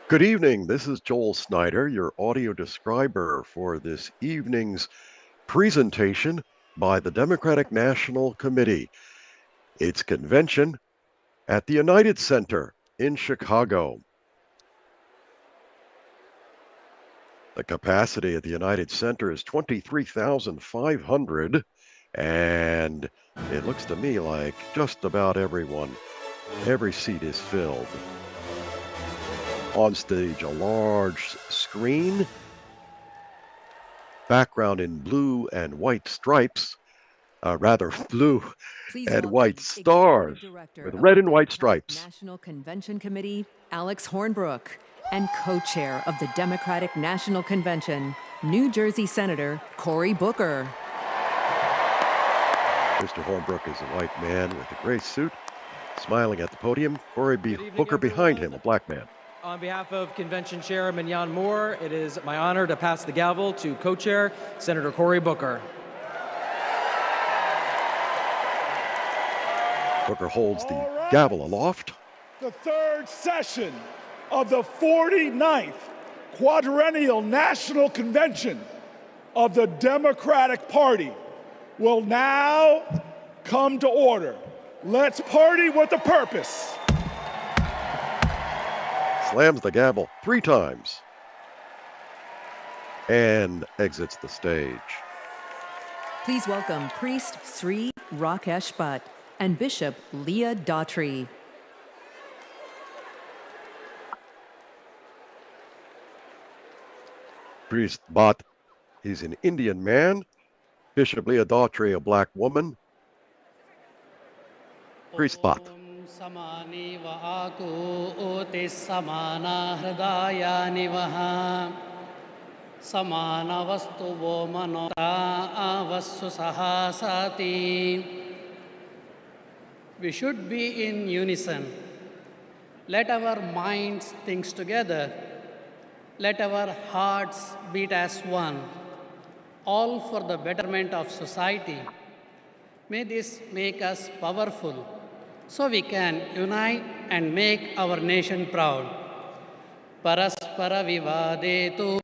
Good evening. This is Joel Snyder, your audio describer for this evening's presentation by the Democratic National Committee. Its convention at the United Center in Chicago. The capacity at the United Center is 23,500, and it looks to me like just about every seat is filled. On stage, a large screen, background in blue and white stripes, blue and white stars with red and white stripes. National Convention Committee, Alex Hornbrook, and co-chair of the Democratic National Convention, New Jersey Senator Cory Booker. Mr. Hornbrook is a white man with a gray suit, smiling at the podium. Cory Booker behind him, a black man. On behalf of Convention Chair Mignon Moore, it is my honor to pass the gavel to co-chair Senator Cory Booker. Booker holds the gavel aloft. The third session of the 49th Quadrennial National Convention of the Democratic Party will now come to order. Let's party with a purpose. Slams the gavel 3 times and exits the stage. Please welcome Priest Sri Rakesh Bhatt and Bishop Leah Daughtry. Priest Bhatt, he's an Indian man. Bishop Leah Daughtry, a black woman. Priest Bhatt. Samani vaaku otis samana hridaya nivaha samana vastu vo manota avassu sahasati. We should be in unison. Let our minds think together. Let our hearts beat as one, all for the betterment of society. May this make us powerful, so we can unite and make our nation proud. Paraspara vivadetu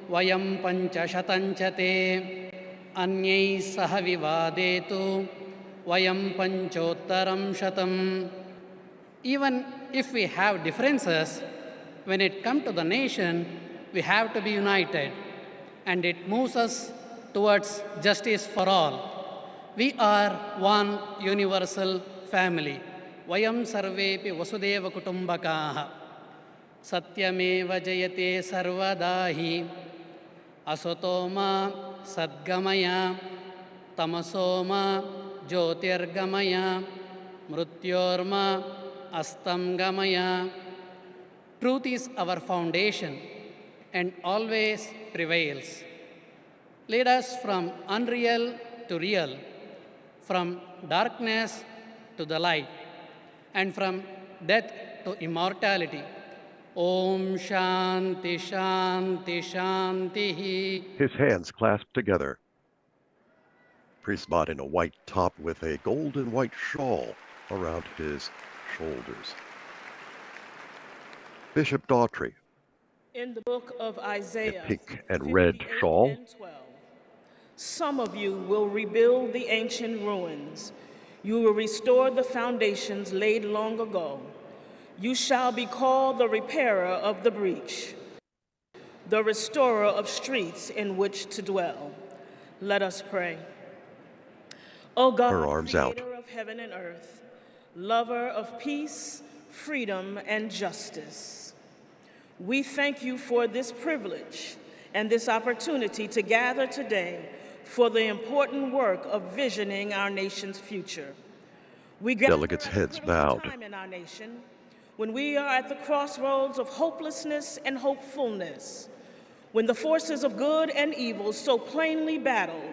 vayam panchashatanchate anyai saha vivadetu vayam panchottaram shatam. Even if we have differences, when it comes to the nation, we have to be united, and it moves us towards justice for all. We are one universal family. Vayam sarvepi vasudeva kutumbakaha. Satyameva jayate sarvadahi. Asotoma sadgamaya. Tamasoma jyotirgamaya. Mrutyorma astamgamaya. Truth is our foundation and always prevails. Lead us from unreal to real, from darkness to the light, and from death to immortality. Om Shanti Shanti Shanti. His hands clasped together. Priest Bhatt in a white top with a gold and white shawl around his shoulders. Bishop Daughtry. In the book of Isaiah, a pink and red shawl. 12, some of you will rebuild the ancient ruins. You will restore the foundations laid long ago. You shall be called the repairer of the breach, the restorer of streets in which to dwell. Let us pray. O God, her arms creator out. of heaven and earth, lover of peace, freedom, and justice, we thank you for this privilege and this opportunity to gather today for the important work of visioning our nation's future. We gather Delegates' heads bowed. time in our nation when we are at the crossroads of hopelessness and hopefulness, when the forces of good and evil so plainly battle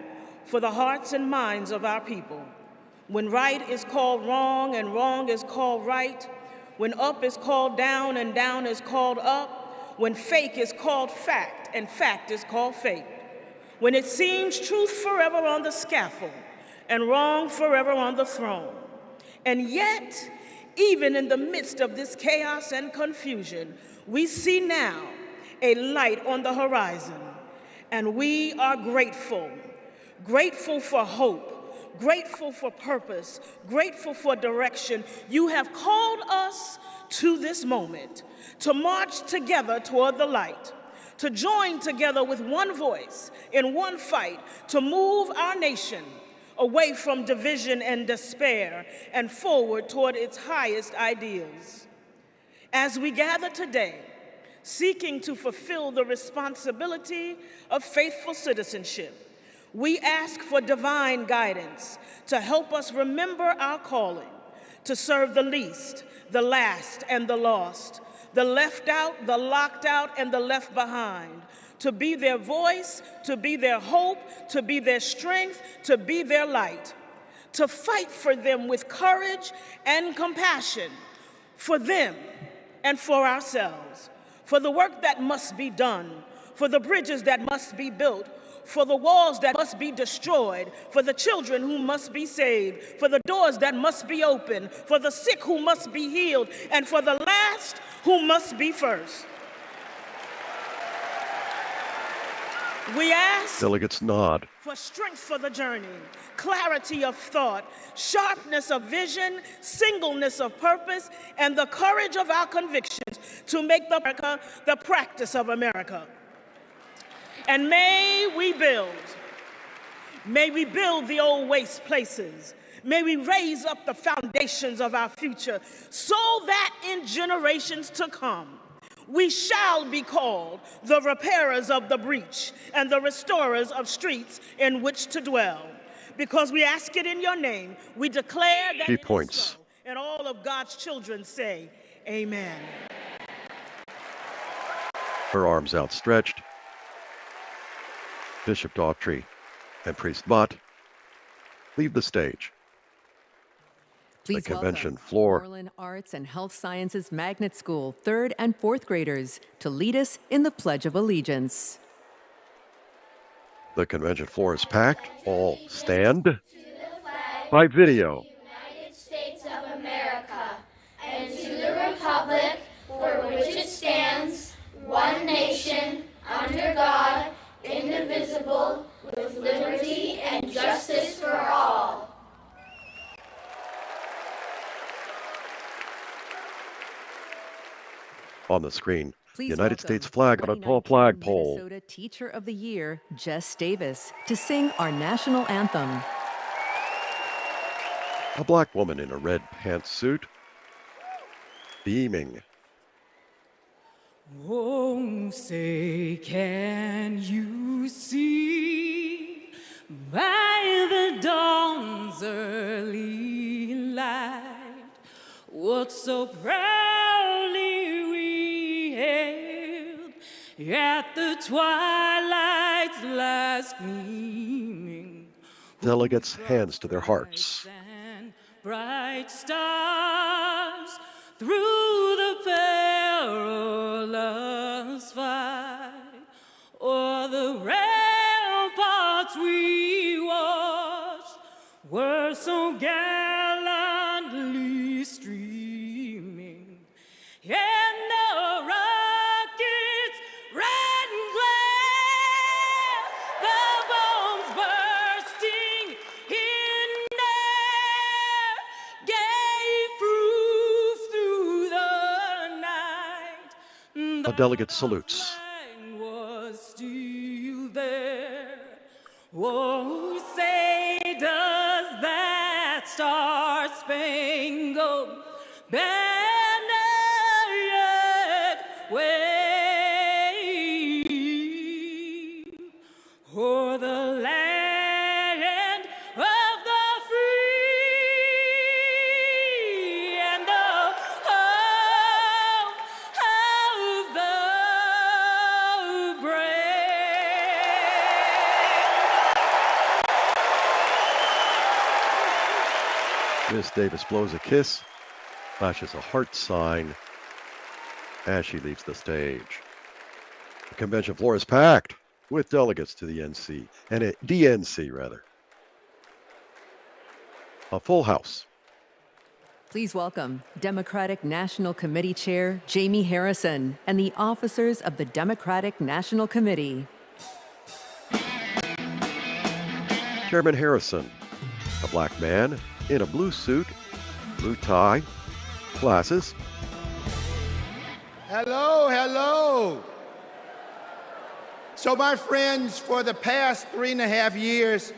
for the hearts and minds of our people, when right is called wrong and wrong is called right, when up is called down and down is called up, when fake is called fact and fact is called fake, when it seems truth forever on the scaffold and wrong forever on the throne. And yet, Even in the midst of this chaos and confusion, we see now a light on the horizon, and we are grateful. Grateful for hope, grateful for purpose, grateful for direction. You have called us to this moment, to march together toward the light, to join together with one voice in one fight, to move our nation away from division and despair and forward toward its highest ideals. As we gather today, seeking to fulfill the responsibility of faithful citizenship, we ask for divine guidance to help us remember our calling, to serve the least, the last, and the lost, the left out, the locked out, and the left behind, to be their voice, to be their hope, to be their strength, to be their light, to fight for them with courage and compassion, for them and for ourselves, for the work that must be done, for the bridges that must be built, for the walls that must be destroyed, for the children who must be saved, for the doors that must be opened, for the sick who must be healed, and for the last who must be first. We ask Delegates nod. for strength for the journey, clarity of thought, sharpness of vision, singleness of purpose, and the courage of our convictions to make America the practice of America. And may we build the old waste places. May we raise up the foundations of our future so that in generations to come, we shall be called the repairers of the breach and the restorers of streets in which to dwell. Because we ask it in your name, we declare that She points. It is so. And all of God's children say, amen. Her arms outstretched. Bishop Daughtry and Priest Mott leave the stage. Please the convention welcome floor. Moreland Arts and Health Sciences Magnet School 3rd and 4th graders to lead us in the Pledge of Allegiance. The convention floor is packed. All stand. By video. United States of America, and to the republic for which it stands, one nation, under God, indivisible, with liberty and justice for all. On the screen, Please United welcome States flag on a tall 2019 flagpole. Minnesota Teacher of the Year, Jess Davis, to sing our national anthem. A black woman in a red pantsuit, beaming. Oh, say, can you see by the dawn's early light what so proudly we hailed at the twilight's last gleaming? Delegates' hands to their hearts. And bright stars through the perilous fight, o'er the ramparts we watched were so gallantly streaming, and the rockets red and glare, the bombs bursting in air, gave proof through the night. A delegate salutes. Flag was still there. Oh, say does that star-spangled banner yet wave o'er the land of the free and the home of the brave? Miss Davis blows a kiss, flashes a heart sign as she leaves the stage. The convention floor is packed with delegates to the NC, and DNC rather. A full house. Please welcome Democratic National Committee Chair Jamie Harrison and the officers of the Democratic National Committee. Chairman Harrison, a black man in a blue suit, blue tie, glasses. Hello, hello. So my friends, for the past 3.5 years,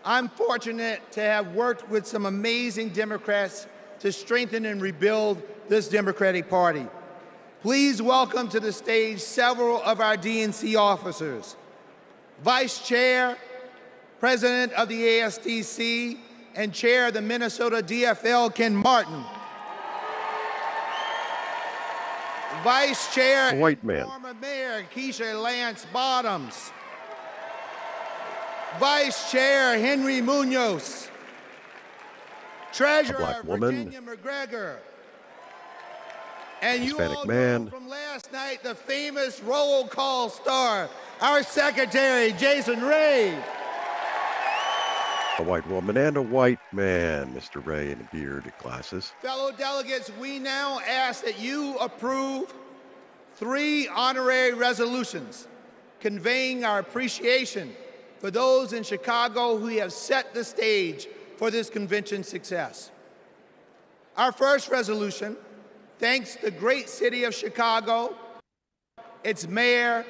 I'm fortunate to have worked with some amazing Democrats to strengthen and rebuild this Democratic Party. Please welcome to the stage several of our DNC officers. Vice Chair, President of the ASDC, and Chair of the Minnesota DFL, Ken Martin. Vice Chair, A white man. former Mayor Keisha Lance Bottoms. Vice Chair Henry Munoz. Treasurer black woman. Virginia McGregor. And you Hispanic all man. know from last night the famous roll call star, our Secretary Jason Ray. A white woman and a white man, Mr. Ray in a beard, glasses. Fellow delegates, we now ask that you approve 3 honorary resolutions conveying our appreciation for those in Chicago who have set the stage for this convention's success. Our first resolution thanks the great city of Chicago, its mayor,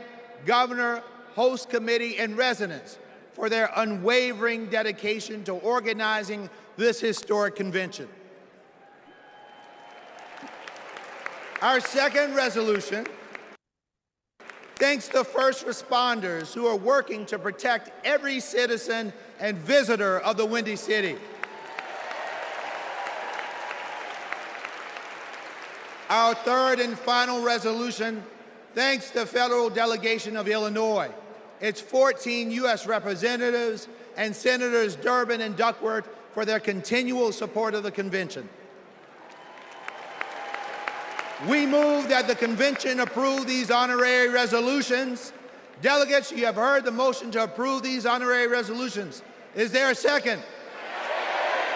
governor, host committee, and residents for their unwavering dedication to organizing this historic convention. Our second resolution thanks the first responders who are working to protect every citizen and visitor of the Windy City. Our third and final resolution thanks the federal delegation of Illinois, its 14 U.S. representatives, and Senators Durbin and Duckworth for their continual support of the convention. We move that the convention approve these honorary resolutions. Delegates, you have heard the motion to approve these honorary resolutions. Is there a second?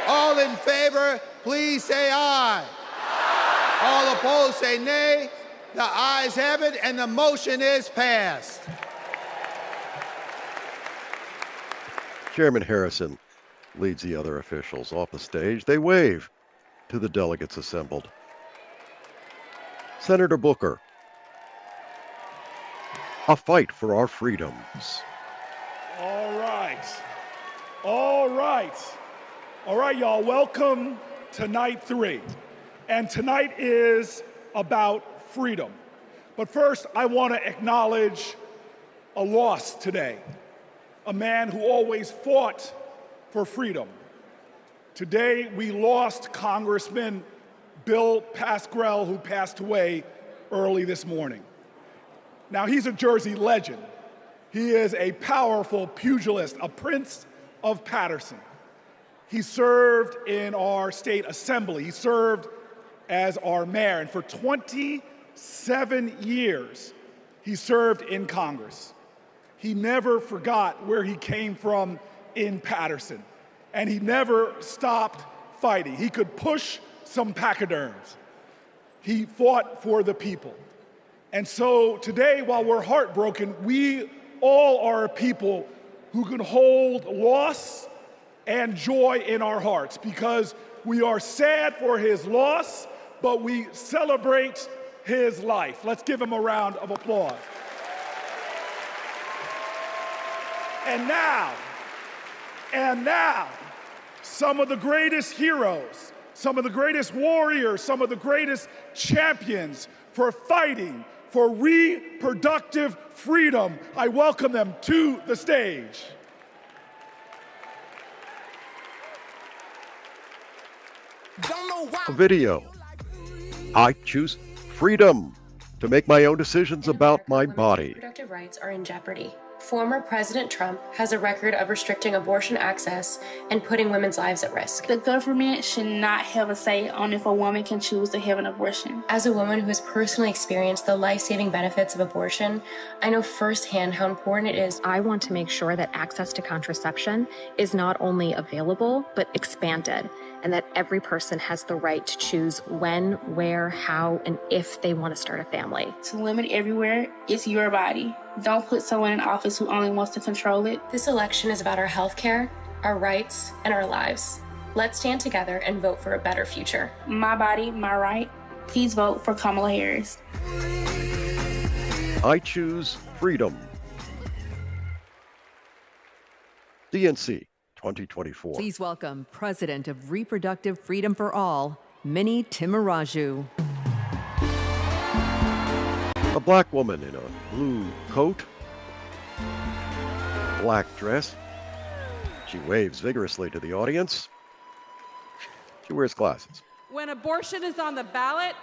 All in favor, please say aye. All opposed, say nay. The ayes have it, and the motion is passed. Chairman Harrison leads the other officials off the stage. They wave to the delegates assembled. Senator Booker, a fight for our freedoms. All right. All right. All right, y'all. Welcome to night 3. And tonight is about freedom. But first, I want to acknowledge a loss today. A man who always fought for freedom. Today, we lost Congressman Bill Pascrell, who passed away early this morning. Now, he's a Jersey legend. He is a powerful pugilist, a prince of Paterson. He served in our state assembly. He served as our mayor, and for 27 years, he served in Congress. He never forgot where he came from in Paterson, and he never stopped fighting. He could push some pachyderms. He fought for the people. And so today, while we're heartbroken, we all are a people who can hold loss and joy in our hearts because we are sad for his loss, but we celebrate his life. Let's give him a round of applause. And now, some of the greatest heroes, some of the greatest warriors, some of the greatest champions for fighting for reproductive freedom. I welcome them to the stage. A video. I choose freedom to make my own decisions about my body. Reproductive rights are in jeopardy. Former President Trump has a record of restricting abortion access and putting women's lives at risk. The government should not have a say on if a woman can choose to have an abortion. As a woman who has personally experienced the life-saving benefits of abortion, I know firsthand how important it is. I want to make sure that access to contraception is not only available, but expanded, and that every person has the right to choose when, where, how, and if they want to start a family. To limit everywhere, it's your body. Don't put someone in office who only wants to control it. This election is about our health care, our rights, and our lives. Let's stand together and vote for a better future. My body, my right. Please vote for Kamala Harris. I choose freedom. DNC 2024. Please welcome President of Reproductive Freedom for All, Minnie Timaraju. A black woman in a blue coat, black dress. She waves vigorously to the audience. She wears glasses. When abortion is on the ballot,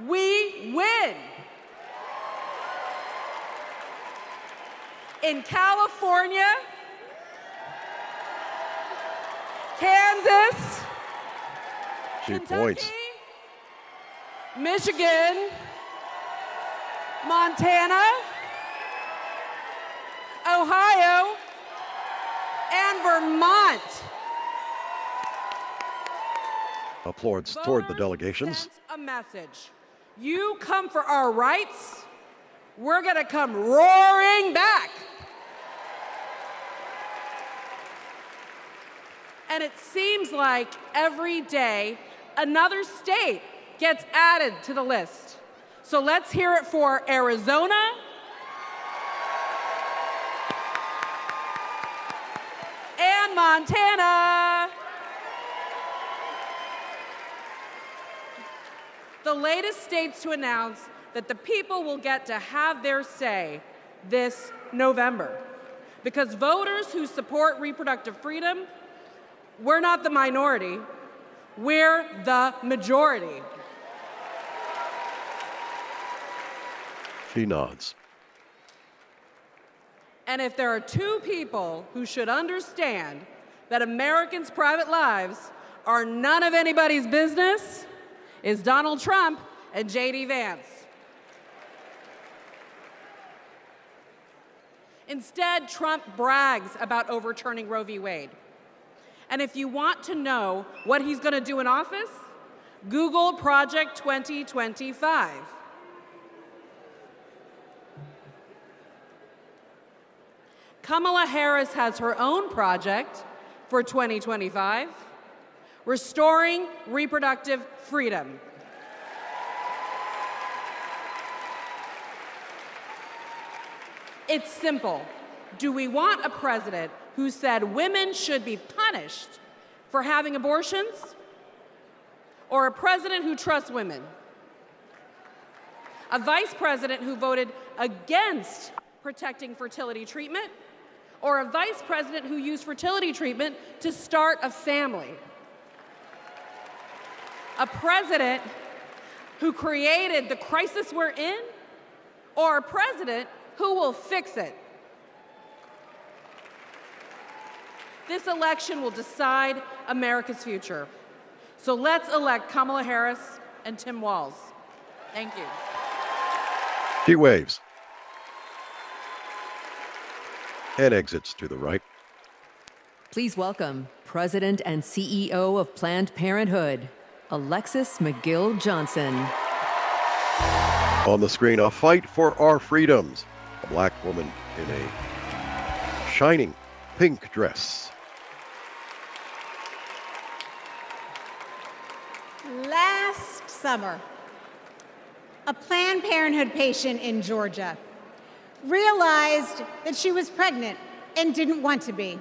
we win. In California, Kansas, She Kentucky, points. Michigan, Montana, Ohio, and Vermont. Applauds toward the Voters delegations. sent a message. You come for our rights, we're gonna come roaring back. And it seems like every day another state gets added to the list. So let's hear it for Arizona, and Montana. The latest states to announce that the people will get to have their say this November. Because voters who support reproductive freedom, we're not the minority, we're the majority. She nods. And if there are two people who should understand that Americans' private lives are none of anybody's business, is Donald Trump and J.D. Vance. Instead, Trump brags about overturning Roe v. Wade. And if you want to know what he's going to do in office, Google Project 2025. Kamala Harris has her own project for 2025, restoring reproductive freedom. It's simple. Do we want a president who said women should be punished for having abortions, or a president who trusts women? A vice president who voted against protecting fertility treatment, or a vice president who used fertility treatment to start a family? A president who created the crisis we're in, or a president who will fix it? This election will decide America's future. So let's elect Kamala Harris and Tim Walz. Thank you. She waves and exits to the right. Please welcome President and CEO of Planned Parenthood, Alexis McGill Johnson. On the screen, a fight for our freedoms. A black woman in a shining pink dress. Last summer, a Planned Parenthood patient in Georgia realized that she was pregnant and didn't want to be.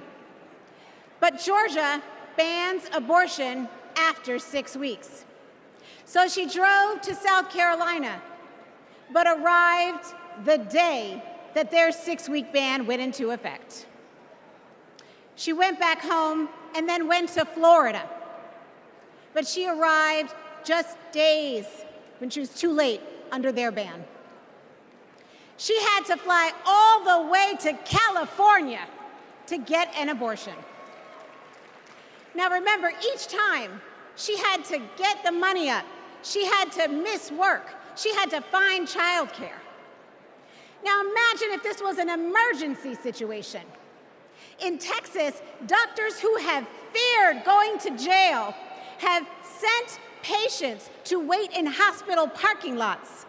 But Georgia bans abortion after 6 weeks. So she drove to South Carolina, but arrived the day that their 6-week ban went into effect. She went back home and then went to Florida. But she arrived just days when she was too late under their ban. She had to fly all the way to California to get an abortion. Now remember, each time she had to get the money up, she had to miss work, she had to find childcare. Now imagine if this was an emergency situation. In Texas, doctors who have feared going to jail have sent patients to wait in hospital parking lots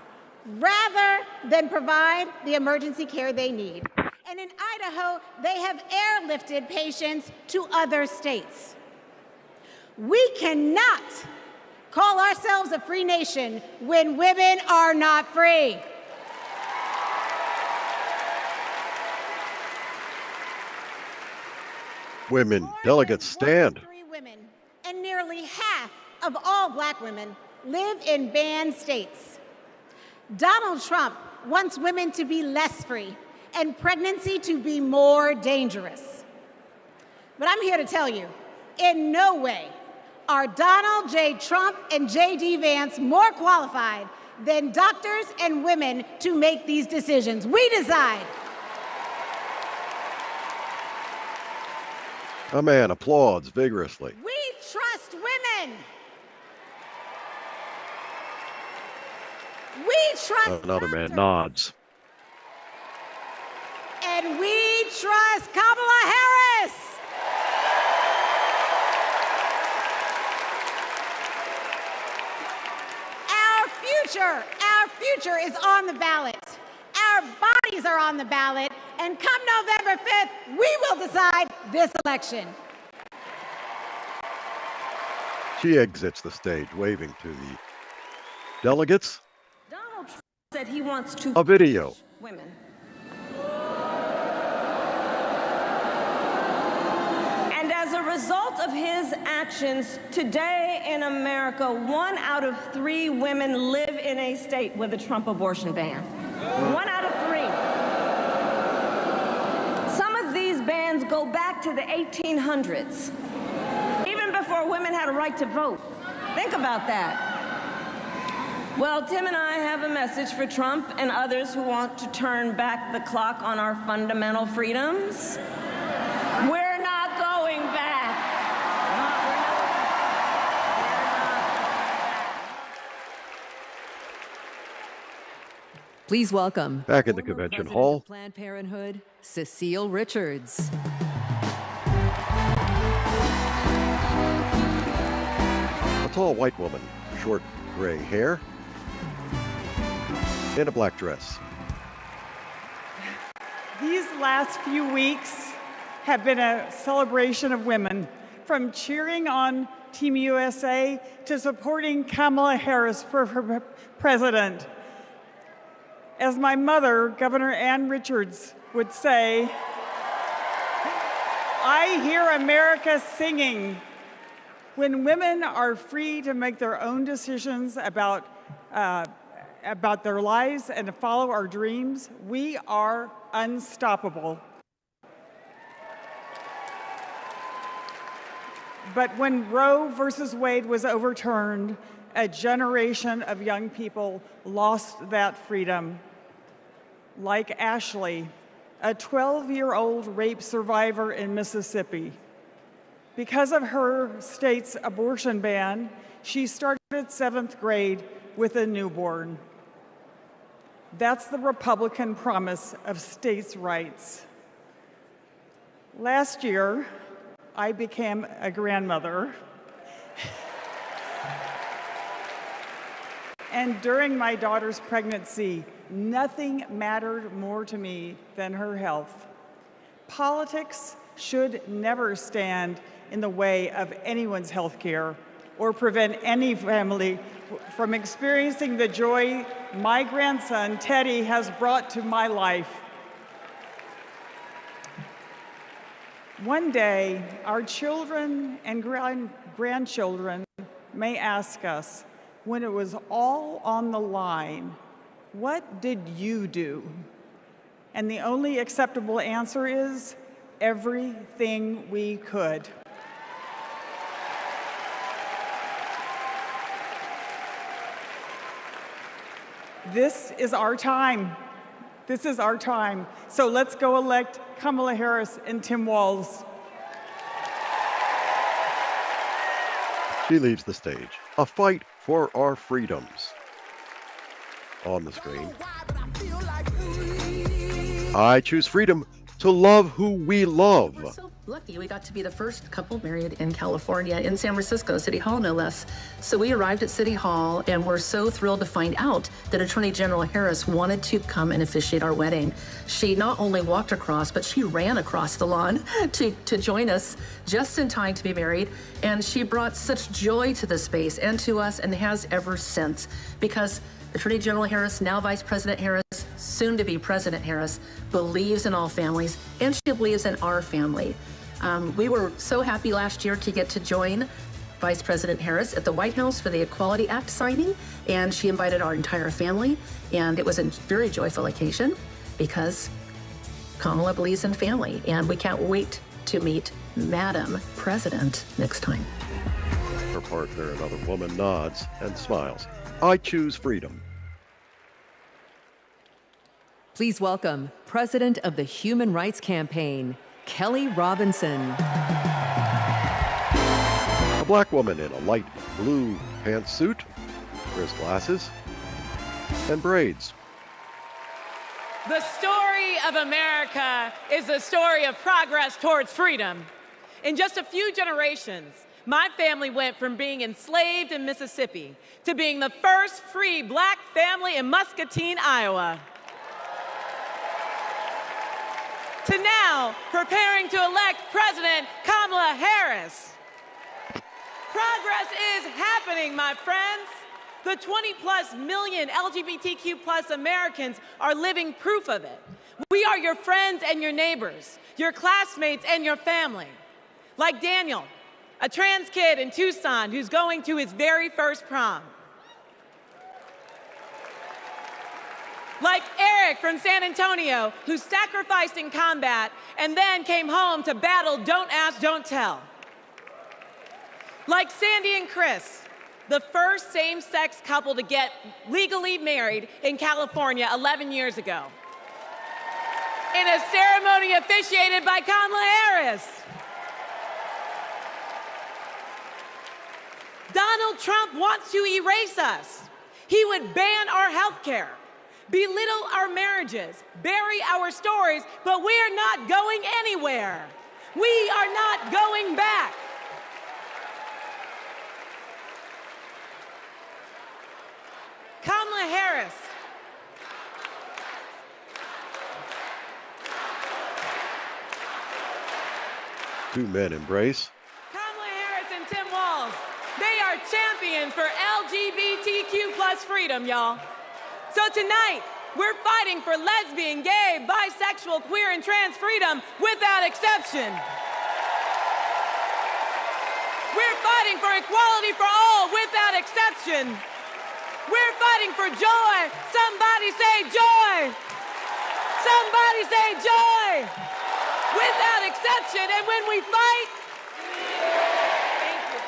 rather than provide the emergency care they need. And in Idaho, they have airlifted patients to other states. We cannot call ourselves a free nation when women are not free. Women delegates stand. 3 women and nearly half of all black women live in banned states. Donald Trump wants women to be less free and pregnancy to be more dangerous. But I'm here to tell you, in no way are Donald J. Trump and J.D. Vance more qualified than doctors and women to make these decisions. We decide. A man applauds vigorously. We trust women. We trust Another man doctors. nods. And we trust Kamala Harris. Our future is on the ballot. Our bodies are on the ballot. And come November 5th, we will decide this election. She exits the stage, waving to the delegates. Donald Trump said he wants to A video. women. And as a result of his actions, today in America, 1 out of 3 women live in a state with a Trump abortion ban. 1 out of 3. Some of these bans go back to the 1800s, even before women had a right to vote. Think about that. Well, Tim and I have a message for Trump and others who want to turn back the clock on our fundamental freedoms. We're not going back. Please welcome Back in the former convention President hall. of Planned Parenthood, Cecile Richards. A tall white woman, short gray hair, in a black dress. These last few weeks have been a celebration of women, from cheering on Team USA to supporting Kamala Harris for president. As my mother, Governor Ann Richards, would say, I hear America singing. When women are free to make their own decisions about their lives and to follow our dreams, we are unstoppable. But when Roe versus Wade was overturned, a generation of young people lost that freedom. Like Ashley, a 12-year-old rape survivor in Mississippi. Because of her state's abortion ban, she started 7th grade with a newborn. That's the Republican promise of states' rights. Last year, I became a grandmother. And during my daughter's pregnancy, nothing mattered more to me than her health. Politics should never stand in the way of anyone's health care or prevent any family from experiencing the joy my grandson, Teddy, has brought to my life. One day, our children and grandchildren may ask us, when it was all on the line, what did you do? And the only acceptable answer is, everything we could. This is our time. This is our time. So let's go elect Kamala Harris and Tim Walz. She leaves the stage. A fight for our freedoms. On the screen. I choose freedom to love who we love. We're so lucky. We got to be the first couple married in California, in San Francisco, City Hall, no less. So we arrived at City Hall, and we're so thrilled to find out that Attorney General Harris wanted to come and officiate our wedding. She not only walked across, but she ran across the lawn to join us just in time to be married. And she brought such joy to the space and to us, and has ever since, because Attorney General Harris, now Vice President Harris, soon to be President Harris, believes in all families, and she believes in our family. We were so happy last year to get to join Vice President Harris at the White House for the Equality Act signing, and she invited our entire family, and it was a very joyful occasion because Kamala believes in family, and we can't wait to meet Madam President next time. Her partner, another woman, nods and smiles. I choose freedom. Please welcome President of the Human Rights Campaign, Kelly Robinson. A black woman in a light blue pantsuit, wrist glasses, and braids. The story of America is the story of progress towards freedom. In just a few generations, my family went from being enslaved in Mississippi to being the first free black family in Muscatine, Iowa. To now preparing to elect President Kamala Harris. Progress is happening, my friends. The 20+ million LGBTQ+ Americans are living proof of it. We are your friends and your neighbors, your classmates and your family. Like Daniel, a trans kid in Tucson who's going to his very first prom. Like Eric from San Antonio, who sacrificed in combat and then came home to battle Don't Ask, Don't Tell. Like Sandy and Chris, the first same-sex couple to get legally married in California 11 years ago, in a ceremony officiated by Kamala Harris. Donald Trump wants to erase us. He would ban our health care, belittle our marriages, bury our stories, but we're not going anywhere. We are not going back. Kamala Harris. Two men embrace. Kamala Harris and Tim Walz. They are champions for LGBTQ+ freedom, y'all. So tonight, we're fighting for lesbian, gay, bisexual, queer, and trans freedom without exception. We're fighting for equality for all without exception. We're fighting for joy. Somebody say joy. Somebody say joy. Without exception. And when we fight, thank you.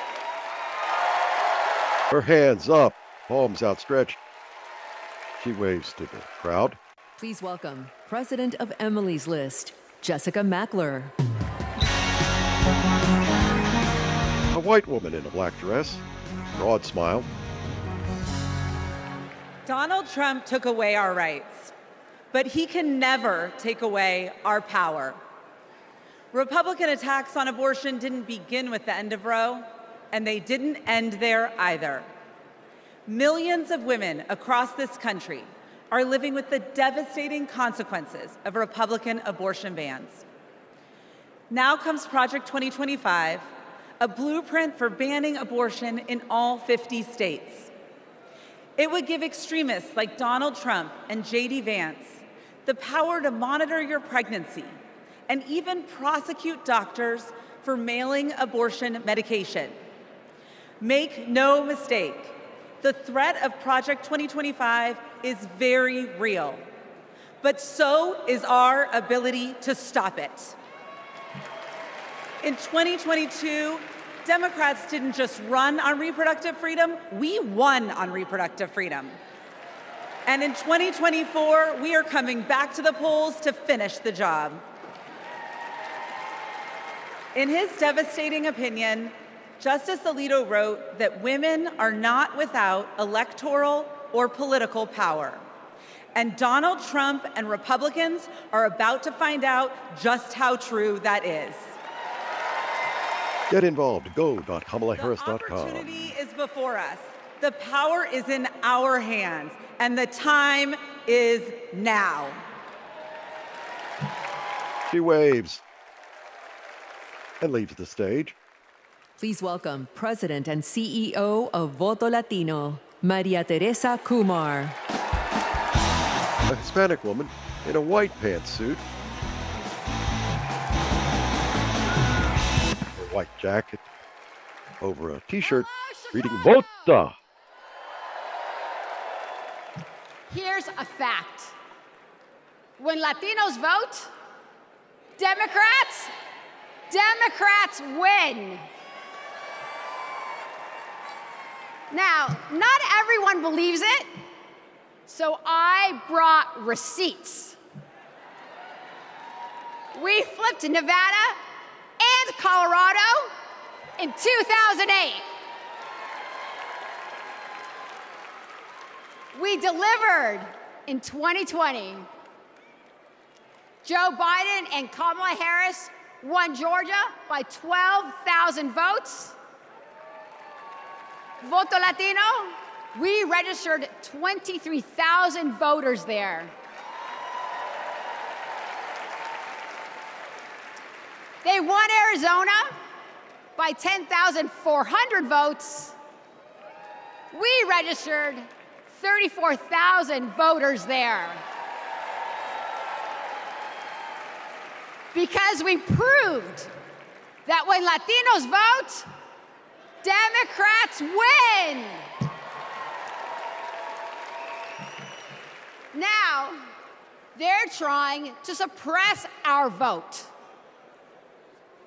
Her hands up, palms outstretched. She waves to the crowd. Please welcome President of Emily's List, Jessica Mackler. A white woman in a black dress, broad smile. Donald Trump took away our rights, but he can never take away our power. Republican attacks on abortion didn't begin with the end of Roe, and they didn't end there either. Millions of women across this country are living with the devastating consequences of Republican abortion bans. Now comes Project 2025, a blueprint for banning abortion in all 50 states. It would give extremists like Donald Trump and J.D. Vance the power to monitor your pregnancy and even prosecute doctors for mailing abortion medication. Make no mistake, the threat of Project 2025 is very real, but so is our ability to stop it. In 2022, Democrats didn't just run on reproductive freedom, we won on reproductive freedom. And in 2024, we are coming back to the polls to finish the job. In his devastating opinion, Justice Alito wrote that women are not without electoral or political power. And Donald Trump and Republicans are about to find out just how true that is. Get involved. Go.kamalaharris.com. The opportunity is before us. The power is in our hands, and the time is now. She waves and leaves the stage. Please welcome President and CEO of Voto Latino, Maria Teresa Kumar. A Hispanic woman in a white pantsuit, a white jacket over a t-shirt reading Vota. Here's a fact. When Latinos vote, Democrats win. Now, not everyone believes it, so I brought receipts. We flipped Nevada and Colorado in 2008. We delivered in 2020. Joe Biden and Kamala Harris won Georgia by 12,000 votes. Voto Latino, we registered 23,000 voters there. They won Arizona by 10,400 votes. We registered 34,000 voters there. Because we proved that when Latinos vote, Democrats win. Now, they're trying to suppress our vote.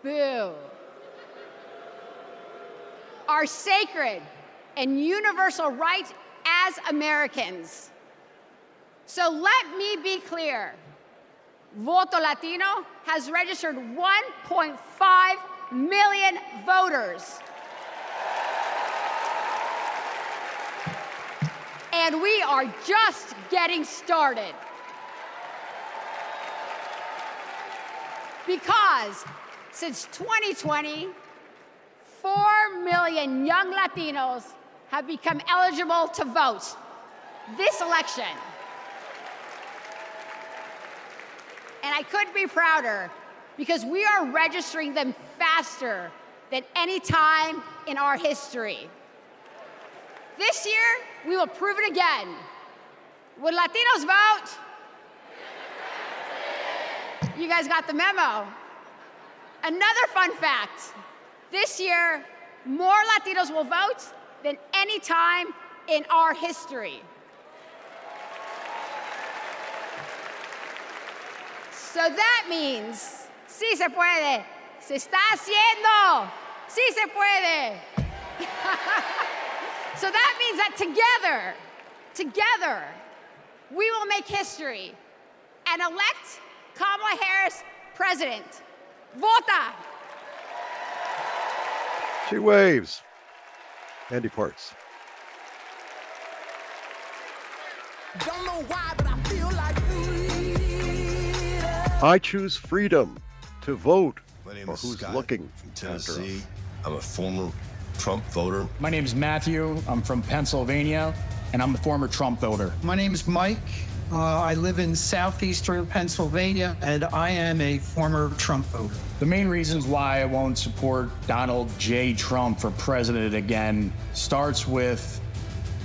Boo. Our sacred and universal right as Americans. So let me be clear. Voto Latino has registered 1.5 million voters. And we are just getting started. Because since 2020, 4 million young Latinos have become eligible to vote this election. And I couldn't be prouder because we are registering them faster than any time in our history. This year, we will prove it again. When Latinos vote, you guys got the memo. Another fun fact, this year, more Latinos will vote than any time in our history. So that means, sí se puede, se está haciendo, sí se puede. So that means that together, we will make history and elect Kamala Harris president. Vota! She waves and departs. Don't know why, but I feel like I choose freedom to vote My name for is who's Scott looking from after Tennessee. us. I'm a former Trump voter. My name is Matthew. I'm from Pennsylvania, and I'm a former Trump voter. My name is Mike. I live in southeastern Pennsylvania, and I am a former Trump voter. The main reasons why I won't support Donald J. Trump for president again starts with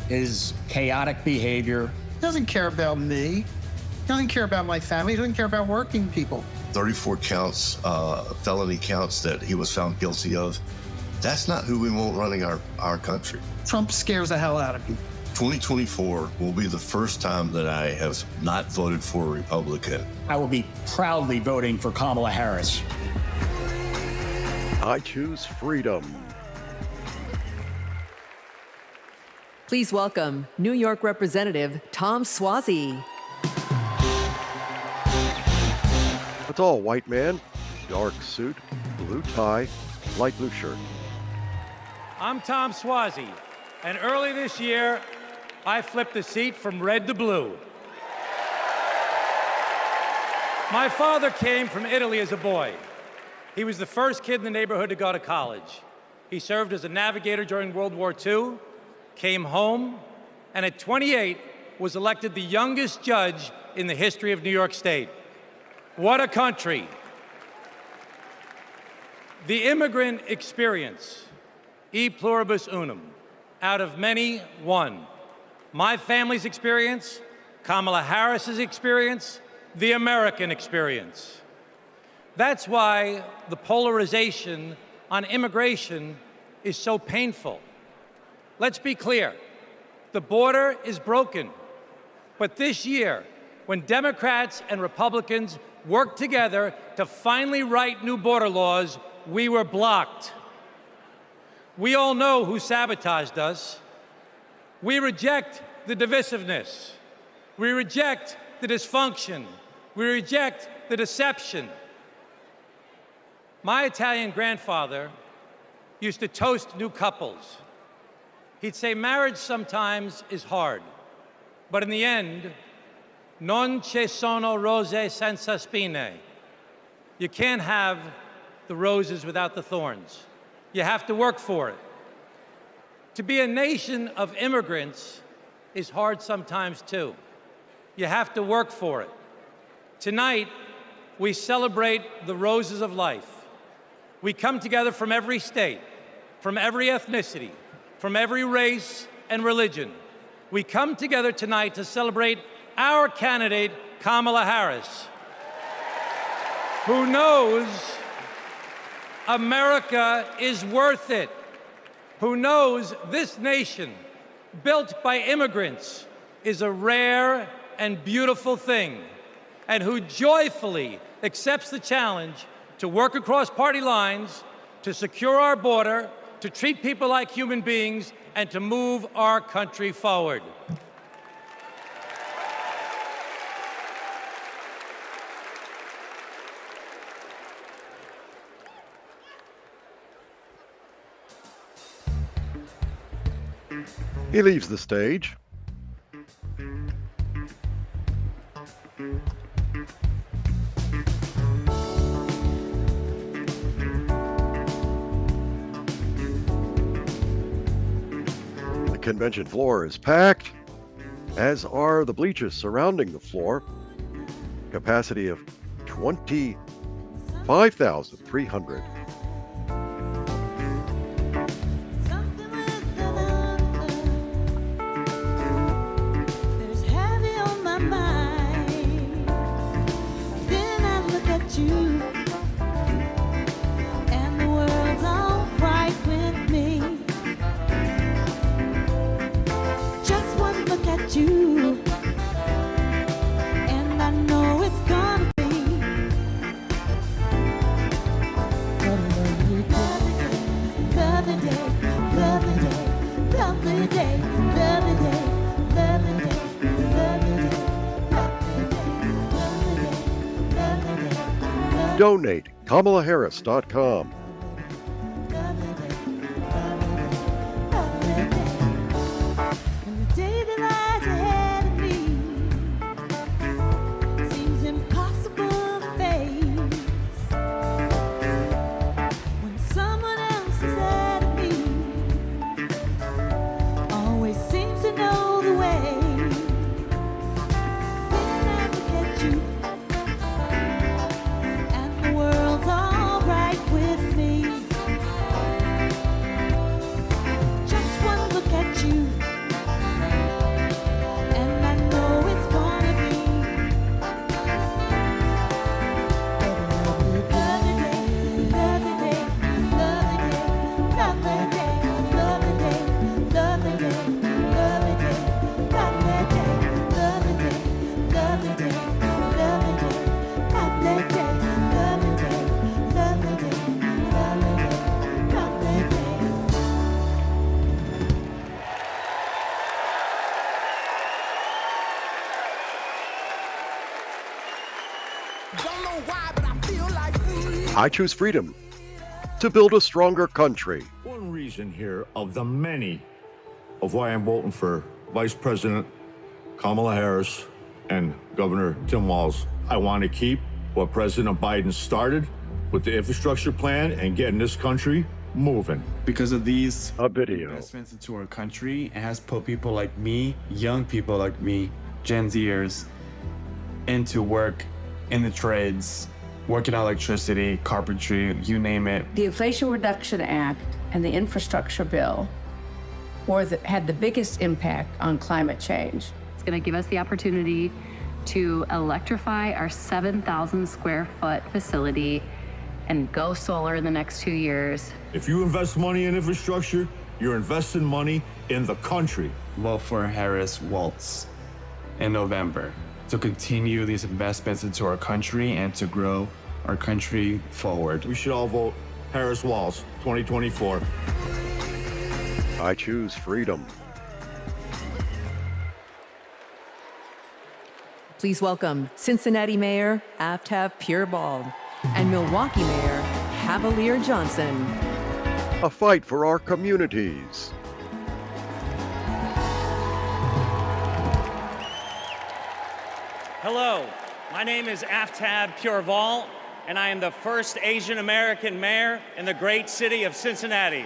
his chaotic behavior. He doesn't care about me. He doesn't care about my family. He doesn't care about working people. 34 counts, felony counts that he was found guilty of. That's not who we want running our country. Trump scares the hell out of me. 2024 will be the first time that I have not voted for a Republican. I will be proudly voting for Kamala Harris. I choose freedom. Please welcome New York Representative Tom Suozzi. A tall white man, dark suit, blue tie, light blue shirt. I'm Tom Suozzi, and early this year, I flipped the seat from red to blue. My father came from Italy as a boy. He was the first kid in the neighborhood to go to college. He served as a navigator during World War II, came home, and at 28 was elected the youngest judge in the history of New York State. What a country. The immigrant experience, e pluribus unum, out of many, one. My family's experience, Kamala Harris's experience, the American experience. That's why the polarization on immigration is so painful. Let's be clear, the border is broken. But this year, when Democrats and Republicans worked together to finally write new border laws, we were blocked. We all know who sabotaged us. We reject the divisiveness. We reject the dysfunction. We reject the deception. My Italian grandfather used to toast new couples. He'd say marriage sometimes is hard, but in the end, non ci sono rose senza spine. You can't have the roses without the thorns. You have to work for it. To be a nation of immigrants is hard sometimes too. You have to work for it. Tonight, we celebrate the roses of life. We come together from every state, from every ethnicity, from every race and religion. We come together tonight to celebrate our candidate, Kamala Harris, who knows America is worth it, who knows this nation, built by immigrants, is a rare and beautiful thing, and who joyfully accepts the challenge to work across party lines, to secure our border, to treat people like human beings, and to move our country forward. He leaves the stage. The convention floor is packed, as are the bleachers surrounding the floor. Capacity of 25,300. Donate, KamalaHarris.com. With I choose freedom to build a stronger country. One reason here of the many of why I'm voting for Vice President Kamala Harris and Governor Tim Walz. I want to keep what President Biden started with the infrastructure plan and getting this country moving. Because of these investments into our country, it has put people like me, young people like me, Gen Zers, into work in the trades, working on electricity, carpentry, you name it. The Inflation Reduction Act and the infrastructure bill had the biggest impact on climate change. It's going to give us the opportunity to electrify our 7,000 square foot facility and go solar in the next 2 years. If you invest money in infrastructure, you're investing money in the country. Vote for Harris-Walz in November to continue these investments into our country and to grow our country forward. We should all vote Harris-Walz 2024. I choose freedom. Please welcome Cincinnati Mayor Aftab Purebald and Milwaukee Mayor Cavalier Johnson. A fight for our communities. Hello, my name is Aftab Purebald, and I am the first Asian American mayor in the great city of Cincinnati.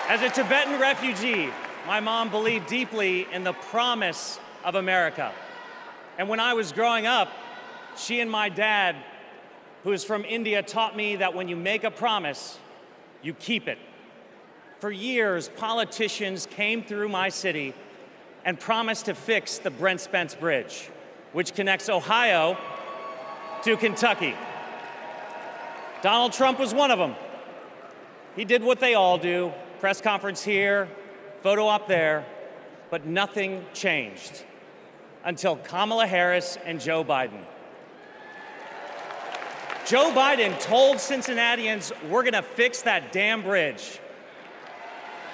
As a Tibetan refugee, my mom believed deeply in the promise of America. And when I was growing up, she and my dad, who is from India, taught me that when you make a promise, you keep it. For years, politicians came through my city and promised to fix the Brent Spence Bridge, which connects Ohio to Kentucky. Donald Trump was one of them. He did what they all do, press conference here, photo op there, but nothing changed until Kamala Harris and Joe Biden. Joe Biden told Cincinnatians, we're gonna fix that damn bridge.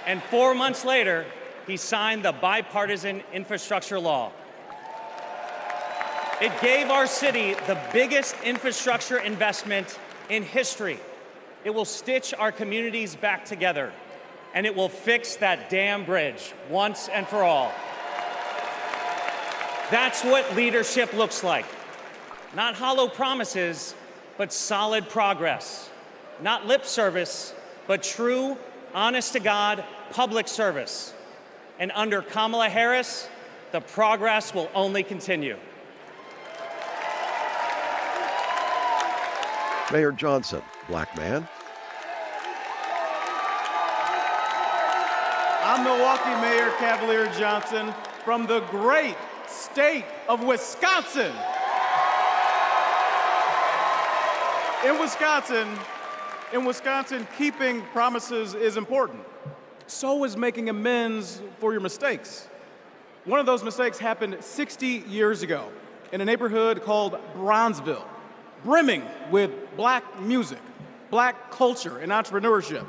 And 4 months later, he signed the bipartisan infrastructure law. It gave our city the biggest infrastructure investment in history. It will stitch our communities back together, and it will fix that damn bridge once and for all. That's what leadership looks like. Not hollow promises, but solid progress. Not lip service, but true, honest-to-God public service. And under Kamala Harris, the progress will only continue. Mayor Johnson, black man. I'm Milwaukee Mayor Cavalier Johnson from the great state of Wisconsin. In Wisconsin, keeping promises is important. So is making amends for your mistakes. One of those mistakes happened 60 years ago in a neighborhood called Bronzeville, brimming with black music, black culture, and entrepreneurship.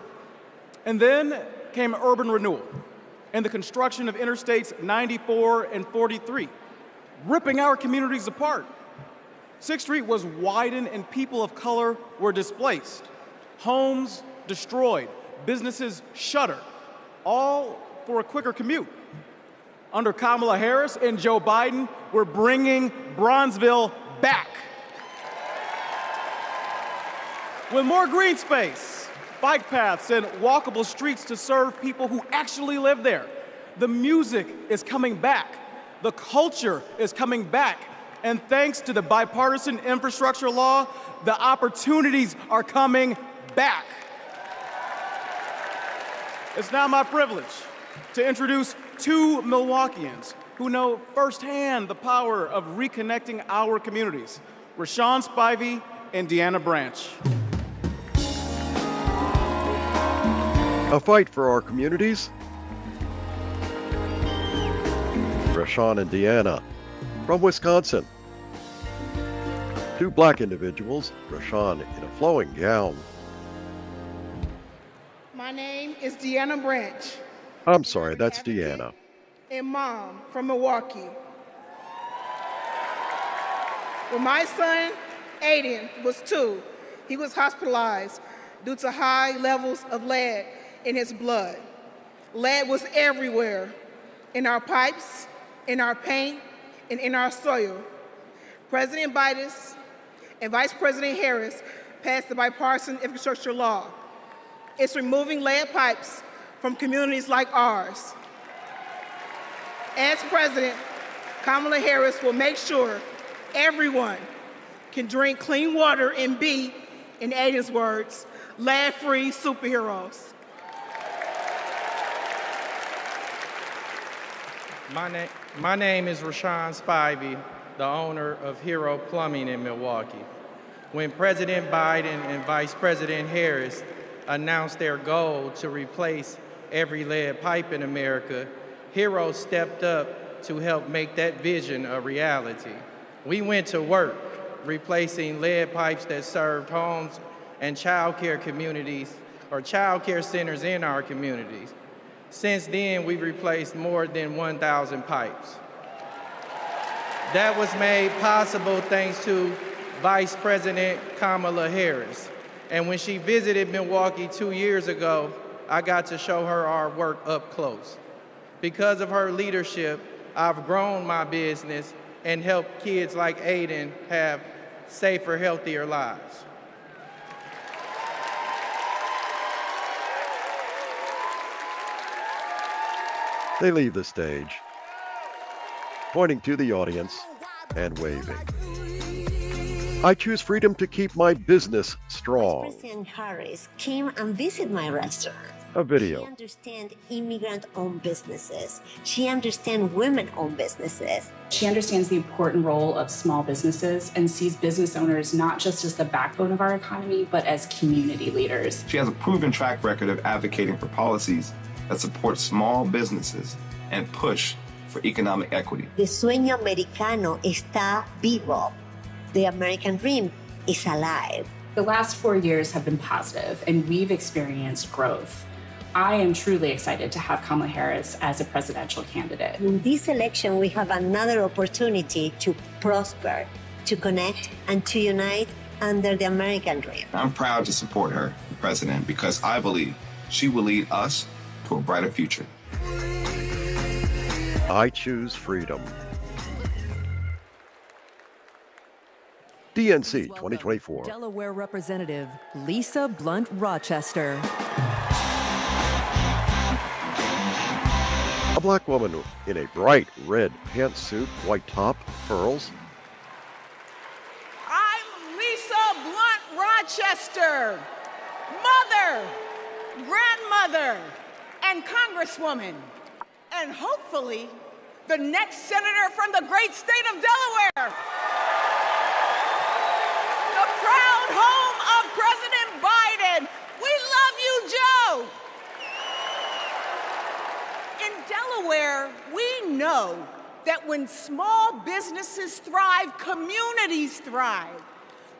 And then came urban renewal and the construction of Interstates 94 and 43, ripping our communities apart. 6th Street was widened and people of color were displaced. Homes destroyed, businesses shuttered, all for a quicker commute. Under Kamala Harris and Joe Biden, we're bringing Bronzeville back. With more green space, bike paths, and walkable streets to serve people who actually live there. The music is coming back. The culture is coming back. And thanks to the bipartisan infrastructure law, the opportunities are coming back. It's now my privilege to introduce two Milwaukeeans who know firsthand the power of reconnecting our communities, Rashawn Spivey and Deanna Branch. A fight for our communities. Rashawn and Deanna from Wisconsin. Two black individuals, Rashawn in a flowing gown. My name is Deanna Branch. I'm sorry, that's Deanna. And mom from Milwaukee. When my son Aiden was 2. He was hospitalized due to high levels of lead in his blood. Lead was everywhere, in our pipes, in our paint, and in our soil. President Biden and Vice President Harris passed the Bipartisan Infrastructure Law. It's removing lead pipes from communities like ours. As president, Kamala Harris will make sure everyone can drink clean water and be, in Aiden's words, lead-free superheroes. My name is Rashawn Spivey, the owner of Hero Plumbing in Milwaukee. When President Biden and Vice President Harris announced their goal to replace every lead pipe in America, Hero stepped up to help make that vision a reality. We went to work replacing lead pipes that served homes and child care communities or child care centers in our communities. Since then, we've replaced more than 1,000 pipes. That was made possible thanks to Vice President Kamala Harris. And when she visited Milwaukee 2 years ago, I got to show her our work up close. Because of her leadership, I've grown my business and helped kids like Aiden have safer, healthier lives. They leave the stage, pointing to the audience and waving. I choose freedom to keep my business strong. President Harris came and visited my restaurant. A video. She understands immigrant-owned businesses. She understands women-owned businesses. She understands the important role of small businesses and sees business owners not just as the backbone of our economy, but as community leaders. She has a proven track record of advocating for policies that support small businesses and push for economic equity. The sueño americano está vivo. The American dream is alive. The last 4 years have been positive, and we've experienced growth. I am truly excited to have Kamala Harris as a presidential candidate. In this election, we have another opportunity to prosper, to connect, and to unite under the American dream. I'm proud to support her for president because I believe she will lead us to a brighter future. I choose freedom. DNC 2024. Delaware Representative Lisa Blunt Rochester. A black woman in a bright red pantsuit, white top, pearls. I'm Lisa Blunt Rochester, mother, grandmother, and congresswoman, and hopefully the next senator from the great state of Delaware. The proud home of President Biden. We love you, Joe. In Delaware, we know that when small businesses thrive, communities thrive.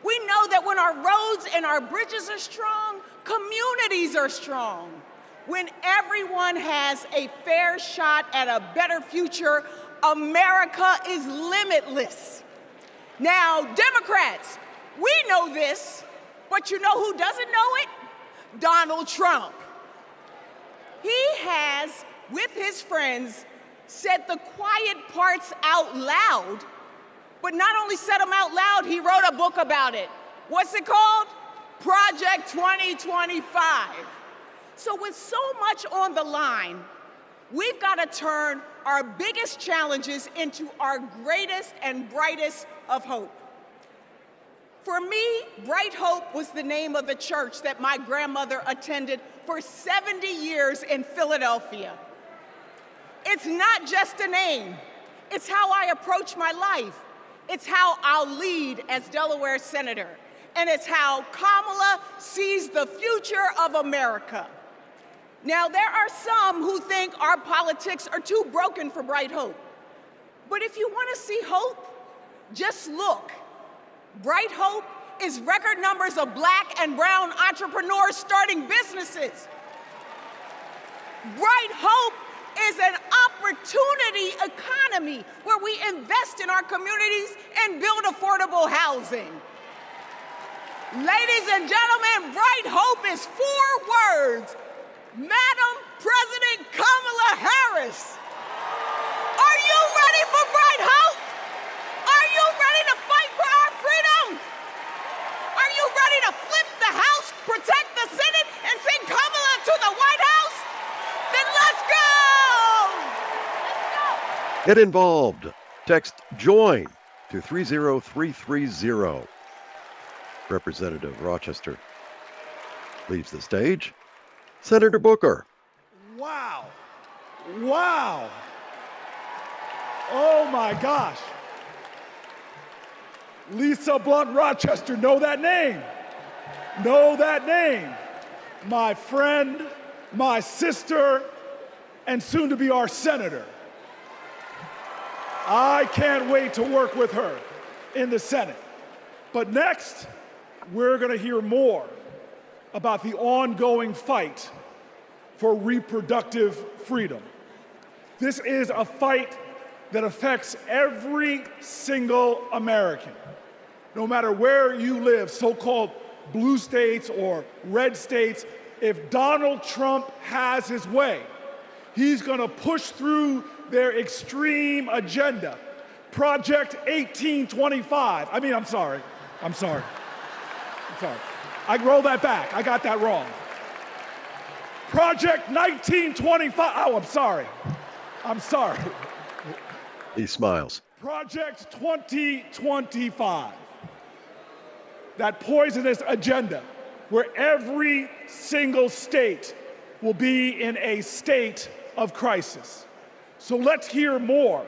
We know that when our roads and our bridges are strong, communities are strong. When everyone has a fair shot at a better future, America is limitless. Now, Democrats, we know this, but you know who doesn't know it? Donald Trump. He has, with his friends, said the quiet parts out loud, but not only said them out loud, he wrote a book about it. What's it called? Project 2025. So with so much on the line, we've got to turn our biggest challenges into our greatest and brightest of hope. For me, Bright Hope was the name of the church that my grandmother attended for 70 years in Philadelphia. It's not just a name. It's how I approach my life. It's how I'll lead as Delaware Senator. And it's how Kamala sees the future of America. Now, there are some who think our politics are too broken for Bright Hope. But if you want to see hope, just look. Bright Hope is record numbers of black and brown entrepreneurs starting businesses. Bright Hope is an opportunity economy where we invest in our communities and build affordable housing. Ladies and gentlemen, Bright Hope is 4 words. Madam President Kamala Harris. Are you ready for Bright Hope? Are you ready to fight for our freedom? Are you ready to flip the House, protect the Senate, and send Kamala to the White House? Then let's go! Let's go! Get involved. Text JOIN to 30330. Representative Rochester leaves the stage. Senator Booker. Wow. Wow. Oh my gosh. Lisa Blunt Rochester, know that name. Know that name. My friend, my sister, and soon to be our senator. I can't wait to work with her in the Senate. But next, we're going to hear more about the ongoing fight for reproductive freedom. This is a fight that affects every single American, no matter where you live, so-called blue states or red states. If Donald Trump has his way, he's going to push through their extreme agenda. Project 1825. I'm sorry. I roll that back. I got that wrong. Project 1925. Oh, I'm sorry. He smiles. Project 2025. That poisonous agenda where every single state will be in a state of crisis. So let's hear more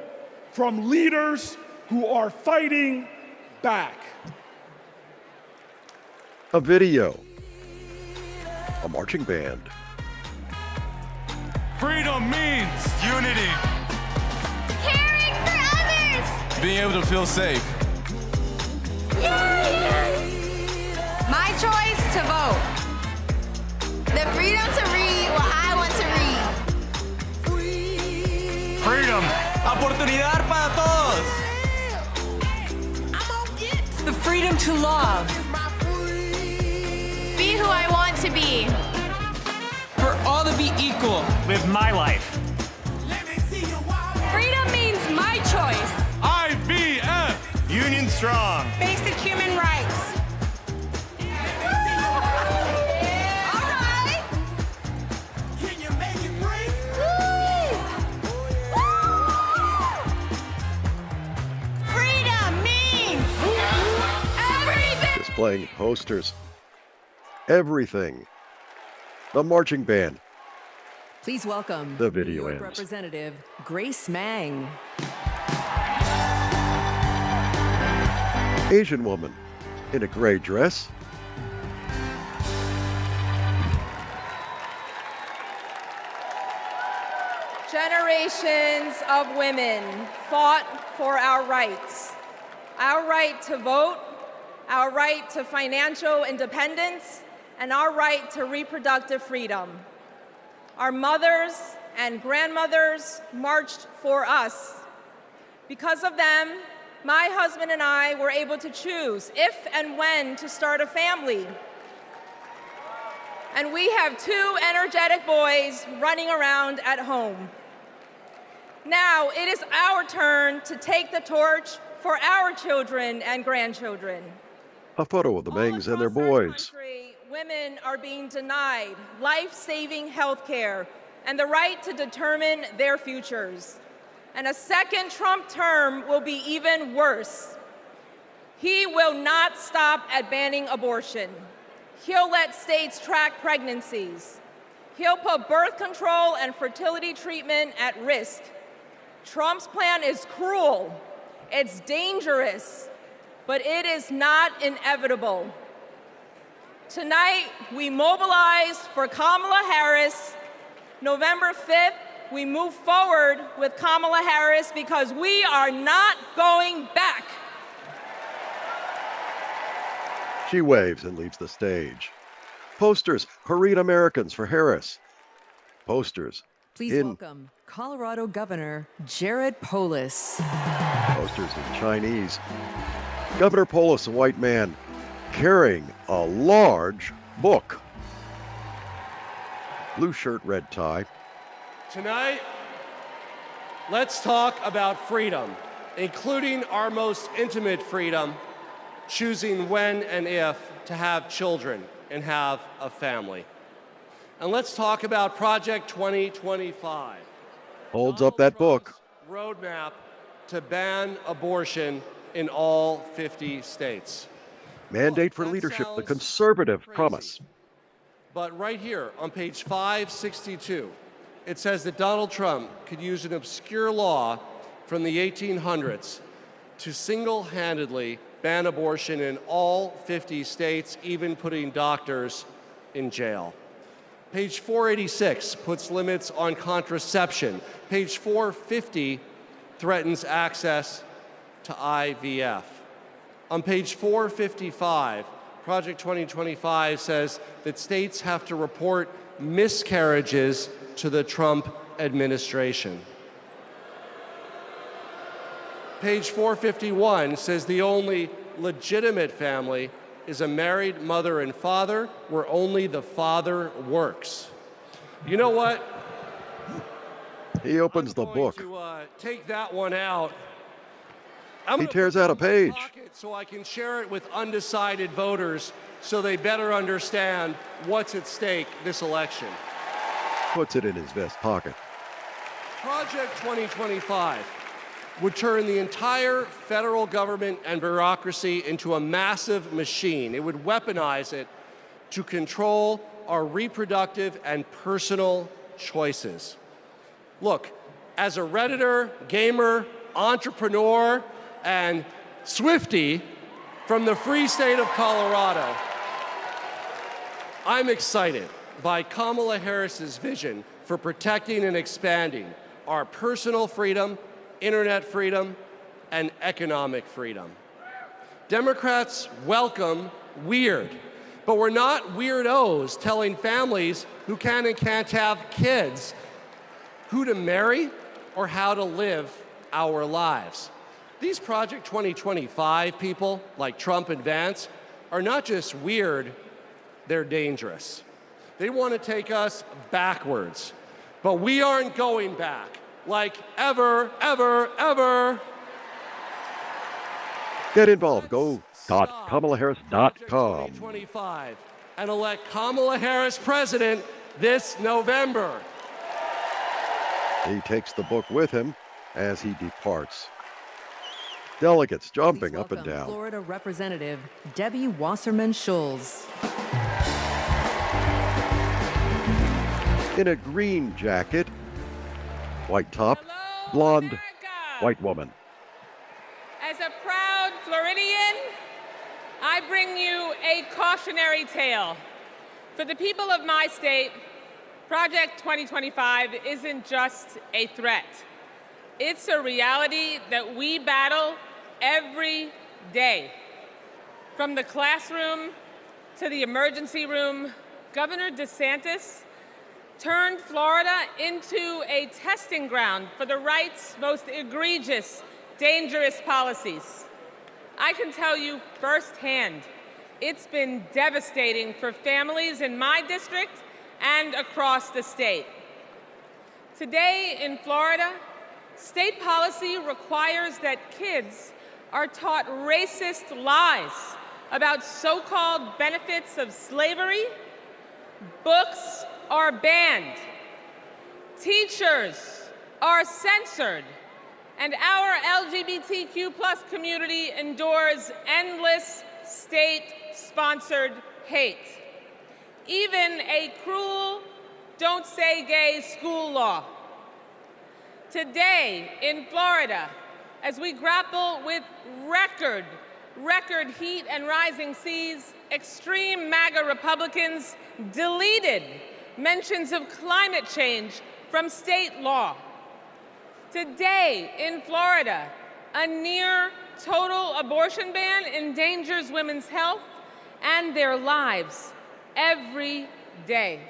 from leaders who are fighting back. A video. A marching band. Freedom means unity. Caring for others. Being able to feel safe. My choice to vote. The freedom to read what I want to read. Freedom. Oportunidad para todos. The freedom to love. Be who I want to be. For all to be equal. Live my life. Freedom means my choice. IBF. Union strong. Basic human rights. Displaying posters. Everything. The marching band. Please welcome The video New York ends. Representative Grace Mang. Asian woman in a gray dress. Generations of women fought for our rights. Our right to vote, our right to financial independence, and our right to reproductive freedom. Our mothers and grandmothers marched for us. Because of them, my husband and I were able to choose if and when to start a family. And we have 2 energetic boys running around at home. Now it is our turn to take the torch for our children and grandchildren. A photo of the Mangs and their boys. Women are being denied life-saving health care and the right to determine their futures. And a second Trump term will be even worse. He will not stop at banning abortion. He'll let states track pregnancies. He'll put birth control and fertility treatment at risk. Trump's plan is cruel, it's dangerous, but it is not inevitable. Tonight, we mobilize for Kamala Harris. November 5th, we move forward with Kamala Harris because we are not going back. She waves and leaves the stage. Posters, Hurried Americans for Harris. Posters. Please welcome Colorado Governor Jared Polis. Posters in Chinese. Governor Polis, a white man. carrying a large book. Blue shirt, red tie. Tonight, let's talk about freedom, including our most intimate freedom, choosing when and if to have children and have a family. And let's talk about Project 2025. Holds up that book. Roadmap to ban abortion in all 50 states. Mandate for leadership, the conservative promise. But right here on page 562, it says that Donald Trump could use an obscure law from the 1800s to single-handedly ban abortion in all 50 states, even putting doctors in jail. Page 486 puts limits on contraception. Page 450 threatens access to IVF. On page 455, Project 2025 says that states have to report miscarriages to the Trump administration. Page 451 says the only legitimate family is a married mother and father where only the father works. You know what? He opens the book. Take that one out. He tears out a page. So I can share it with undecided voters so they better understand what's at stake this election. Puts it in his vest pocket. Project 2025 would turn the entire federal government and bureaucracy into a massive machine. It would weaponize it to control our reproductive and personal choices. Look, as a Redditor, gamer, entrepreneur, and Swiftie from the free state of Colorado, I'm excited by Kamala Harris's vision for protecting and expanding our personal freedom, internet freedom, and economic freedom. Democrats welcome weird, but we're not weirdos telling families who can and can't have kids who to marry or how to live our lives. These Project 2025 people, like Trump and Vance, are not just weird, they're dangerous. They want to take us backwards, but we aren't going back, like ever, ever, ever. Get involved. Go .kamalaharris.com. 2025 and elect Kamala Harris president this November. He takes the book with him as he departs. Delegates jumping up and down. Florida Representative Debbie Wasserman Schultz. In a green jacket, white top, blonde, white woman. As a proud Floridian, I bring you a cautionary tale. For the people of my state, Project 2025 isn't just a threat. It's a reality that we battle every day. From the classroom to the emergency room, Governor DeSantis turned Florida into a testing ground for the right's most egregious, dangerous policies. I can tell you firsthand, it's been devastating for families in my district and across the state. Today in Florida, state policy requires that kids are taught racist lies about so-called benefits of slavery. Books are banned. Teachers are censored. And our LGBTQ+ community endures endless state-sponsored hate. Even a cruel "Don't Say Gay" school law. Today in Florida, as we grapple with record heat and rising seas, extreme MAGA Republicans deleted mentions of climate change from state law. Today in Florida, a near total abortion ban endangers women's health and their lives every day.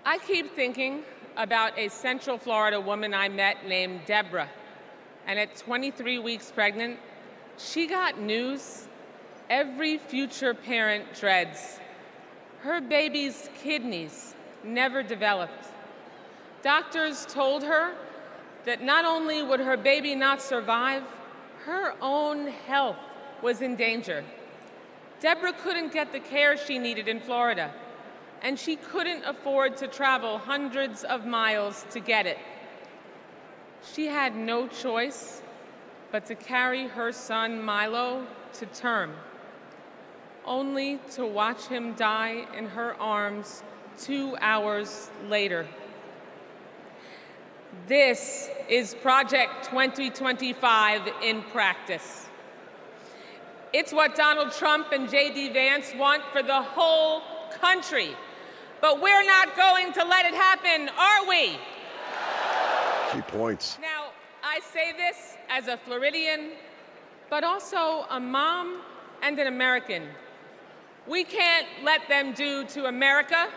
I keep thinking about a Central Florida woman I met named Deborah. And at 23 weeks pregnant, she got news every future parent dreads. Her baby's kidneys never developed. Doctors told her that not only would her baby not survive, her own health was in danger. Deborah couldn't get the care she needed in Florida, and she couldn't afford to travel hundreds of miles to get it. She had no choice but to carry her son Milo to term, only to watch him die in her arms 2 hours later. This is Project 2025 in practice. It's what Donald Trump and J.D. Vance want for the whole country. But we're not going to let it happen, are we? She points. Now, I say this as a Floridian, but also a mom and an American. We can't let them do to America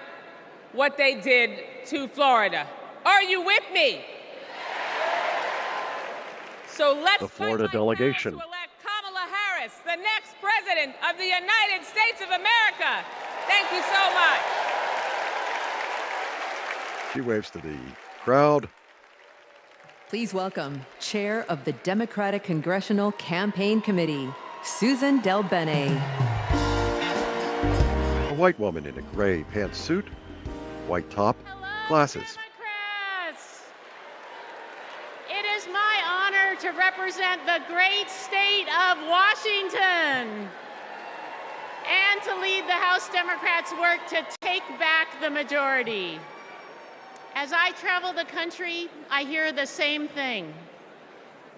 what they did to Florida. Are you with me? So let's the Florida delegation. To elect Kamala Harris, the next president of the United States of America. Thank you so much. She waves to the crowd. Please welcome Chair of the Democratic Congressional Campaign Committee, Susan Del Bene. A white woman in a gray pantsuit, white top, glasses. Democrats! It is my honor to represent the great state of Washington and to lead the House Democrats' work to take back the majority. As I travel the country, I hear the same thing.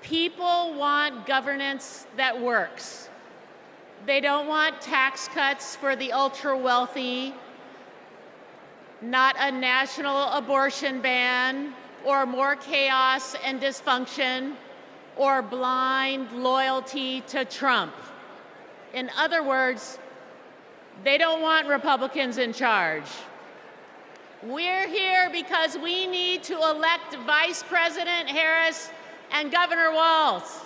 People want governance that works. They don't want tax cuts for the ultra-wealthy, not a national abortion ban, or more chaos and dysfunction, or blind loyalty to Trump. In other words, they don't want Republicans in charge. We're here because we need to elect Vice President Harris and Governor Walz.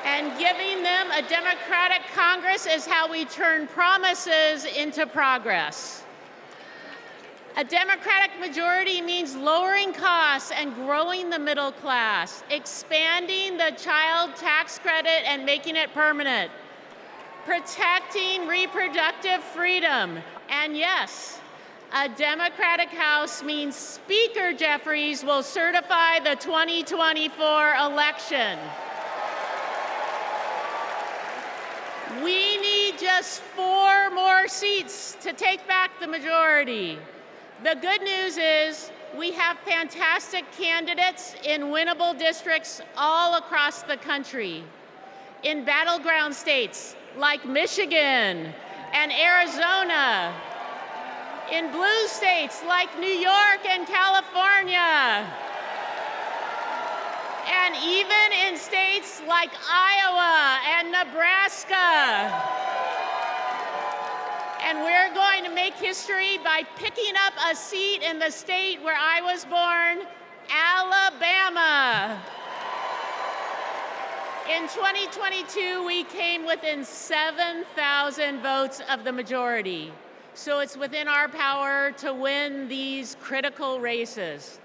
And giving them a Democratic Congress is how we turn promises into progress. A Democratic majority means lowering costs and growing the middle class, expanding the child tax credit and making it permanent, protecting reproductive freedom, and yes, a Democratic House means Speaker Jeffries will certify the 2024 election. We need just 4 more seats to take back the majority. The good news is we have fantastic candidates in winnable districts all across the country. In battleground states like Michigan and Arizona, in blue states like New York and California, and even in states like Iowa and Nebraska. And we're going to make history by picking up a seat in the state where I was born, Alabama. In 2022, we came within 7,000 votes of the majority. So it's within our power to win these critical races.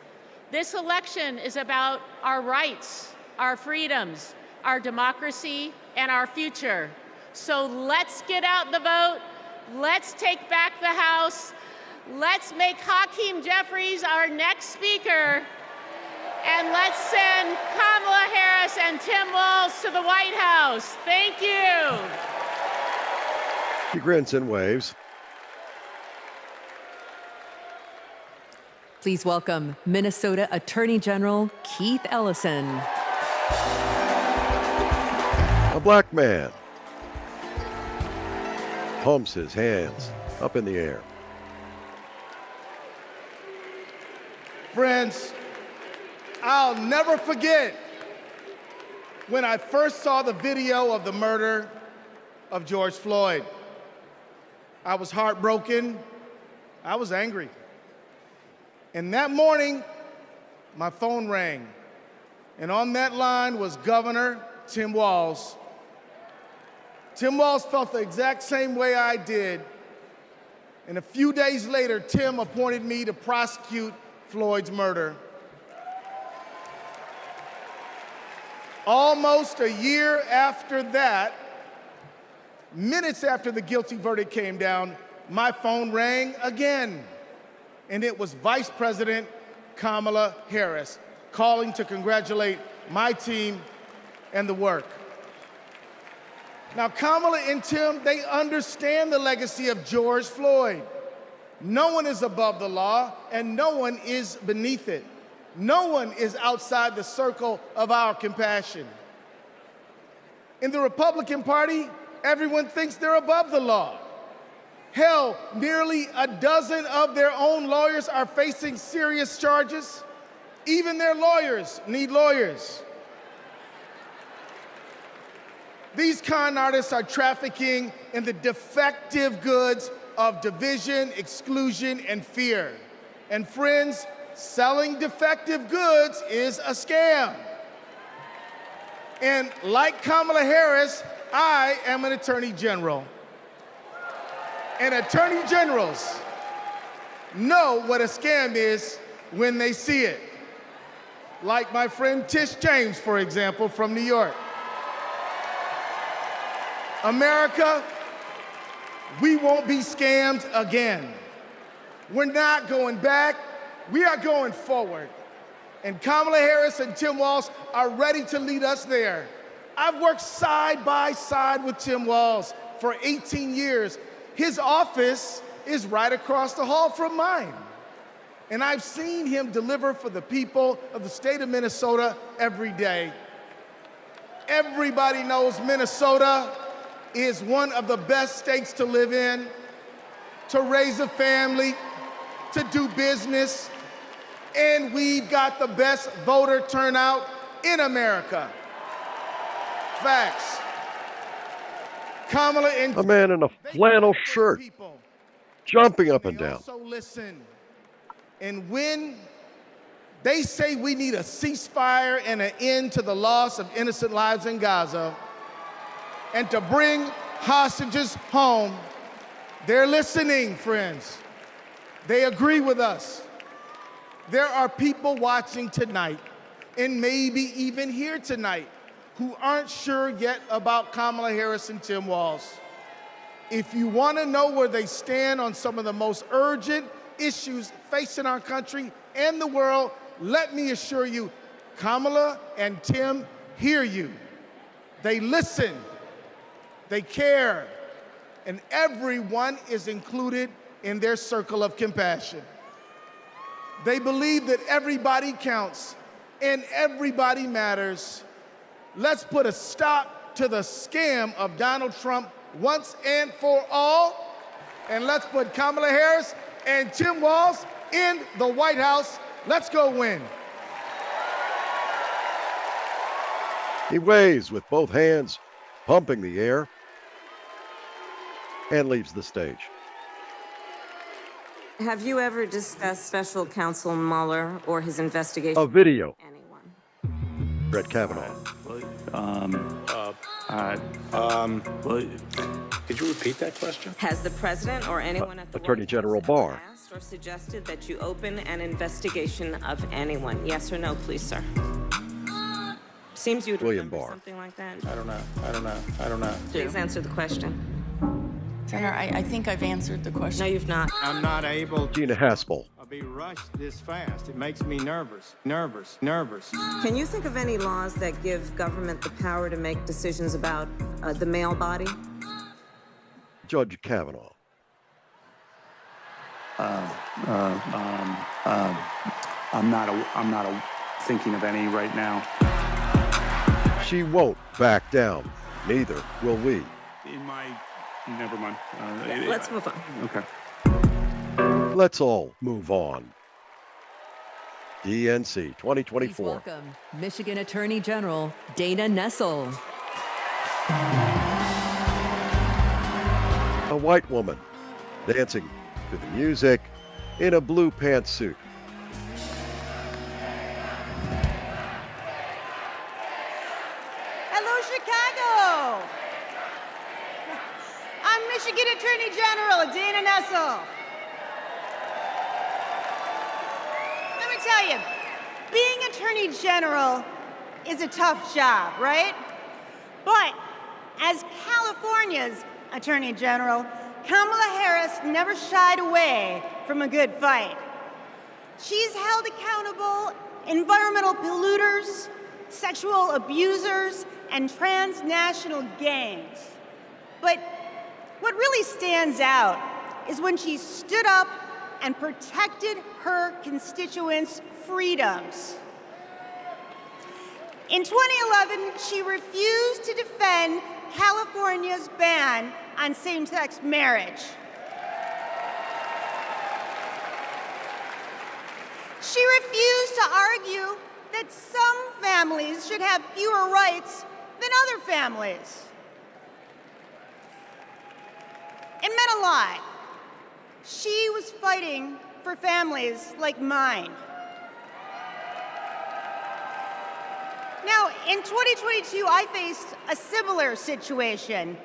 This election is about our rights, our freedoms, our democracy, and our future. So let's get out the vote. Let's take back the House. Let's make Hakeem Jeffries our next speaker. And let's send Kamala Harris and Tim Walz to the White House. Thank you. He grins and waves. Please welcome Minnesota Attorney General Keith Ellison. A black man pumps his hands up in the air. Friends, I'll never forget when I first saw the video of the murder of George Floyd. I was heartbroken. I was angry. And that morning, my phone rang. And on that line was Governor Tim Walz. Tim Walz felt the exact same way I did. And a few days later, Tim appointed me to prosecute Floyd's murder. Almost a year after that, minutes after the guilty verdict came down, my phone rang again. And it was Vice President Kamala Harris calling to congratulate my team and the work. Now, Kamala and Tim, they understand the legacy of George Floyd. No one is above the law, and no one is beneath it. No one is outside the circle of our compassion. In the Republican Party, everyone thinks they're above the law. Hell, nearly a dozen of their own lawyers are facing serious charges. Even their lawyers need lawyers. These con artists are trafficking in the defective goods of division, exclusion, and fear. And friends, selling defective goods is a scam. And like Kamala Harris, I am an attorney general. And attorney generals know what a scam is when they see it. Like my friend Tish James, for example, from New York. America, we won't be scammed again. We're not going back, we are going forward. And Kamala Harris and Tim Walz are ready to lead us there. I've worked side by side with Tim Walz for 18 years. His office is right across the hall from mine. And I've seen him deliver for the people of the state of Minnesota every day. Everybody knows Minnesota is one of the best states to live in, to raise a family, to do business, and we've got the best voter turnout in America. Facts. Kamala and a man in a flannel shirt, jumping up and down. So listen, and when they say we need a ceasefire and an end to the loss of innocent lives in Gaza, and to bring hostages home, they're listening, friends. They agree with us. There are people watching tonight, and maybe even here tonight, who aren't sure yet about Kamala Harris and Tim Walz. If you want to know where they stand on some of the most urgent issues facing our country and the world, let me assure you, Kamala and Tim hear you. They listen. They care, and everyone is included in their circle of compassion. They believe that everybody counts and everybody matters. Let's put a stop to the scam of Donald Trump once and for all, and let's put Kamala Harris and Tim Walz in the White House. Let's go win. He waves with both hands, pumping the air, and leaves the stage. Have you ever discussed Special Counsel Mueller or his investigation? A video. Anyone? Brett Kavanaugh. Could you repeat that question? Has the president or anyone at the Attorney General Barr. asked or suggested that you open an investigation of anyone? Yes or no, please, sir? Seems you'd William remember Barr. something like that. I don't know. Please answer the question. Senator, I think I've answered the question. No, you've not. I'm not able Gina Haspel. to be rushed this fast. It makes me nervous. Can you think of any laws that give government the power to make decisions about the male body? Judge Kavanaugh. I'm not thinking of any right now. She won't back down. Neither will we. Never mind. Let's move on. Okay. Let's all move on. DNC 2024. Please welcome Michigan Attorney General Dana Nessel. A white woman dancing to the music in a blue pantsuit. Hello, Chicago. tell you, being Attorney General is a tough job, right? But as California's Attorney General, Kamala Harris never shied away from a good fight. She's held accountable environmental polluters, sexual abusers, and transnational gangs. But what really stands out is when she stood up and protected her constituents' freedoms. In 2011, she refused to defend California's ban on same-sex marriage. She refused to argue that some families should have fewer rights than other families. It meant a lot. She was fighting for families like mine. Now, in 2022, I faced a similar situation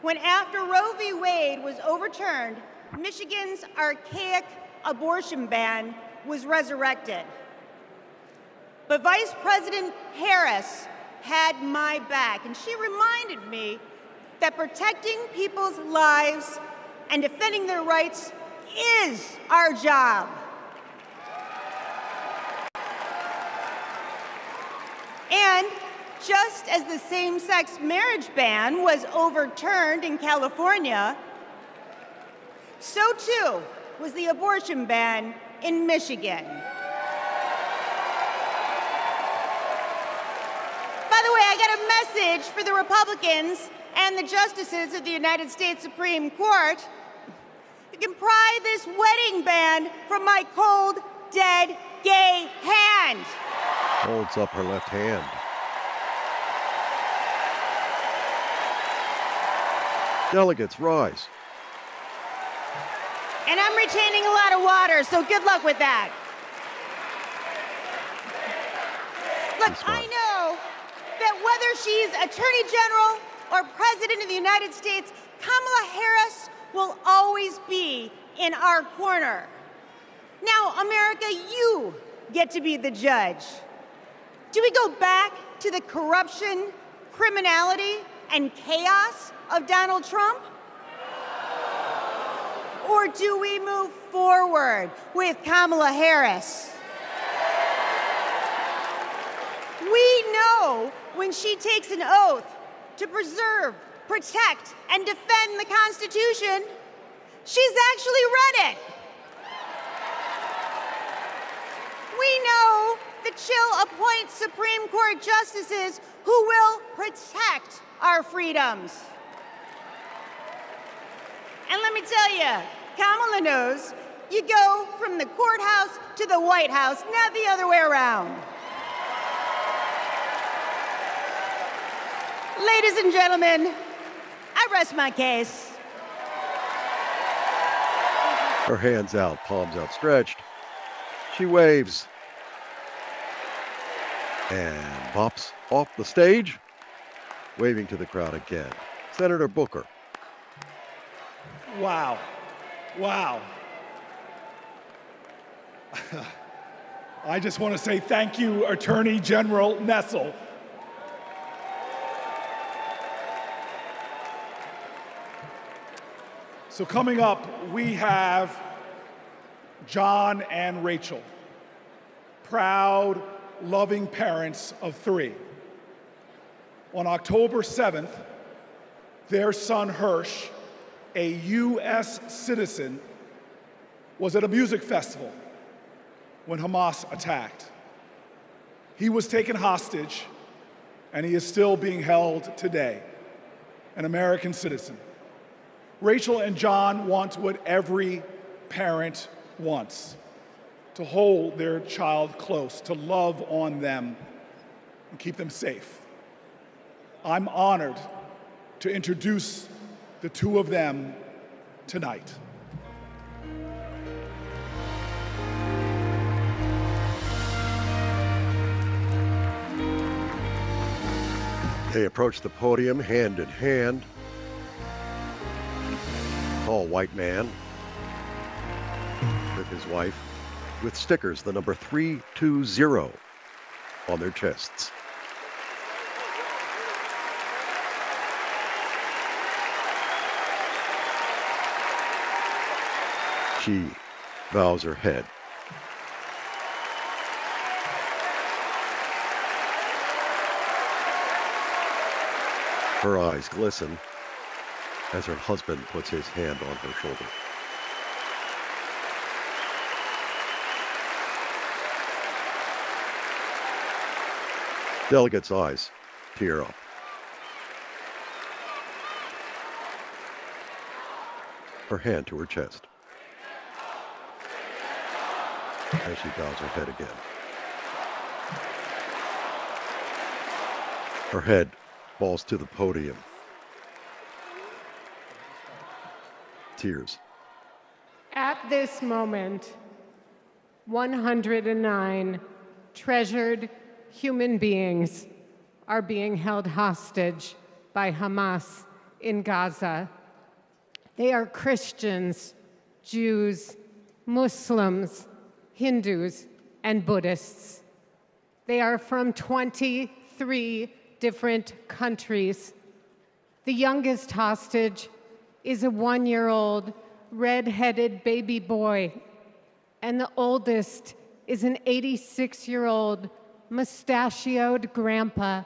when, after Roe v. Wade was overturned, Michigan's archaic abortion ban was resurrected. But Vice President Harris had my back, and she reminded me that protecting people's lives and defending their rights is our job. And just as the same-sex marriage ban was overturned in California, so too was the abortion ban in Michigan. By the way, I got a message for the Republicans and the justices of the United States Supreme Court. You can pry this wedding band from my cold, dead, gay hand. Holds up her left hand. Delegates, rise. And I'm retaining a lot of water, so good luck with that. Look, I know that whether she's Attorney General or President of the United States, Kamala Harris will always be in our corner. Now, America, you get to be the judge. Do we go back to the corruption, criminality, and chaos of Donald Trump? Or do we move forward with Kamala Harris? We know when she takes an oath to preserve, protect, and defend the Constitution, she's actually read it. We know that she'll appoint Supreme Court justices who will protect our freedoms. And let me tell you, Kamala knows you go from the courthouse to the White House, not the other way around. Ladies and gentlemen, I rest my case. Her hands out, palms outstretched. She waves and pops off the stage, waving to the crowd again. Senator Booker. Wow. Wow. I just want to say thank you, Attorney General Nessel. So coming up, we have John and Rachel, proud, loving parents of 3. On October 7th, their son Hirsch, a U.S. citizen, was at a music festival when Hamas attacked. He was taken hostage, and he is still being held today, an American citizen. Rachel and John want what every parent wants: to hold their child close, to love on them, and keep them safe. I'm honored to introduce the 2 of them tonight. They approach the podium hand in hand. Tall white man with his wife. with stickers, the number 320 on their chests. She bows her head. Her eyes glisten as her husband puts his hand on her shoulder. Delegate's eyes tear up. Her hand to her chest as she bows her head again. Her head falls to the podium. Tears. At this moment, 109 treasured human beings are being held hostage by Hamas in Gaza. They are Christians, Jews, Muslims, Hindus, and Buddhists. They are from 23 different countries. The youngest hostage is a 1-year-old red-headed baby boy, and the oldest is an 86-year-old mustachioed grandpa.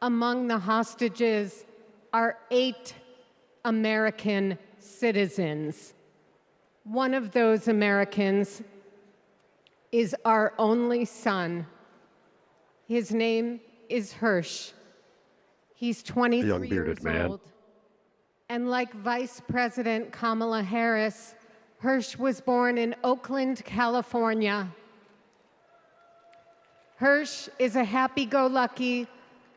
Among the hostages are 8 American citizens. One of those Americans is our only son. His name is Hirsch. He's 23 years old. And like Vice President Kamala Harris, Hirsch was born in Oakland, California. Hirsch is a happy-go-lucky,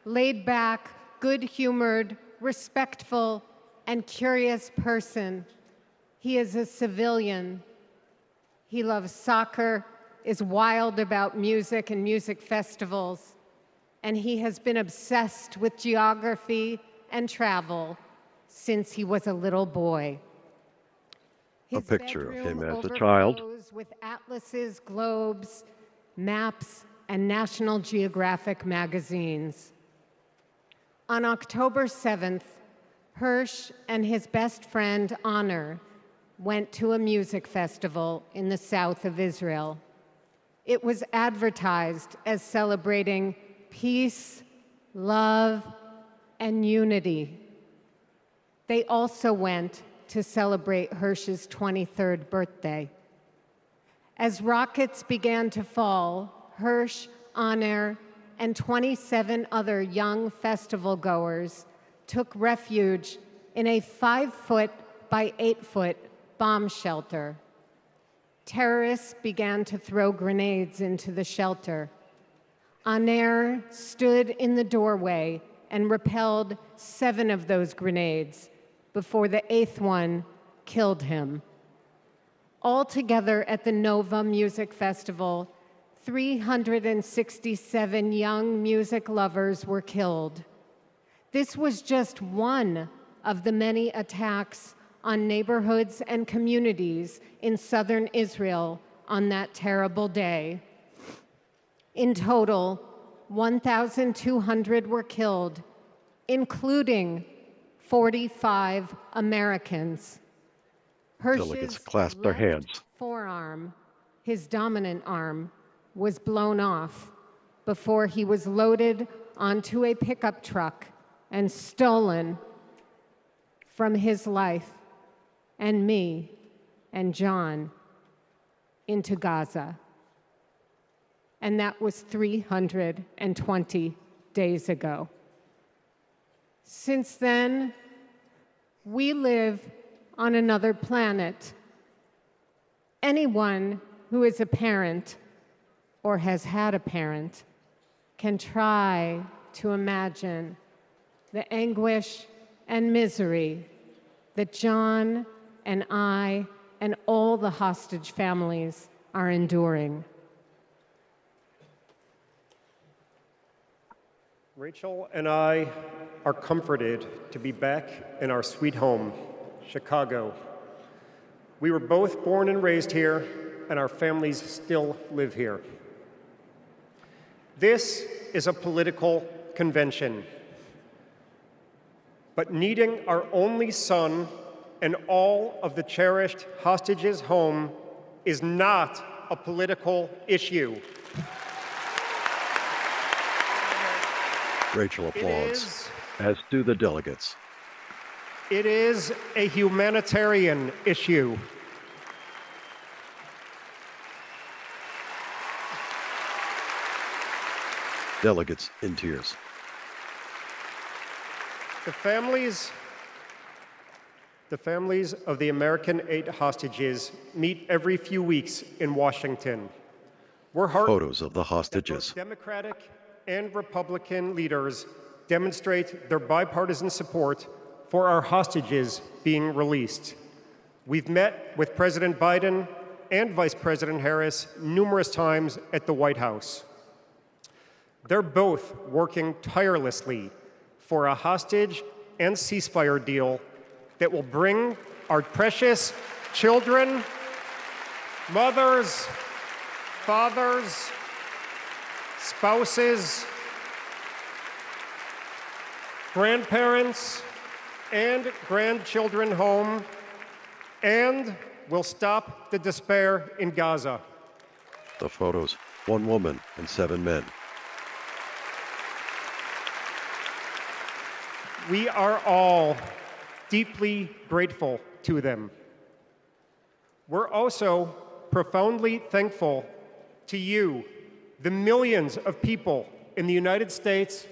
laid-back, good-humored, respectful, and curious person. He is a civilian. He loves soccer, is wild about music and music festivals, and he has been obsessed with geography and travel since he was a little boy. A picture of him as a child. With atlases, globes, maps, and National Geographic magazines. On October 7th, Hirsch and his best friend, Honor, went to a music festival in the south of Israel. It was advertised as celebrating peace, love, and unity. They also went to celebrate Hirsch's 23rd birthday. As rockets began to fall, Hirsch, Honor, and 27 other young festival goers took refuge in a 5-foot by 8-foot bomb shelter. Terrorists began to throw grenades into the shelter. Honor stood in the doorway and repelled 7 of those grenades before the 8th one killed him. Altogether at the Nova Music Festival, 367 young music lovers were killed. This was just one of the many attacks on neighborhoods and communities in southern Israel on that terrible day. In total, 1,200 were killed, including 45 Americans. Delegates clasped their hands. Forearm, his dominant arm, was blown off before he was loaded onto a pickup truck and stolen from his life and me and John into Gaza. And that was 320 days ago. Since then, we live on another planet. Anyone who is a parent or has had a parent can try to imagine the anguish and misery that John and I and all the hostage families are enduring. Rachel and I are comforted to be back in our sweet home, Chicago. We were both born and raised here and our families still live here. This is a political convention. But needing our only son and all of the cherished hostages home is not a political issue. Rachel applauds, as do the delegates. It is a humanitarian issue. Delegates in tears. The families of the American 8 hostages meet every few weeks in Washington. We're heartened Photos of the hostages. that both Democratic and Republican leaders demonstrate their bipartisan support for our hostages being released. We've met with President Biden and Vice President Harris numerous times at the White House. They're both working tirelessly for a hostage and ceasefire deal that will bring our precious children, mothers, fathers, spouses, grandparents, and grandchildren home, and will stop the despair in Gaza. The photos, 1 woman and 7 men. We are all deeply grateful to them. We're also profoundly thankful to you, the millions of people in the United States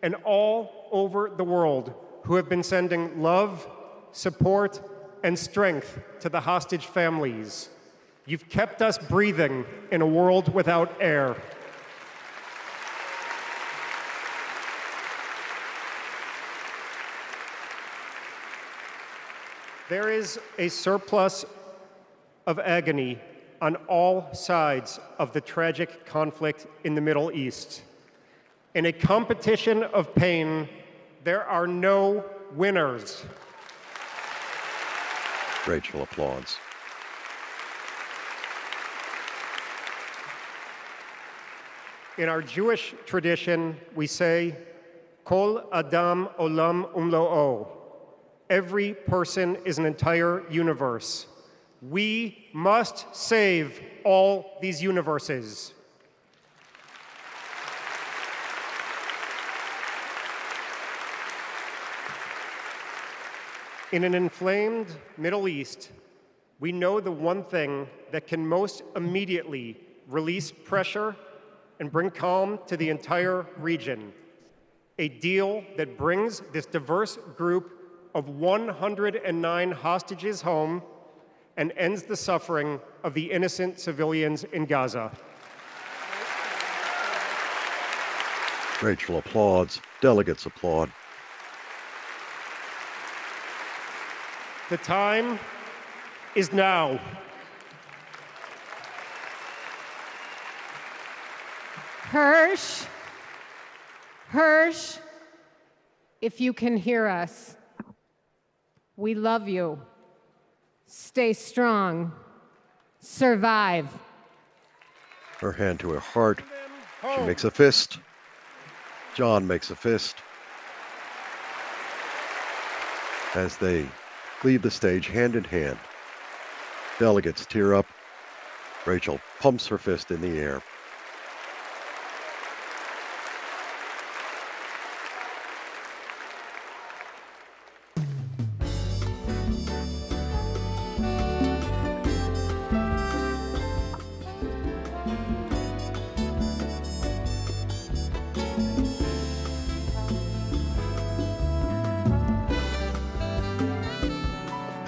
and all over the world who have been sending love, support, and strength to the hostage families. You've kept us breathing in a world without air. There is a surplus of agony on all sides of the tragic conflict in the Middle East. In a competition of pain, there are no winners. Rachel applauds. In our Jewish tradition, we say, Kol Adam Olam Umlo'o. Every person is an entire universe. We must save all these universes. In an inflamed Middle East, we know the one thing that can most immediately release pressure and bring calm to the entire region. A deal that brings this diverse group of 109 hostages home and ends the suffering of the innocent civilians in Gaza. Rachel applauds. Delegates applaud. The time is now. Hirsch, if you can hear us, we love you. Stay strong. Survive. Her hand to her heart. She makes a fist. John makes a fist. As they leave the stage hand in hand. Delegates tear up. Rachel pumps her fist in the air.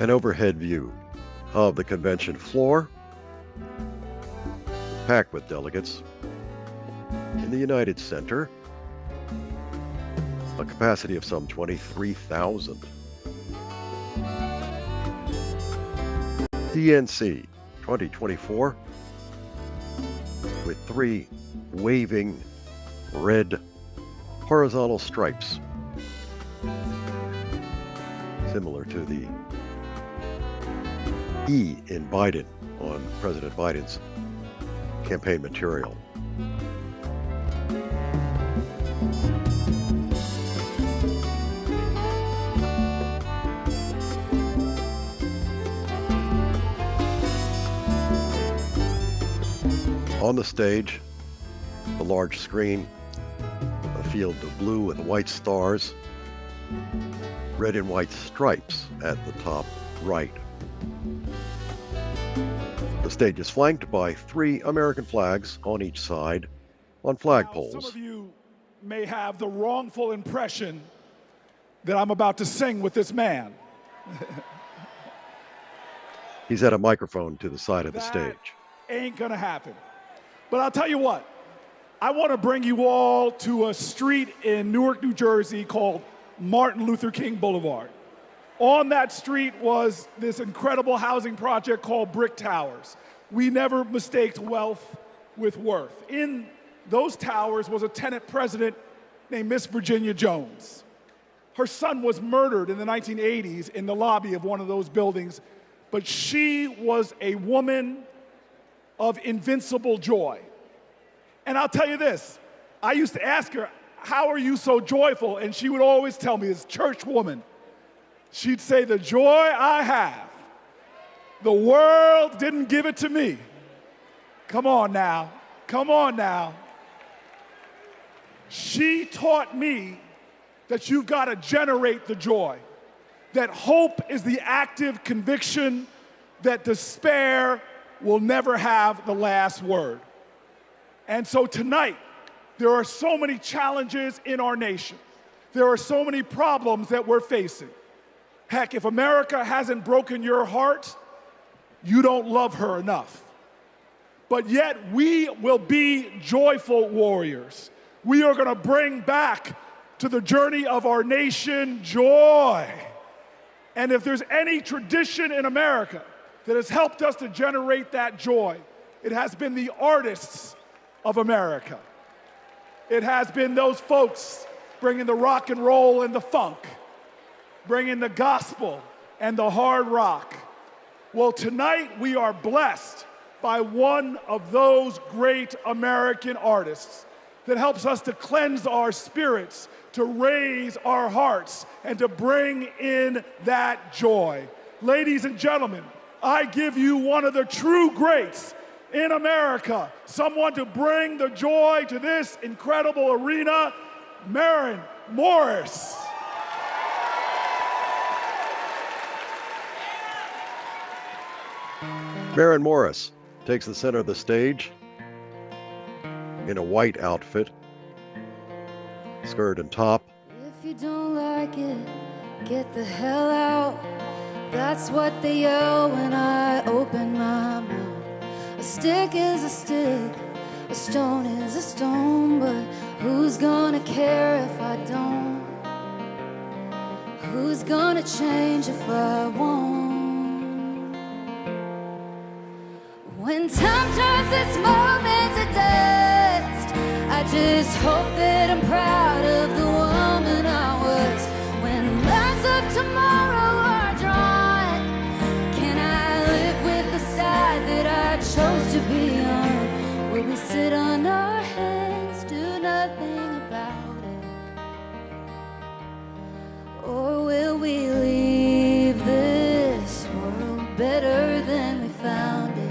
An overhead view of the convention floor, packed with delegates. In the United Center, a capacity of some 23,000. DNC 2024, with 3 waving red horizontal stripes, similar to the E in Biden on President Biden's campaign material. On the stage, the large screen, a field of blue and white stars, red and white stripes at the top right. The stage is flanked by 3 American flags on each side on flagpoles. Some of you may have the wrongful impression that I'm about to sing with this man. He's at a microphone to the side of the stage. Ain't gonna happen. But I'll tell you what, I want to bring you all to a street in Newark, New Jersey called Martin Luther King Boulevard. On that street was this incredible housing project called Brick Towers. We never mistaked wealth with worth. In those towers was a tenant president named Miss Virginia Jones. Her son was murdered in the 1980s in the lobby of one of those buildings, but she was a woman of invincible joy. And I'll tell you this, I used to ask her, how are you so joyful? And she would always tell me, this church woman, she'd say, the joy I have, the world didn't give it to me. Come on now, come on now. She taught me that you've got to generate the joy, that hope is the active conviction that despair will never have the last word. And so tonight, there are so many challenges in our nation. There are so many problems that we're facing. Heck, if America hasn't broken your heart, you don't love her enough. But yet, we will be joyful warriors. We are going to bring back to the journey of our nation joy. And if there's any tradition in America that has helped us to generate that joy, it has been the artists of America. It has been those folks bringing the rock and roll and the funk, bringing the gospel and the hard rock. Well, tonight we are blessed by one of those great American artists that helps us to cleanse our spirits, to raise our hearts, and to bring in that joy. Ladies and gentlemen, I give you one of the true greats in America, someone to bring the joy to this incredible arena, Maren Morris. Maren Morris takes the center of the stage in a white outfit, skirt and top. If you don't like it, get the hell out. That's what they yell when I open my mouth. A stick is a stick, a stone is a stone, but who's gonna care if I don't? Who's gonna change if I won't? When time turns this moment to dust, I just hope that I'm proud of the woman I was. When lines of tomorrow are drawn, can I live with the side that I chose to be on? Will we sit on our hands, do nothing about it? Or will we leave this world better than we found it?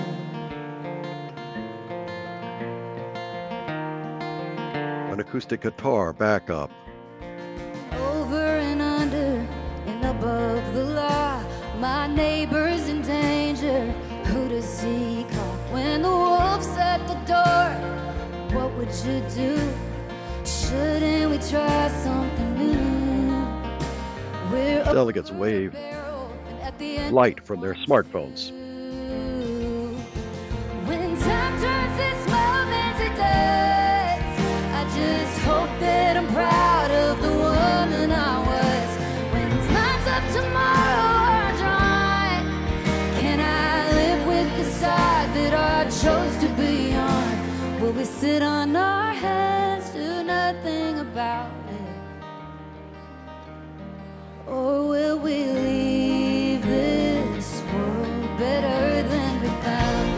An acoustic guitar backup. Over and under and above the law, my neighbor's in danger. Who does he call when the wolf's at the door? What would you do? Shouldn't we try something new? We're Delegates wave light from their smartphones. when time turns this moment to dust, I just hope that I'm proud of the woman I was. When lines of tomorrow are drawn, can I live with the side that I chose to be on? Will we sit on our hands, do nothing about it? Or will we leave this world better than we found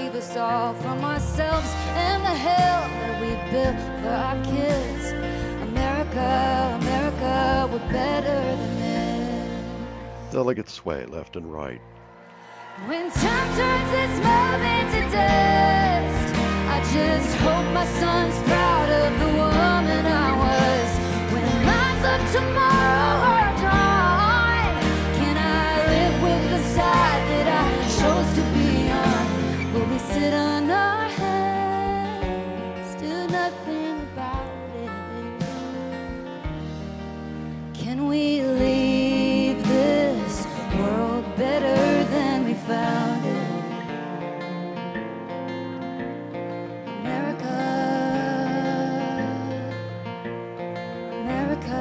save us all from ourselves and the hell that we built for our kids. America, America, we're better than this. Delegates sway left and right. When time turns this moment to dust, I just hope my son's proud of the woman I was. When lines of tomorrow are drawn, can I live with the side that I chose to be on? Will we sit on our hands, do nothing about it? Can we leave this world better than we found it? America, America.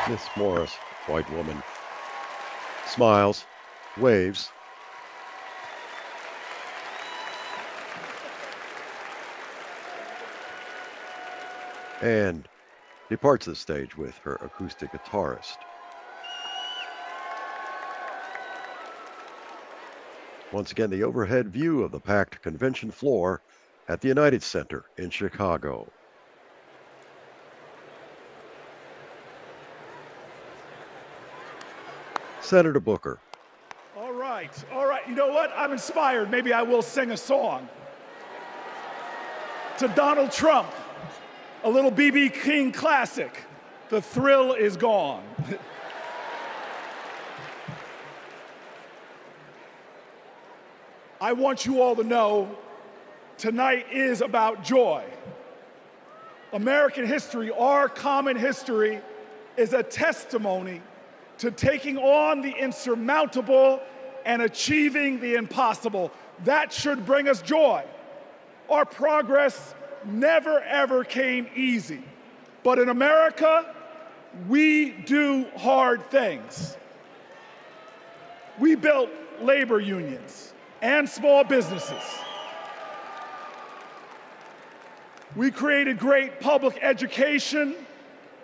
Miss Morris, white woman, smiles, waves. And departs the stage with her acoustic guitarist. Once again, the overhead view of the packed convention floor at the United Center in Chicago. Senator Booker. All right. You know what? I'm inspired. Maybe I will sing a song. To Donald Trump, a little B.B. King classic, The Thrill Is Gone. I want you all to know tonight is about joy. American history, our common history, is a testimony to taking on the insurmountable and achieving the impossible. That should bring us joy. Our progress never ever came easy. But in America, we do hard things. We built labor unions and small businesses. We created great public education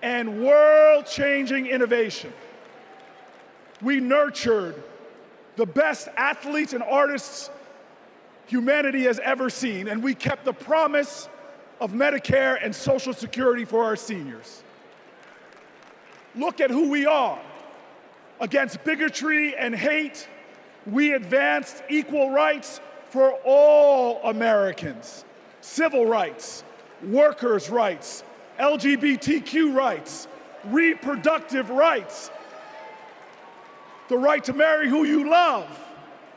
and world-changing innovation. We nurtured the best athletes and artists humanity has ever seen, and we kept the promise of Medicare and Social Security for our seniors. Look at who we are. Against bigotry and hate, we advanced equal rights for all Americans. Civil rights, workers' rights, LGBTQ rights, reproductive rights, the right to marry who you love,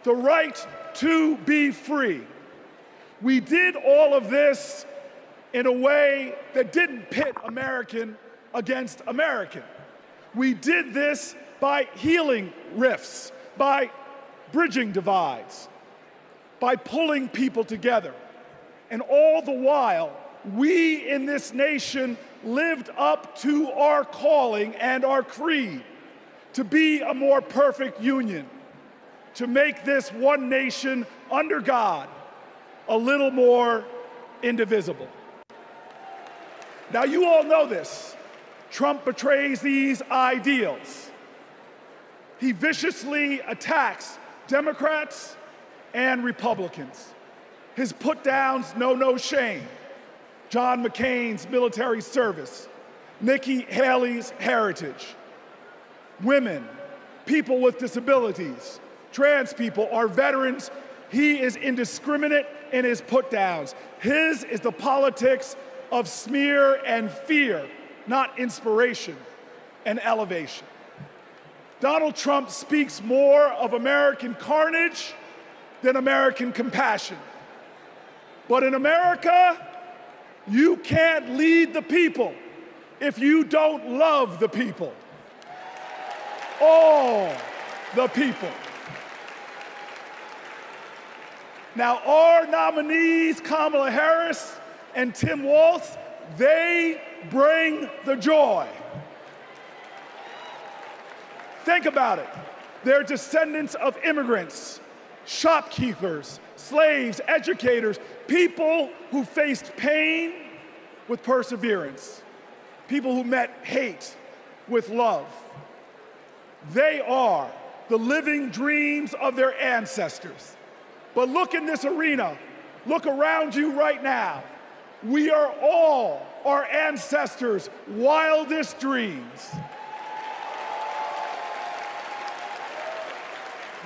the right to be free. We did all of this in a way that didn't pit American against American. We did this by healing rifts, by bridging divides, by pulling people together. And all the while, we in this nation lived up to our calling and our creed to be a more perfect union, to make this one nation under God a little more indivisible. Now, you all know this. Trump betrays these ideals. He viciously attacks Democrats and Republicans. His put-downs know no shame. John McCain's military service, Nikki Haley's heritage, women, people with disabilities, trans people, our veterans. He is indiscriminate in his put-downs. His is the politics of smear and fear, not inspiration and elevation. Donald Trump speaks more of American carnage than American compassion. But in America, you can't lead the people if you don't love the people. All the people. Now, our nominees, Kamala Harris and Tim Walz, they bring the joy. Think about it. They're descendants of immigrants, shopkeepers, slaves, educators, people who faced pain with perseverance, people who met hate with love. They are the living dreams of their ancestors. But look in this arena, look around you right now. We are all our ancestors' wildest dreams.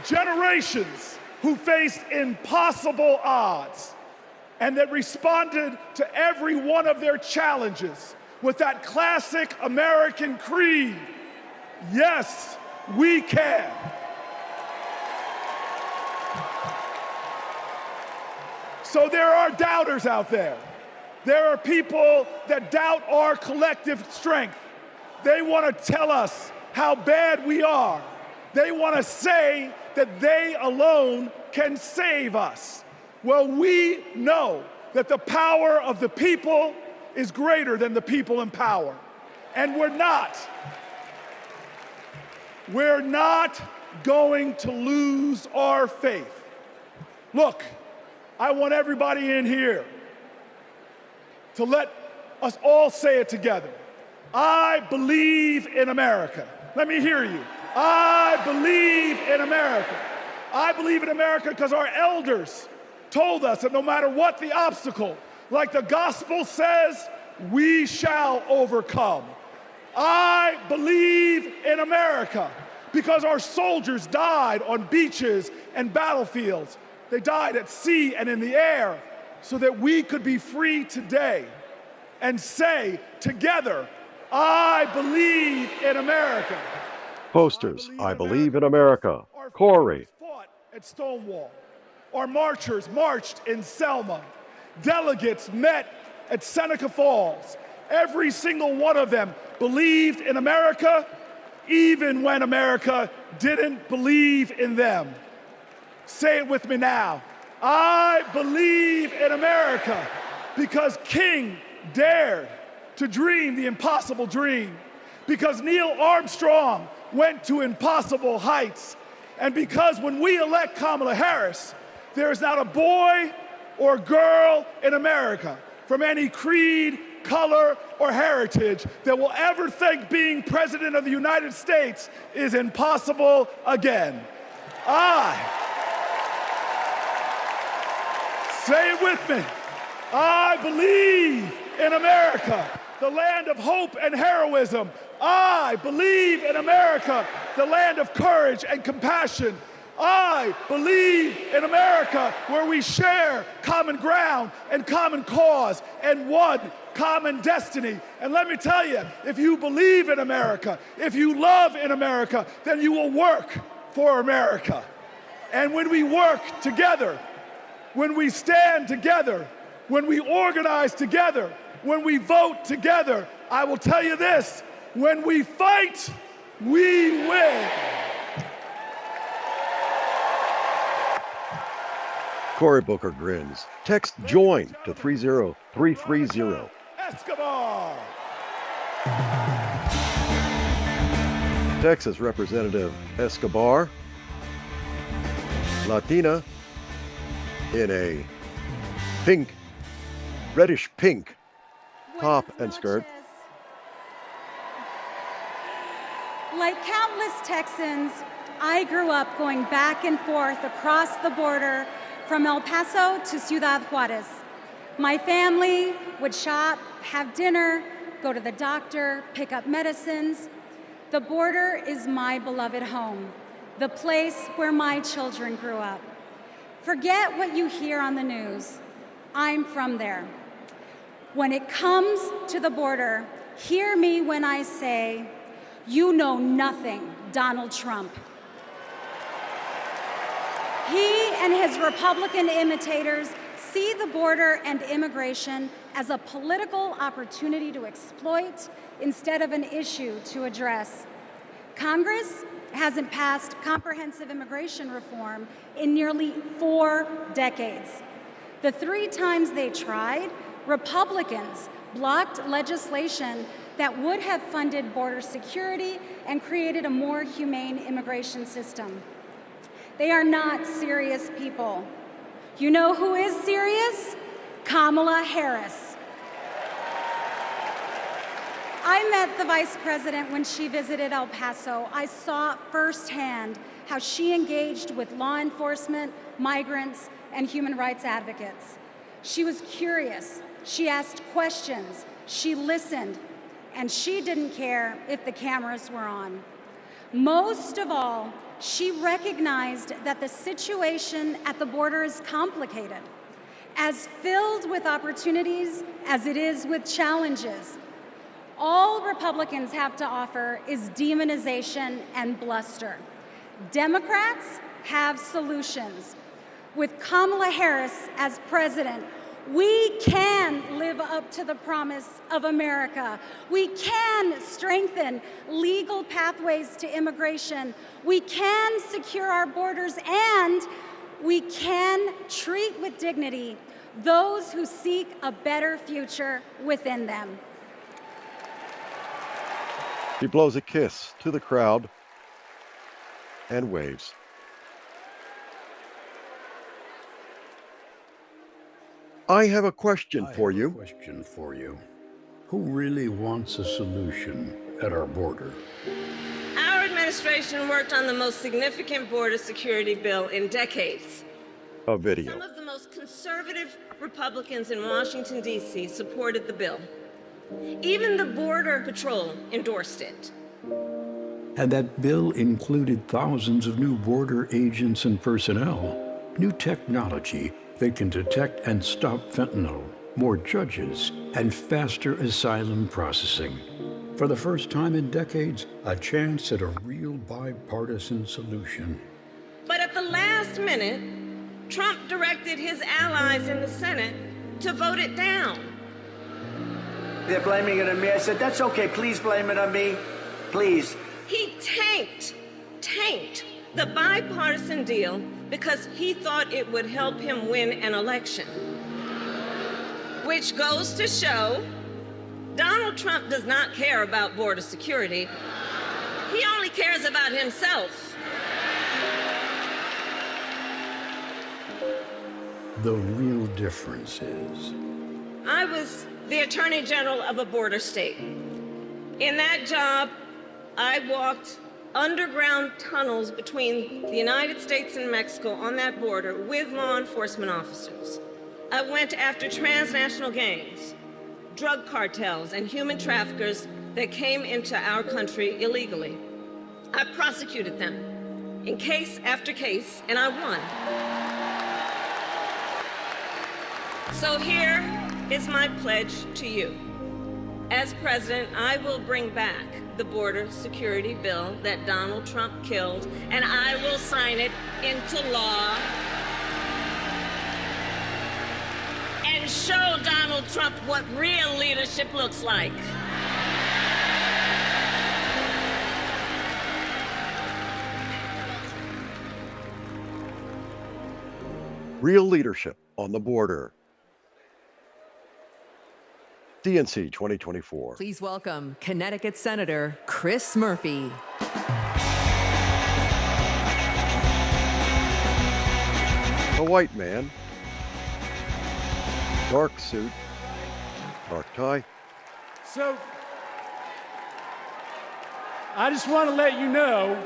Generations who faced impossible odds and that responded to every one of their challenges with that classic American creed, yes, we can. So there are doubters out there. There are people that doubt our collective strength. They want to tell us how bad we are. They want to say that they alone can save us. Well, we know that the power of the people is greater than the people in power. And we're not going to lose our faith. Look, I want everybody in here to let us all say it together. I believe in America. Let me hear you. I believe in America. I believe in America because our elders told us that no matter what the obstacle, like the gospel says, we shall overcome. I believe in America because our soldiers died on beaches and battlefields. They died at sea and in the air so that we could be free today and say together, I believe in America. Posters, I believe in America. Corey. Fought at Stonewall. Our marchers marched in Selma. Delegates met at Seneca Falls. Every single one of them believed in America, even when America didn't believe in them. Say it with me now. I believe in America because King dared to dream the impossible dream, because Neil Armstrong went to impossible heights, and because when we elect Kamala Harris, there is not a boy or girl in America from any creed, color, or heritage that will ever think being President of the United States is impossible again. Say it with me. I believe in America, the land of hope and heroism. I believe in America, the land of courage and compassion. I believe in America, where we share common ground and common cause and one common destiny. And let me tell you, if you believe in America, if you love in America, then you will work for America. And when we work together, when we stand together, when we organize together, when we vote together, I will tell you this, when we fight, we win. Cory Booker grins. Text JOIN to 30330. Escobar! Texas Representative Escobar, Latina, in a pink, reddish pink top and skirt. Like countless Texans, I grew up going back and forth across the border from El Paso to Ciudad Juarez. My family would shop, have dinner, go to the doctor, pick up medicines. The border is my beloved home, the place where my children grew up. Forget what you hear on the news. I'm from there. When it comes to the border, hear me when I say, you know nothing, Donald Trump. He and his Republican imitators see the border and immigration as a political opportunity to exploit instead of an issue to address. Congress hasn't passed comprehensive immigration reform in nearly 4 decades. The 3 times they tried, Republicans blocked legislation that would have funded border security and created a more humane immigration system. They are not serious people. You know who is serious? Kamala Harris. I met the Vice President when she visited El Paso. I saw firsthand how she engaged with law enforcement, migrants, and human rights advocates. She was curious, she asked questions, she listened, and she didn't care if the cameras were on. Most of all, she recognized that the situation at the border is complicated, as filled with opportunities as it is with challenges. All Republicans have to offer is demonization and bluster. Democrats have solutions. With Kamala Harris as president, we can live up to the promise of America. We can strengthen legal pathways to immigration. We can secure our borders, and we can treat with dignity those who seek a better future within them. He blows a kiss to the crowd and waves. I have a question for you. Who really wants a solution at our border? Our administration worked on the most significant border security bill in decades. A video. Some of the most conservative Republicans in Washington, D.C. supported the bill. Even the Border Patrol endorsed it. And that bill included thousands of new border agents and personnel, new technology that can detect and stop fentanyl, more judges, and faster asylum processing. For the first time in decades, a chance at a real bipartisan solution. But at the last minute, Trump directed his allies in the Senate to vote it down. They're blaming it on me. I said, that's okay, please blame it on me, please. He tanked the bipartisan deal because he thought it would help him win an election. Which goes to show Donald Trump does not care about border security. He only cares about himself. The real difference is... I was the Attorney General of a border state. In that job, I walked underground tunnels between the United States and Mexico on that border with law enforcement officers. I went after transnational gangs, drug cartels, and human traffickers that came into our country illegally. I prosecuted them in case after case, and I won. So here is my pledge to you. As president, I will bring back the border security bill that Donald Trump killed, and I will sign it into law and show Donald Trump what real leadership looks like. Real leadership on the border. DNC 2024. Please welcome Connecticut Senator Chris Murphy. A white man, dark suit, dark tie. So, I just want to let you know,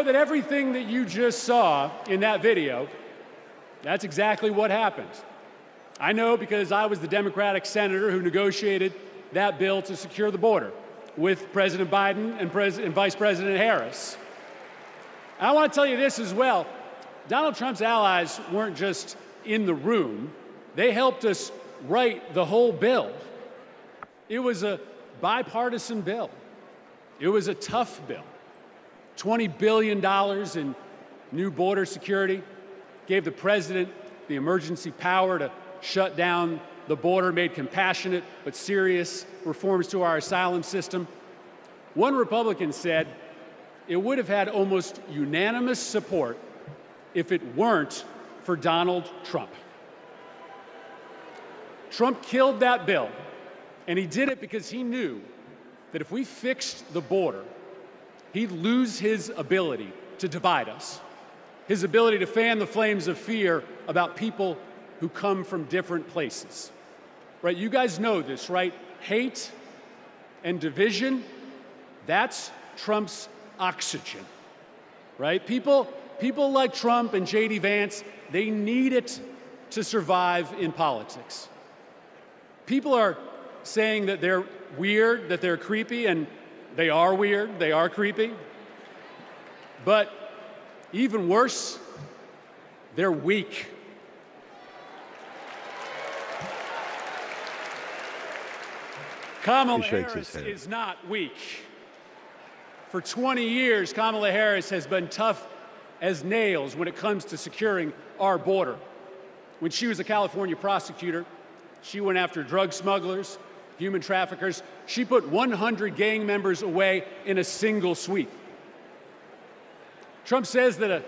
that everything that you just saw in that video, that's exactly what happened. I know because I was the Democratic senator who negotiated that bill to secure the border with President Biden and Vice President Harris. I want to tell you this as well. Donald Trump's allies weren't just in the room. They helped us write the whole bill. It was a bipartisan bill. It was a tough bill. $20 billion in new border security, gave the president the emergency power to shut down the border, made compassionate but serious reforms to our asylum system. One Republican said it would have had almost unanimous support if it weren't for Donald Trump. Trump killed that bill, and he did it because he knew that if we fixed the border, he'd lose his ability to divide us, his ability to fan the flames of fear about people who come from different places. right? You guys know this, right? Hate and division, that's Trump's oxygen, right? People like Trump and J.D. Vance, they need it to survive in politics. People are saying that they're weird, that they're creepy, and they are weird, they are creepy. But even worse, they're weak. Kamala Harris is not weak. For 20 years, Kamala Harris has been tough as nails when it comes to securing our border. When she was a California prosecutor, she went after drug smugglers, human traffickers. She put 100 gang members away in a single sweep. Trump says that a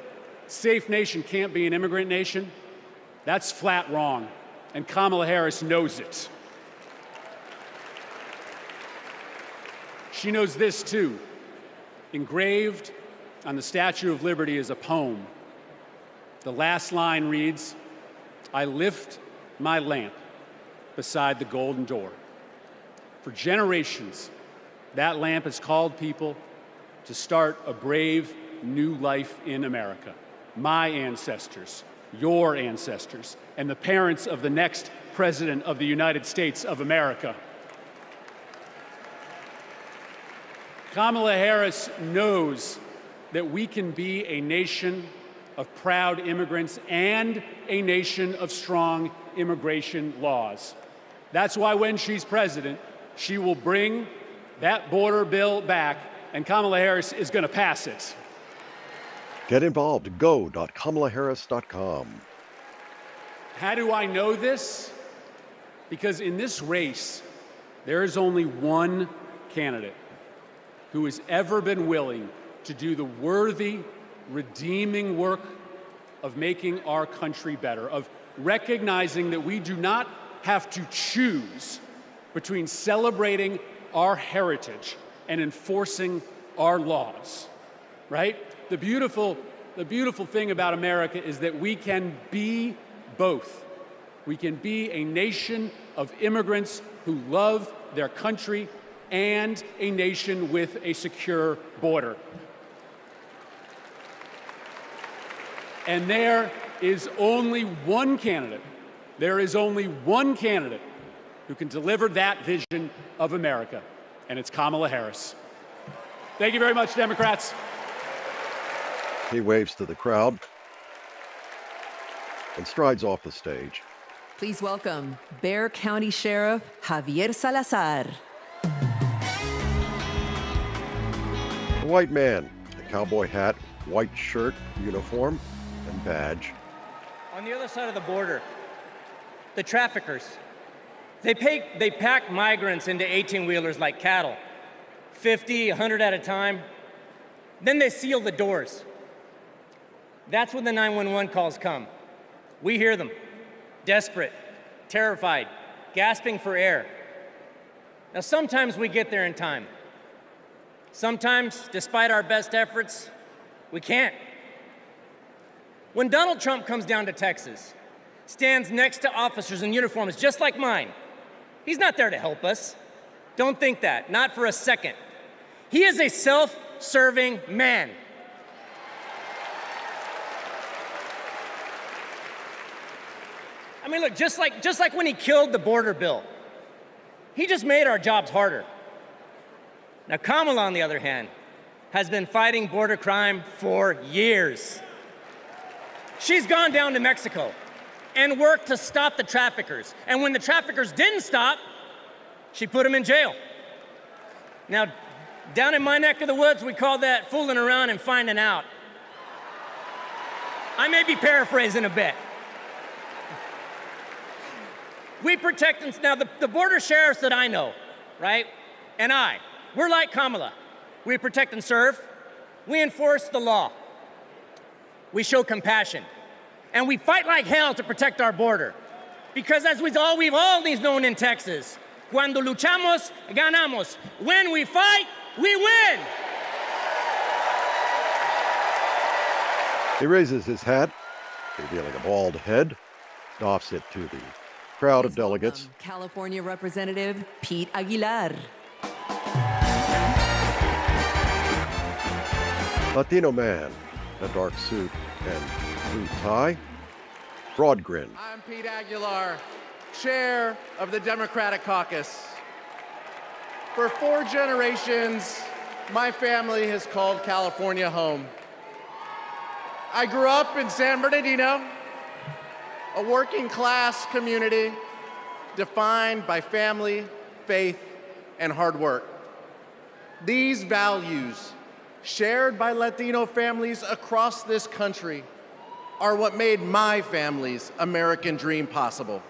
safe nation can't be an immigrant nation. That's flat wrong, and Kamala Harris knows it. She knows this too. Engraved on the Statue of Liberty is a poem. The last line reads, "I lift my lamp beside the golden door." For generations, that lamp has called people to start a brave new life in America. My ancestors, your ancestors, and the parents of the next President of the United States of America. Kamala Harris knows that we can be a nation of proud immigrants and a nation of strong immigration laws. That's why when she's president, she will bring that border bill back, and Kamala Harris is going to pass it. Get involved. Go.kamalaharris.com. How do I know this? Because in this race, there is only one candidate who has ever been willing to do the worthy, redeeming work of making our country better, of recognizing that we do not have to choose between celebrating our heritage and enforcing our laws, right? The beautiful thing about America is that we can be both. We can be a nation of immigrants who love their country and a nation with a secure border. And there is only one candidate. There is only one candidate who can deliver that vision of America, and it's Kamala Harris. Thank you very much, Democrats. He waves to the crowd and strides off the stage. Please welcome Bexar County Sheriff Javier Salazar. A white man, a cowboy hat, white shirt, uniform, and badge. On the other side of the border, the traffickers, they pack migrants into 18-wheelers like cattle, 50, 100 at a time. Then they seal the doors. That's when the 911 calls come. We hear them, desperate, terrified, gasping for air. Now, sometimes we get there in time. Sometimes, despite our best efforts, we can't. When Donald Trump comes down to Texas, stands next to officers in uniforms just like mine, he's not there to help us. Don't think that, not for a second. He is a self-serving man. I mean, look, just like when he killed the border bill, he just made our jobs harder. Now, Kamala, on the other hand, has been fighting border crime for years. She's gone down to Mexico and worked to stop the traffickers. And when the traffickers didn't stop, she put them in jail. Now, down in my neck of the woods, we call that fooling around and finding out. I may be paraphrasing a bit. We protect, now the border sheriffs that I know, right, and we're like Kamala. We protect and serve. We enforce the law. We show compassion. And we fight like hell to protect our border. Because as we've always known in Texas, cuando luchamos, ganamos. When we fight, we win. He raises his hat, revealing a bald head, doffs it to the crowd of delegates. California Representative Pete Aguilar. Latino man, a dark suit and blue tie, broad grin. I'm Pete Aguilar, chair of the Democratic Caucus. For 4 generations, my family has called California home. I grew up in San Bernardino, a working class community defined by family, faith, and hard work. These values, shared by Latino families across this country, are what made my family's American dream possible.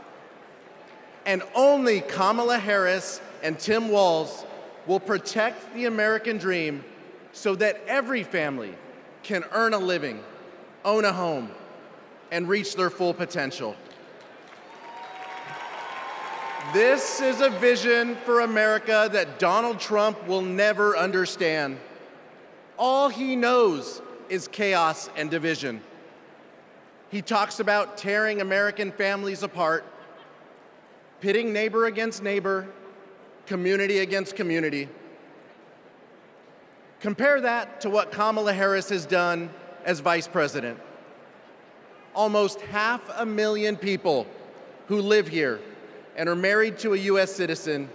And only Kamala Harris and Tim Walz will protect the American dream so that every family can earn a living, own a home, and reach their full potential. This is a vision for America that Donald Trump will never understand. All he knows is chaos and division. He talks about tearing American families apart, pitting neighbor against neighbor, community against community. Compare that to what Kamala Harris has done as vice president. Almost 500,000 people who live here and are married to a U.S. citizen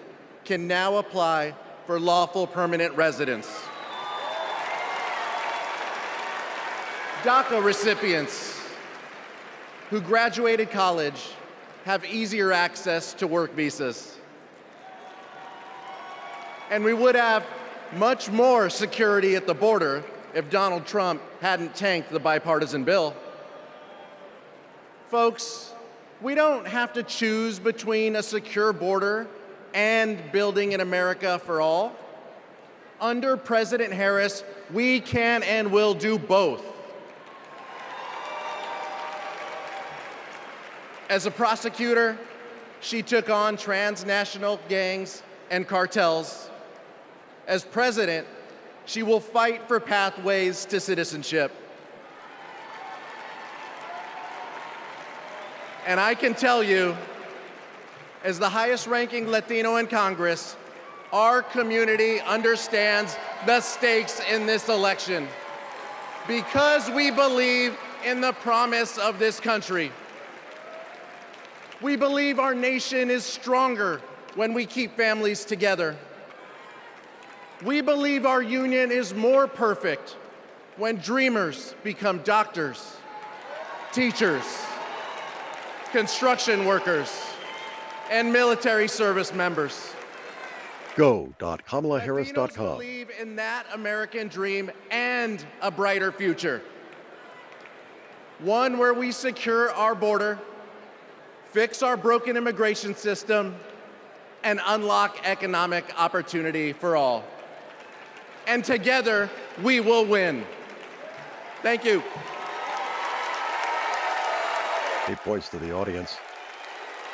can now apply for lawful permanent residence. DACA recipients who graduated college have easier access to work visas. And we would have much more security at the border if Donald Trump hadn't tanked the bipartisan bill. Folks, we don't have to choose between a secure border and building an America for all. Under President Harris, we can and will do both. As a prosecutor, she took on transnational gangs and cartels. As president, she will fight for pathways to citizenship. And I can tell you, as the highest-ranking Latino in Congress, our community understands the stakes in this election because we believe in the promise of this country. We believe our nation is stronger when we keep families together. We believe our union is more perfect when dreamers become doctors, teachers, construction workers, and military service members. Go.kamalaharris.com. Latinos believe in that American dream and a brighter future. One where we secure our border, fix our broken immigration system, and unlock economic opportunity for all. And together, we will win. Thank you. He points to the audience,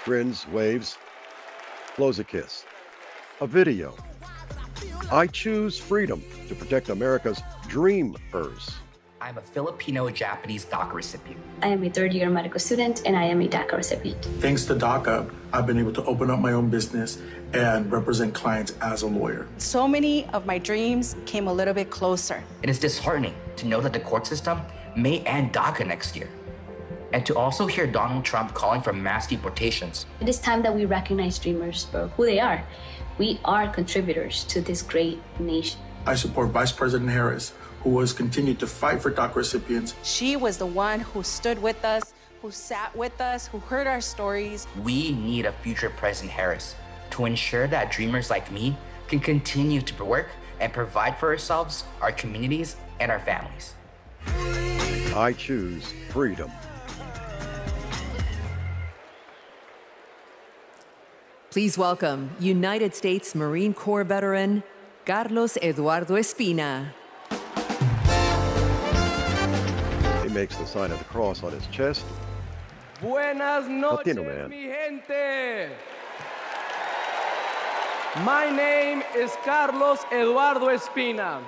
grins, waves, blows a kiss. A video. I choose freedom to protect America's dreamers. I'm a Filipino-Japanese DACA recipient. I am a third-year medical student, and I am a DACA recipient. Thanks to DACA, I've been able to open up my own business and represent clients as a lawyer. So many of my dreams came a little bit closer. It is disheartening to know that the court system may end DACA next year, and to also hear Donald Trump calling for mass deportations. It is time that we recognize dreamers for who they are. We are contributors to this great nation. I support Vice President Harris, who has continued to fight for DACA recipients. She was the one who stood with us, who sat with us, who heard our stories. We need a future President Harris to ensure that dreamers like me can continue to work and provide for ourselves, our communities, and our families. I choose freedom. Please welcome United States Marine Corps veteran Carlos Eduardo Espina. He makes the sign of the cross on his chest. Buenas noches, Latino man. mi gente. My name is Carlos Eduardo Espina.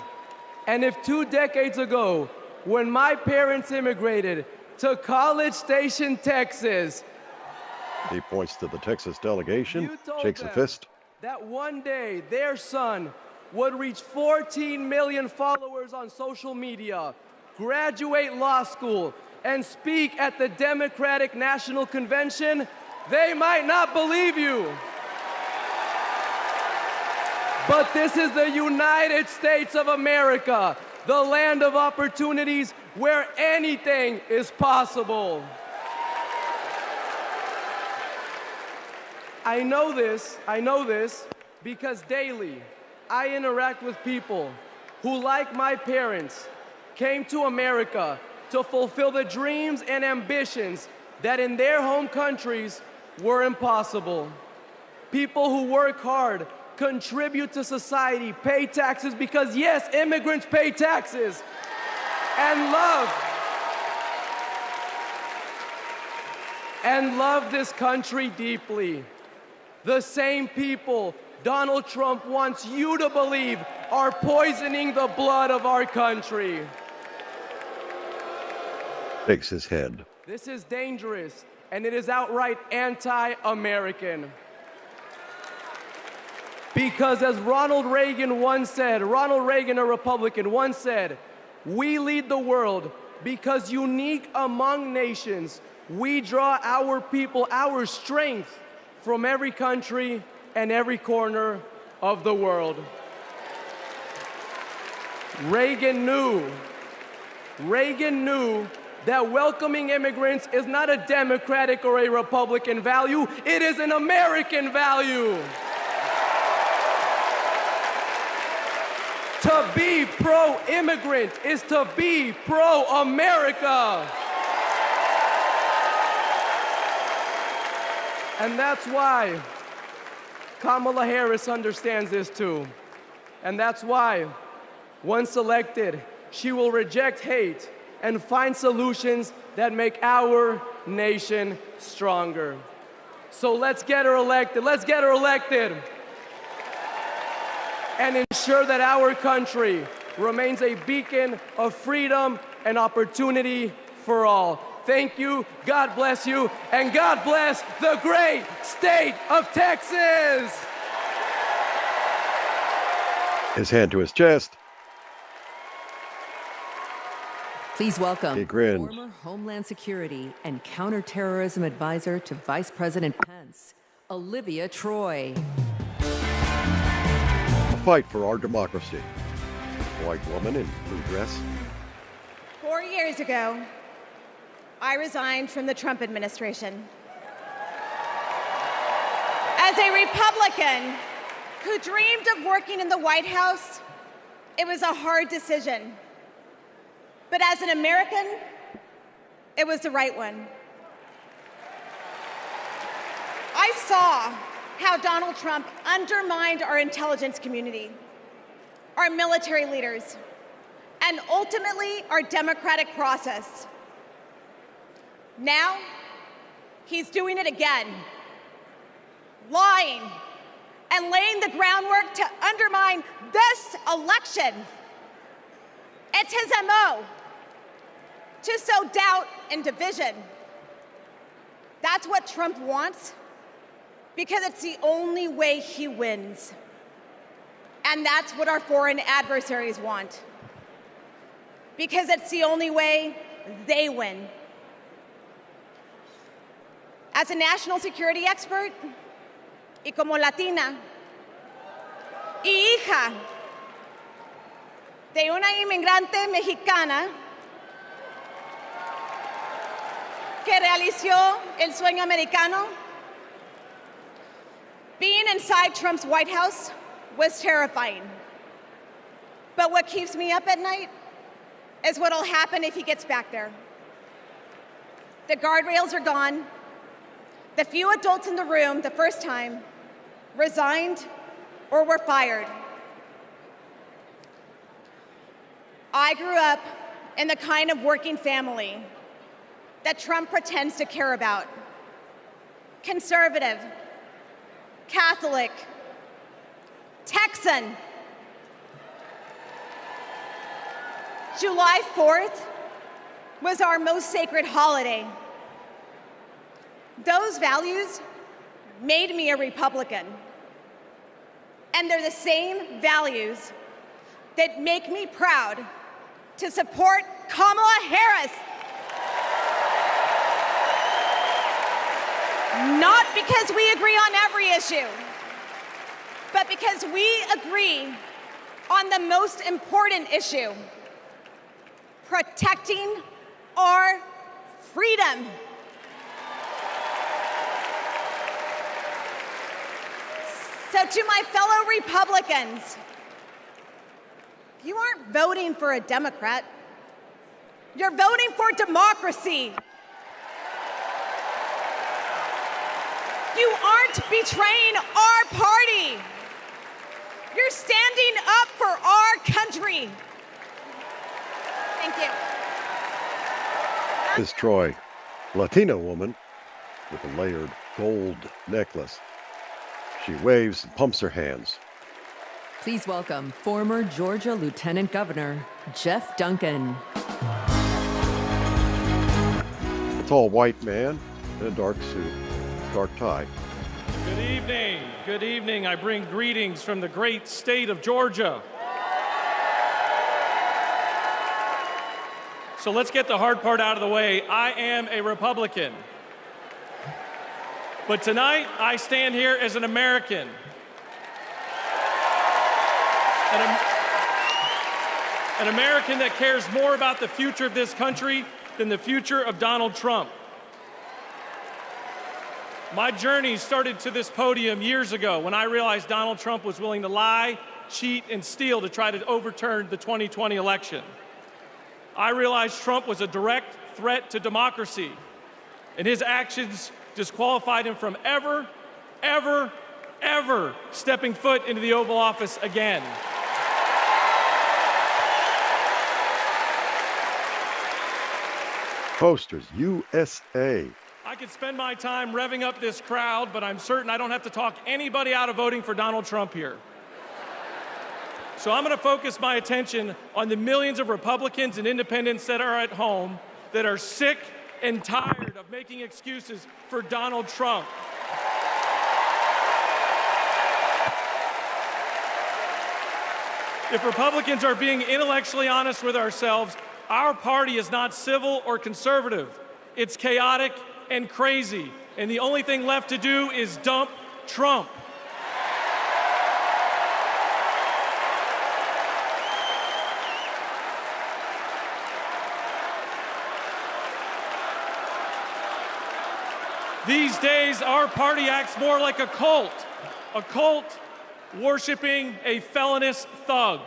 And if 2 decades ago, when my parents immigrated to College Station, Texas, He points to the Texas delegation, You told shakes a them fist. that one day their son would reach 14 million followers on social media, graduate law school, and speak at the Democratic National Convention. They might not believe you. But this is the United States of America, the land of opportunities where anything is possible. I know this because daily I interact with people who, like my parents, came to America to fulfill the dreams and ambitions that in their home countries were impossible. People who work hard, contribute to society, pay taxes because, yes, immigrants pay taxes, and love this country deeply. The same people Donald Trump wants you to believe are poisoning the blood of our country. Shakes his head. This is dangerous, and it is outright anti-American. Because as Ronald Reagan, a Republican, once said, we lead the world because unique among nations, we draw our people, our strength from every country and every corner of the world. Reagan knew that welcoming immigrants is not a Democratic or a Republican value, it is an American value. To be pro-immigrant is to be pro-America. And that's why Kamala Harris understands this too. And that's why, once elected, she will reject hate and find solutions that make our nation stronger. So let's get her elected. Let's get her elected. And ensure that our country remains a beacon of freedom and opportunity for all. Thank you, God bless you, and God bless the great state of Texas. His hand to his chest. Please welcome He grinned. former Homeland Security and Counterterrorism Advisor to Vice President Pence, Olivia Troy. A fight for our democracy. White woman in blue dress. 4 years ago, I resigned from the Trump administration. As a Republican who dreamed of working in the White House, it was a hard decision. But as an American, it was the right one. I saw how Donald Trump undermined our intelligence community, our military leaders, and ultimately our democratic process. Now, he's doing it again, lying and laying the groundwork to undermine this election. It's his MO, to sow doubt and division. That's what Trump wants, because it's the only way he wins. And that's what our foreign adversaries want, because it's the only way they win. As a national security expert, y como latina, y hija de una inmigrante mexicana que realizó el sueño americano, being inside Trump's White House was terrifying. But what keeps me up at night is what'll happen if he gets back there. The guardrails are gone. The few adults in the room the first time resigned or were fired. I grew up in the kind of working family that Trump pretends to care about. Conservative, Catholic, Texan. July 4th was our most sacred holiday. Those values made me a Republican. And they're the same values that make me proud to support Kamala Harris. Not because we agree on every issue, but because we agree on the most important issue: protecting our freedom. So to my fellow Republicans, you aren't voting for a Democrat. You're voting for democracy. You aren't betraying our party. You're standing up for our country. Thank you. Is Troy, Latina woman with a layered gold necklace. She waves and pumps her hands. Please welcome former Georgia Lieutenant Governor Jeff Duncan. A tall white man in a dark suit, dark tie. Good evening. Good evening. I bring greetings from the great state of Georgia. So let's get the hard part out of the way. I am a Republican. But tonight, I stand here as an American. An American that cares more about the future of this country than the future of Donald Trump. My journey started to this podium years ago when I realized Donald Trump was willing to lie, cheat, and steal to try to overturn the 2020 election. I realized Trump was a direct threat to democracy, and his actions disqualified him from ever stepping foot into the Oval Office again. Posters, USA. I could spend my time revving up this crowd, but I'm certain I don't have to talk anybody out of voting for Donald Trump here. So I'm going to focus my attention on the millions of Republicans and independents that are at home that are sick and tired of making excuses for Donald Trump. If Republicans are being intellectually honest with ourselves, our party is not civil or conservative. It's chaotic and crazy, and the only thing left to do is dump Trump. These days, our party acts more like a cult worshiping a felonious thug.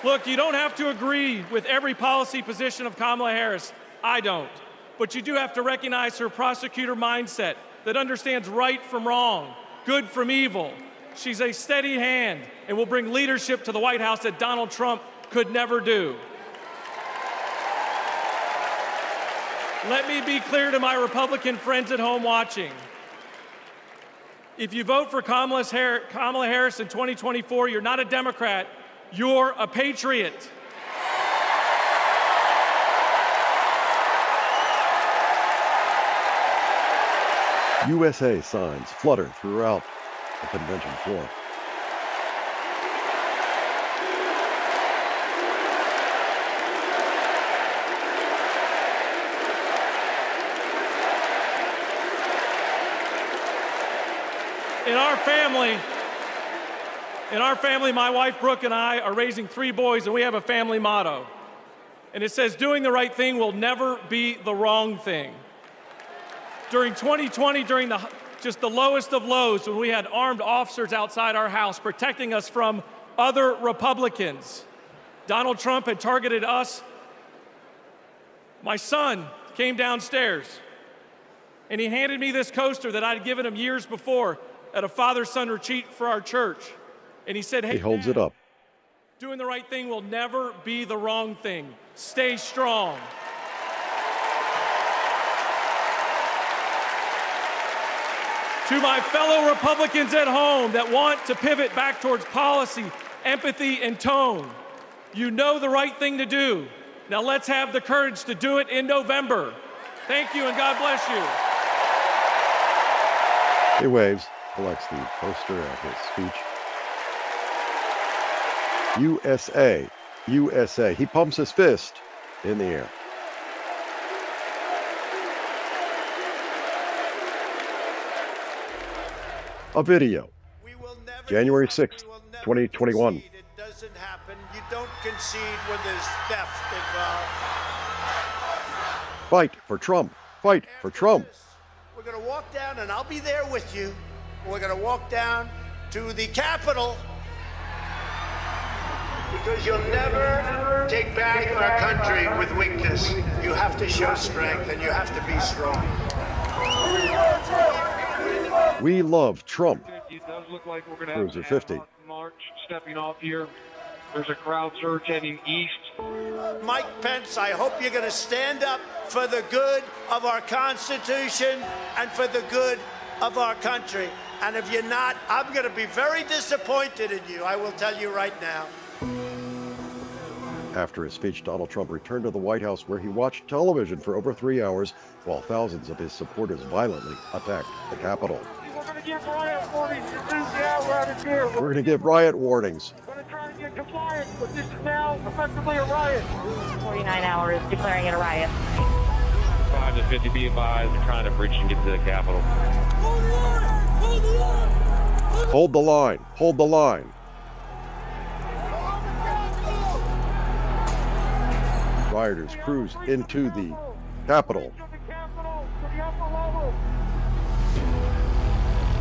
Look, you don't have to agree with every policy position of Kamala Harris. I don't. But you do have to recognize her prosecutor mindset that understands right from wrong, good from evil. She's a steady hand and will bring leadership to the White House that Donald Trump could never do. Let me be clear to my Republican friends at home watching. If you vote for Kamala Harris in 2024, you're not a Democrat, you're a patriot. USA signs flutter throughout the convention floor. In our family, my wife Brooke and I are raising 3 boys, and we have a family motto. And it says, doing the right thing will never be the wrong thing. During 2020, during just the lowest of lows, when we had armed officers outside our house protecting us from other Republicans, Donald Trump had targeted us. My son came downstairs, and he handed me this coaster that I'd given him years before at a father-son retreat for our church. And he said, hey, he holds Dad, it up. Doing the right thing will never be the wrong thing. Stay strong. To my fellow Republicans at home that want to pivot back towards policy, empathy, and tone, you know the right thing to do. Now let's have the courage to do it in November. Thank you, and God bless you. He waves, collects the poster at his speech. USA, USA. He pumps his fist in the air. A video, January 6th, 2021. It doesn't happen. You don't concede when there's theft involved. Fight for Trump. Fight for Trump. We're going to walk down, and I'll be there with you. We're going to walk down to the Capitol. Because you'll never take back our country with weakness. You have to show strength, and you have to be strong. We love Trump. It does look like we're going to Cruiser 50. March stepping off here. There's a crowd surge heading east. Mike Pence, I hope you're going to stand up for the good of our Constitution and for the good of our country. And if you're not, I'm going to be very disappointed in you. I will tell you right now. After his speech, Donald Trump returned to the White House, where he watched television for over 3 hours while thousands of his supporters violently attacked the Capitol. We're going to give riot warnings. We're going to give riot warnings. We're going to try to get compliance, but this is now effectively a riot. 49 hours declaring it a riot. 5 to 50 be advised. They're trying to breach and get to the Capitol. Hold the line. Hold the line. Rioters cruise into the Capitol.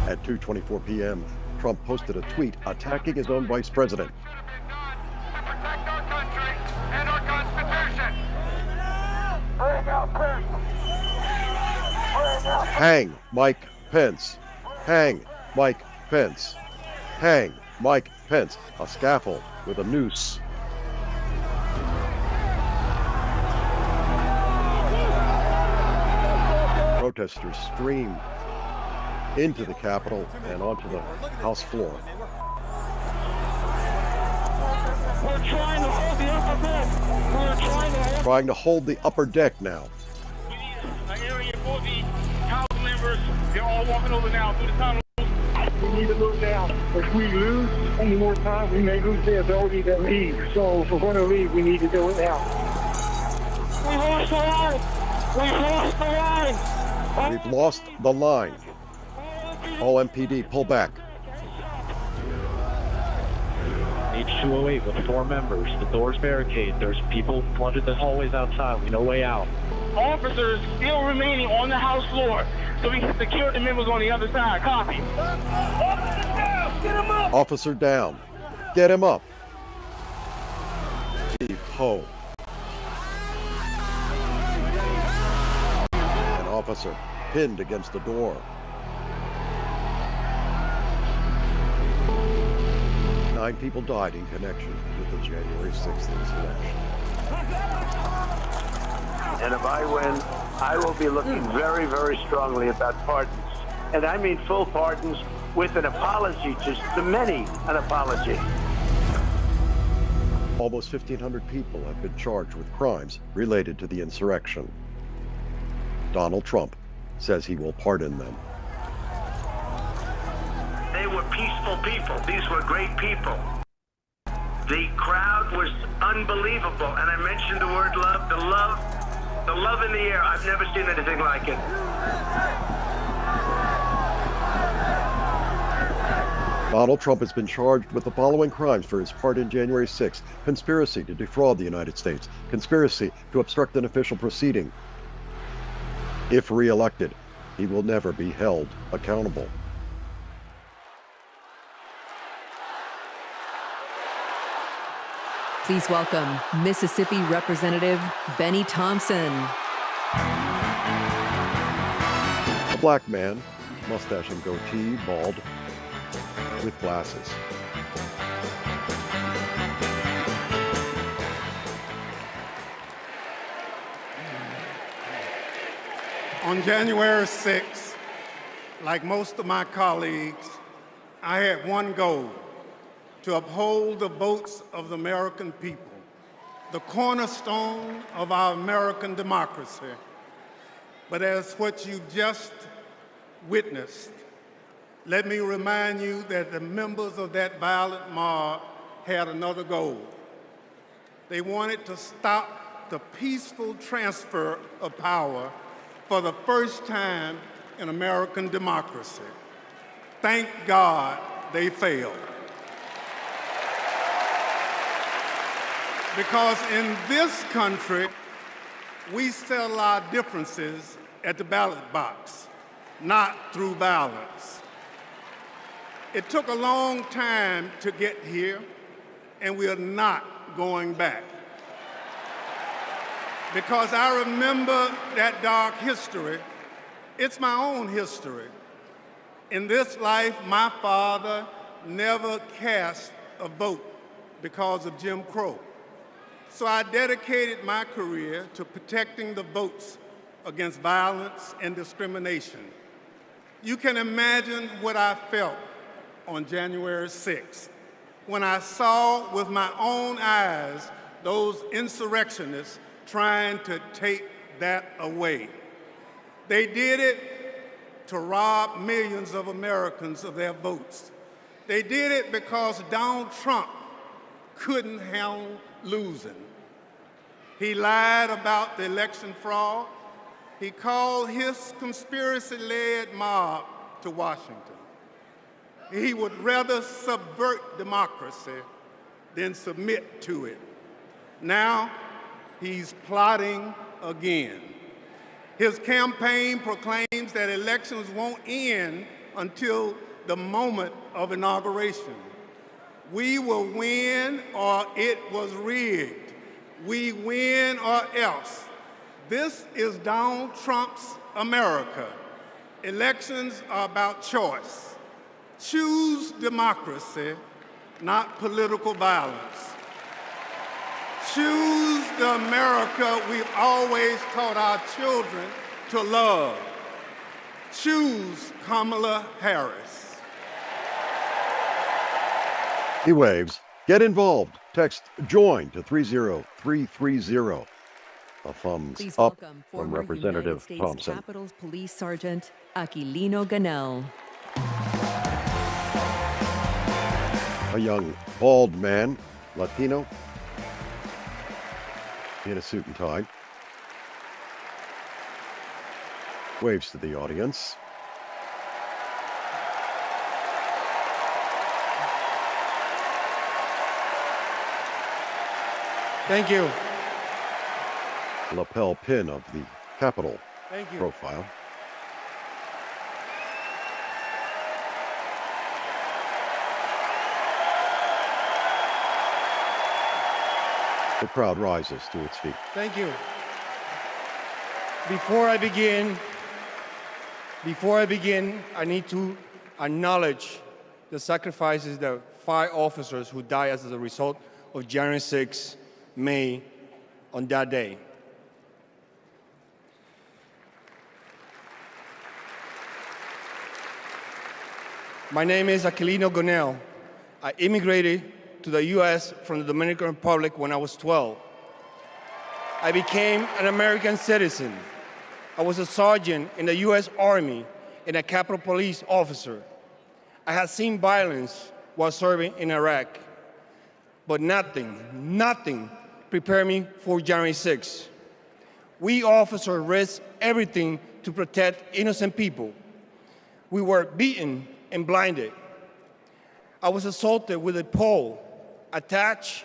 At 2:24 p.m., Trump posted a tweet attacking his own vice president. Hang Mike Pence. Hang Mike Pence. Hang Mike Pence. A scaffold with a noose. Protesters streamed into the Capitol and onto the House floor. We're trying to hold the upper deck. Trying to hold the upper deck now. We need an area for the House members. They're all walking over now through the tunnel. We need to move now. If we lose any more time, we may lose the ability to leave. So if we're going to leave, we need to do it now. We've lost the line. We've lost the line. We've lost the line. All MPD, pull back. H208 with 4 members. The door's barricaded. There's people flooded the hallways outside. No way out. Officers still remaining on the House floor, so we can secure the members on the other side. Copy. Officer down! Get him up! Officer down. Get him up. Steve Ho. An officer pinned against the door. 9 people died in connection with the January 6th insurrection. And if I win, I will be looking very, very strongly about pardons. And I mean full pardons with an apology to many, an apology. Almost 1,500 people have been charged with crimes related to the insurrection. Donald Trump says he will pardon them. They were peaceful people. These were great people. The crowd was unbelievable. And I mentioned the word love, the love in the air. I've never seen anything like it. Donald Trump has been charged with the following crimes for his part in January 6th: conspiracy to defraud the United States, conspiracy to obstruct an official proceeding. If re-elected, he will never be held accountable. Please welcome Mississippi Representative Benny Thompson. A black man, mustache and goatee, bald, with glasses. On January 6th, like most of my colleagues, I had one goal: to uphold the votes of the American people, the cornerstone of our American democracy. But as what you've just witnessed, let me remind you that the members of that violent mob had another goal. They wanted to stop the peaceful transfer of power for the first time in American democracy. Thank God they failed. Because in this country, we settle our differences at the ballot box, not through violence. It took a long time to get here, and we are not going back. Because I remember that dark history. It's my own history. In this life, my father never cast a vote because of Jim Crow. So I dedicated my career to protecting the votes against violence and discrimination. You can imagine what I felt on January 6th when I saw with my own eyes those insurrectionists trying to take that away. They did it to rob millions of Americans of their votes. They did it because Donald Trump couldn't handle losing. He lied about the election fraud. He called his conspiracy-led mob to Washington. He would rather subvert democracy than submit to it. Now, he's plotting again. His campaign proclaims that elections won't end until the moment of inauguration. We will win or it was rigged. We win or else. This is Donald Trump's America. Elections are about choice. Choose democracy, not political violence. Choose the America we've always taught our children to love. Choose Kamala Harris. He waves. Get involved. Text JOIN to 30330. A thumbs Please up welcome from former Representative United States Thompson. Capitol's Police Sergeant Aquilino Ganell. A young, bald man, Latino, in a suit and tie, waves to the audience. Thank you. Lapel pin of the Capitol Thank you. profile. The crowd rises to its feet. Thank you. Before I begin, I need to acknowledge the sacrifices that 5 officers who died as a result of January 6 made on that day. My name is Aquilino Ganell. I immigrated to the U.S. from the Dominican Republic when I was 12. I became an American citizen. I was a sergeant in the U.S. Army and a Capitol Police officer. I had seen violence while serving in Iraq, but nothing prepared me for January 6. We officers risked everything to protect innocent people. We were beaten and blinded. I was assaulted with a pole attached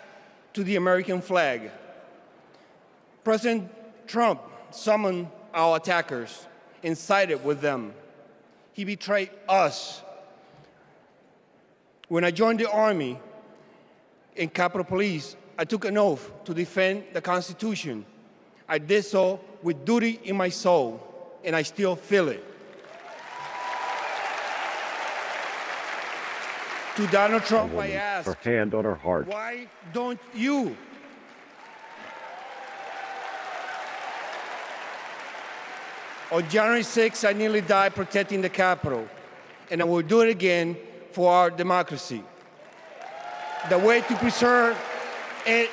to the American flag. President Trump summoned our attackers and sided with them. He betrayed us. When I joined the Army and Capitol Police, I took an oath to defend the Constitution. I did so with duty in my soul, and I still feel it. To Donald Trump, I ask, her hand on her heart. why don't you? On January 6, I nearly died protecting the Capitol, and I will do it again for our democracy. The way to preserve it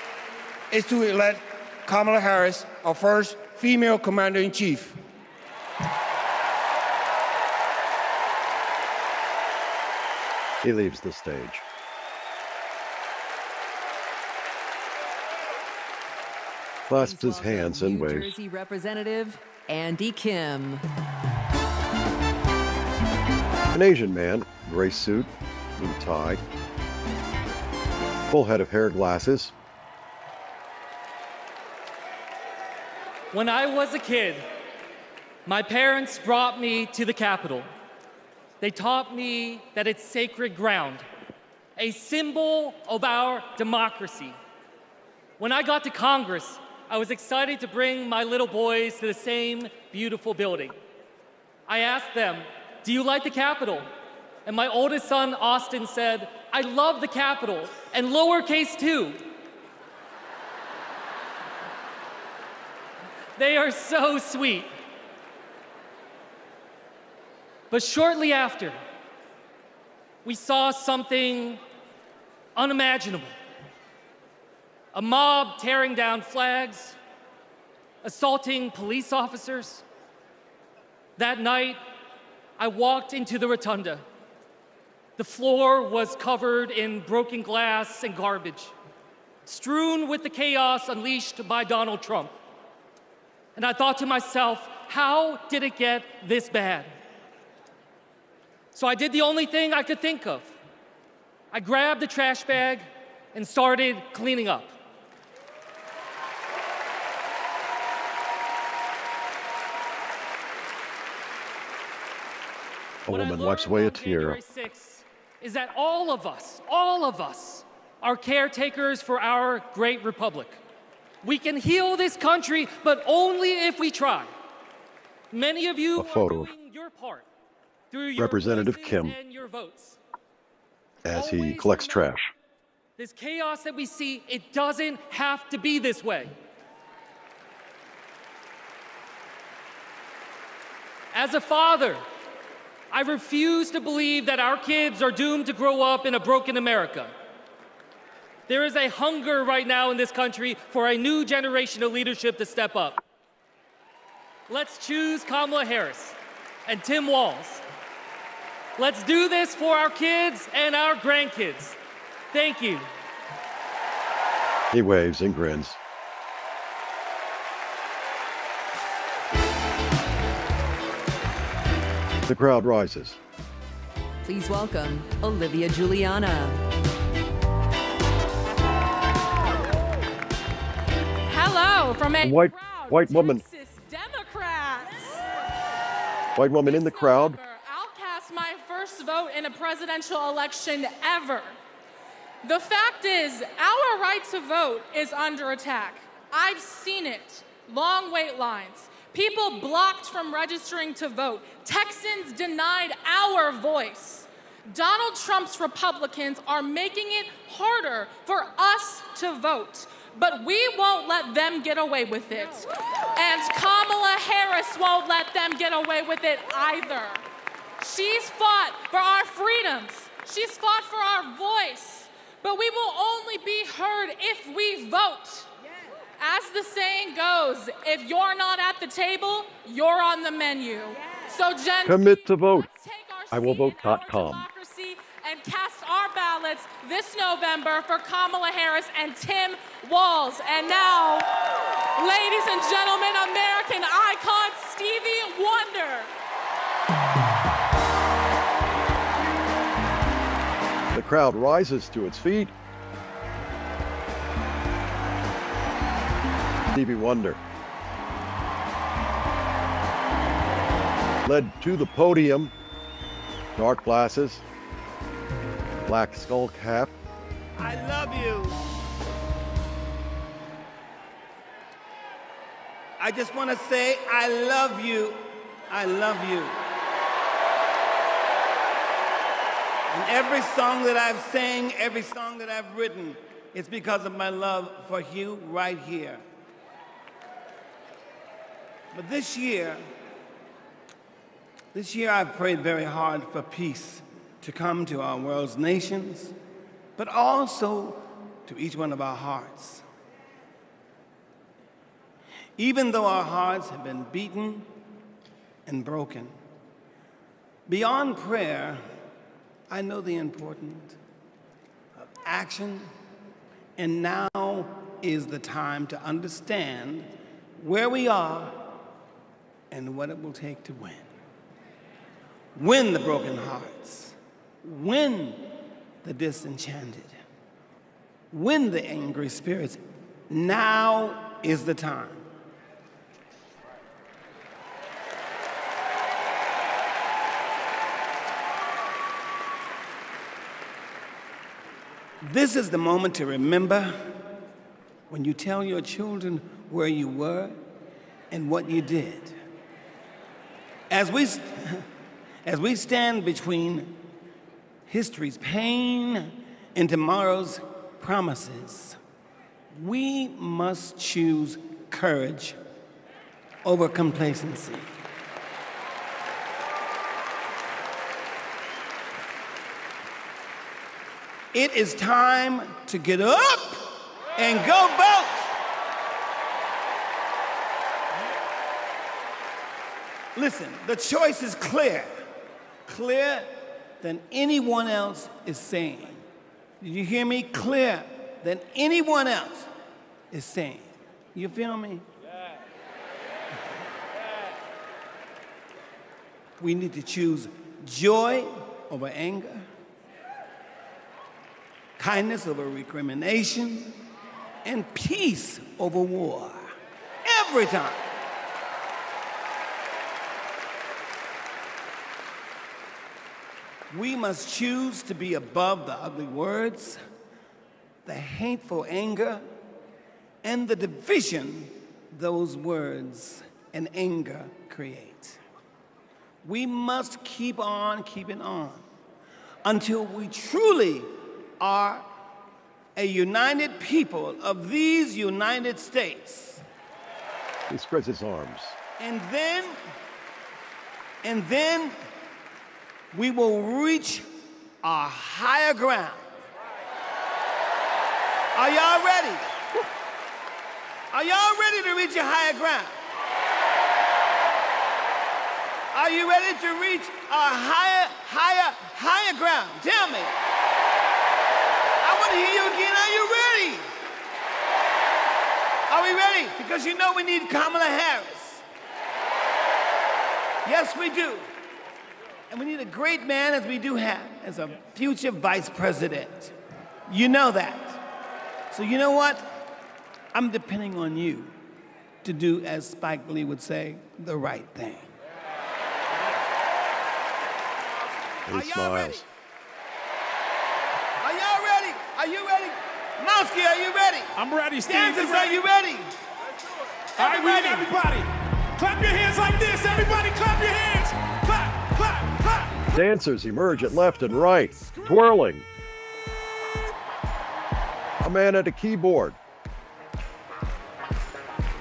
is to elect Kamala Harris, our first female commander-in-chief. He leaves the stage. Clasps his hands and waves. New Jersey Representative Andy Kim. An Asian man, gray suit, blue tie, full head of hair, glasses. When I was a kid, my parents brought me to the Capitol. They taught me that it's sacred ground, a symbol of our democracy. When I got to Congress, I was excited to bring my little boys to the same beautiful building. I asked them, "Do you like the Capitol?" And my oldest son, Austin, said, "I love the Capitol, and lowercase too." They are so sweet. But shortly after, we saw something unimaginable. A mob tearing down flags, assaulting police officers. That night, I walked into the rotunda. The floor was covered in broken glass and garbage, strewn with the chaos unleashed by Donald Trump. And I thought to myself, how did it get this bad? So I did the only thing I could think of. I grabbed the trash bag and started cleaning up. A woman wipes away a tear. January 6th is that all of us are caretakers for our great republic. We can heal this country, but only if we try. Many of you are doing your part through your Representative Kim and your votes. as he collects trash. This chaos that we see, it doesn't have to be this way. As a father, I refuse to believe that our kids are doomed to grow up in a broken America. There is a hunger right now in this country for a new generation of leadership to step up. Let's choose Kamala Harris and Tim Walz. Let's do this for our kids and our grandkids. Thank you. He waves and grins. The crowd rises. Please welcome Olivia Juliana. Hello from a White woman. Democrats. White woman in the crowd. I'll cast my first vote in a presidential election ever. The fact is, our right to vote is under attack. I've seen it. Long wait lines. People blocked from registering to vote. Texans denied our voice. Donald Trump's Republicans are making it harder for us to vote. But we won't let them get away with it. And Kamala Harris won't let them get away with it either. She's fought for our freedoms. She's fought for our voice. But we will only be heard if we vote. As the saying goes, if you're not at the table, you're on the menu. So, Jen, Commit to vote. IWillVote.com. and cast our ballots this November for Kamala Harris and Tim Walz. And now, ladies and gentlemen, American icon Stevie Wonder. The crowd rises to its feet. Stevie Wonder led to the podium, dark glasses, black skull cap. I love you. I just want to say, I love you. I love you. And every song that I've sang, every song that I've written, it's because of my love for you right here. But this year I've prayed very hard for peace to come to our world's nations, but also to each one of our hearts. Even though our hearts have been beaten and broken, beyond prayer, I know the importance of action, and now is the time to understand where we are and what it will take to win. Win the broken hearts, win the disenchanted, win the angry spirits. Now is the time. This is the moment to remember when you tell your children where you were and what you did. As we stand between history's pain and tomorrow's promises, we must choose courage over complacency. It is time to get up and go vote. Listen, the choice is clear, clearer than anyone else is saying. Did you hear me? Clearer than anyone else is saying. You feel me? Yeah. We need to choose joy over anger, kindness over recrimination, and peace over war. Every time. We must choose to be above the ugly words, the hateful anger, and the division those words and anger create. We must keep on keeping on until we truly are a united people of these United States. He spreads his arms. And then we will reach our higher ground. Are y'all ready? Are y'all ready to reach your higher ground? Are you ready to reach our higher ground? Tell me. I want to hear you again. Are you ready? Are we ready? Because you know we need Kamala Harris. Yes, we do. And we need a great man, as we do have, as a future vice president. You know that. So you know what? I'm depending on you to do, as Spike Lee would say, the right thing. He smiles. Are y'all ready? Are you ready? Mowski, are you ready? I'm ready, Steve. Dancers, are you ready? All right, we need everybody. Clap your hands like this. Everybody clap your hands. Clap, clap, clap. Dancers emerge at left and right, twirling. A man at a keyboard.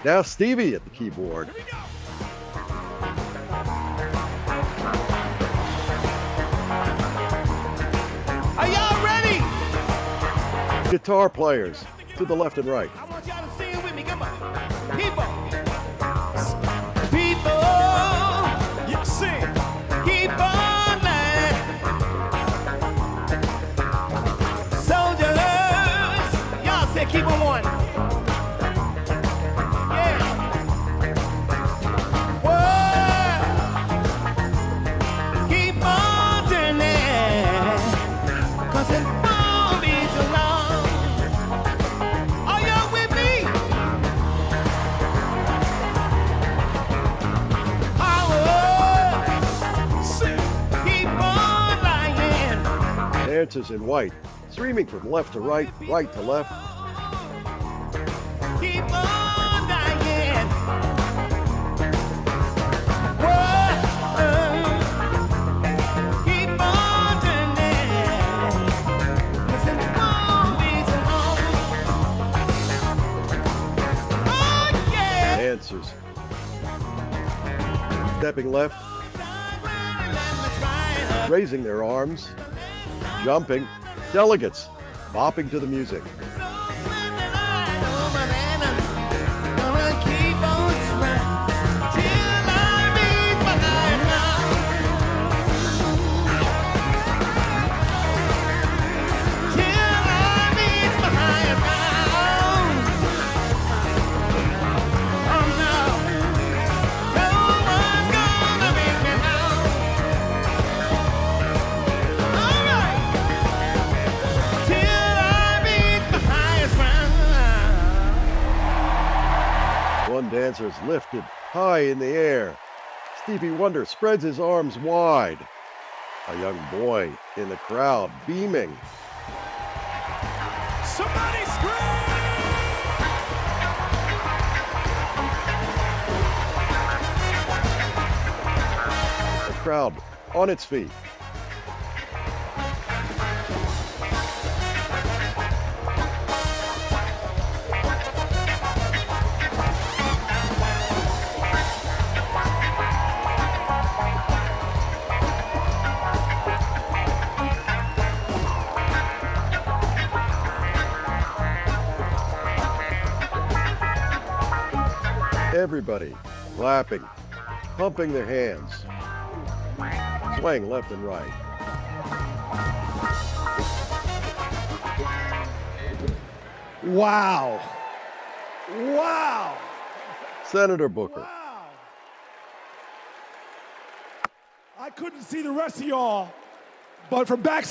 Now Stevie at the keyboard. Are y'all ready? Guitar players to the left and right. I want y'all to sing it with me. Come on. People. You sing. Keep on lying. Soldiers. Y'all say keep on one. Yeah. Whoa. Keep on turning. 'Cause it won't be too long. Are y'all with me? Keep on lying. Dancers in white, streaming from left to right, right to left. Keep on dying. Whoa. Keep on turning. 'Cause it won't be too long. Oh, yeah. Dancers stepping left, raising their arms, jumping. Delegates bopping to the music. Gonna keep on trying till I reach my higher ground. Some dancers lifted high in the air. Stevie Wonder spreads his arms wide. A young boy in the crowd beaming. Somebody scream! The crowd on its feet. Everybody clapping, pumping their hands, swaying left and right. Wow. Wow. Senator Booker. Wow. I couldn't see the rest of y'all, but from back,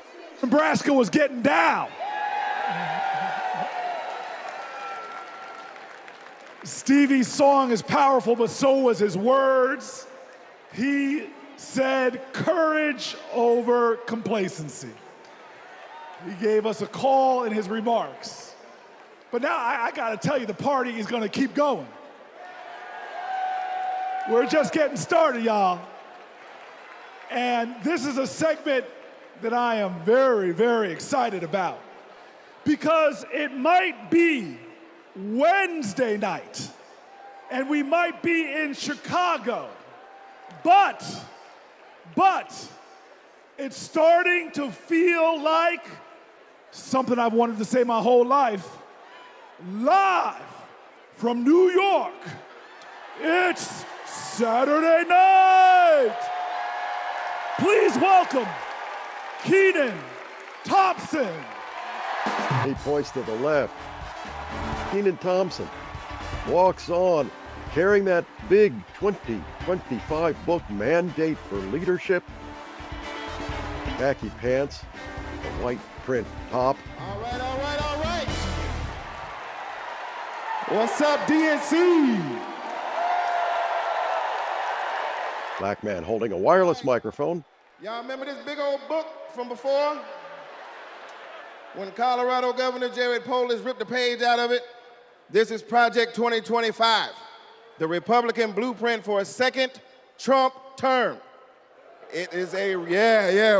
Nebraska was getting down. Stevie's song is powerful, but so was his words. He said courage over complacency. He gave us a call in his remarks. But now I gotta tell you, the party is gonna keep going. We're just getting started, y'all. And this is a segment that I am very, very excited about, because it might be Wednesday night, and we might be in Chicago, but it's starting to feel like something I've wanted to say my whole life. Live from New York, it's Saturday night. Please welcome Kenan Thompson. He points to the left. Kenan Thompson walks on, carrying that big 2025 book, Mandate for Leadership. Khaki pants, a white print top. All right. What's up, DNC? Black man holding a wireless microphone. Y'all remember this big old book from before? When Colorado Governor Jared Polis ripped a page out of it? This is Project 2025, the Republican blueprint for a second Trump term. It is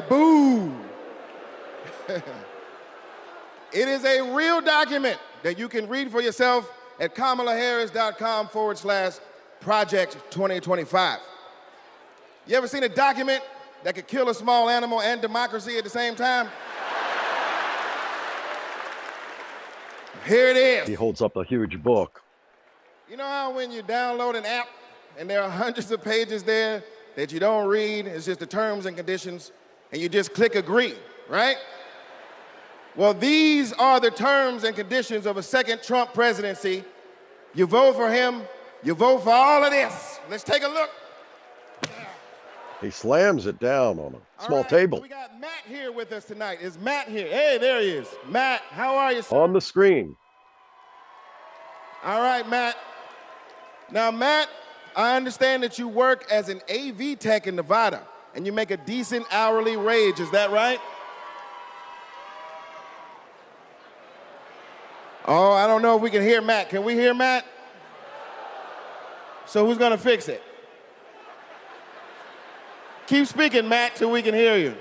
boo. It is a real document that you can read for yourself at kamalaharris.com/Project 2025. You ever seen a document that could kill a small animal and democracy at the same time? Here it is. He holds up a huge book. You know how when you download an app and there are hundreds of pages there that you don't read, it's just the terms and conditions, and you just click agree, right? Well, these are the terms and conditions of a second Trump presidency. You vote for him, you vote for all of this. Let's take a look. He slams it down on a small table. We got Matt here with us tonight. Is Matt here? Hey, there he is. Matt, how are you, sir? On the screen. All right, Matt. Now, Matt, I understand that you work as an AV tech in Nevada, and you make a decent hourly wage. Is that right? Oh, I don't know if we can hear Matt. Can we hear Matt? So who's gonna fix it? Keep speaking, Matt, till we can hear you.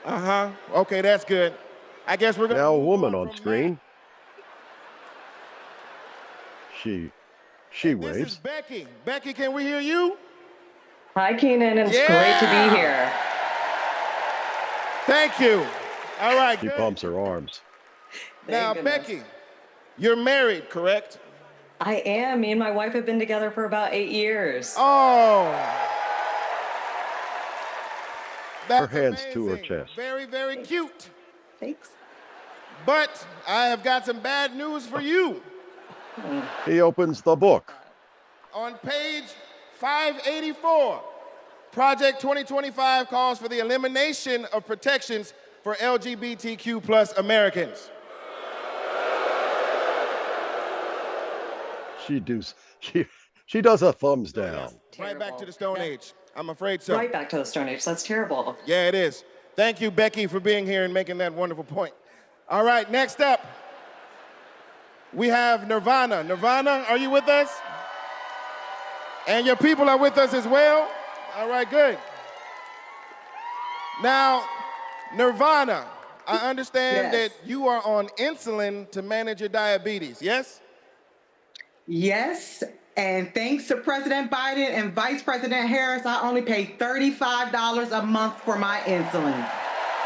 Okay, that's good. I guess we're gonna now a woman on screen. Matt. She waves. This is Becky. Becky, can we hear you? Hi, Kenan. It's great to be here. Thank you. All right, She pumps her arms. Now, Becky, you're married, correct? I am. Me and my wife have been together for about 8 years. Oh. Her hands to her chest. Very, very cute. Thanks. But I have got some bad news for you. He opens the book. On page 584, Project 2025 calls for the elimination of protections for LGBTQ+ Americans. She does a thumbs down. Right back to the Stone Age. I'm afraid so. Right back to the Stone Age. That's terrible. Yeah, it is. Thank you, Becky, for being here and making that wonderful point. All right, next up, we have Nirvana. Nirvana, are you with us? And your people are with us as well? All right, good. Now, Nirvana, I understand that you are on insulin to manage your diabetes, yes? Yes, and thanks to President Biden and Vice President Harris, I only pay $35 a month for my insulin.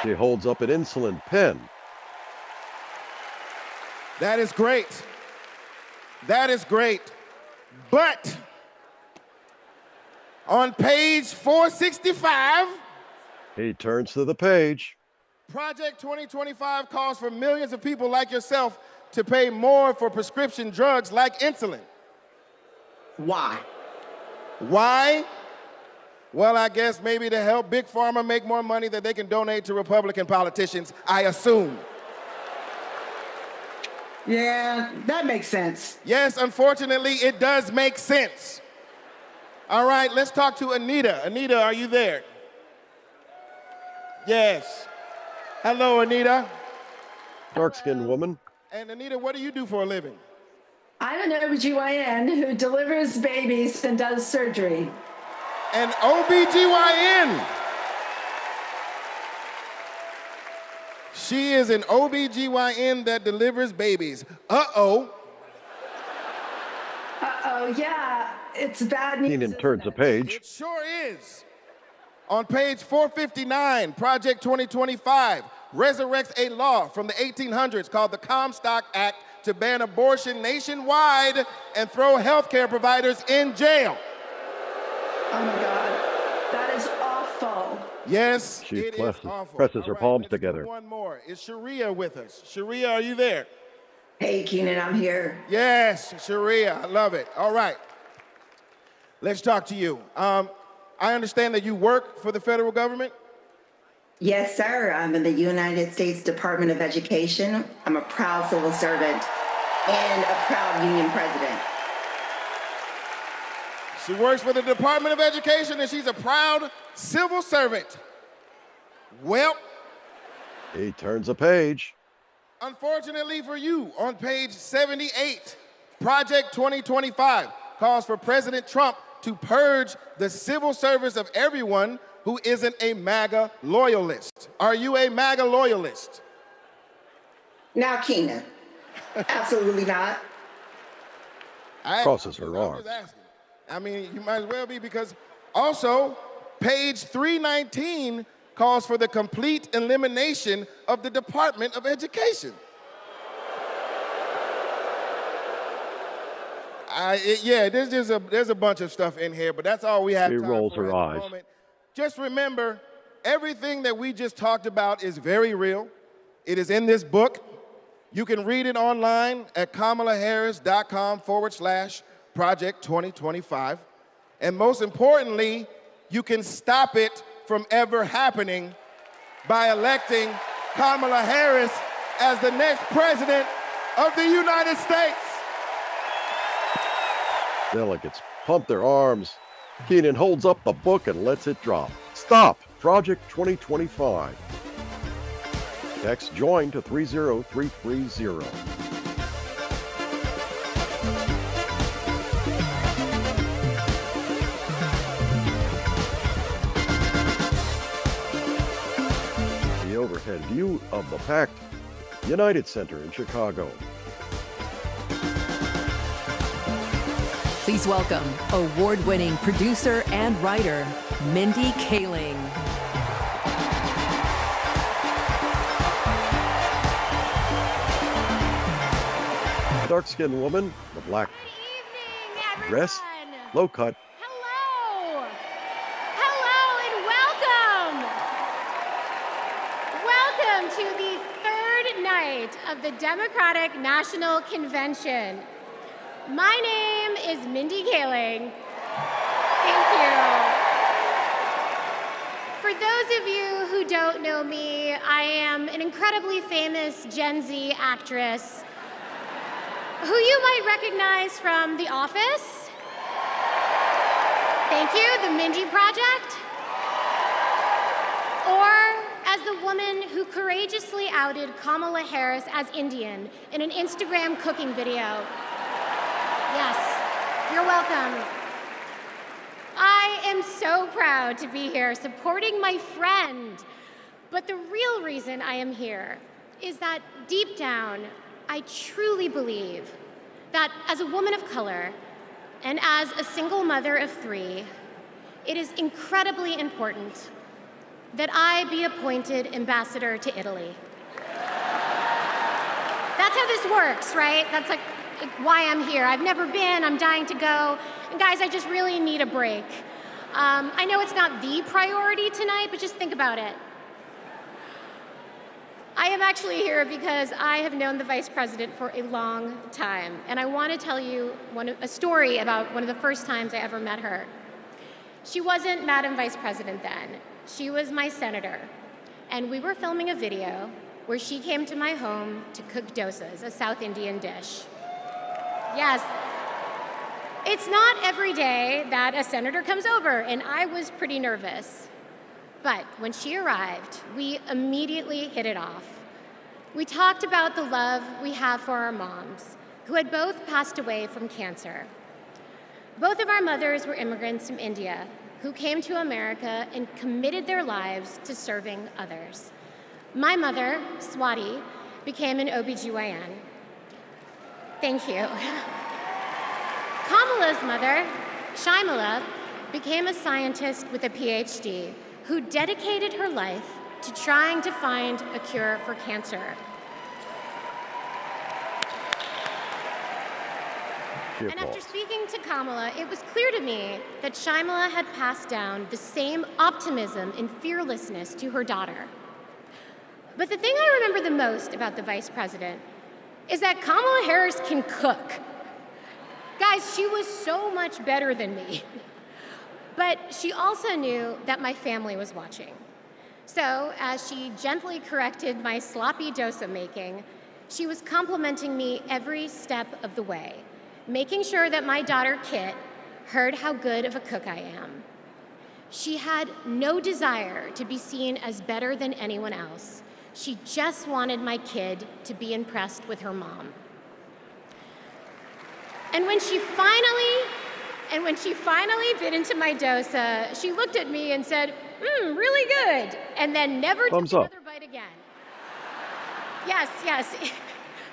She holds up an insulin pen. That is great. That is great. But on page 465, he turns to the page. Project 2025 calls for millions of people like yourself to pay more for prescription drugs like insulin. Why? Why? Well, I guess maybe to help Big Pharma make more money that they can donate to Republican politicians, I assume. Yeah, that makes sense. Yes, unfortunately, it does make sense. All right, let's talk to Anita. Anita, are you there? Yes. Hello, Anita. Dark-skinned woman. And Anita, what do you do for a living? I'm an OBGYN who delivers babies and does surgery. An OBGYN. She is an OBGYN that delivers babies. Uh-oh. Uh-oh, yeah, it's bad news. Keenan turns a page. It sure is. On page 459, Project 2025 resurrects a law from the 1800s called the Comstock Act to ban abortion nationwide and throw healthcare providers in jail. Oh my God, that is awful. Yes, She it is awful. presses her All right, palms let's do together. one more. Is Sharia with us? Sharia, are you there? Hey, Keenan, I'm here. Yes, Sharia, I love it. All right, let's talk to you. I understand that you work for the federal government? Yes, sir. I'm in the United States Department of Education. I'm a proud civil servant and a proud union president. She works for the Department of Education and she's a proud civil servant. Well, He turns a page. unfortunately for you, on page 78, Project 2025 calls for President Trump to purge the civil service of everyone who isn't a MAGA loyalist. Are you a MAGA loyalist? Now, Keenan, absolutely not. Crosses her arms. I mean, you might as well be, because also page 319 calls for the complete elimination of the Department of Education. There's a bunch of stuff in here, but that's all we have She time rolls for her at the eyes. moment. Just remember, everything that we just talked about is very real. It is in this book. You can read it online at kamalaharris.com/Project 2025. And most importantly, you can stop it from ever happening by electing Kamala Harris as the next president of the United States. Delegates pump their arms. Keenan holds up the book and lets it drop. Stop Project 2025. Text JOIN to 30330. The overhead view of the packed United Center in Chicago. Please welcome award-winning producer and writer, Mindy Kaling. Dark-skinned woman, the black dress, low cut. Hello. Hello and welcome. Welcome to the third night of the Democratic National Convention. My name is Mindy Kaling. Thank you. For those of you who don't know me, I am an incredibly famous Gen Z actress. who you might recognize from The Office. Thank you, The Mindy Project. Or as the woman who courageously outed Kamala Harris as Indian in an Instagram cooking video. Yes, you're welcome. I am so proud to be here supporting my friend. But the real reason I am here is that deep down, I truly believe that as a woman of color and as a single mother of 3, it is incredibly important that I be appointed ambassador to Italy. That's how this works, right? That's like why I'm here. I've never been, I'm dying to go. And guys, I just really need a break. I know it's not the priority tonight, but just think about it. I am actually here because I have known the Vice President for a long time, and I want to tell you a story about one of the first times I ever met her. She wasn't Madam Vice President then. She was my senator, and we were filming a video where she came to my home to cook dosas, a South Indian dish. Yes, it's not every day that a senator comes over, and I was pretty nervous. But when she arrived, we immediately hit it off. We talked about the love we have for our moms, who had both passed away from cancer. Both of our mothers were immigrants from India who came to America and committed their lives to serving others. My mother, Swati, became an OBGYN. Thank you. Kamala's mother, Sheila, became a scientist with a PhD who dedicated her life to trying to find a cure for cancer. And after speaking to Kamala, it was clear to me that Sheila had passed down the same optimism and fearlessness to her daughter. But the thing I remember the most about the Vice President is that Kamala Harris can cook. Guys, she was so much better than me. But she also knew that my family was watching. So as she gently corrected my sloppy dosa making, she was complimenting me every step of the way, making sure that my daughter, Kit, heard how good of a cook I am. She had no desire to be seen as better than anyone else. She just wanted my kid to be impressed with her mom. And when she finally bit into my dosa, she looked at me and said, really good, and then never took another bite again. Yes, yes.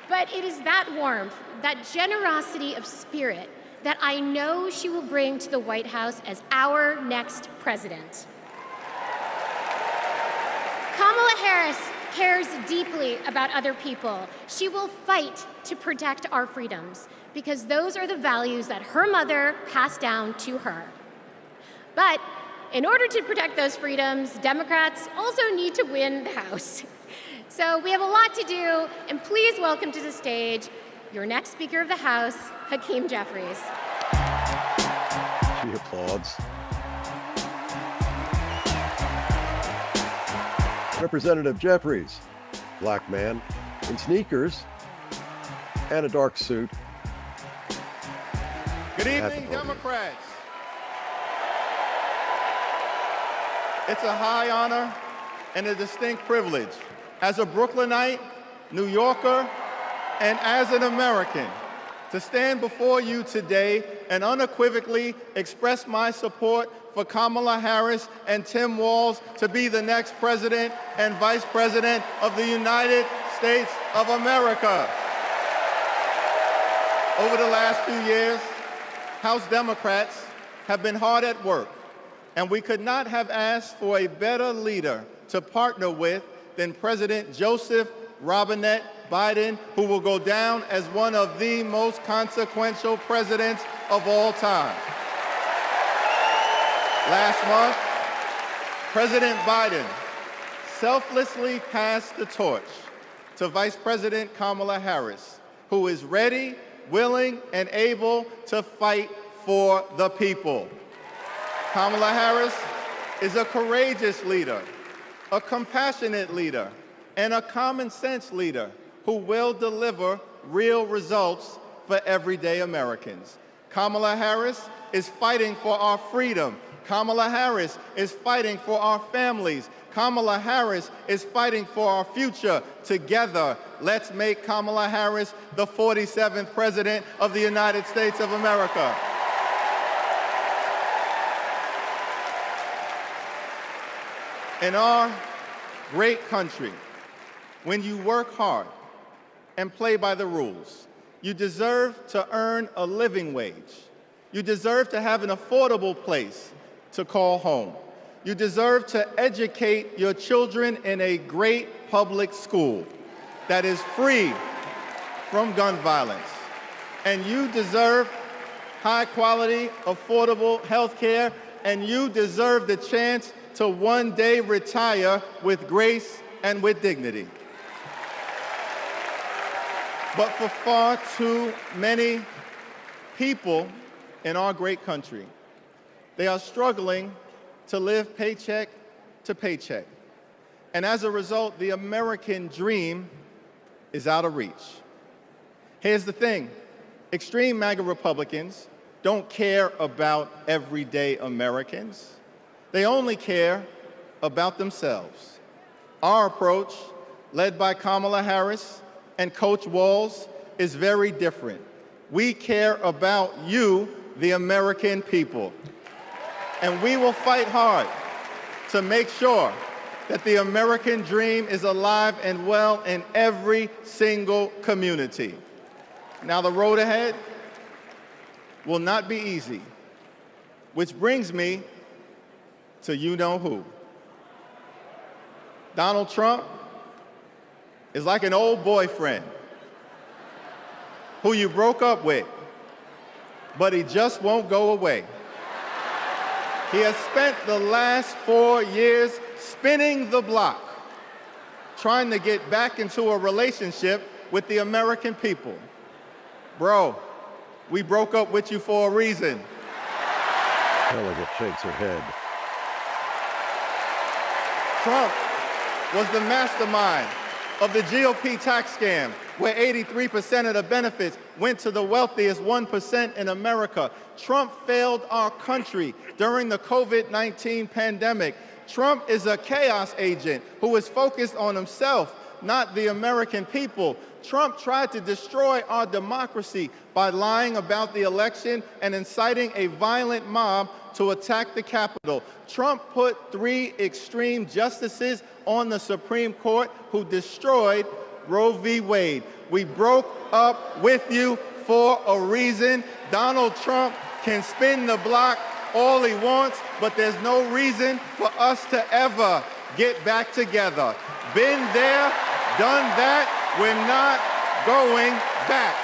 But it is that warmth, that generosity of spirit that I know she will bring to the White House as our next president. Kamala Harris cares deeply about other people. She will fight to protect our freedoms because those are the values that her mother passed down to her. But in order to protect those freedoms, Democrats also need to win the House. So we have a lot to do, and please welcome to the stage your next Speaker of the House, Hakeem Jeffries. She applauds. Representative Jeffries, black man in sneakers and a dark suit. Good evening, Democrats. It's a high honor and a distinct privilege as a Brooklynite, New Yorker, and as an American to stand before you today and unequivocally express my support for Kamala Harris and Tim Walz to be the next president and vice president of the United States of America. Over the last few years, House Democrats have been hard at work, and we could not have asked for a better leader to partner with than President Joseph Robinette Biden, who will go down as one of the most consequential presidents of all time. Last month, President Biden selflessly passed the torch to Vice President Kamala Harris, who is ready, willing, and able to fight for the people. Kamala Harris is a courageous leader, a compassionate leader, and a common sense leader who will deliver real results for everyday Americans. Kamala Harris is fighting for our freedom. Kamala Harris is fighting for our families. Kamala Harris is fighting for our future. Together, let's make Kamala Harris the 47th President of the United States of America. In our great country, when you work hard and play by the rules, you deserve to earn a living wage. You deserve to have an affordable place to call home. You deserve to educate your children in a great public school that is free from gun violence. And you deserve high-quality, affordable health care, and you deserve the chance to one day retire with grace and with dignity. But for far too many people in our great country, they are struggling to live paycheck to paycheck. And as a result, the American dream is out of reach. Here's the thing. Extreme MAGA Republicans don't care about everyday Americans. They only care about themselves. Our approach, led by Kamala Harris and Coach Walz, is very different. We care about you, the American people. And we will fight hard to make sure that the American dream is alive and well in every single community. Now, the road ahead will not be easy, which brings me to you-know-who. Donald Trump is like an old boyfriend who you broke up with, but he just won't go away. He has spent the last 4 years spinning the block, trying to get back into a relationship with the American people. Bro, we broke up with you for a reason. Delegate shakes her head. Trump was the mastermind of the GOP tax scam, where 83% of the benefits went to the wealthiest 1% in America. Trump failed our country during the COVID-19 pandemic. Trump is a chaos agent who is focused on himself, not the American people. Trump tried to destroy our democracy by lying about the election and inciting a violent mob to attack the Capitol. Trump put 3 extreme justices on the Supreme Court who destroyed Roe v. Wade. We broke up with you for a reason. Donald Trump can spin the block all he wants, but there's no reason for us to ever get back together. Been there, done that, we're not going back.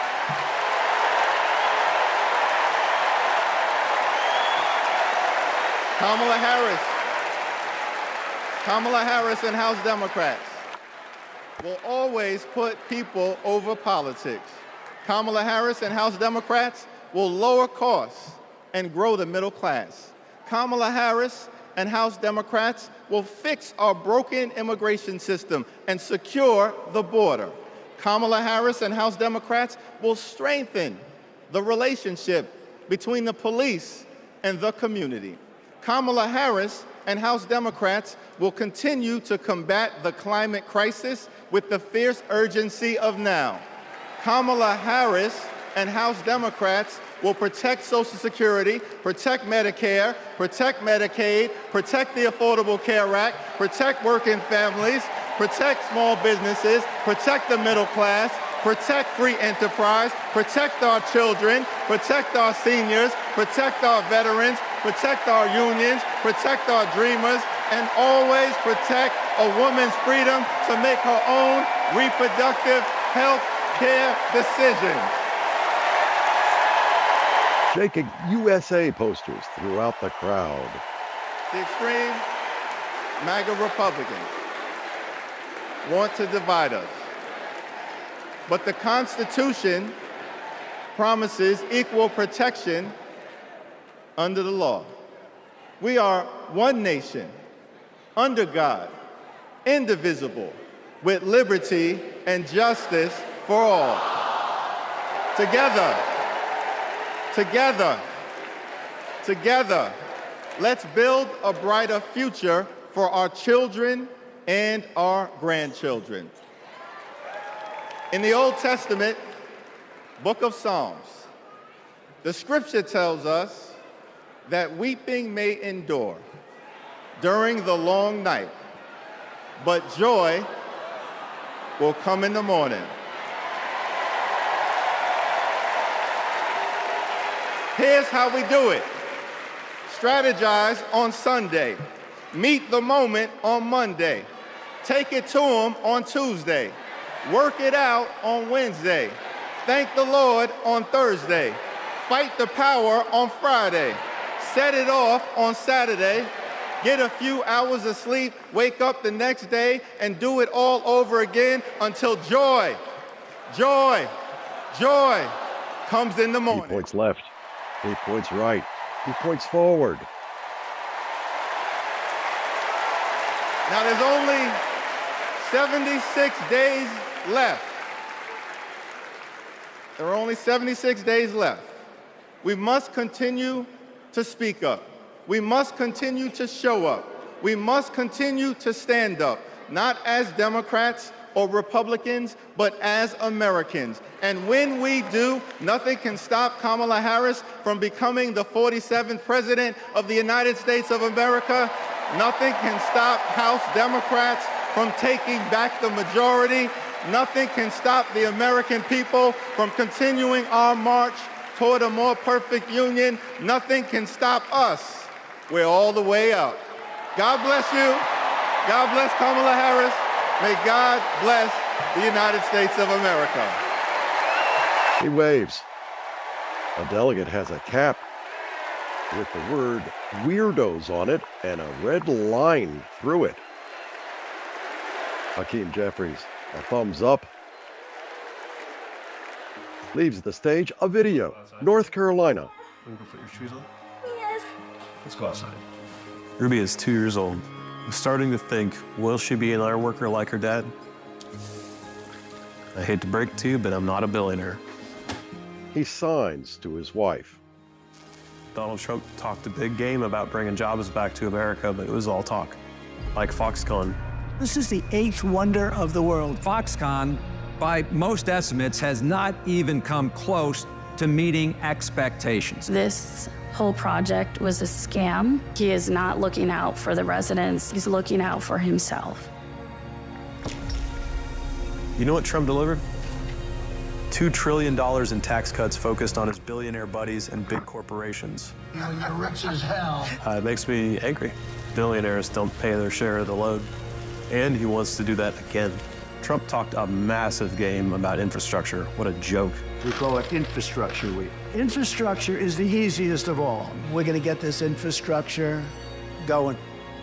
Kamala Harris and House Democrats will always put people over politics. Kamala Harris and House Democrats will lower costs and grow the middle class. Kamala Harris and House Democrats will fix our broken immigration system and secure the border. Kamala Harris and House Democrats will strengthen the relationship between the police and the community. Kamala Harris and House Democrats will continue to combat the climate crisis with the fierce urgency of now. Kamala Harris and House Democrats will protect Social Security, protect Medicare, protect Medicaid, protect the Affordable Care Act, protect working families, protect small businesses, protect the middle class, protect free enterprise, protect our children, protect our seniors, protect our veterans, protect our unions, protect our dreamers, and always protect a woman's freedom to make her own reproductive health care decisions. Shaking USA posters throughout the crowd. The extreme MAGA Republicans want to divide us. But the Constitution promises equal protection under the law. We are one nation, under God, indivisible, with liberty and justice for all. Together, together, together, let's build a brighter future for our children and our grandchildren. In the Old Testament, book of Psalms, the scripture tells us that weeping may endure during the long night, but joy will come in the morning. Here's how we do it. Strategize on Sunday. Meet the moment on Monday. Take it to them on Tuesday. Work it out on Wednesday. Thank the Lord on Thursday. Fight the power on Friday. Set it off on Saturday. Get a few hours of sleep, wake up the next day, and do it all over again until joy, joy, joy comes in the morning. He points left. He points right. He points forward. Now there's only 76 days left. There are only 76 days left. We must continue to speak up. We must continue to show up. We must continue to stand up, not as Democrats or Republicans, but as Americans. And when we do, nothing can stop Kamala Harris from becoming the 47th President of the United States of America. Nothing can stop House Democrats from taking back the majority. Nothing can stop the American people from continuing our march toward a more perfect union. Nothing can stop us. We're all the way up. God bless you. God bless Kamala Harris. May God bless the United States of America. He waves. A delegate has a cap with the word weirdos on it and a red line through it. Hakeem Jeffries, a thumbs up. Leaves the stage, a video, North Carolina. Want to go put your shoes on? Yes. Let's go outside. Ruby is 2 years old. I'm starting to think, will she be an iron worker like her dad? I hate to break it to you, but I'm not a billionaire. He signs to his wife. Donald Trump talked a big game about bringing jobs back to America, but it was all talk, like Foxconn. This is the 8th wonder of the world. Foxconn, by most estimates, has not even come close to meeting expectations. This whole project was a scam. He is not looking out for the residents. He's looking out for himself. You know what Trump delivered? $2 trillion in tax cuts focused on his billionaire buddies and big corporations. You know, you're rich as hell. It makes me angry. Billionaires don't pay their share of the load. And he wants to do that again. Trump talked a massive game about infrastructure. What a joke. We call it Infrastructure Week. Infrastructure is the easiest of all. We're going to get this infrastructure going.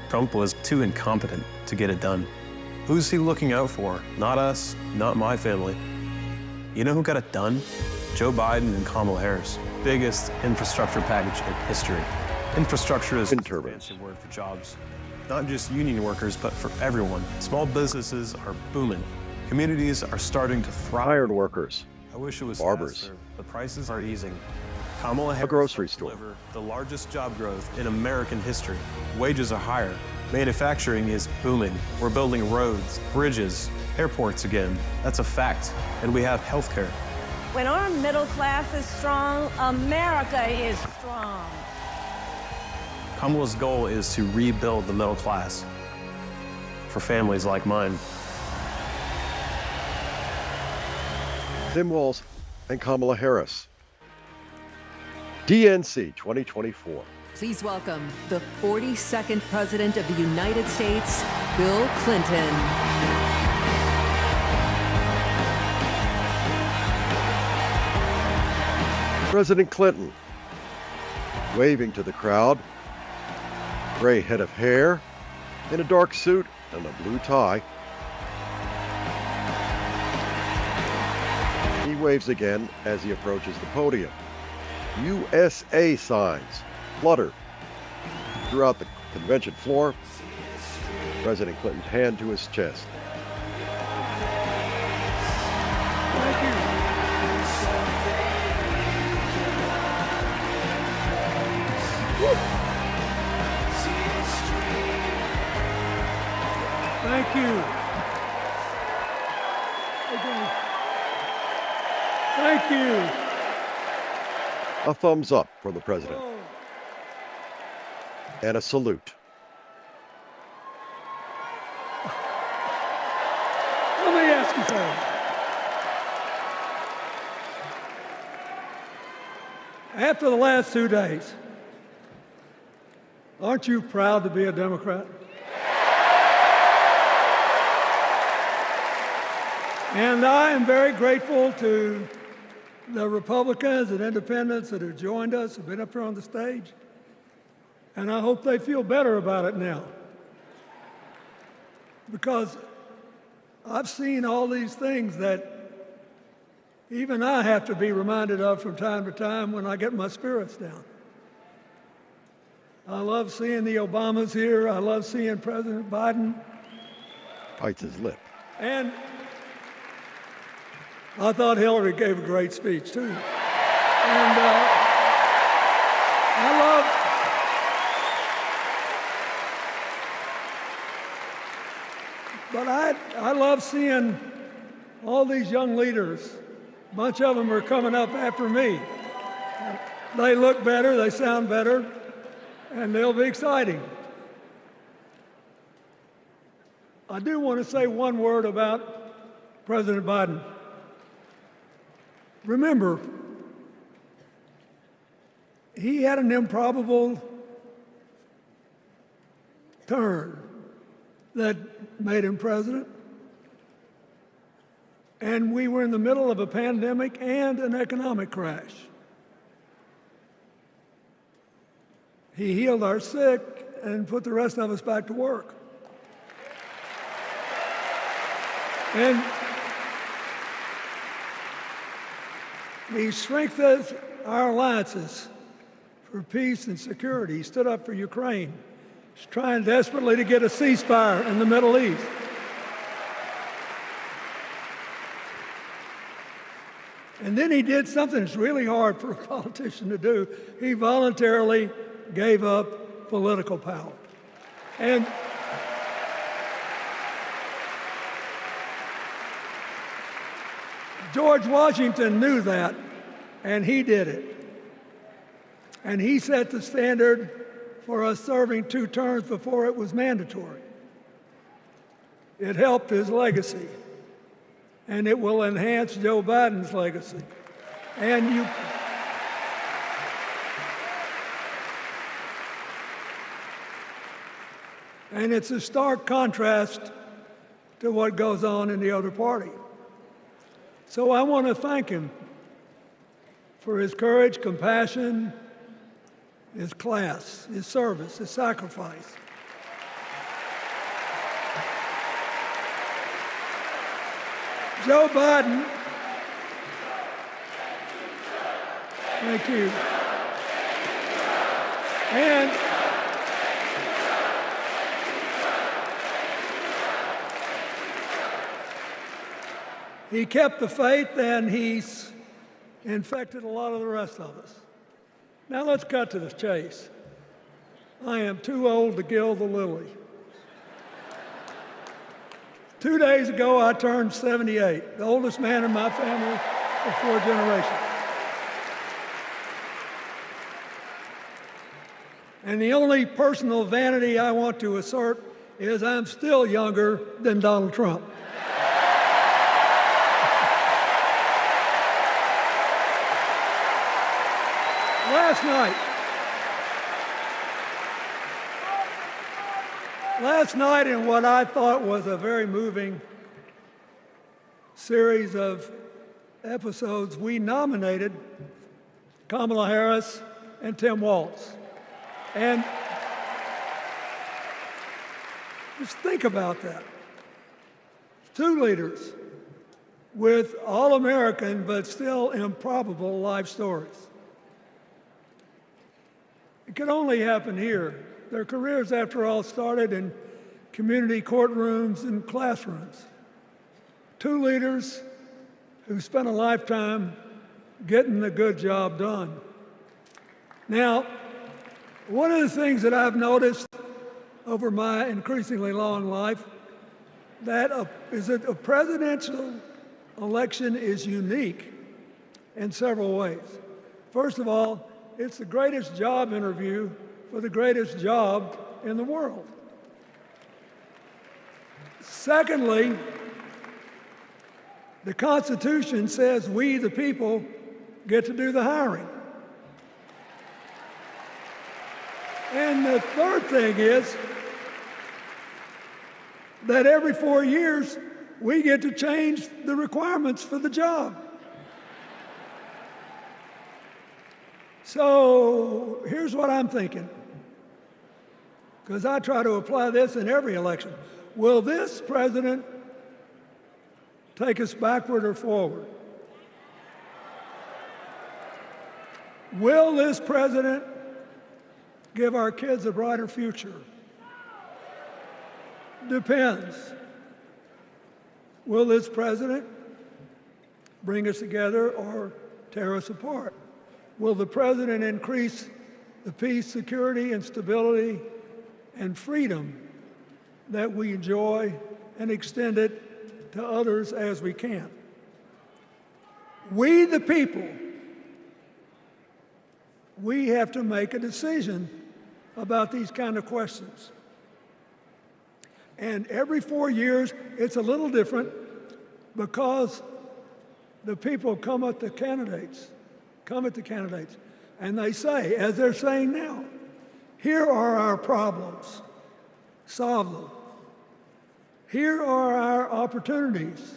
Trump was too incompetent to get it done. Who's he looking out for? Not us, not my family. You know who got it done? Joe Biden and Kamala Harris. Biggest infrastructure package in history. Infrastructure is a fancy word for jobs. Not just union workers, but for everyone. Small businesses are booming. Communities are starting to thrive. Iron workers. I wish it was barbers. faster. The prices are easing. Kamala Harris a grocery store. deliver the largest job growth in American history. Wages are higher. Manufacturing is booming. We're building roads, bridges, airports again. That's a fact. And we have healthcare. When our middle class is strong, America is strong. Kamala's goal is to rebuild the middle class for families like mine. Tim Walz and Kamala Harris. DNC 2024. Please welcome the 42nd President of the United States, Bill Clinton. President Clinton, waving to the crowd, gray head of hair, in a dark suit and a blue tie. He waves again as he approaches the podium. USA signs flutter throughout the convention floor. President Clinton's hand to his chest. Thank you. A thumbs up for the president. And a salute. Let me ask you something. After the last 2 days, aren't you proud to be a Democrat? And I am very grateful to the Republicans and independents that have joined us, have been up here on the stage. And I hope they feel better about it now. Because I've seen all these things that even I have to be reminded of from time to time when I get my spirits down. I love seeing the Obamas here. I love seeing President Biden. Bites his lip. And I thought Hillary gave a great speech, too. And I love seeing all these young leaders. A bunch of them are coming up after me. They look better, they sound better, and they'll be exciting. I do want to say one word about President Biden. Remember, he had an improbable turn that made him president. And we were in the middle of a pandemic and an economic crash. He healed our sick and put the rest of us back to work. And he strengthened our alliances for peace and security. He stood up for Ukraine. He's trying desperately to get a ceasefire in the Middle East. And then he did something that's really hard for a politician to do. He voluntarily gave up political power. And George Washington knew that, and he did it. And he set the standard for us serving 2 terms before it was mandatory. It helped his legacy, and it will enhance Joe Biden's legacy. And it's a stark contrast to what goes on in the other party. So I want to thank him for his courage, compassion, his class, his service, his sacrifice. Joe Biden, thank you. And he kept the faith, and he's infected a lot of the rest of us. Now let's cut to the chase. I am too old to gild the lily. 2 days ago, I turned 78, the oldest man in my family of 4 generations. And the only personal vanity I want to assert is I'm still younger than Donald Trump. Last night, in what I thought was a very moving series of episodes, we nominated Kamala Harris and Tim Walz. And just think about that. 2 leaders with all-American but still improbable life stories. It could only happen here. Their careers, after all, started in community courtrooms and classrooms. 2 leaders who spent a lifetime getting the good job done. Now, one of the things that I've noticed over my increasingly long life is that a presidential election is unique in several ways. First of all, it's the greatest job interview for the greatest job in the world. Secondly, the Constitution says we, the people, get to do the hiring. And the third thing is that every 4 years, we get to change the requirements for the job. So here's what I'm thinking, because I try to apply this in every election. Will this president take us backward or forward? Will this president give our kids a brighter future? Depends. Will this president bring us together or tear us apart? Will the president increase the peace, security, and stability and freedom that we enjoy and extend it to others as we can? We, the people, we have to make a decision about these kind of questions. And every 4 years, it's a little different because the people come at the candidates, and they say, as they're saying now, here are our problems, solve them. Here are our opportunities,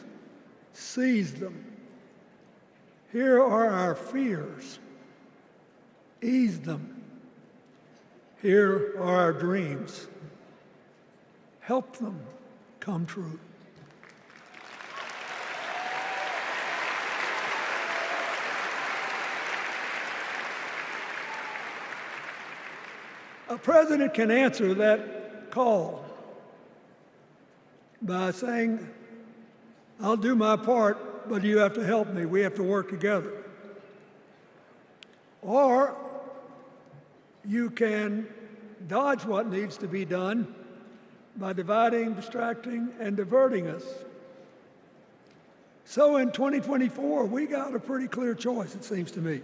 seize them. Here are our fears, ease them. Here are our dreams, help them come true. A president can answer that call by saying, I'll do my part, but you have to help me. We have to work together. Or you can dodge what needs to be done by dividing, distracting, and diverting us. So in 2024, we got a pretty clear choice, it seems to me.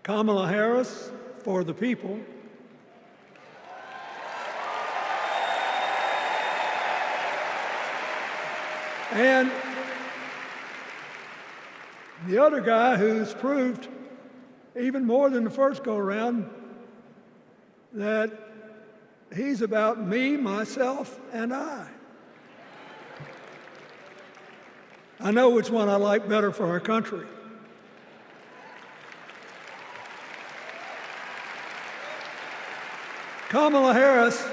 Kamala Harris for the people, and the other guy who's proved even more than the first go-around that he's about me, myself, and I. I know which one I like better for our country. Kamala Harris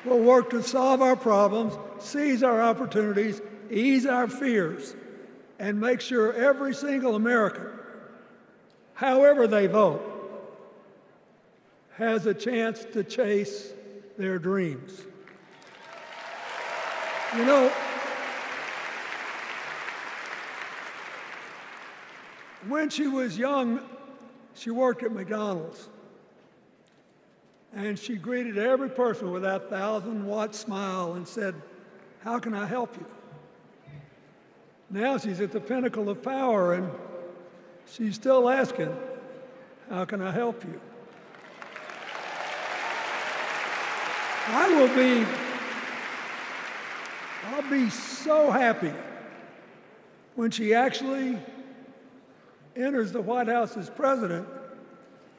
will work to solve our problems, seize our opportunities, ease our fears, and make sure every single American, however they vote, has a chance to chase their dreams. You know, when she was young, she worked at McDonald's. And she greeted every person with that 1,000-watt smile and said, "How can I help you?" Now she's at the pinnacle of power and she's still asking, "How can I help you?" I'll be so happy when she actually enters the White House as president,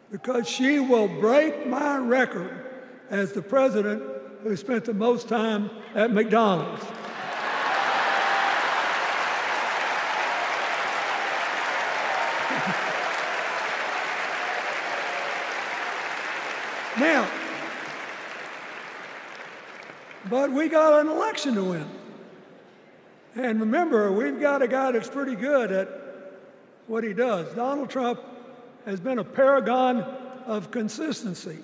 because she will break my record as the president who spent the most time at McDonald's. Now, but we got an election to win. And remember, we've got a guy that's pretty good at what he does. Donald Trump has been a paragon of consistency.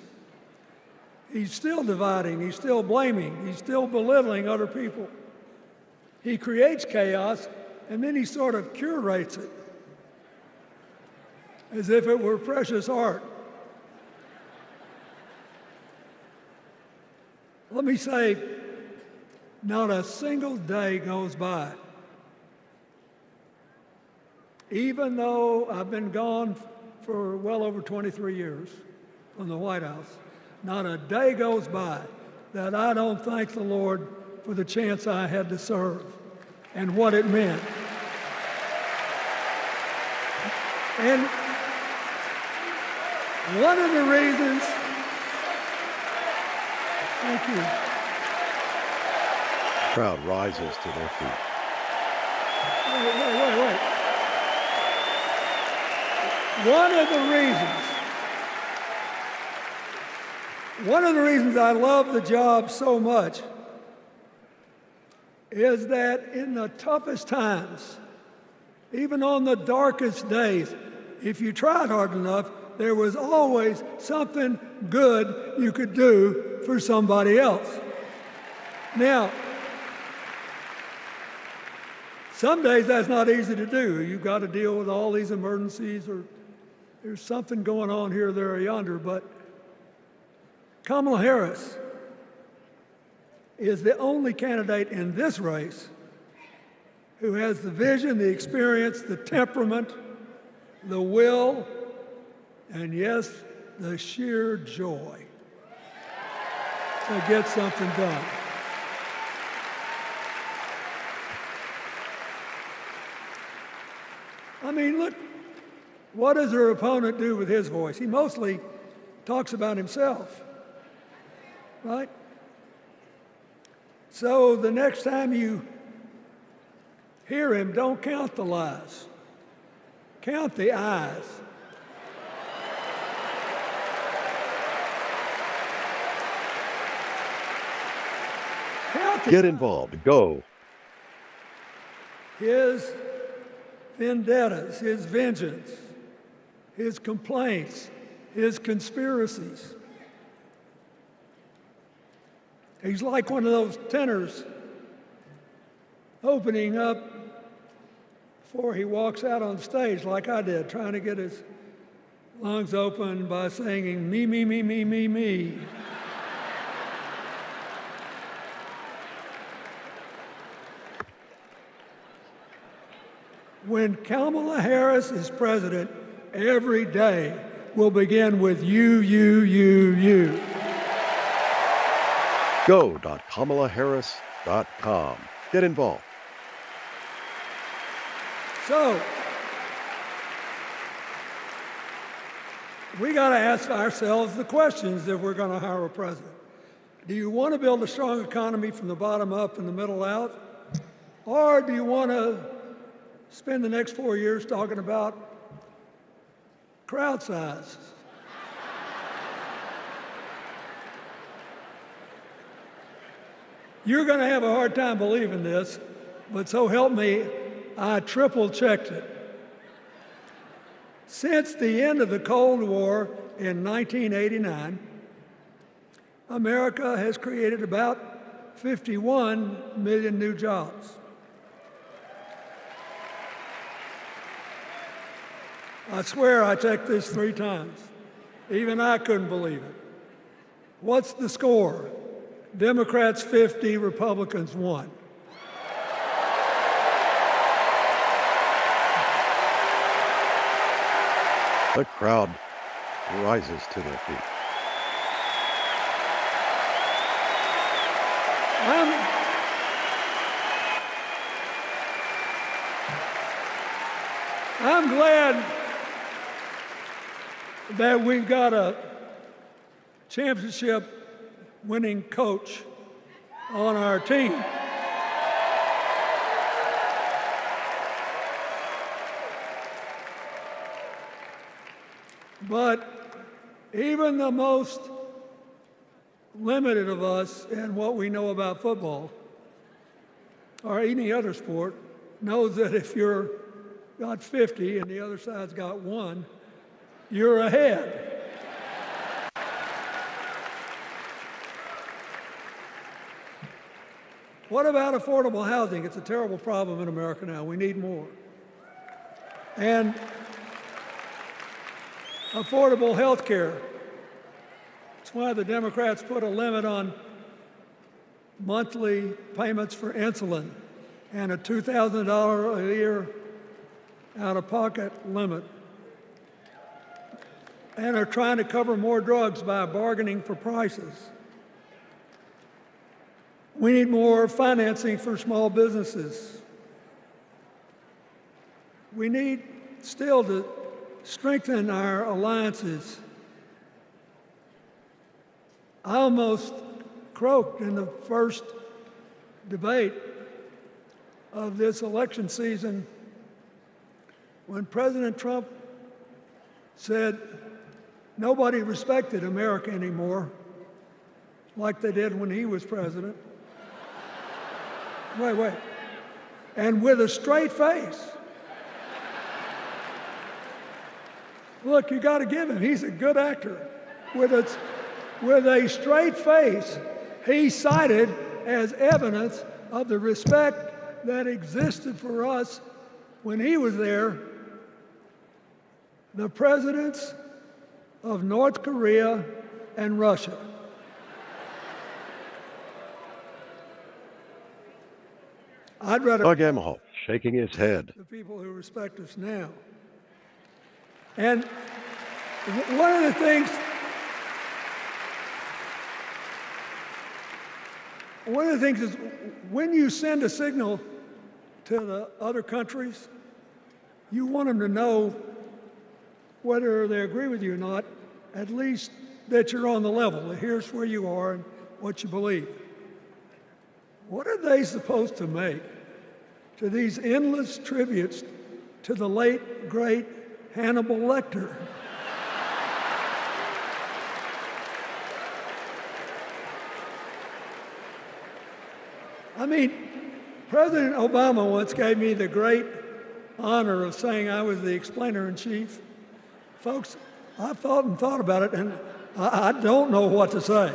He's still dividing, he's still blaming, he's still belittling other people. He creates chaos, and then he sort of curates it as if it were precious art. Let me say, not a single day goes by even though I've been gone for well over 23 years from the White House, not a day goes by that I don't thank the Lord for the chance I had to serve and what it meant. And one of the reasons, thank you. The crowd rises to their feet. Wait. One of the reasons I love the job so much is that in the toughest times, even on the darkest days, if you tried hard enough, there was always something good you could do for somebody else. Now, some days that's not easy to do. You've got to deal with all these emergencies, or there's something going on here, there, or yonder. But Kamala Harris is the only candidate in this race who has the vision, the experience, the temperament, the will, and yes, the sheer joy to get something done. I mean, look, what does her opponent do with his voice? He mostly talks about himself, right? So the next time you hear him, don't count the lies. Count the eyes. Get involved. Go. His vendettas, his vengeance, his complaints, his conspiracies. He's like one of those tenors opening up before he walks out on stage, like I did, trying to get his lungs open by singing, me, me, me, me, me, me. When Kamala Harris is president, every day will begin with you, you, you, you. Go.kamalaharris.com. Get involved. So, we got to ask ourselves the questions if we're going to hire a president. Do you want to build a strong economy from the bottom up and the middle out? Or do you want to spend the next 4 years talking about crowd size? You're going to have a hard time believing this, but so help me, I triple-checked it. Since the end of the Cold War in 1989, America has created about 51 million new jobs. I swear I checked this 3 times. Even I couldn't believe it. What's the score? Democrats 50, Republicans 1. The crowd rises to their feet. I'm glad that we've got a championship-winning coach on our team. But even the most limited of us in what we know about football or any other sport knows that if you're got 50 and the other side's got 1, you're ahead. What about affordable housing? It's a terrible problem in America now. We need more. And affordable health care. That's why the Democrats put a limit on monthly payments for insulin and a $2,000 a year out-of-pocket limit and are trying to cover more drugs by bargaining for prices. We need more financing for small businesses. We need still to strengthen our alliances. I almost croaked in the first debate of this election season when President Trump said nobody respected America anymore like they did when he was president. Wait. And with a straight face. Look, you got to give him. He's a good actor. With a straight face, he cited as evidence of the respect that existed for us when he was there, the presidents of North Korea and Russia. I'd rather Doug Emhoff shaking his head. the people who respect us now. And one of the things is when you send a signal to the other countries, you want them to know whether they agree with you or not, at least that you're on the level. Here's where you are and what you believe. What are they supposed to make to these endless tributes to the late, great Hannibal Lecter? I mean, President Obama once gave me the great honor of saying I was the explainer-in-chief. Folks, I've thought and thought about it, and I don't know what to say.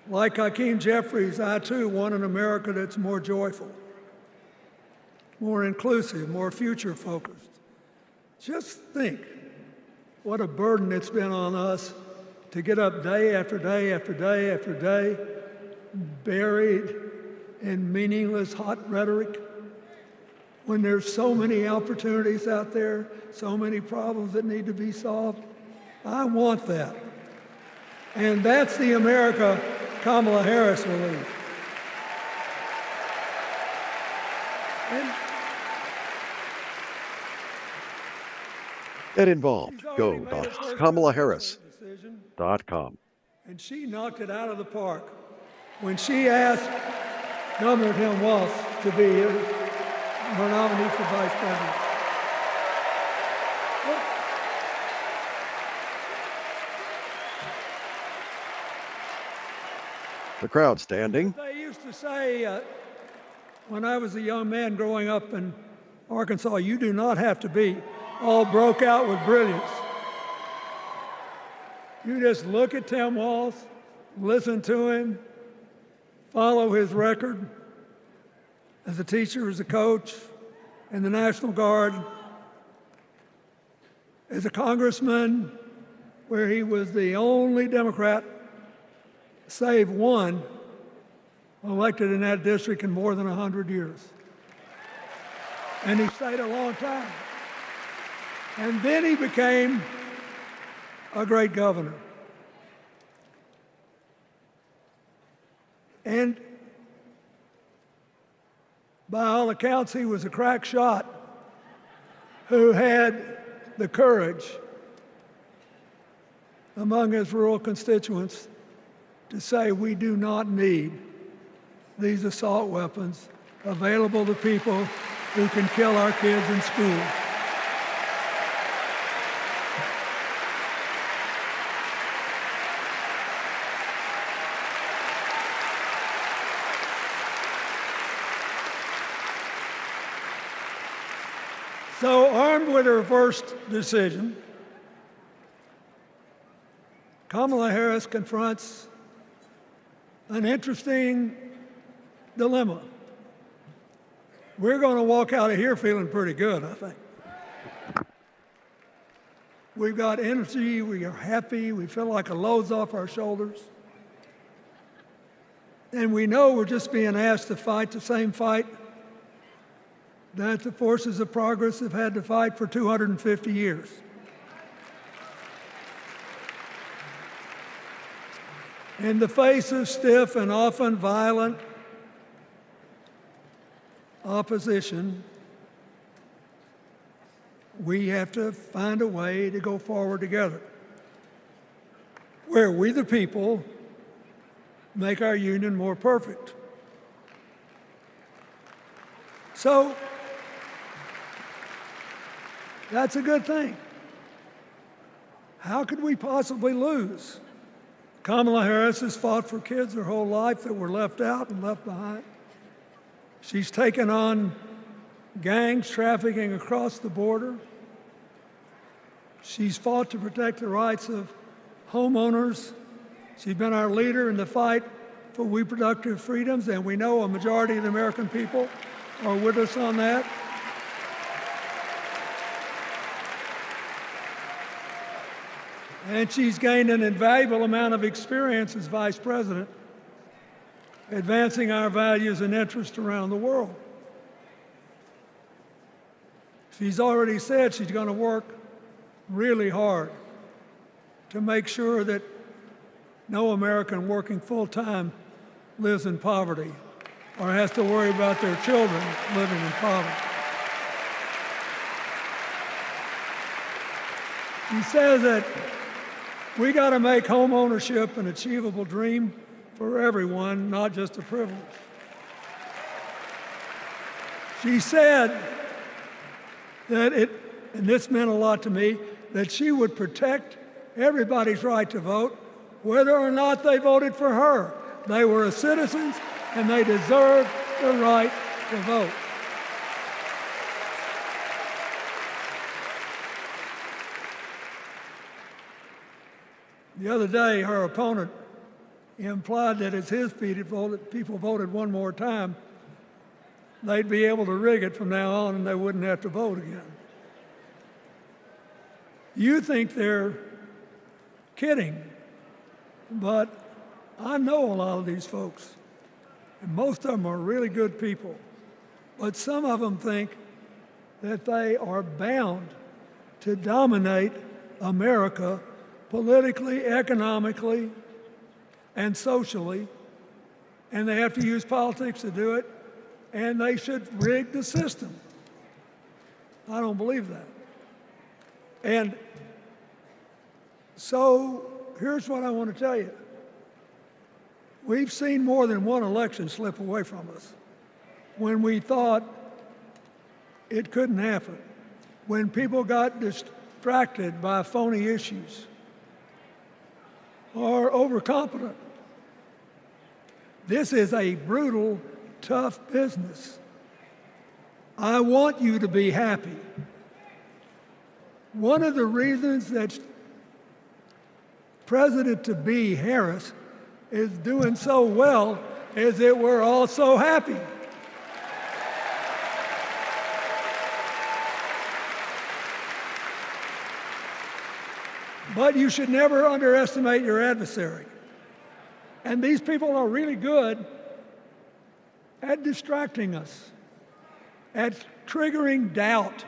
Like Hakeem Jeffries, I too want an America that's more joyful, more inclusive, more future-focused. Just think what a burden it's been on us to get up day after day after day after day, buried in meaningless hot rhetoric, when there's so many opportunities out there, so many problems that need to be solved. I want that. And that's the America Kamala Harris will lead. Get involved. Go.kamalaharris.com. And she knocked it out of the park when she asked Governor Tim Walz to be her nominee for vice president. The crowd standing. They used to say when I was a young man growing up in Arkansas, you do not have to be all broke out with brilliance. You just look at Tim Walz, listen to him, follow his record as a teacher, as a coach, in the National Guard, as a congressman, where he was the only Democrat, save one, elected in that district in more than 100 years. And he stayed a long time. And then he became a great governor. And by all accounts, he was a crack shot who had the courage among his rural constituents to say, we do not need these assault weapons available to people who can kill our kids in school. So, armed with her first decision, Kamala Harris confronts an interesting dilemma. We're going to walk out of here feeling pretty good, I think. We've got energy, we are happy, we feel like a load's off our shoulders. And we know we're just being asked to fight the same fight that the forces of progress have had to fight for 250 years. In the face of stiff and often violent opposition, we have to find a way to go forward together, where we the people make our union more perfect. So, that's a good thing. How could we possibly lose? Kamala Harris has fought for kids her whole life that were left out and left behind. She's taken on gangs trafficking across the border. She's fought to protect the rights of homeowners. She's been our leader in the fight for reproductive freedoms, and we know a majority of the American people are with us on that. And she's gained an invaluable amount of experience as vice president, advancing our values and interests around the world. She's already said she's going to work really hard to make sure that no American working full-time lives in poverty or has to worry about their children living in poverty. She says that we got to make home ownership an achievable dream for everyone, not just a privilege. She said that and this meant a lot to me, that she would protect everybody's right to vote, whether or not they voted for her. They were citizens and they deserved the right to vote. The other day, her opponent implied that as his people voted one more time, they'd be able to rig it from now on and they wouldn't have to vote again. You think they're kidding, but I know a lot of these folks, and most of them are really good people, but some of them think that they are bound to dominate America politically, economically, and socially, and they have to use politics to do it, and they should rig the system. I don't believe that. And so here's what I want to tell you. We've seen more than one election slip away from us when we thought it couldn't happen, when people got distracted by phony issues or overconfident. This is a brutal, tough business. I want you to be happy. One of the reasons that President-to-be Harris is doing so well is that we're all so happy. But you should never underestimate your adversary. And these people are really good at distracting us, at triggering doubt,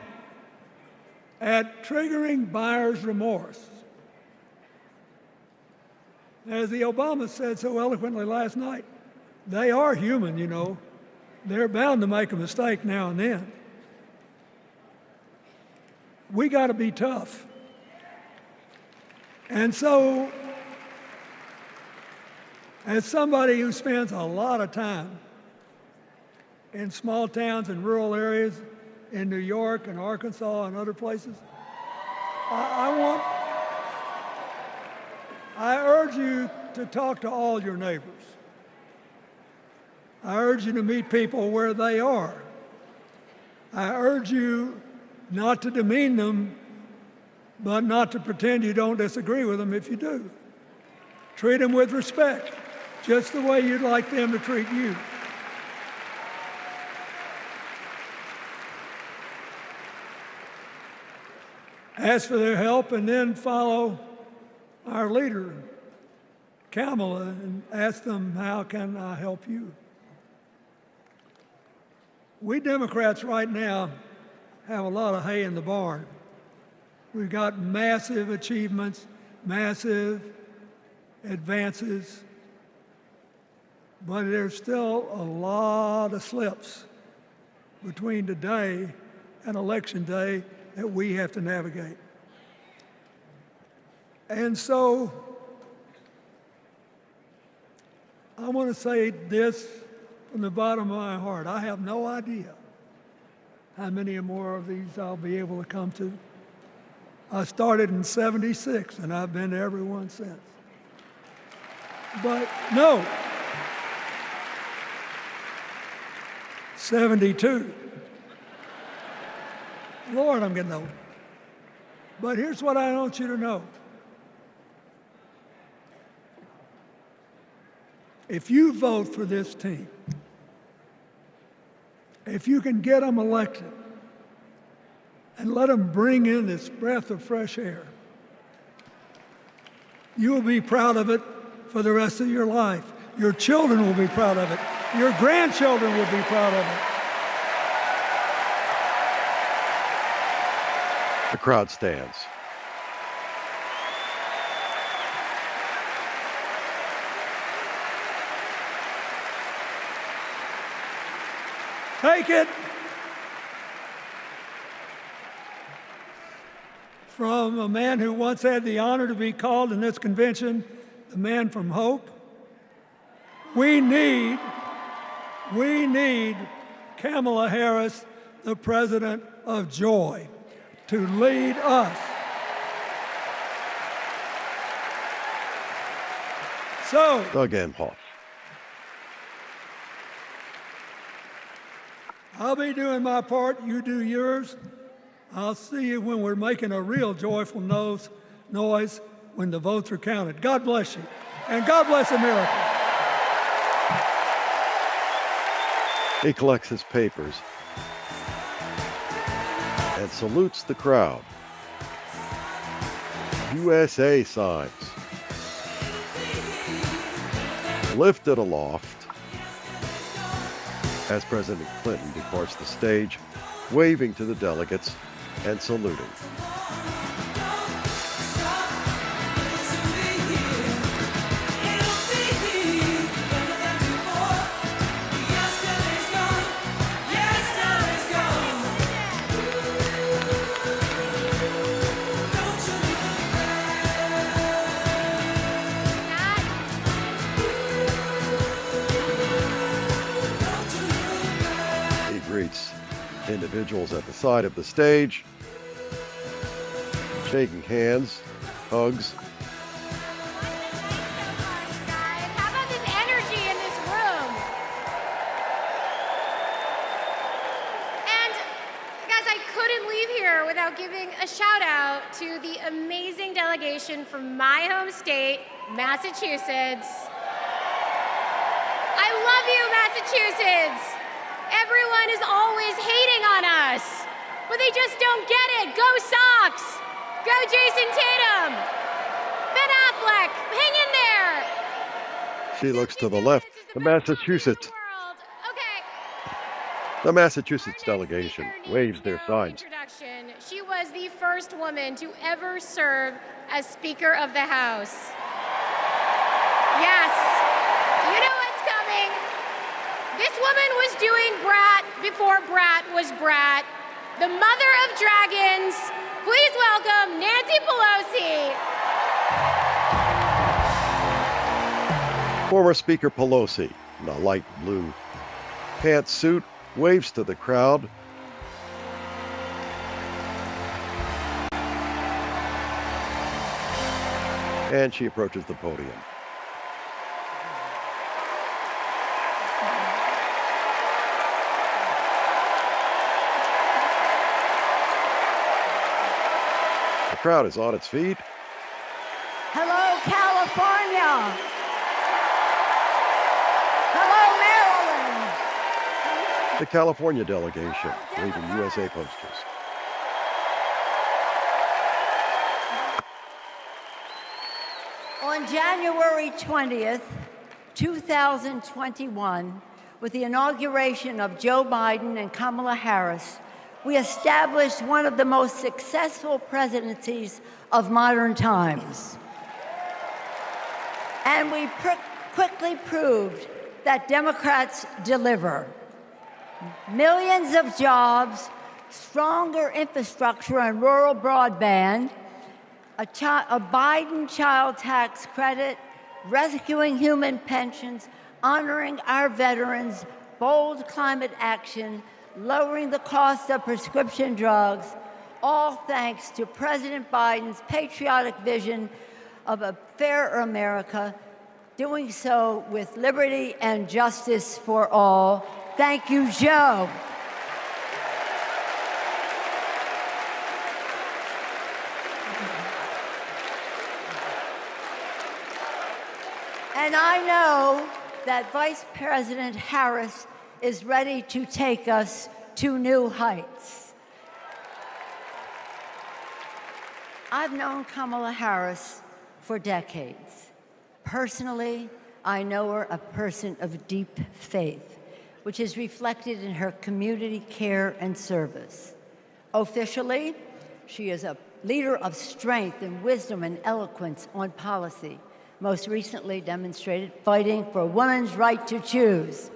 at triggering buyer's remorse. As the Obama said so eloquently last night, they are human, you know. They're bound to make a mistake now and then. We got to be tough. And so, as somebody who spends a lot of time in small towns and rural areas in New York and Arkansas and other places, I urge you to talk to all your neighbors. I urge you to meet people where they are. I urge you not to demean them, but not to pretend you don't disagree with them if you do. Treat them with respect, just the way you'd like them to treat you. ask for their help, and then follow our leader, Kamala, and ask them, how can I help you? We Democrats right now have a lot of hay in the barn. We've got massive achievements, massive advances, but there's still a lot of slips between today and Election Day that we have to navigate. And so I want to say this from the bottom of my heart. I have no idea how many more of these I'll be able to come to. I started in '76, and I've been to every one since. But no, 72. Lord, I'm getting old. But here's what I want you to know. If you vote for this team, if you can get them elected and let them bring in this breath of fresh air, you will be proud of it for the rest of your life. Your children will be proud of it. Your grandchildren will be proud of it. The crowd stands. Take it from a man who once had the honor to be called in this convention the man from hope. We need Kamala Harris, the president of joy, to lead us. So, Doug Emhoff. I'll be doing my part, you do yours. I'll see you when we're making a real joyful noise when the votes are counted. God bless you, and God bless America. He collects his papers and salutes the crowd. USA signs lifted aloft as President Clinton departs the stage, waving to the delegates and saluting. Individuals at the side of the stage, shaking hands, hugs. How about this energy in this room? And guys, I couldn't leave here without giving a shout out to the amazing delegation from my home state, Massachusetts. I love you, Massachusetts. Everyone is always hating on us, but they just don't get it. Go Sox! Go Jason Tatum! Ben Affleck, hang in there! She looks to the left. The Massachusetts delegation waves their signs. She was the first woman to ever serve as Speaker of the House. Yes, you know what's coming. This woman was doing Brat before Brat was Brat. The mother of dragons. Please welcome Nancy Pelosi. Former Speaker Pelosi, in a light blue pantsuit, waves to the crowd. And she approaches the podium. The crowd is on its feet. Hello, California. Hello, Maryland. The California delegation waving USA posters. On January 20th, 2021, with the inauguration of Joe Biden and Kamala Harris, we established one of the most successful presidencies of modern times. And we quickly proved that Democrats deliver. Millions of jobs, stronger infrastructure and rural broadband, a Biden child tax credit, rescuing human pensions, honoring our veterans, bold climate action, lowering the cost of prescription drugs, all thanks to President Biden's patriotic vision of a fairer America, doing so with liberty and justice for all. Thank you, Joe. And I know that Vice President Harris is ready to take us to new heights. I've known Kamala Harris for decades. Personally, I know her a person of deep faith, which is reflected in her community care and service. Officially, she is a leader of strength and wisdom and eloquence on policy, most recently demonstrated fighting for women's right to choose.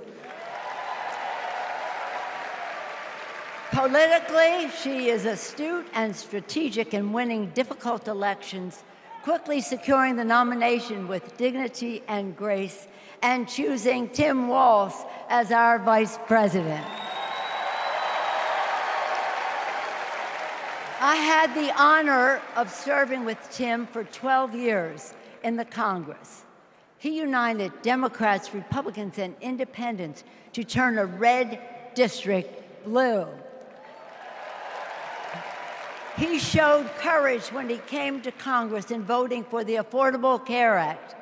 Politically, she is astute and strategic in winning difficult elections, quickly securing the nomination with dignity and grace, and choosing Tim Walz as our vice president. I had the honor of serving with Tim for 12 years in the Congress. He united Democrats, Republicans, and independents to turn a red district blue. He showed courage when he came to Congress in voting for the Affordable Care Act,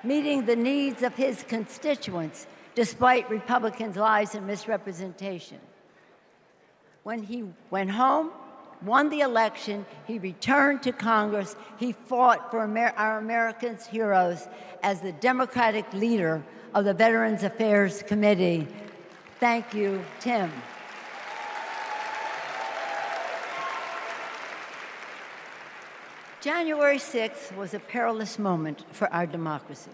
meeting the needs of his constituents despite Republicans' lies and misrepresentation. When he went home, won the election, he returned to Congress. He fought for our Americans' heroes as the Democratic leader of the Veterans Affairs Committee. Thank you, Tim. January 6th was a perilous moment for our democracy.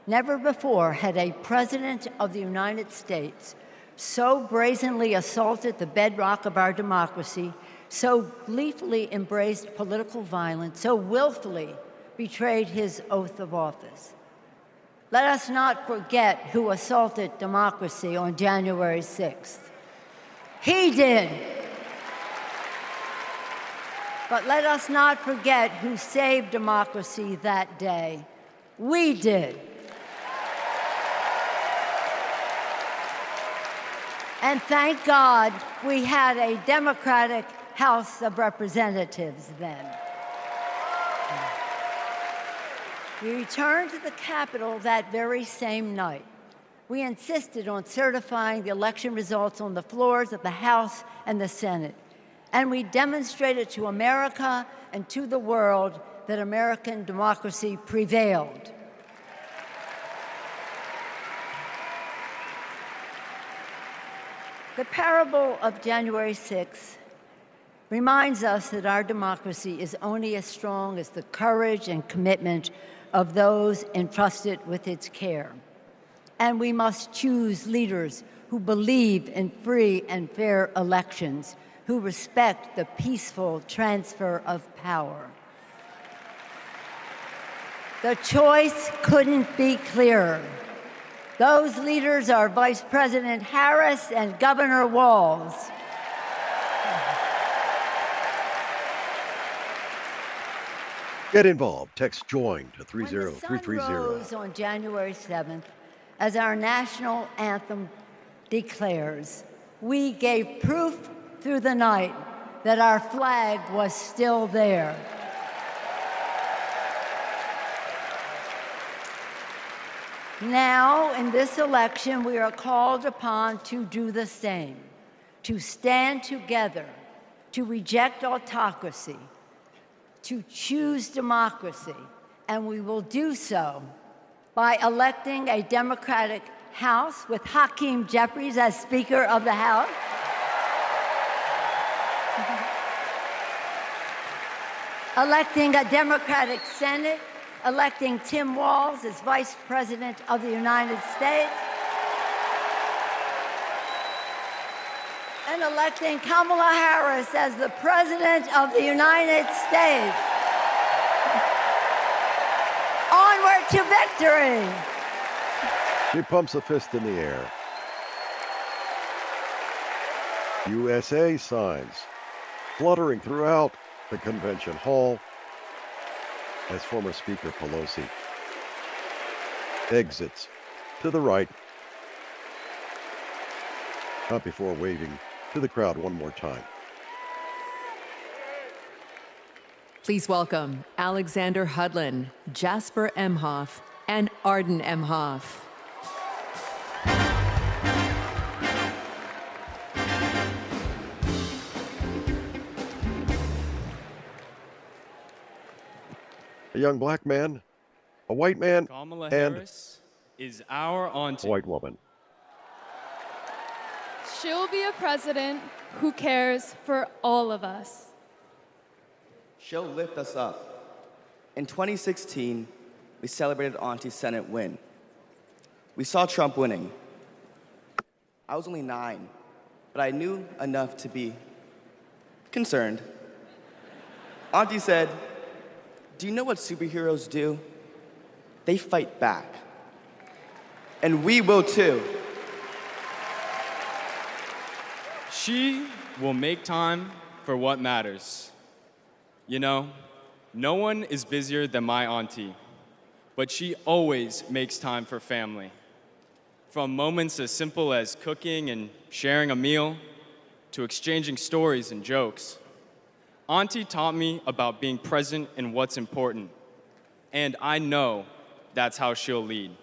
Never before had a president of the United States so brazenly assaulted the bedrock of our democracy, so gleefully embraced political violence, so willfully betrayed his oath of office. Let us not forget who assaulted democracy on January 6th. He did. But let us not forget who saved democracy that day. We did. And thank God we had a Democratic House of Representatives then. We returned to the Capitol that very same night. We insisted on certifying the election results on the floors of the House and the Senate. And we demonstrated to America and to the world that American democracy prevailed. The parable of January 6th reminds us that our democracy is only as strong as the courage and commitment of those entrusted with its care. And we must choose leaders who believe in free and fair elections, who respect the peaceful transfer of power. The choice couldn't be clearer. Those leaders are Vice President Harris and Governor Walz. Get involved. Text JOIN to 30330. When the sun rose on January 7th, as our national anthem declares, we gave proof through the night that our flag was still there. Now, in this election, we are called upon to do the same, to stand together, to reject autocracy, to choose democracy, and we will do so by electing a Democratic House with Hakeem Jeffries as Speaker of the House. Electing a Democratic Senate, electing Tim Walz as Vice President of the United States, and electing Kamala Harris as the President of the United States. Onward to victory! He pumps a fist in the air. USA signs fluttering throughout the convention hall as former Speaker Pelosi exits to the right, not before waving to the crowd one more time. Please welcome Alexander Hudlin, Jasper Emhoff, and Arden Emhoff. A young black man, a white man, Kamala and Harris is our auntie. a white woman. She'll be a president who cares for all of us. She'll lift us up. In 2016, we celebrated Auntie's Senate win. We saw Trump winning. I was only 9, but I knew enough to be concerned. Auntie said, "Do you know what superheroes do? They fight back. And we will too." She will make time for what matters. You know, no one is busier than my auntie, but she always makes time for family. From moments as simple as cooking and sharing a meal to exchanging stories and jokes. Auntie taught me about being present in what's important, and I know that's how she'll lead.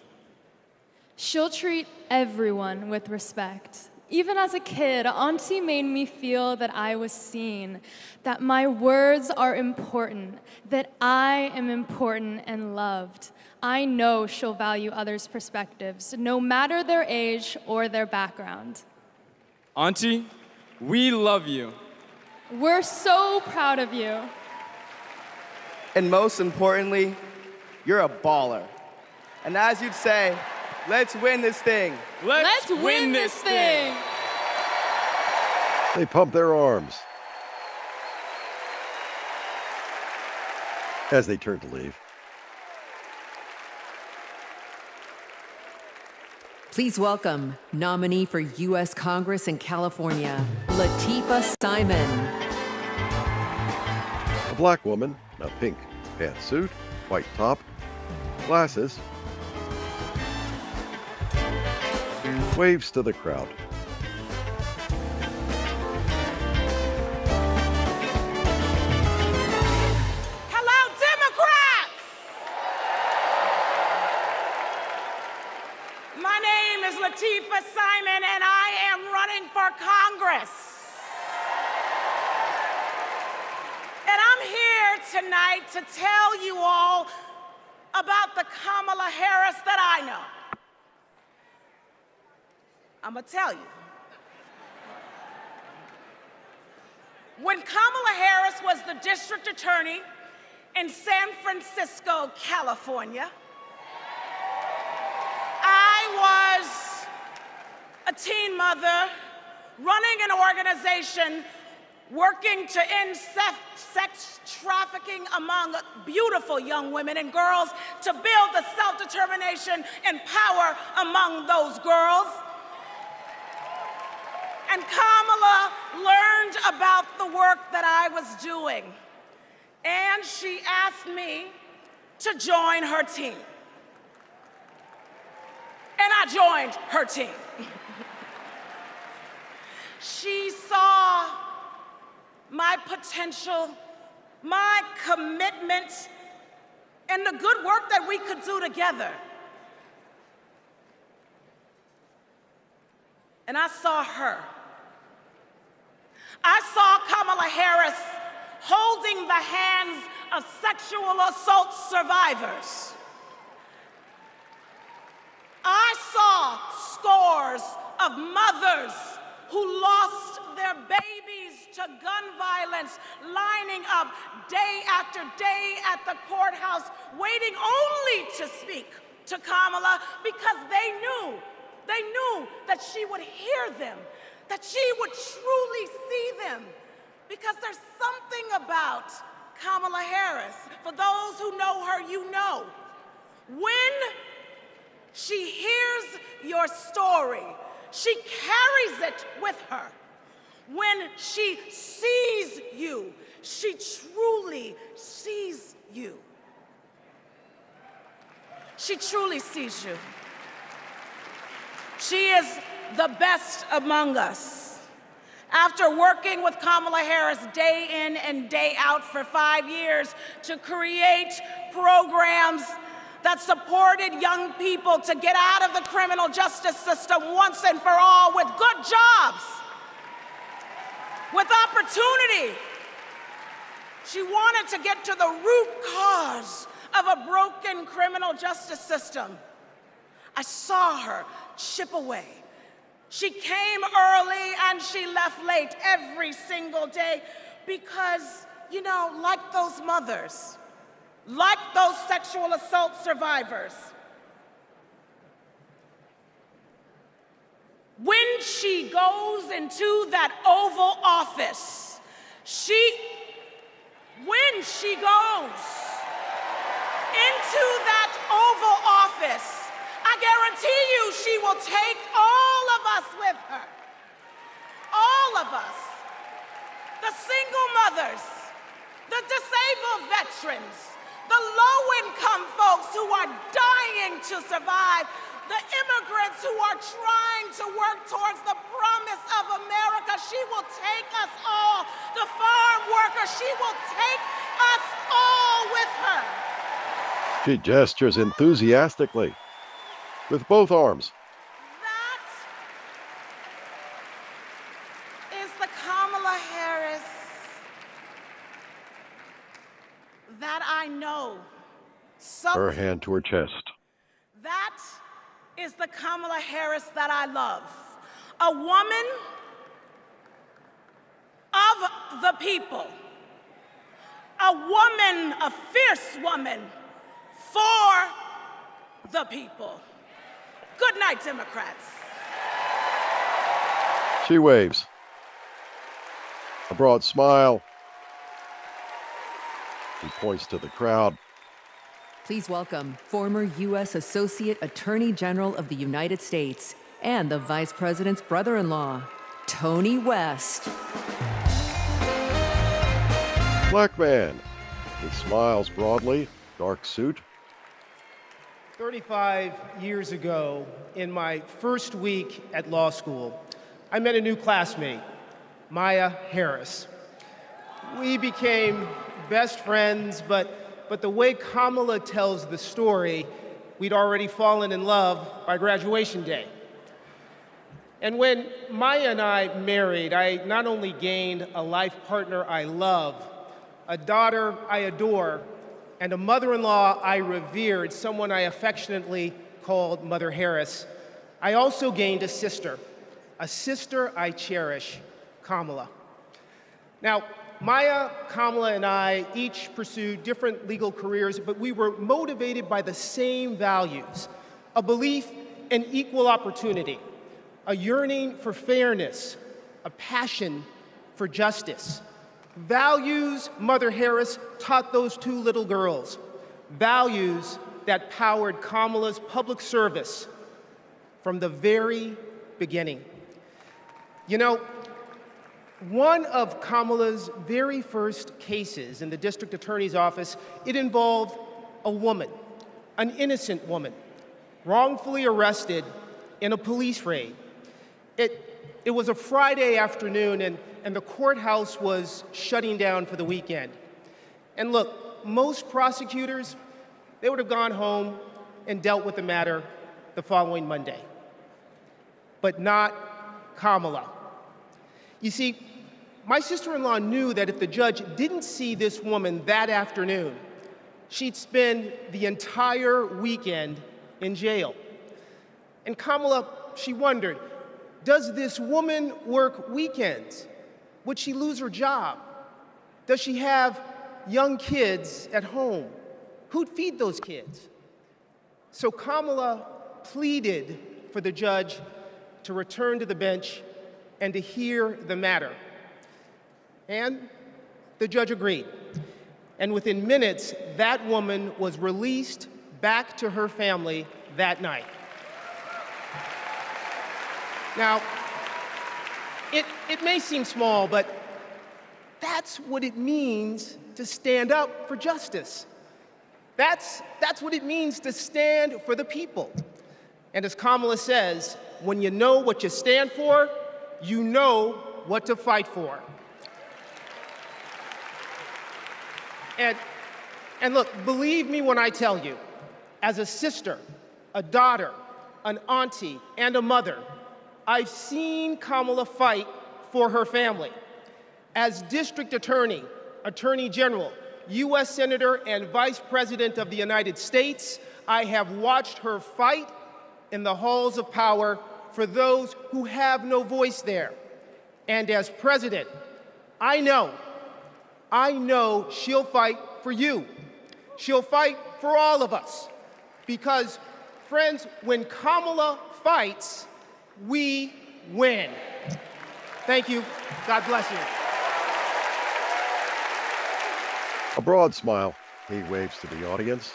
She'll treat everyone with respect. Even as a kid, Auntie made me feel that I was seen, that my words are important, that I am important and loved. I know she'll value others' perspectives, no matter their age or their background. Auntie, we love you. We're so proud of you. And most importantly, you're a baller. And as you'd say, let's win this thing. Let's win this thing. They pump their arms as they turn to leave. Please welcome nominee for U.S. Congress in California, Latifa Simon. A black woman, a pink pantsuit, white top, glasses, waves to the crowd. Hello, Democrats! My name is Latifa Simon, and I am running for Congress. And I'm here tonight to tell you all about the Kamala Harris that I know. I'm gonna tell you. When Kamala Harris was the district attorney in San Francisco, California, I was a teen mother running an organization working to end sex trafficking among beautiful young women and girls, to build the self-determination and power among those girls. And Kamala learned about the work that I was doing, and she asked me to join her team. And I joined her team. She saw my potential, my commitment, and the good work that we could do together. And I saw her. I saw Kamala Harris holding the hands of sexual assault survivors. I saw scores of mothers who lost their babies to gun violence, lining up day after day at the courthouse, waiting only to speak to Kamala because they knew that she would hear them, that she would truly see them. Because there's something about Kamala Harris, for those who know her, you know. When she hears your story, she carries it with her. When she sees you, she truly sees you. She truly sees you. She is the best among us. After working with Kamala Harris day in and day out for 5 years to create programs that supported young people to get out of the criminal justice system once and for all with good jobs, with opportunity. She wanted to get to the root cause of a broken criminal justice system. I saw her chip away. She came early and she left late every single day because, you know, like those mothers, like those sexual assault survivors, when she goes into that Oval Office, when she goes into that Oval Office, I guarantee you she will take all of us with her. All of us. The single mothers, the disabled veterans, the low-income folks who are dying to survive, the immigrants who are trying to work towards the promise of America. She will take us all. The farm workers, she will take us all with her. She gestures enthusiastically with both arms. That is the Kamala Harris that I know. Her hand to her chest. That is the Kamala Harris that I love. A woman of the people. A woman, a fierce woman for the people. Good night, Democrats. She waves. A broad smile. She points to the crowd. Please welcome former U.S. Associate Attorney General of the United States and the Vice President's brother-in-law, Tony West. Black man. He smiles broadly, dark suit. 35 years ago, in my first week at law school, I met a new classmate, Maya Harris. We became best friends, but the way Kamala tells the story, we'd already fallen in love by graduation day. And when Maya and I married, I not only gained a life partner I love, a daughter I adore, and a mother-in-law I revered, someone I affectionately called Mother Harris, I also gained a sister I cherish, Kamala. Now, Maya, Kamala, and I each pursued different legal careers, but we were motivated by the same values: a belief in equal opportunity, a yearning for fairness, a passion for justice. Values Mother Harris taught those two little girls, values that powered Kamala's public service from the very beginning. You know, one of Kamala's very first cases in the district attorney's office, it involved a woman, an innocent woman, wrongfully arrested in a police raid. It was a Friday afternoon, and the courthouse was shutting down for the weekend. And look, most prosecutors, they would have gone home and dealt with the matter the following Monday. But not Kamala. You see, my sister-in-law knew that if the judge didn't see this woman that afternoon, she'd spend the entire weekend in jail. And Kamala, she wondered, does this woman work weekends? Would she lose her job? Does she have young kids at home? Who'd feed those kids? So Kamala pleaded for the judge to return to the bench and to hear the matter. And the judge agreed. And within minutes, that woman was released back to her family that night. Now, it may seem small, but that's what it means to stand up for justice. That's what it means to stand for the people. And as Kamala says, when you know what you stand for, you know what to fight for. And look, believe me when I tell you, as a sister, a daughter, an auntie, and a mother, I've seen Kamala fight for her family. As district attorney, attorney general, U.S. Senator, and Vice President of the United States, I have watched her fight in the halls of power for those who have no voice there. And as president, I know she'll fight for you. She'll fight for all of us. Because, friends, when Kamala fights, we win. Thank you. God bless you. A broad smile. He waves to the audience.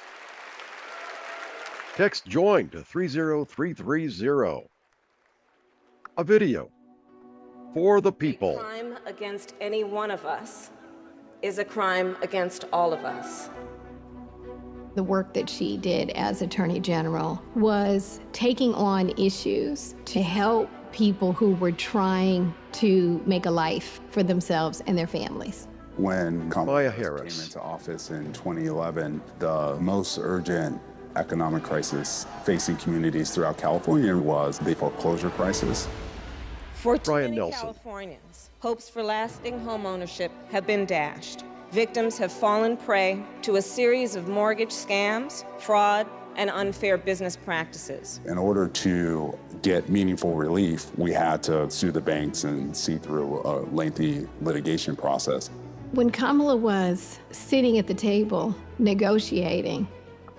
Text JOIN to 30330. A video for the people. A crime against any one of us is a crime against all of us. The work that she did as Attorney General was taking on issues to help people who were trying to make a life for themselves and their families. When Kamala Harris came into office in 2011, the most urgent economic crisis facing communities throughout California was the foreclosure crisis. For too many Californians, hopes for lasting homeownership have been dashed. Victims have fallen prey to a series of mortgage scams, fraud, and unfair business practices. In order to get meaningful relief, we had to sue the banks and see through a lengthy litigation process. When Kamala was sitting at the table negotiating,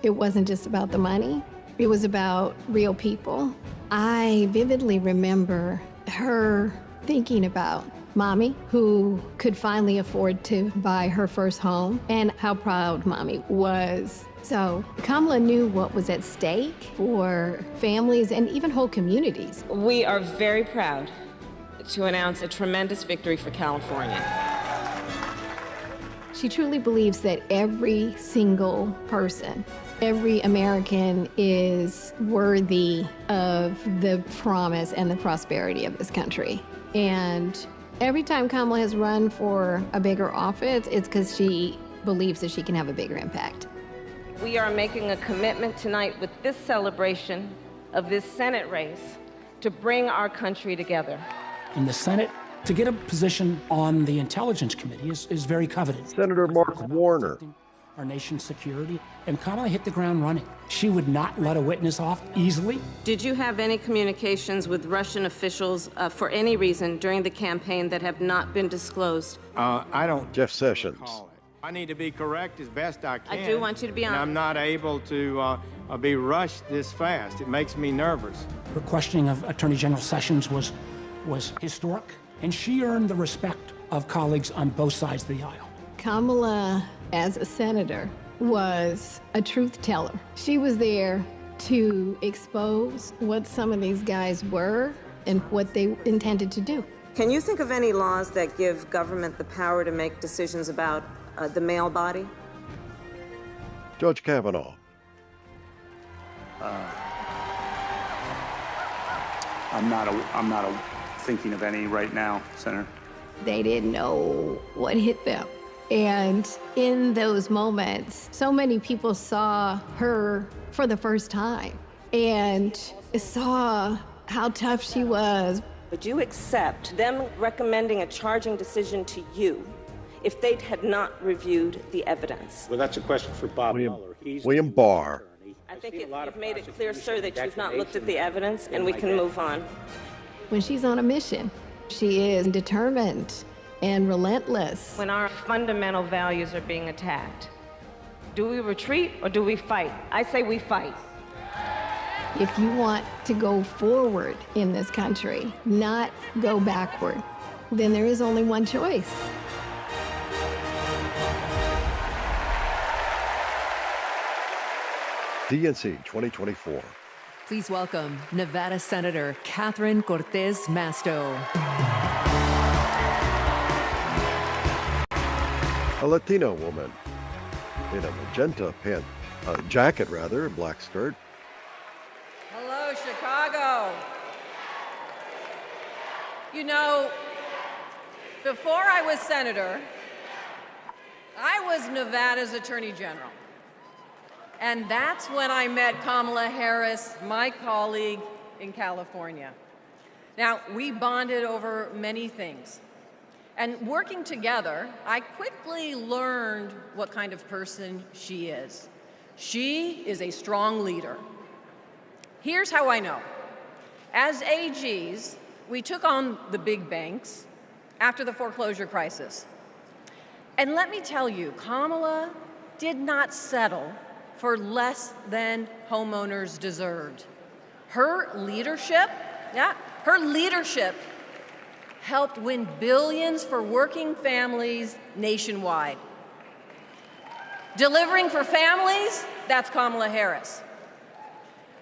it wasn't just about the money, it was about real people. I vividly remember her thinking about Mommy, who could finally afford to buy her first home, and how proud Mommy was. So Kamala knew what was at stake for families and even whole communities. We are very proud to announce a tremendous victory for California. She truly believes that every single person, every American is worthy of the promise and the prosperity of this country. And every time Kamala has run for a bigger office, it's because she believes that she can have a bigger impact. We are making a commitment tonight with this celebration of this Senate race to bring our country together. In the Senate, to get a position on the Intelligence Committee is very coveted. Senator Mark Warner. Our nation's security, and Kamala hit the ground running. She would not let a witness off easily. Did you have any communications with Russian officials for any reason during the campaign that have not been disclosed? I don't. Jeff Sessions. I need to be correct as best I can. I do want you to be honest. And I'm not able to be rushed this fast. It makes me nervous. Her questioning of Attorney General Sessions was historic, and she earned the respect of colleagues on both sides of the aisle. Kamala, as a senator, was a truth teller. She was there to expose what some of these guys were and what they intended to do. Can you think of any laws that give government the power to make decisions about the male body? Judge Kavanaugh. I'm not thinking of any right now, Senator. They didn't know what hit them. And in those moments, so many people saw her for the first time and saw how tough she was. Would you accept them recommending a charging decision to you if they had not reviewed the evidence? Well, that's a question for Bob Mueller. William Barr. I think you've made it clear, sir, that you've not looked at the evidence, and we can move on. When she's on a mission, she is determined and relentless. When our fundamental values are being attacked, do we retreat or do we fight? I say we fight. If you want to go forward in this country, not go backward, then there is only one choice. DNC 2024. Please welcome Nevada Senator Catherine Cortez Masto. A Latina woman in a magenta jacket, a black skirt. Hello, Chicago. You know, before I was senator, I was Nevada's Attorney General. And that's when I met Kamala Harris, my colleague in California. Now, we bonded over many things. And working together, I quickly learned what kind of person she is. She is a strong leader. Here's how I know. As AGs, we took on the big banks after the foreclosure crisis. And let me tell you, Kamala did not settle for less than homeowners deserved. Her leadership helped win billions for working families nationwide. Delivering for families, that's Kamala Harris.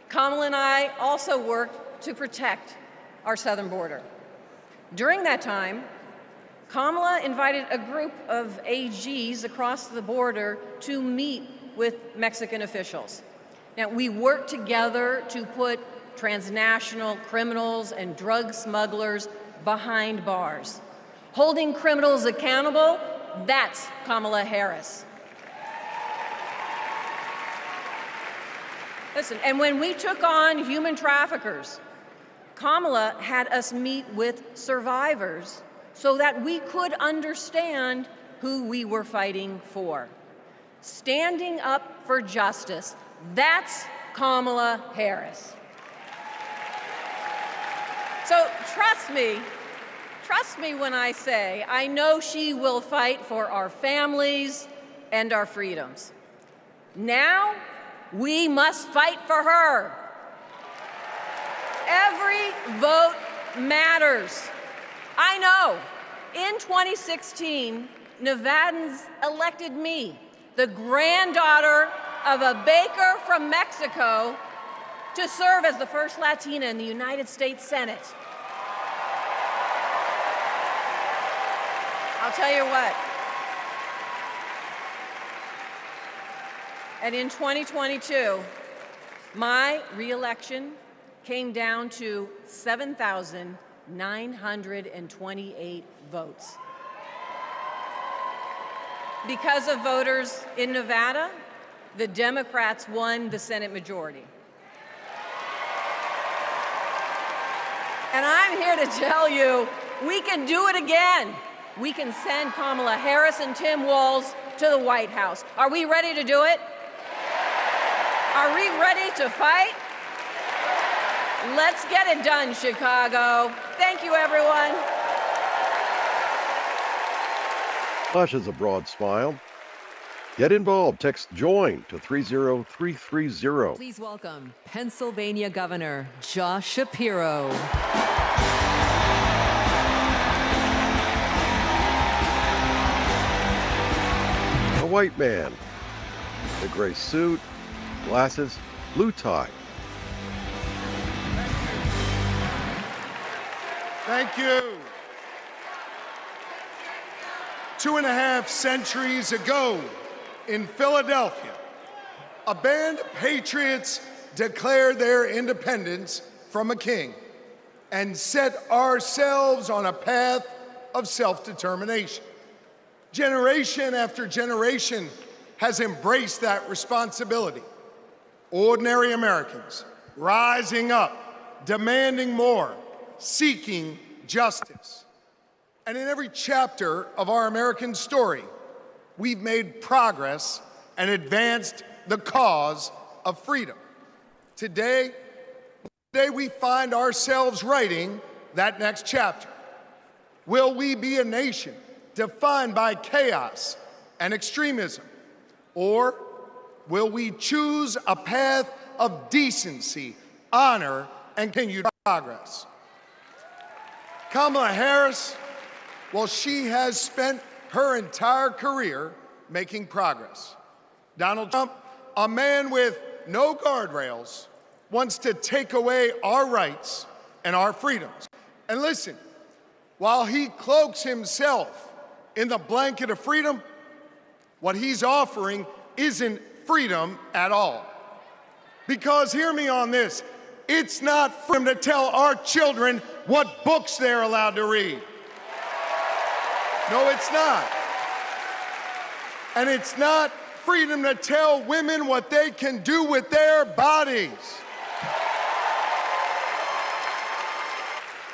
Kamala and I also worked to protect our southern border. During that time, Kamala invited a group of AGs across the border to meet with Mexican officials. Now, we worked together to put transnational criminals and drug smugglers behind bars. Holding criminals accountable, that's Kamala Harris. Listen, and when we took on human traffickers, Kamala had us meet with survivors so that we could understand who we were fighting for. Standing up for justice, that's Kamala Harris. So trust me when I say I know she will fight for our families and our freedoms. Now, we must fight for her. Every vote matters. I know, in 2016, Nevadans elected me, the granddaughter of a baker from Mexico, to serve as the first Latina in the United States Senate. I'll tell you what. And in 2022, my reelection came down to 7,928 votes. Because of voters in Nevada, the Democrats won the Senate majority. And I'm here to tell you, we can do it again. We can send Kamala Harris and Tim Walz to the White House. Are we ready to do it? Are we ready to fight? Let's get it done, Chicago. Thank you, everyone. Flashes a broad smile. Get involved. Text JOIN to 30330. Please welcome Pennsylvania Governor Josh Shapiro. A white man. A gray suit, glasses, blue tie. Thank you. 2.5 centuries ago in Philadelphia, a band of patriots declared their independence from a king and set ourselves on a path of self-determination. Generation after generation has embraced that responsibility. Ordinary Americans rising up, demanding more, seeking justice. And in every chapter of our American story, we've made progress and advanced the cause of freedom. Today we find ourselves writing that next chapter. Will we be a nation defined by chaos and extremism? Or will we choose a path of decency, honor, and continued progress? Kamala Harris, well, she has spent her entire career making progress. Donald Trump, a man with no guardrails, wants to take away our rights and our freedoms. And listen, while he cloaks himself in the blanket of freedom, what he's offering isn't freedom at all. Because hear me on this, it's not freedom to tell our children what books they're allowed to read. No, it's not. And it's not freedom to tell women what they can do with their bodies.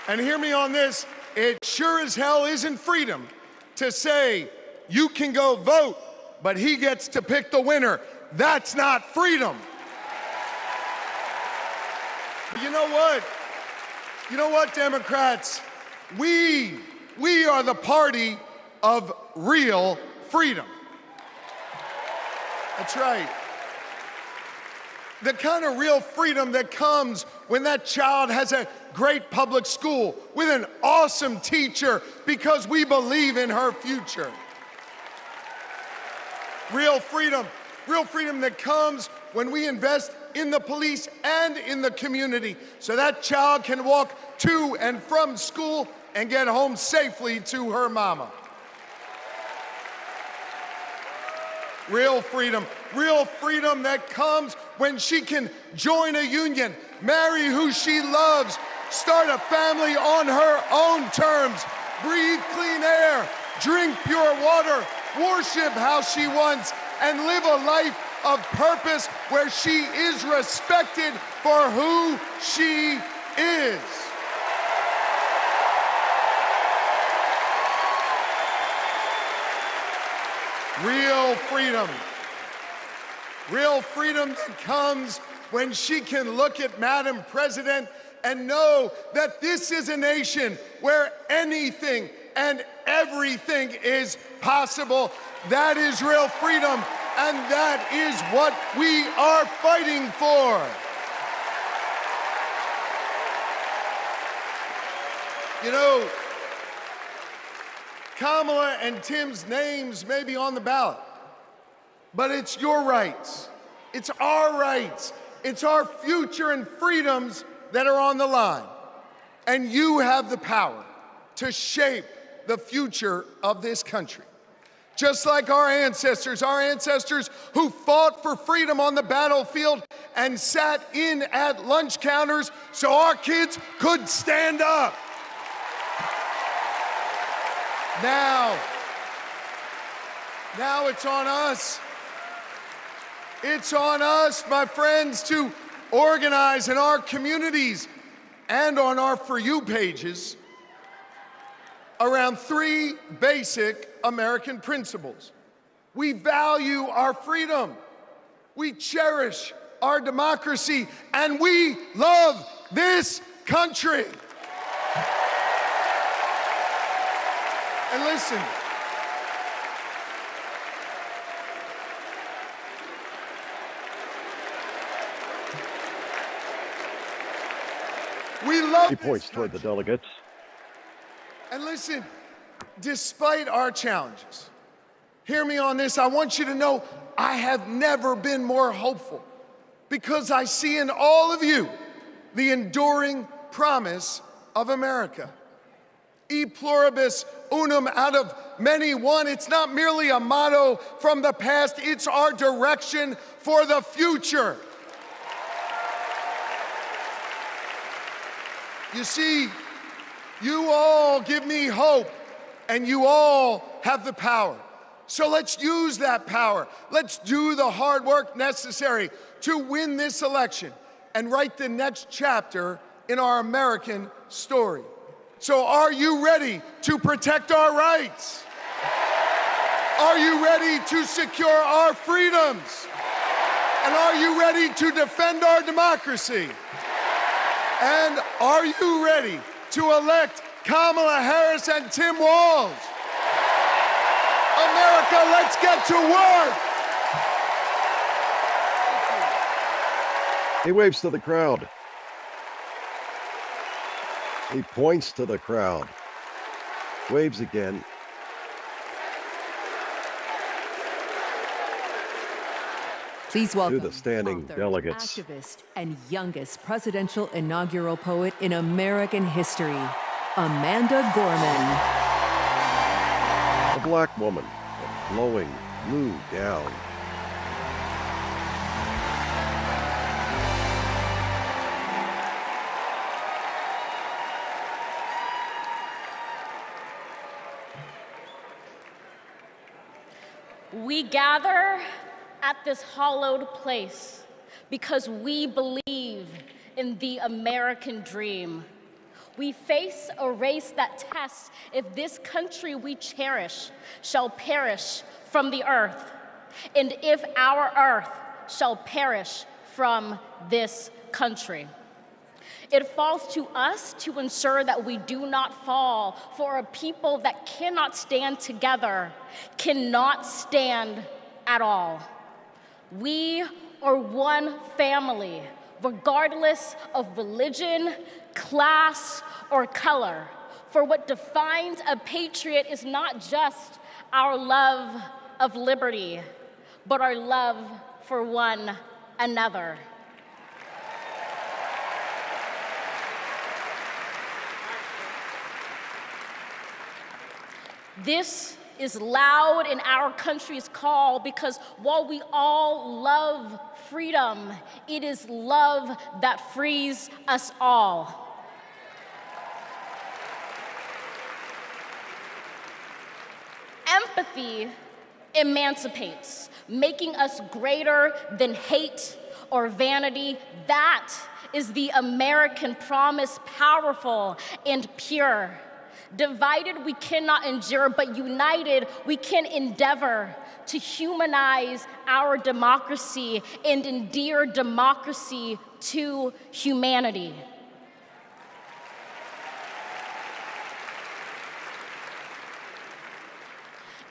And hear me on this, it sure as hell isn't freedom to say you can go vote, but he gets to pick the winner. That's not freedom. You know what? You know what, Democrats? We are the party of real freedom. That's right. The kind of real freedom that comes when that child has a great public school with an awesome teacher because we believe in her future. Real freedom that comes when we invest in the police and in the community so that child can walk to and from school and get home safely to her mama. Real freedom that comes when she can join a union, marry who she loves, start a family on her own terms, breathe clean air, drink pure water, worship how she wants, and live a life of purpose where she is respected for who she is. Real freedom that comes when she can look at Madam President and know that this is a nation where anything and everything is possible. That is real freedom, and that is what we are fighting for. You know, Kamala and Tim's names may be on the ballot, but it's your rights. It's our rights. It's our future and freedoms that are on the line. And you have the power to shape the future of this country. Just like our ancestors who fought for freedom on the battlefield and sat in at lunch counters so our kids could stand up. Now it's on us. It's on us, my friends, to organize in our communities and on our For You pages around three basic American principles. We value our freedom, we cherish our democracy, and we love this country. And listen, we love. He points toward the delegates. And listen, despite our challenges, hear me on this, I want you to know I have never been more hopeful because I see in all of you the enduring promise of America. E pluribus unum, out of many one. It's not merely a motto from the past, it's our direction for the future. You see, you all give me hope, and you all have the power. So let's use that power. Let's do the hard work necessary to win this election and write the next chapter in our American story. So are you ready to protect our rights? Are you ready to secure our freedoms? And are you ready to defend our democracy? And are you ready to elect Kamala Harris and Tim Walz? America, let's get to work! He waves to the crowd. He points to the crowd. Waves again. Please welcome to the standing author, delegates. Activist, and youngest presidential inaugural poet in American history, Amanda Gorman. A black woman, a flowing blue gown. We gather at this hallowed place because we believe in the American dream. We face a race that tests if this country we cherish shall perish from the earth, and if our earth shall perish from this country. It falls to us to ensure that we do not fall, for a people that cannot stand together cannot stand at all. We are one family, regardless of religion, class, or color. For what defines a patriot is not just our love of liberty, but our love for one another. This is loud in our country's call because while we all love freedom, it is love that frees us all. Empathy emancipates, making us greater than hate or vanity. That is the American promise, powerful and pure. Divided, we cannot endure, but united, we can endeavor to humanize our democracy and endear democracy to humanity.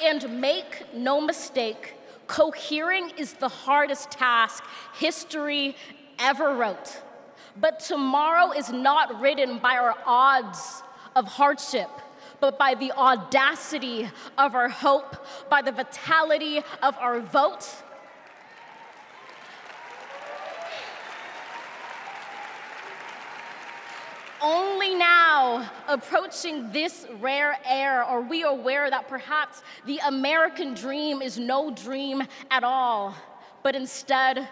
And make no mistake, cohering is the hardest task history ever wrote. But tomorrow is not written by our odds of hardship, but by the audacity of our hope, by the vitality of our vote. Only now, approaching this rare era, are we aware that perhaps the American dream is no dream at all, but instead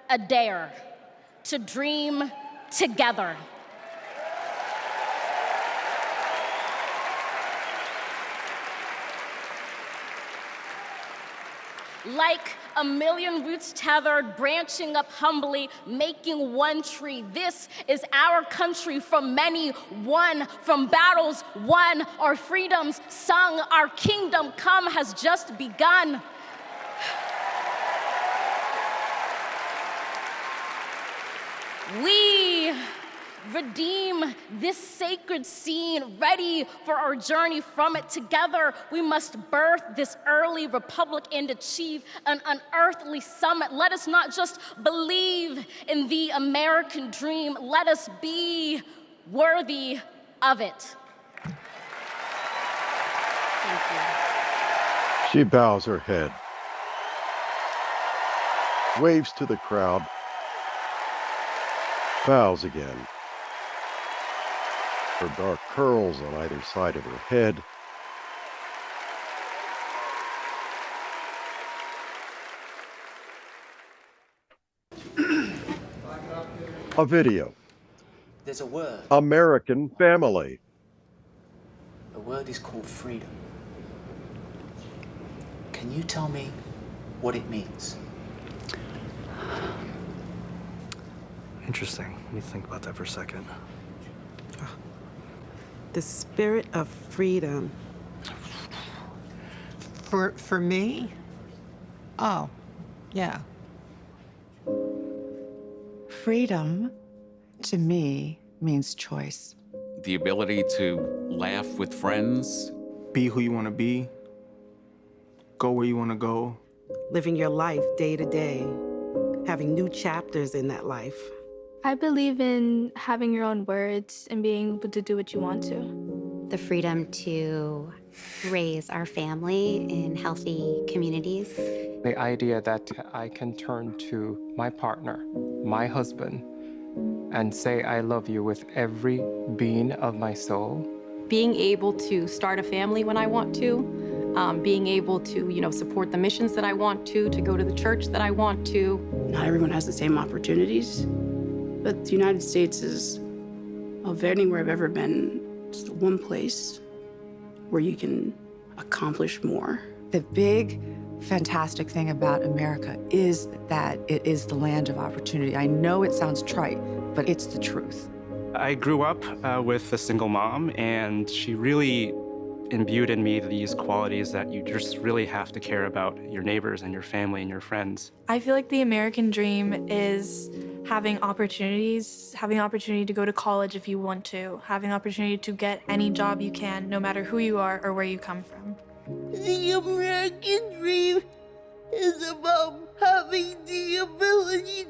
a dare to dream together. Like a million roots tethered, branching up humbly, making one tree. This is our country from many, won from battles won, our freedoms sung, our kingdom come has just begun. We redeem this sacred scene, ready for our journey from it. Together, we must birth this early republic and achieve an unearthly summit. Let us not just believe in the American dream, let us be worthy of it. Thank you. She bows her head, waves to the crowd, bows again. Her dark curls on either side of her head. A video. There's a word. American family. The word is called freedom. Can you tell me what it means? Interesting. Let me think about that for a second. The spirit of freedom. For me? Oh, yeah. Freedom, to me, means choice. The ability to laugh with friends. Be who you want to be. Go where you want to go. Living your life day to day. Having new chapters in that life. I believe in having your own words and being able to do what you want to. The freedom to raise our family in healthy communities. The idea that I can turn to my partner, my husband, and say I love you with every being of my soul. Being able to start a family when I want to, being able to, support the missions that I want to go to the church that I want to. Not everyone has the same opportunities, but the United States is, of anywhere I've ever been, it's the one place where you can accomplish more. The big, fantastic thing about America is that it is the land of opportunity. I know it sounds trite, but it's the truth. I grew up with a single mom, and she really imbued in me these qualities that you just really have to care about your neighbors and your family and your friends. I feel like the American dream is having opportunities, having opportunity to go to college if you want to, having opportunity to get any job you can, no matter who you are or where you come from. The American dream is about having the ability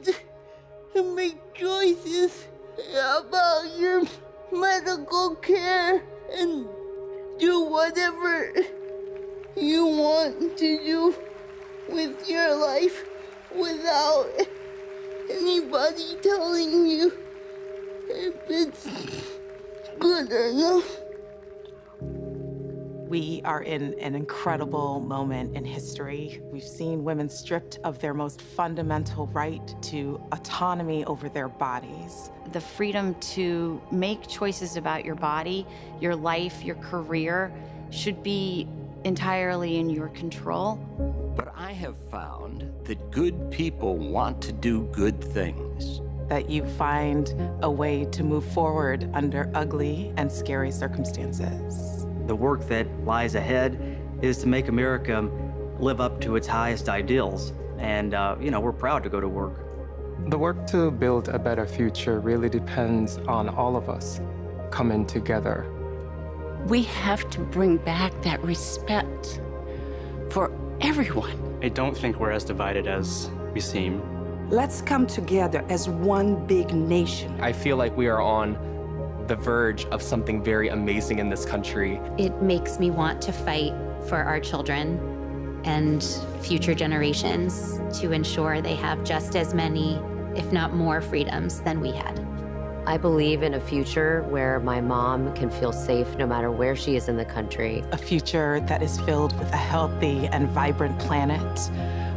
to make choices about your medical care and do whatever you want to do with your life without anybody telling you if it's good or not. We are in an incredible moment in history. We've seen women stripped of their most fundamental right to autonomy over their bodies. The freedom to make choices about your body, your life, your career should be entirely in your control. But I have found that good people want to do good things. That you find a way to move forward under ugly and scary circumstances. The work that lies ahead is to make America live up to its highest ideals. And, we're proud to go to work. The work to build a better future really depends on all of us coming together. We have to bring back that respect for everyone. I don't think we're as divided as we seem. Let's come together as one big nation. I feel like we are on the verge of something very amazing in this country. It makes me want to fight for our children and future generations to ensure they have just as many, if not more, freedoms than we had. I believe in a future where my mom can feel safe no matter where she is in the country. A future that is filled with a healthy and vibrant planet,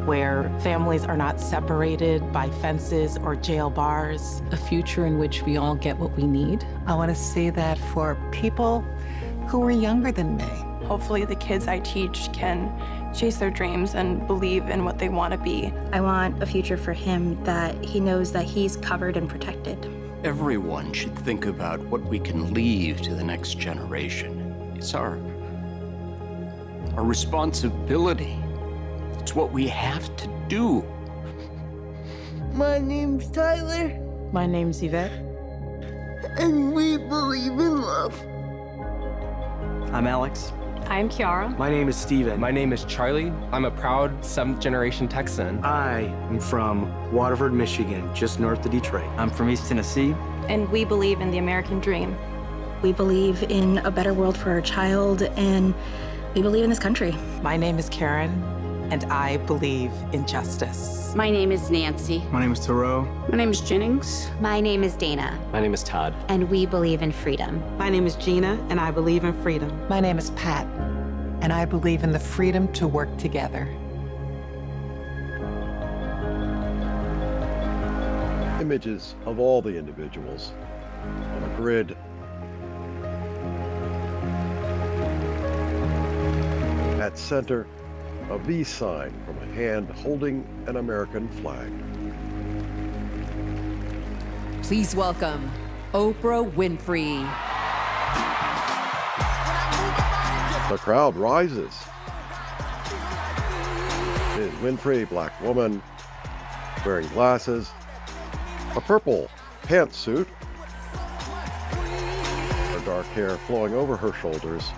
where families are not separated by fences or jail bars. A future in which we all get what we need. I want to see that for people who are younger than me. Hopefully the kids I teach can chase their dreams and believe in what they want to be. I want a future for him that he knows that he's covered and protected. Everyone should think about what we can leave to the next generation. It's our responsibility. It's what we have to do. My name's Tyler. My name's Yvette. And we believe in love. I'm Alex. I'm Kiara. My name is Steven. My name is Charlie. I'm a proud 7th-generation Texan. I am from Waterford, Michigan, just north of Detroit. I'm from East Tennessee. And we believe in the American dream. We believe in a better world for our child, and we believe in this country. My name is Karen, and I believe in justice. My name is Nancy. My name is Thoreau. My name is Jennings. My name is Dana. My name is Todd. And we believe in freedom. My name is Gina, and I believe in freedom. My name is Pat, and I believe in the freedom to work together. Images of all the individuals on a grid. At center, a V sign from a hand holding an American flag. Please welcome Oprah Winfrey. The crowd rises. Ms. Winfrey, black woman, wearing glasses, a purple pantsuit, her dark hair flowing over her shoulders.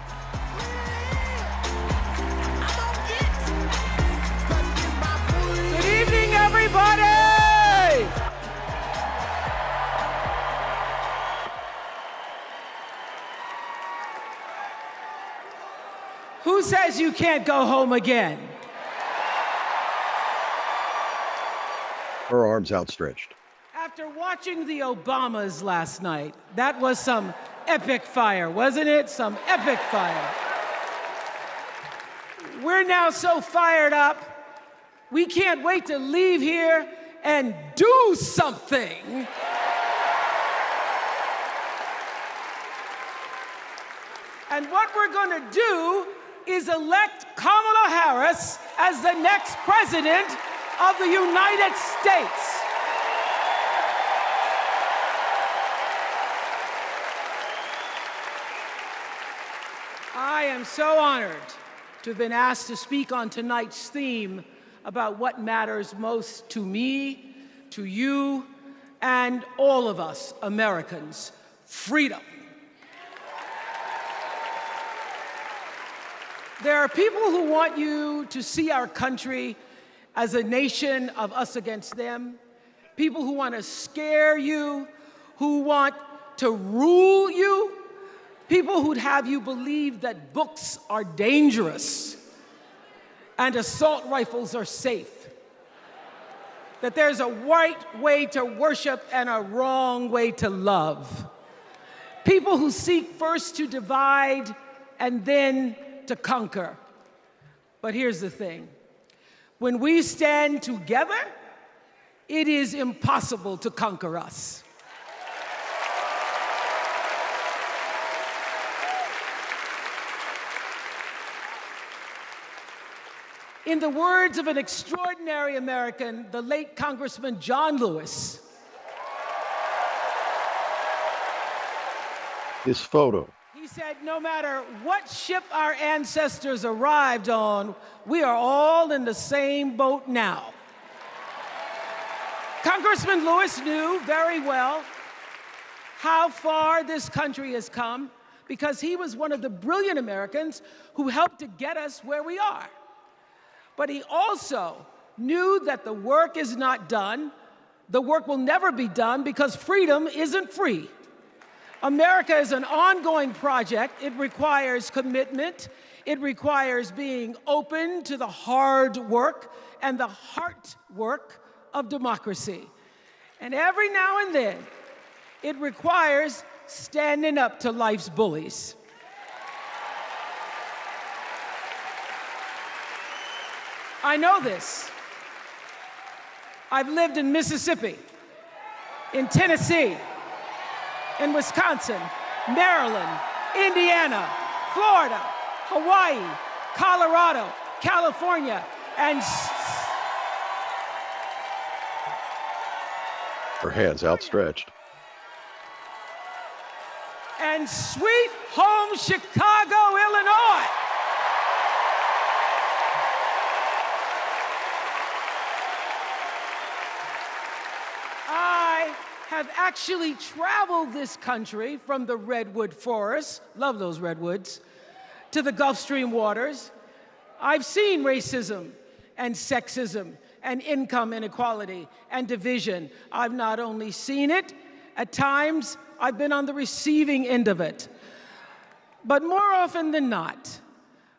Good evening, everybody! Who says you can't go home again? Her arms outstretched. After watching the Obamas last night, that was some epic fire, wasn't it? Some epic fire. We're now so fired up, we can't wait to leave here and do something. And what we're going to do is elect Kamala Harris as the next president of the United States. I am so honored to have been asked to speak on tonight's theme about what matters most to me, to you, and all of us Americans: freedom. There are people who want you to see our country as a nation of us against them, people who want to scare you, who want to rule you, people who'd have you believe that books are dangerous and assault rifles are safe, that there's a right way to worship and a wrong way to love, people who seek first to divide and then to conquer. But here's the thing. When we stand together, it is impossible to conquer us. In the words of an extraordinary American, the late Congressman John Lewis, His photo. he said, no matter what ship our ancestors arrived on, we are all in the same boat now. Congressman Lewis knew very well how far this country has come because he was one of the brilliant Americans who helped to get us where we are. But he also knew that the work is not done. The work will never be done because freedom isn't free. America is an ongoing project. It requires commitment. It requires being open to the hard work and the heart work of democracy. And every now and then, it requires standing up to life's bullies. I know this. I've lived in Mississippi, in Tennessee, in Wisconsin, Maryland, Indiana, Florida, Hawaii, Colorado, California, and Her hands outstretched. and sweet home Chicago, Illinois. I have actually traveled this country from the redwood forests, love those redwoods, to the Gulf Stream waters. I've seen racism and sexism and income inequality and division. I've not only seen it, at times I've been on the receiving end of it. But more often than not,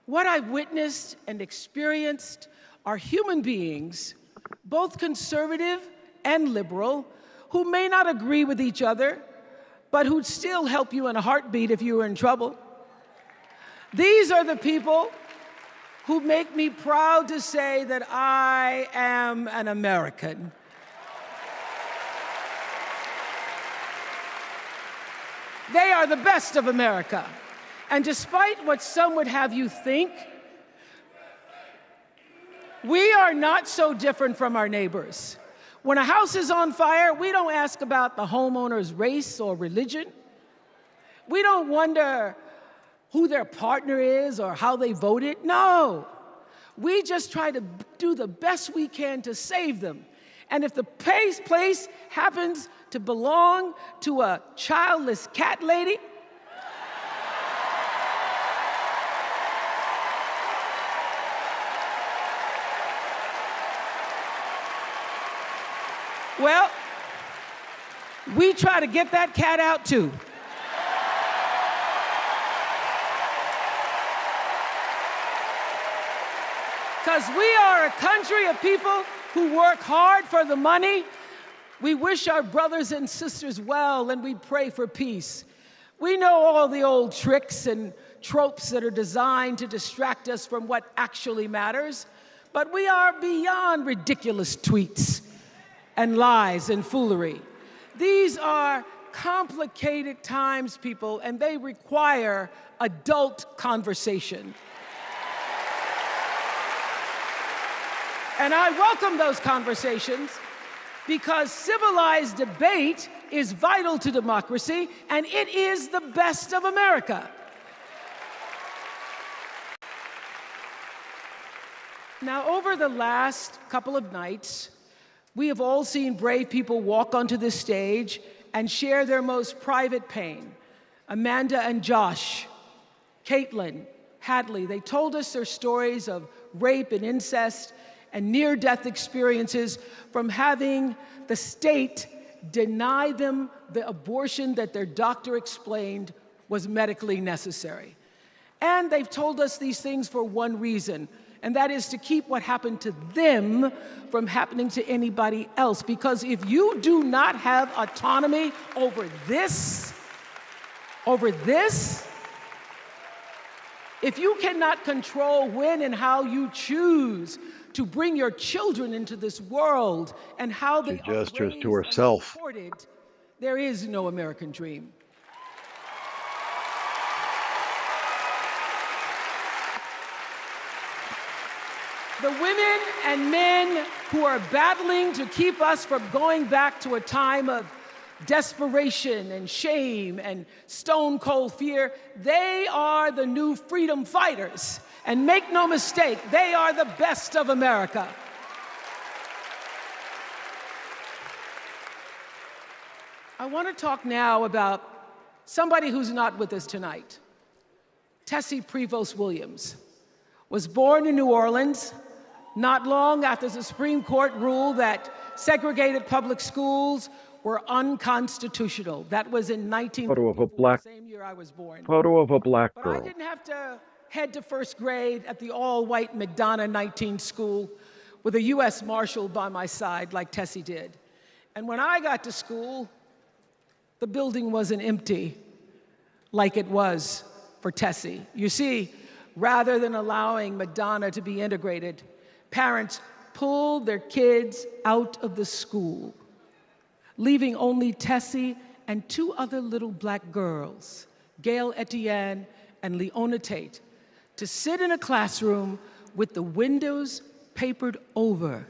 what I've witnessed and experienced are human beings, both conservative and liberal, who may not agree with each other, but who'd still help you in a heartbeat if you were in trouble. These are the people who make me proud to say that I am an American. They are the best of America. And despite what some would have you think, we are not so different from our neighbors. When a house is on fire, we don't ask about the homeowner's race or religion. We don't wonder who their partner is or how they voted. No. We just try to do the best we can to save them. And if the place happens to belong to a childless cat lady, well, we try to get that cat out too. Because we are a country of people who work hard for the money. We wish our brothers and sisters well, and we pray for peace. We know all the old tricks and tropes that are designed to distract us from what actually matters, but we are beyond ridiculous tweets and lies and foolery. These are complicated times, people, and they require adult conversation. And I welcome those conversations because civilized debate is vital to democracy, and it is the best of America. Now, over the last couple of nights, we have all seen brave people walk onto this stage and share their most private pain. Amanda and Josh, Caitlin, Hadley, they told us their stories of rape and incest and near-death experiences from having the state deny them the abortion that their doctor explained was medically necessary. And they've told us these things for one reason, and that is to keep what happened to them from happening to anybody else. Because if you do not have autonomy over this, if you cannot control when and how you choose to bring your children into this world and how they are gestures to herself. Supported, there is no American dream. The women and men who are battling to keep us from going back to a time of desperation and shame and stone cold fear, they are the new freedom fighters. And make no mistake, they are the best of America. I want to talk now about somebody who's not with us tonight. Tessie Prevost Williams was born in New Orleans, not long after the Supreme Court ruled that segregated public schools were unconstitutional. That was in 1954, the same year I was born. Photo of a black But girl. I didn't have to head to first grade at the all-white McDonough 19 school with a U.S. Marshal by my side like Tessie did. And when I got to school, the building wasn't empty like it was for Tessie. You see, rather than allowing McDonough to be integrated, parents pulled their kids out of the school, leaving only Tessie and two other little black girls, Gail Etienne and Leona Tate, to sit in a classroom with the windows papered over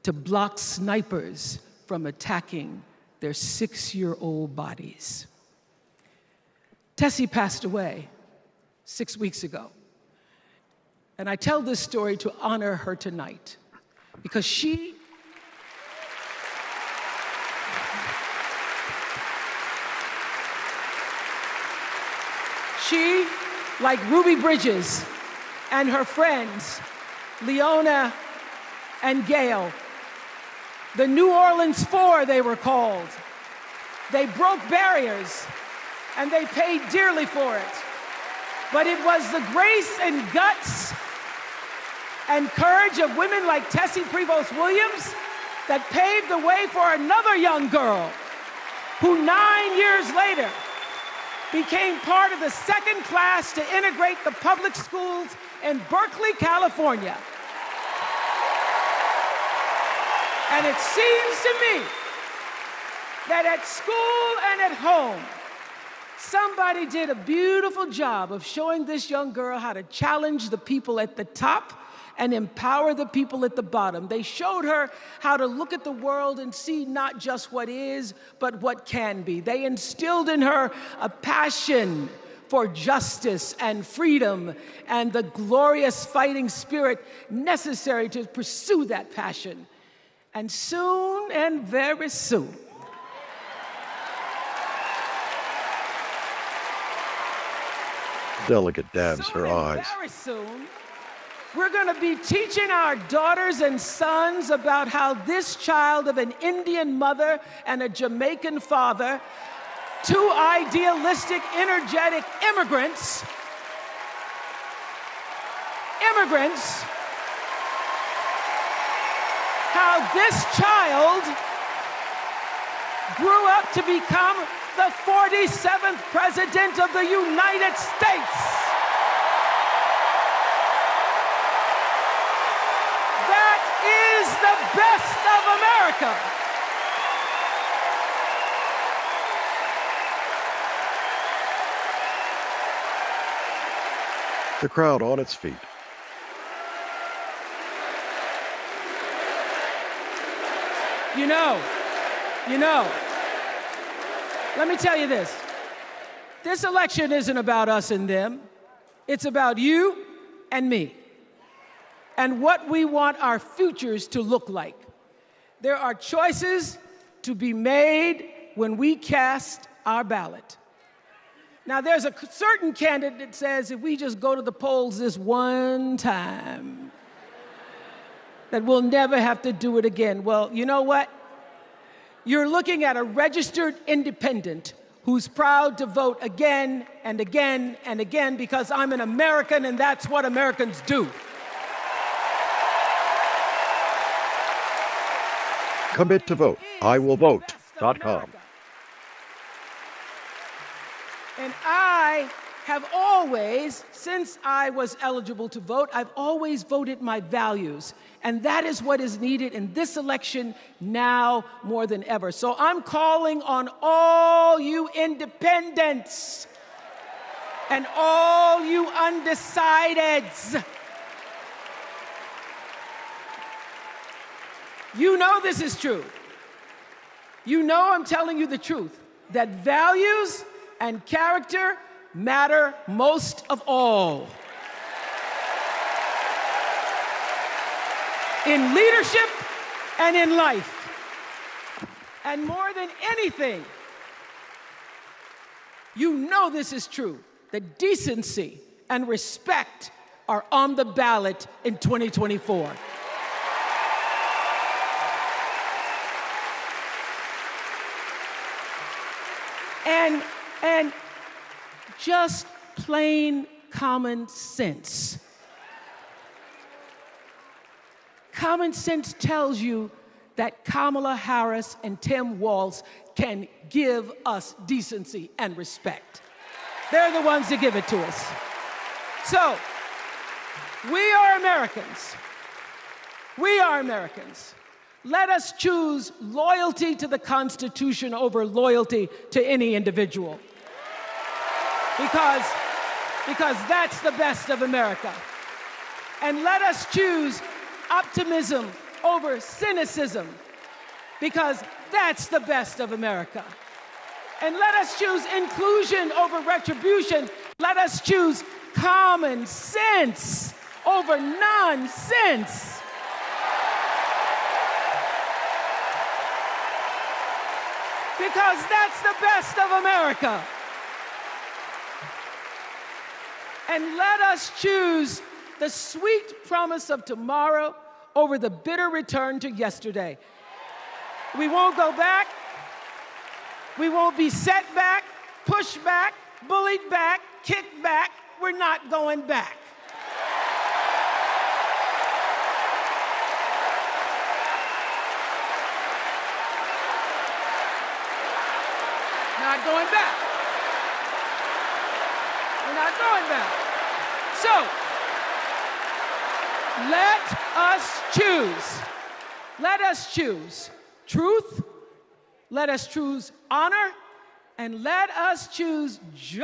to block snipers from attacking their 6-year-old bodies. Tessie passed away 6 weeks ago. And I tell this story to honor her tonight because she like Ruby Bridges and her friends, Leona and Gail, the New Orleans Four, they were called. They broke barriers and they paid dearly for it. But it was the grace and guts and courage of women like Tessie Prevost Williams that paved the way for another young girl who 9 years later became part of the second class to integrate the public schools in Berkeley, California. And it seems to me that at school and at home, somebody did a beautiful job of showing this young girl how to challenge the people at the top and empower the people at the bottom. They showed her how to look at the world and see not just what is, but what can be. They instilled in her a passion for justice and freedom and the glorious fighting spirit necessary to pursue that passion. And soon, and very soon, Delegate dabs her eyes. very soon, we're going to be teaching our daughters and sons about how this child of an Indian mother and a Jamaican father, two idealistic, energetic immigrants, how this child grew up to become the 47th President of the United States. That is the best of America. The crowd on its feet. You know, let me tell you this. This election isn't about us and them. It's about you and me and what we want our futures to look like. There are choices to be made when we cast our ballot. Now, there's a certain candidate that says if we just go to the polls this one time, that we'll never have to do it again. Well, you know what? You're looking at a registered independent who's proud to vote again and again and again because I'm an American and that's what Americans do. Commit to vote. IWillVote.com. And I have always, since I was eligible to vote, I've always voted my values. And that is what is needed in this election now more than ever. So I'm calling on all you independents and all you undecideds. You know this is true. You know I'm telling you the truth, that values and character matter most of all. In leadership and in life. And more than anything, you know this is true, that decency and respect are on the ballot in 2024. And just plain common sense. Common sense tells you that Kamala Harris and Tim Walz can give us decency and respect. They're the ones that give it to us. So, we are Americans. We are Americans. Let us choose loyalty to the Constitution over loyalty to any individual. Because that's the best of America. And let us choose optimism over cynicism, because that's the best of America. And let us choose inclusion over retribution. Let us choose common sense over nonsense. Because that's the best of America. And let us choose the sweet promise of tomorrow over the bitter return to yesterday. We won't go back. We won't be set back, pushed back, bullied back, kicked back. We're not going back. Not going back. We're not going back. So, let us choose. Let us choose truth. Let us choose honor. And let us choose joy.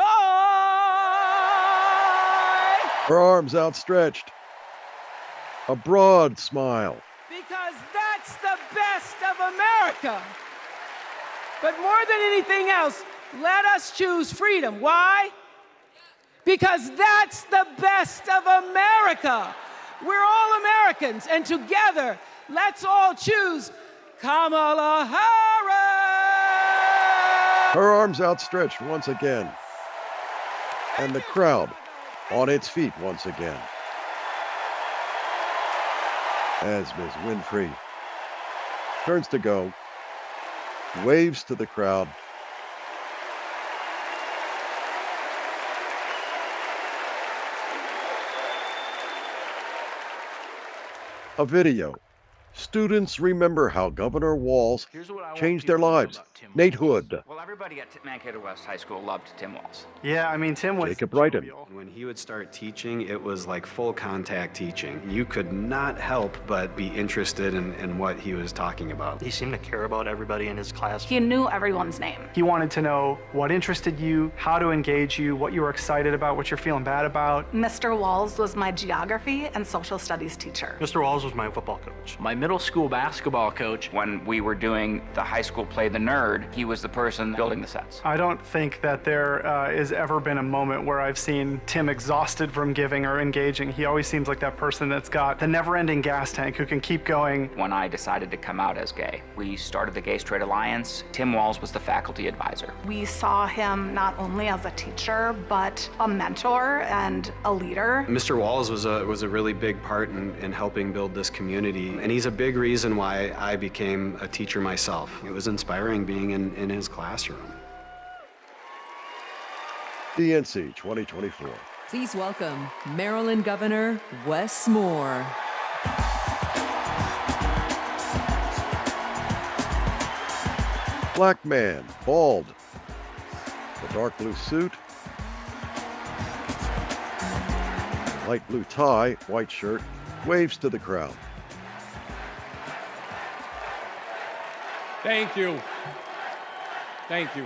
Her arms outstretched. A broad smile. Because that's the best of America. But more than anything else, let us choose freedom. Why? because that's the best of America. We're all Americans, and together, let's all choose Kamala Harris! Her arms outstretched once again, and the crowd on its feet once again, as Ms. Winfrey turns to go, waves to the crowd, a video. Students remember how Governor Walz changed their lives. Nate Hood. Well, everybody at Mankato West High School loved Tim Walz. Yeah, I mean, Tim was Jacob Brighton. When he would start teaching, it was like full contact teaching. You could not help but be interested in what he was talking about. He seemed to care about everybody in his class. He knew everyone's name. He wanted to know what interested you, how to engage you, what you were excited about, what you're feeling bad about. Mr. Walz was my geography and social studies teacher. Mr. Walz was my football coach. My middle school basketball coach, when we were doing the high school play The Nerd, he was the person building the sets. I don't think that there has ever been a moment where I've seen Tim exhausted from giving or engaging. He always seems like that person that's got the never-ending gas tank who can keep going. When I decided to come out as gay, we started the Gay Straight Alliance. Tim Walz was the faculty advisor. We saw him not only as a teacher, but a mentor and a leader. Mr. Walz was a really big part in helping build this community, and he's a big reason why I became a teacher myself. It was inspiring being in his classroom. DNC 2024. Please welcome Maryland Governor Wes Moore. Black man, bald, the dark blue suit, light blue tie, white shirt, waves to the crowd. Thank you. Thank you.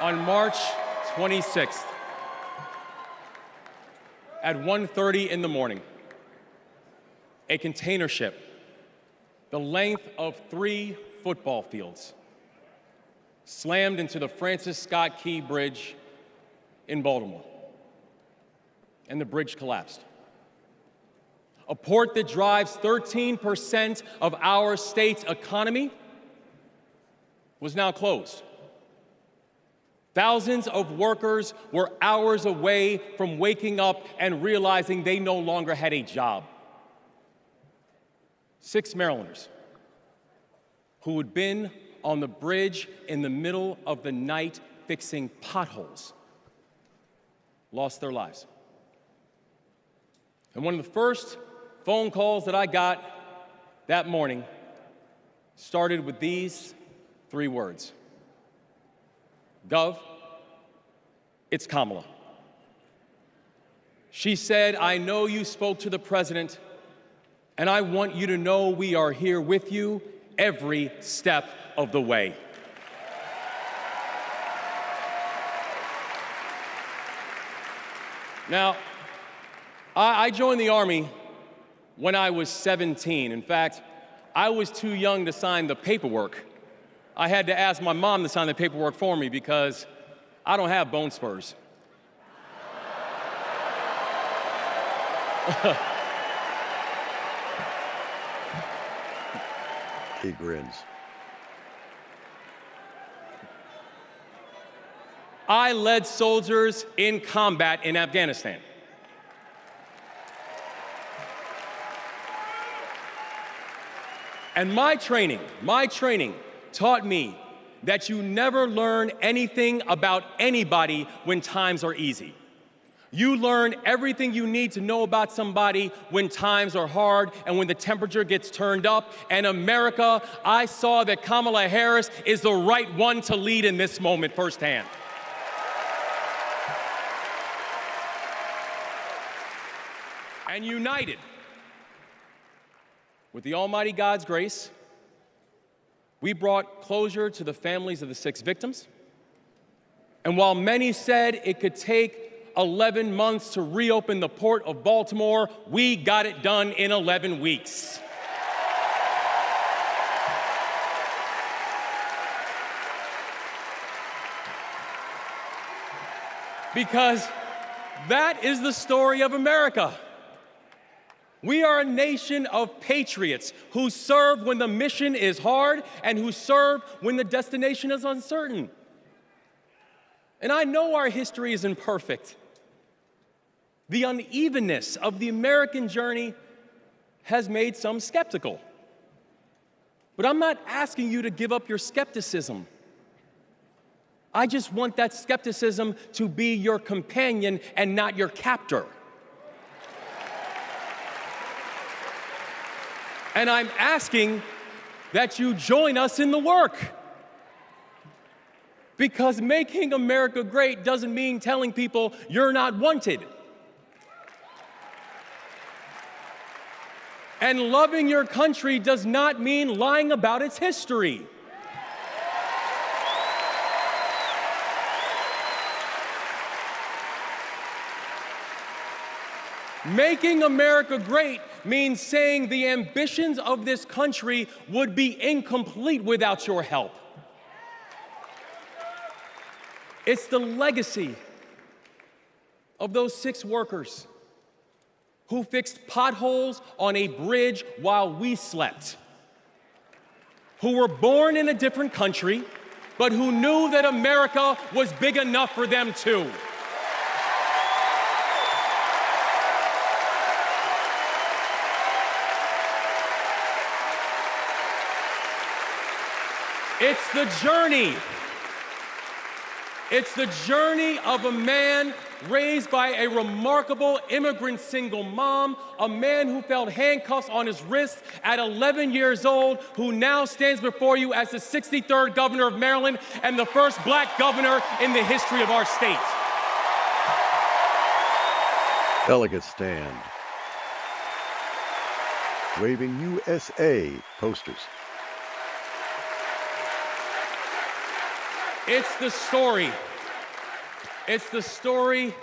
On March 26th, at 1:30 in the morning, a container ship, the length of 3 football fields, slammed into the Francis Scott Key Bridge in Baltimore, and the bridge collapsed. A port that drives 13% of our state's economy was now closed. Thousands of workers were hours away from waking up and realizing they no longer had a job. 6 Marylanders who had been on the bridge in the middle of the night fixing potholes lost their lives. And one of the first phone calls that I got that morning started with these 3 words. Gov, it's Kamala. She said, I know you spoke to the president, and I want you to know we are here with you every step of the way. Now, I joined the Army when I was 17. In fact, I was too young to sign the paperwork. I had to ask my mom to sign the paperwork for me because I don't have bone spurs. He grins. I led soldiers in combat in Afghanistan. And my training taught me that you never learn anything about anybody when times are easy. You learn everything you need to know about somebody when times are hard and when the temperature gets turned up. And America, I saw that Kamala Harris is the right one to lead in this moment firsthand. And united with the Almighty God's grace, we brought closure to the families of the 6 victims. And while many said it could take 11 months to reopen the port of Baltimore, we got it done in 11 weeks. Because that is the story of America. We are a nation of patriots who serve when the mission is hard and who serve when the destination is uncertain. And I know our history is imperfect. The unevenness of the American journey has made some skeptical. But I'm not asking you to give up your skepticism. I just want that skepticism to be your companion and not your captor. And I'm asking that you join us in the work. Because making America great doesn't mean telling people you're not wanted. And loving your country does not mean lying about its history. Making America great means saying the ambitions of this country would be incomplete without your help. It's the legacy of those 6 workers who fixed potholes on a bridge while we slept, who were born in a different country, but who knew that America was big enough for them too. It's the journey. It's the journey of a man raised by a remarkable immigrant single mom, a man who felt handcuffs on his wrists at 11 years old, who now stands before you as the 63rd governor of Maryland and the first black governor in the history of our state. Delegates stand, waving USA posters. It's the story. It's the story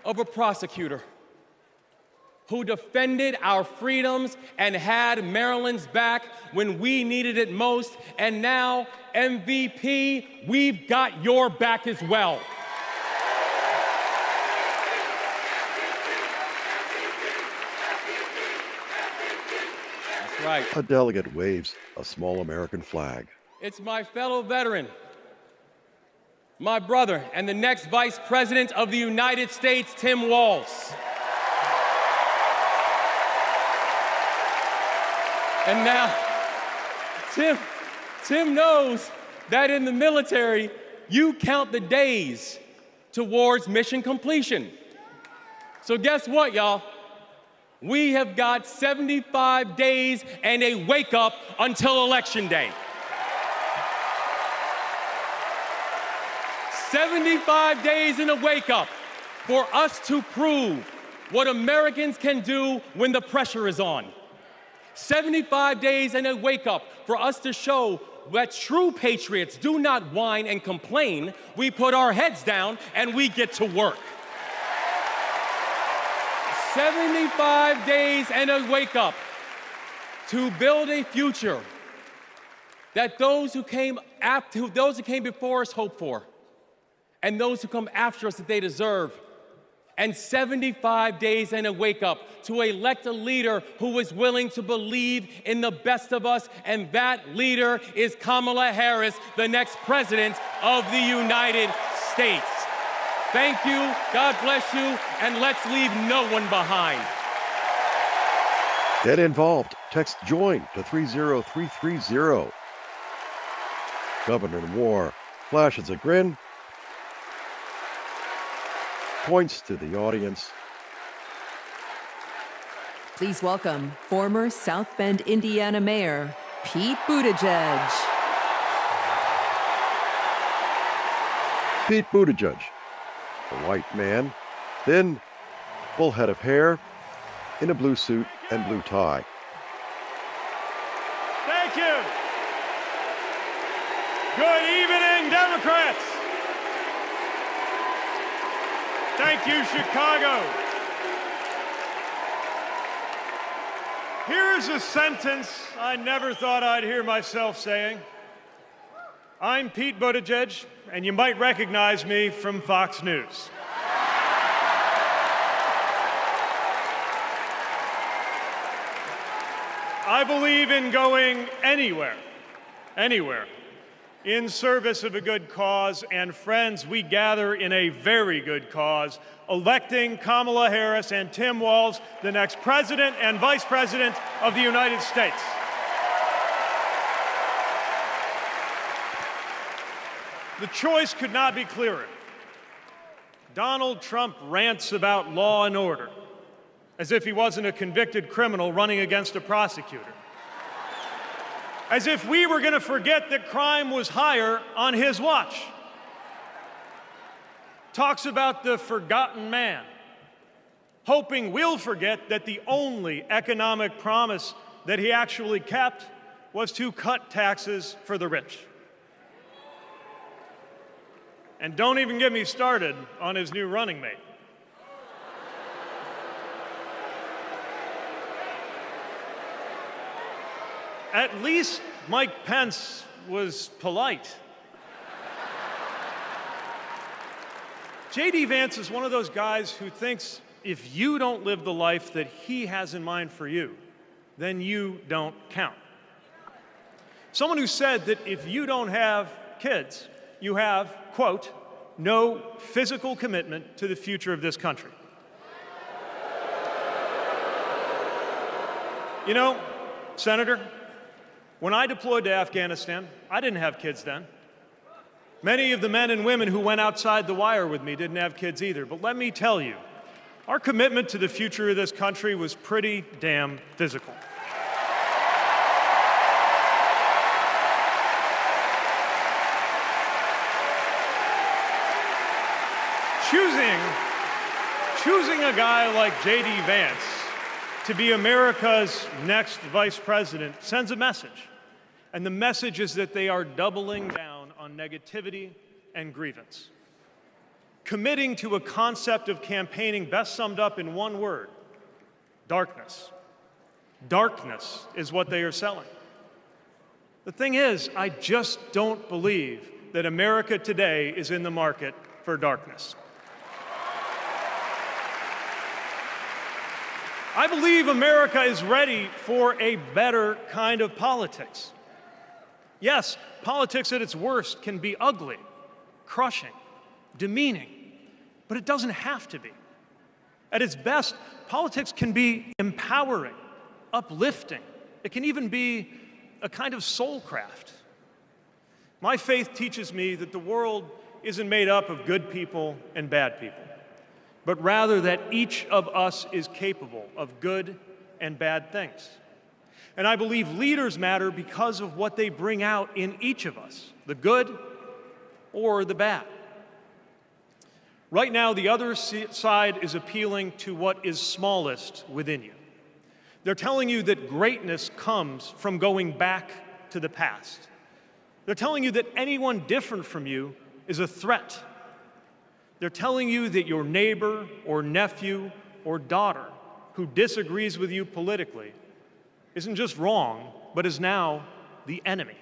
of a prosecutor who defended our freedoms and had Maryland's back when we needed it most. And now, MVP, we've got your back as well. That's right. A delegate waves a small American flag. It's my fellow veteran, my brother, and the next Vice President of the United States, Tim Walz. And now, Tim knows that in the military, you count the days towards mission completion. So guess what, y'all? We have got 75 days and a wake-up until Election Day. 75 days in a wake-up for us to prove what Americans can do when the pressure is on. 75 days in a wake-up for us to show that true patriots do not whine and complain. We put our heads down and we get to work. 75 days and a wake-up to build a future that those who came before us hope for, and those who come after us that they deserve. And 75 days and a wake-up to elect a leader who is willing to believe in the best of us, and that leader is Kamala Harris, the next president of the United States. Thank you, God bless you, and let's leave no one behind. Get involved. Text JOIN to 30330. Governor Moore flashes a grin, points to the audience. Please welcome former South Bend, Indiana Mayor Pete Buttigieg. Pete Buttigieg, a white man, thin, full head of hair, in a blue suit and blue tie. Thank you. Good evening, Democrats. Thank you, Chicago. Here's a sentence I never thought I'd hear myself saying. I'm Pete Buttigieg, and you might recognize me from Fox News. I believe in going anywhere, in service of a good cause, and friends, we gather in a very good cause, electing Kamala Harris and Tim Walz, the next President and Vice President of the United States. The choice could not be clearer. Donald Trump rants about law and order, as if he wasn't a convicted criminal running against a prosecutor. As if we were going to forget that crime was higher on his watch. Talks about the forgotten man, hoping we'll forget that the only economic promise that he actually kept was to cut taxes for the rich. And don't even get me started on his new running mate. At least Mike Pence was polite. J.D. Vance is one of those guys who thinks if you don't live the life that he has in mind for you, then you don't count. Someone who said that if you don't have kids, you have, quote, no physical commitment to the future of this country. You know, Senator, when I deployed to Afghanistan, I didn't have kids then. Many of the men and women who went outside the wire with me didn't have kids either. But let me tell you, our commitment to the future of this country was pretty damn physical. Choosing a guy like J.D. Vance to be America's next vice president sends a message. And the message is that they are doubling down on negativity and grievance. Committing to a concept of campaigning best summed up in one word: darkness. Darkness is what they are selling. The thing is, I just don't believe that America today is in the market for darkness. I believe America is ready for a better kind of politics. Yes, politics at its worst can be ugly, crushing, demeaning, but it doesn't have to be. At its best, politics can be empowering, uplifting. It can even be a kind of soul craft. My faith teaches me that the world isn't made up of good people and bad people, but rather that each of us is capable of good and bad things. And I believe leaders matter because of what they bring out in each of us, the good or the bad. Right now, the other side is appealing to what is smallest within you. They're telling you that greatness comes from going back to the past. They're telling you that anyone different from you is a threat. They're telling you that your neighbor or nephew or daughter who disagrees with you politically isn't just wrong, but is now the enemy.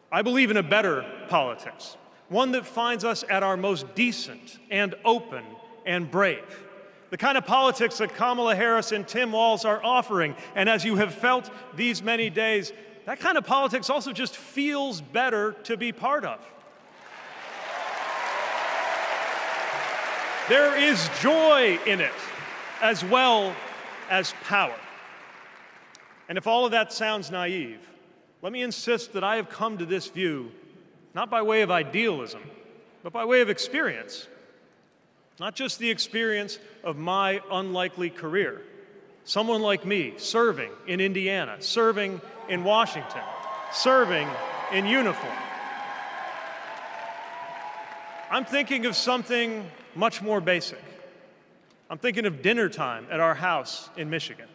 I believe in a better politics, one that finds us at our most decent and open and brave. The kind of politics that Kamala Harris and Tim Walz are offering. And as you have felt these many days, that kind of politics also just feels better to be part of. There is joy in it, as well as power. And if all of that sounds naive, let me insist that I have come to this view not by way of idealism, but by way of experience. Not just the experience of my unlikely career. Someone like me serving in Indiana, serving in Washington, serving in uniform. I'm thinking of something much more basic. I'm thinking of dinner time at our house in Michigan.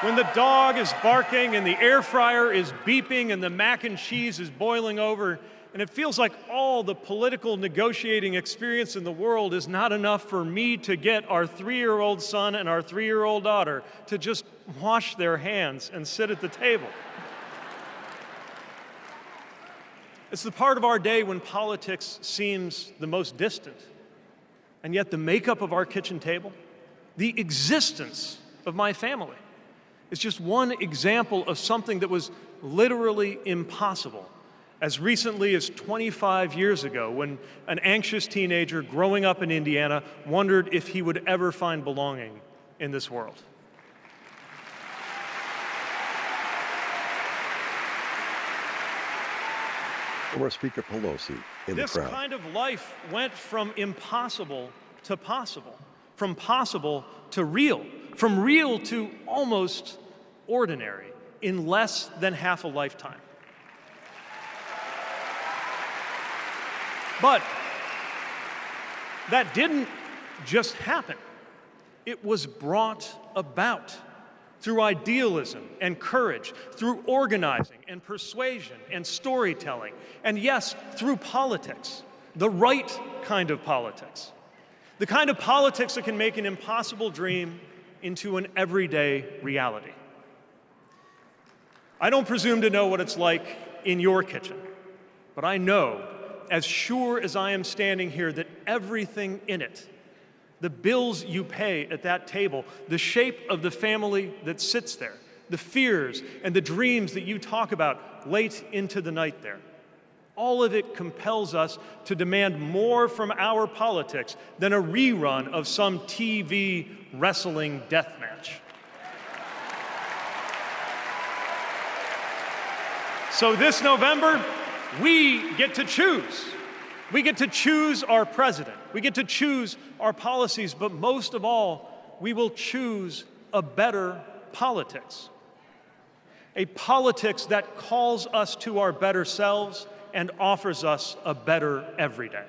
When the dog is barking and the air fryer is beeping and the mac and cheese is boiling over, and it feels like all the political negotiating experience in the world is not enough for me to get our 3-year-old son and our 3-year-old daughter to just wash their hands and sit at the table. It's the part of our day when politics seems the most distant, and yet the makeup of our kitchen table, The existence of my family is just one example of something that was literally impossible as recently as 25 years ago, when an anxious teenager growing up in Indiana wondered if he would ever find belonging in this world. Former Speaker Pelosi in the crowd. This kind of life went from impossible to possible, from possible to real, from real to almost ordinary in less than half a lifetime. But that didn't just happen. It was brought about through idealism and courage, through organizing and persuasion and storytelling, and yes, through politics, the right kind of politics. The kind of politics that can make an impossible dream into an everyday reality. I don't presume to know what it's like in your kitchen, but I know, as sure as I am standing here, that everything in it, the bills you pay at that table, the shape of the family that sits there, the fears and the dreams that you talk about late into the night there, all of it compels us to demand more from our politics than a rerun of some TV wrestling death match. So this November, we get to choose. We get to choose our president. We get to choose our policies, but most of all, we will choose a better politics. A politics that calls us to our better selves and offers us a better everyday.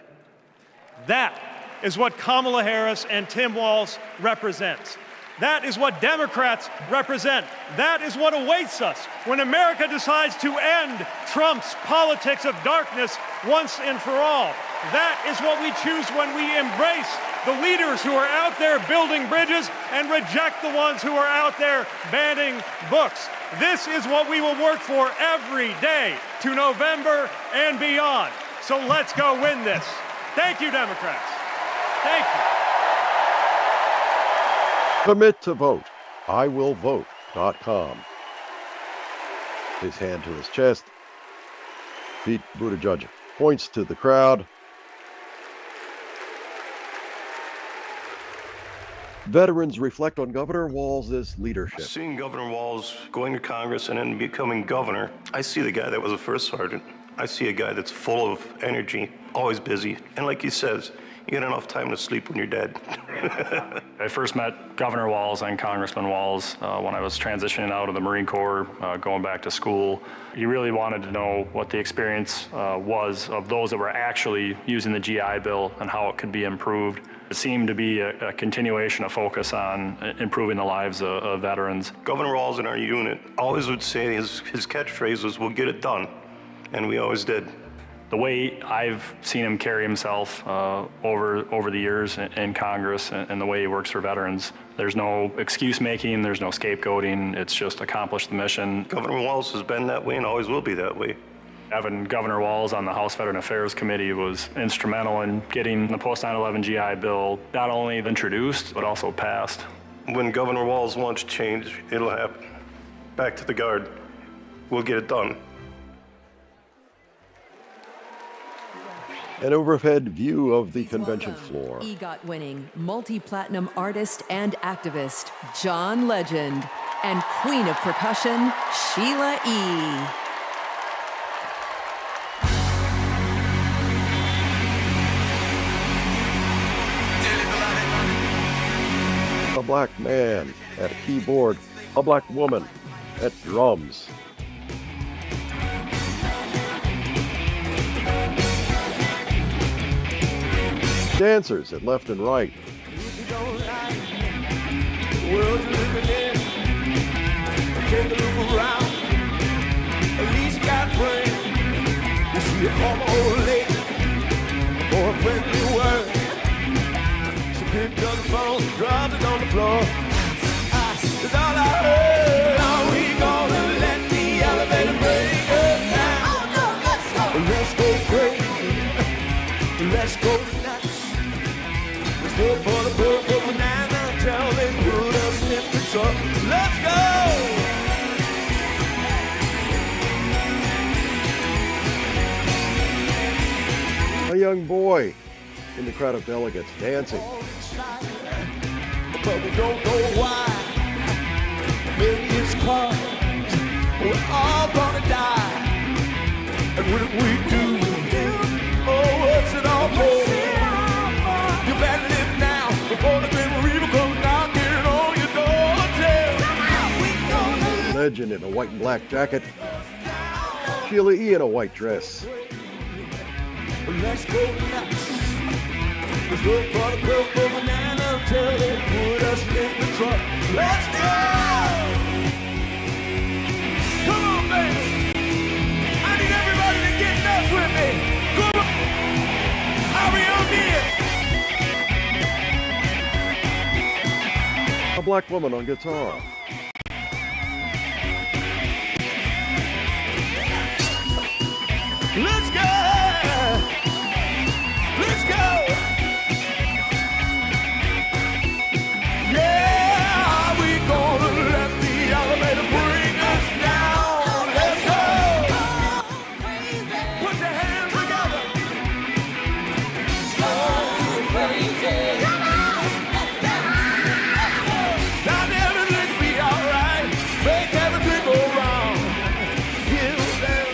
That is what Kamala Harris and Tim Walz represents. That is what Democrats represent. That is what awaits us when America decides to end Trump's politics of darkness once and for all. That is what we choose when we embrace the leaders who are out there building bridges and reject the ones who are out there banning books. This is what we will work for every day to November and beyond. So let's go win this. Thank you, Democrats. Thank you. Commit to vote. IWillVote.com. His hand to his chest. Pete Buttigieg points to the crowd. Veterans reflect on Governor Walz's leadership. Seeing Governor Walz going to Congress and then becoming governor, I see the guy that was a first sergeant. I see a guy that's full of energy, always busy. And like he says, you get enough time to sleep when you're dead. I first met Governor Walz and Congressman Walz when I was transitioning out of the Marine Corps, going back to school. He really wanted to know what the experience was of those that were actually using the GI Bill and how it could be improved. It seemed to be a continuation of focus on improving the lives of veterans. Governor Walz in our unit always would say his catchphrase was, "We'll get it done," and we always did. The way I've seen him carry himself over the years in Congress and the way he works for veterans, there's no excuse making, there's no scapegoating, it's just accomplish the mission. Governor Walz has been that way and always will be that way. Having Governor Walz on the House Veteran Affairs Committee was instrumental in getting the post-9/11 GI Bill not only introduced, but also passed. When Governor Walz wants change, it'll happen. Back to the Guard. We'll get it done. An overhead view of the convention floor. EGOT-winning, multi-platinum artist and activist, John Legend, and Queen of Percussion, Sheila E. A black man at a keyboard, a black woman at drums. Dancers at left and right. Let's go nuts. Let's go for the book of banana. Tell me young boy in the crowd of delegates dancing. But we don't know why. Maybe it's 'cause we're all gonna die. And when we do, oh, what's it all for? You better live now before the grim reaper comes knocking on your door. Legend in a white and black jacket. Sheila E. in a white dress. Let's go nuts. Let's go for the purple banana till they put us in the truck. Let's go! Come on, baby. I need everybody to get nuts with me. Come on. Are we on here? A black woman on guitar. Let's go! Let's go! Yeah, are we gonna let the elevator bring us down? Let's go! Put your hands together. Go crazy! Now everything will be alright. Make everything go wrong. Give them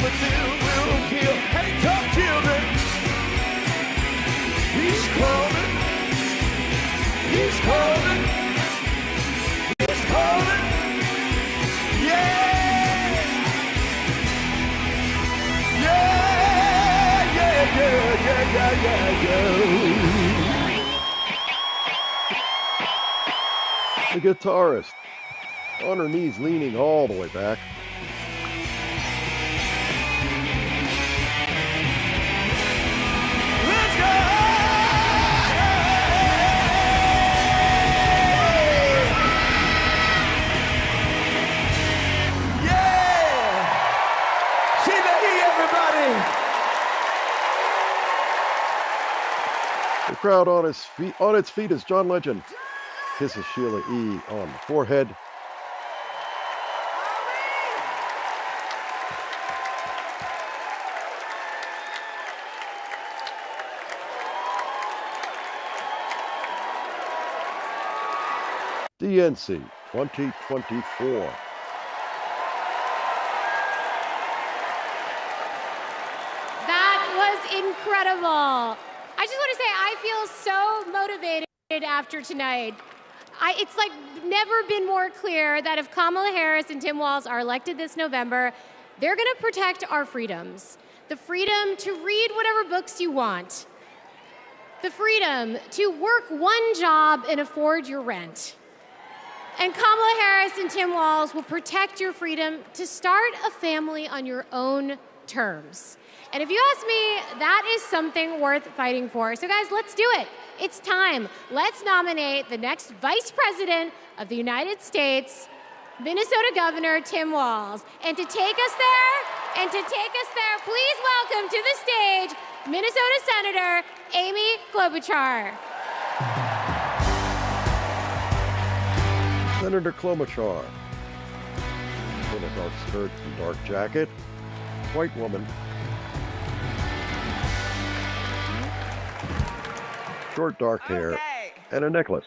will kill. Hey, tough children. He's coming. He's coming. He's coming. Yeah. Yeah, yeah, yeah, yeah, yeah, yeah. The guitarist on her knees, leaning all the way back. The crowd on its feet as John Legend kisses Sheila E. on the forehead. DNC 2024. That was incredible. I just want to say I feel so motivated after tonight. It's like never been more clear that if Kamala Harris and Tim Walz are elected this November, they're going to protect our freedoms. The freedom to read whatever books you want. The freedom to work one job and afford your rent. And Kamala Harris and Tim Walz will protect your freedom to start a family on your own terms. And if you ask me, that is something worth fighting for. So guys, let's do it. It's time. Let's nominate the next Vice President of the United States, Minnesota Governor Tim Walz. And to take us there, please welcome to the stage, Minnesota Senator Amy Klobuchar. Senator Klobuchar in a dark skirt and dark jacket, white woman, short dark hair, and a necklace.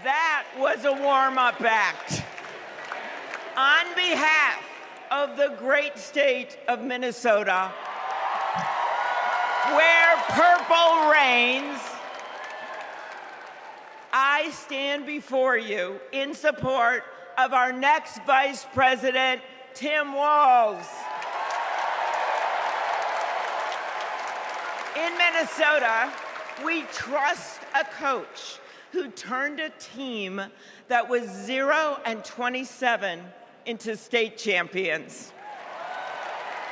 That was a warm-up act. On behalf of the great state of Minnesota, where purple reigns, I stand before you in support of our next Vice President, Tim Walz. In Minnesota, we trust a coach who turned a team that was 0-27 into state champions.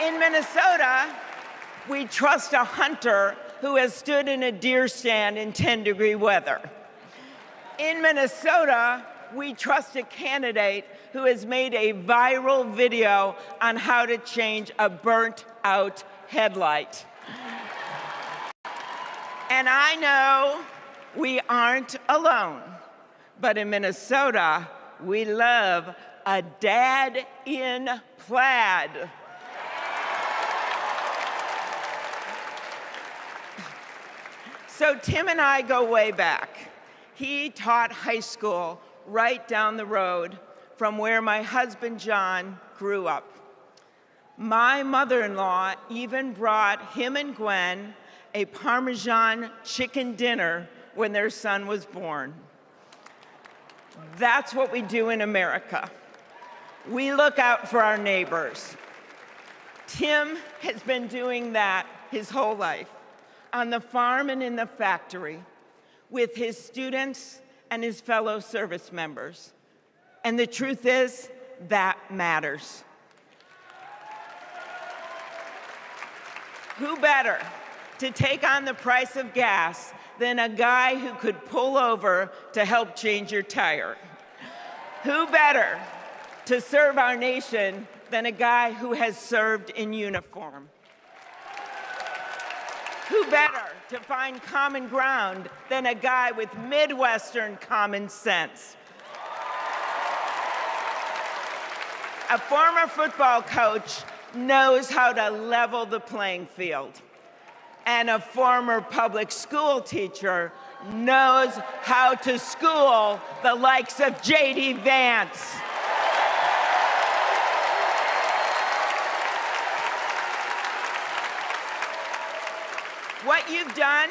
In Minnesota, we trust a hunter who has stood in a deer stand in 10-degree weather. In Minnesota, we trust a candidate who has made a viral video on how to change a burnt-out headlight. And I know we aren't alone, but in Minnesota, we love a dad in plaid. So Tim and I go way back. He taught high school right down the road from where my husband John grew up. My mother-in-law even brought him and Gwen a Parmesan chicken dinner when their son was born. That's what we do in America. We look out for our neighbors. Tim has been doing that his whole life, on the farm and in the factory, with his students and his fellow service members. And the truth is, that matters. Who better to take on the price of gas than a guy who could pull over to help change your tire? Who better to serve our nation than a guy who has served in uniform? Who better to find common ground than a guy with Midwestern common sense? A former football coach knows how to level the playing field. And a former public school teacher knows how to school the likes of J.D. Vance. What you've done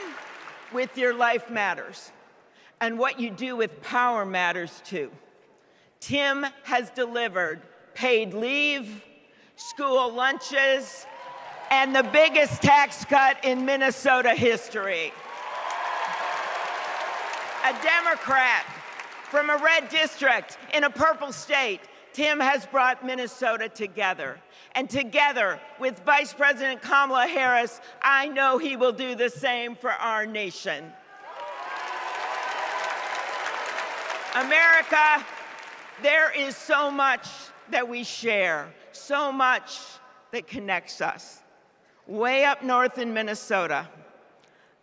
with your life matters, and what you do with power matters too. Tim has delivered paid leave, school lunches, and the biggest tax cut in Minnesota history. A Democrat from a red district in a purple state, Tim has brought Minnesota together. And together with Vice President Kamala Harris, I know he will do the same for our nation. America, there is so much that we share, so much that connects us. Way up north in Minnesota,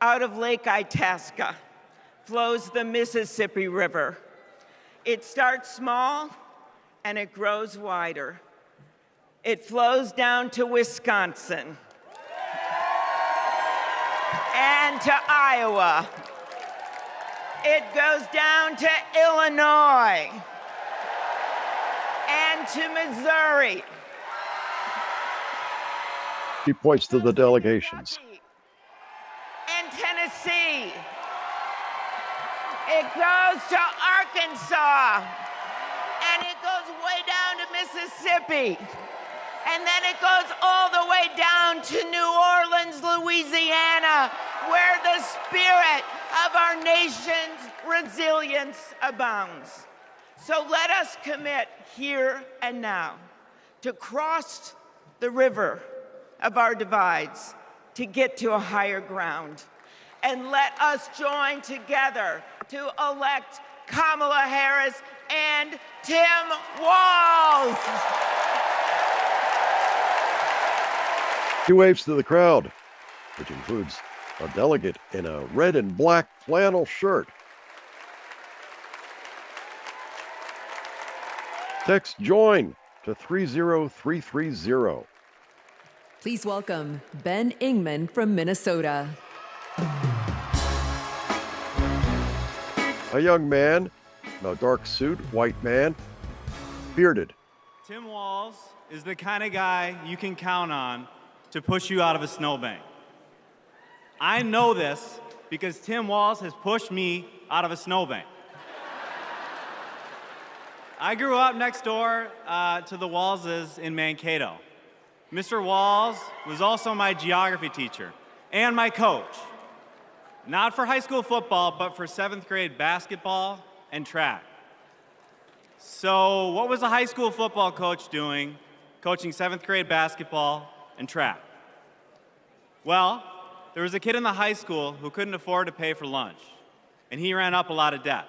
out of Lake Itasca, flows the Mississippi River. It starts small and it grows wider. It flows down to Wisconsin and to Iowa. It goes down to Illinois and to Missouri. He points to the delegations. And Tennessee. It goes to Arkansas. And it goes way down to Mississippi. And then it goes all the way down to New Orleans, Louisiana, where the spirit of our nation's resilience abounds. So let us commit here and now to cross the river of our divides to get to a higher ground. And let us join together to elect Kamala Harris and Tim Walz. He waves to the crowd, which includes a delegate in a red and black flannel shirt. Text JOIN to 30330. Please welcome Ben Ingman from Minnesota. A young man in a dark suit, white man, bearded. Tim Walz is the kind of guy you can count on to push you out of a snowbank. I know this because Tim Walz has pushed me out of a snowbank. I grew up next door to the Walzes in Mankato. Mr. Walz was also my geography teacher and my coach. Not for high school football, but for 7th grade basketball and track. So what was a high school football coach doing, coaching 7th grade basketball and track? Well, there was a kid in the high school who couldn't afford to pay for lunch, and he ran up a lot of debt.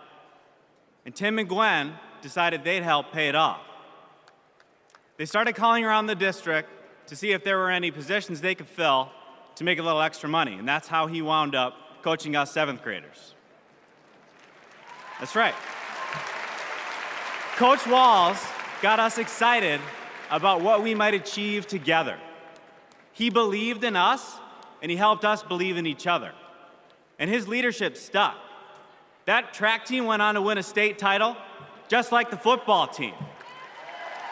And Tim and Gwen decided they'd help pay it off. They started calling around the district to see if there were any positions they could fill to make a little extra money, and that's how he wound up coaching us 7th graders. That's right. Coach Walz got us excited about what we might achieve together. He believed in us, and he helped us believe in each other. and his leadership stuck. That track team went on to win a state title, just like the football team.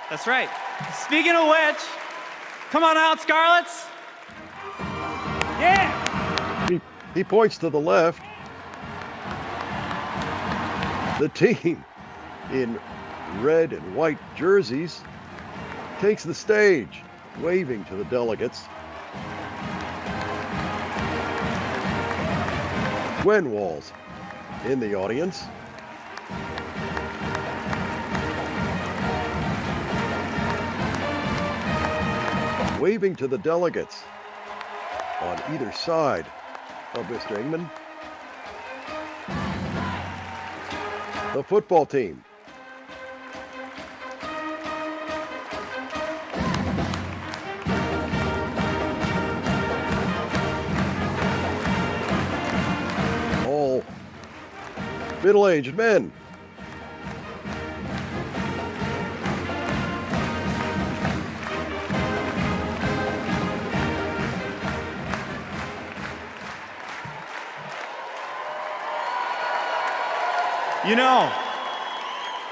That's right. Speaking of which, come on out, Scarlets. Yeah! He points to the left. The team in red and white jerseys takes the stage, waving to the delegates. Gwen Walz in the audience. Waving to the delegates on either side of Mr. Ingman. The football team. All middle-aged men. You know,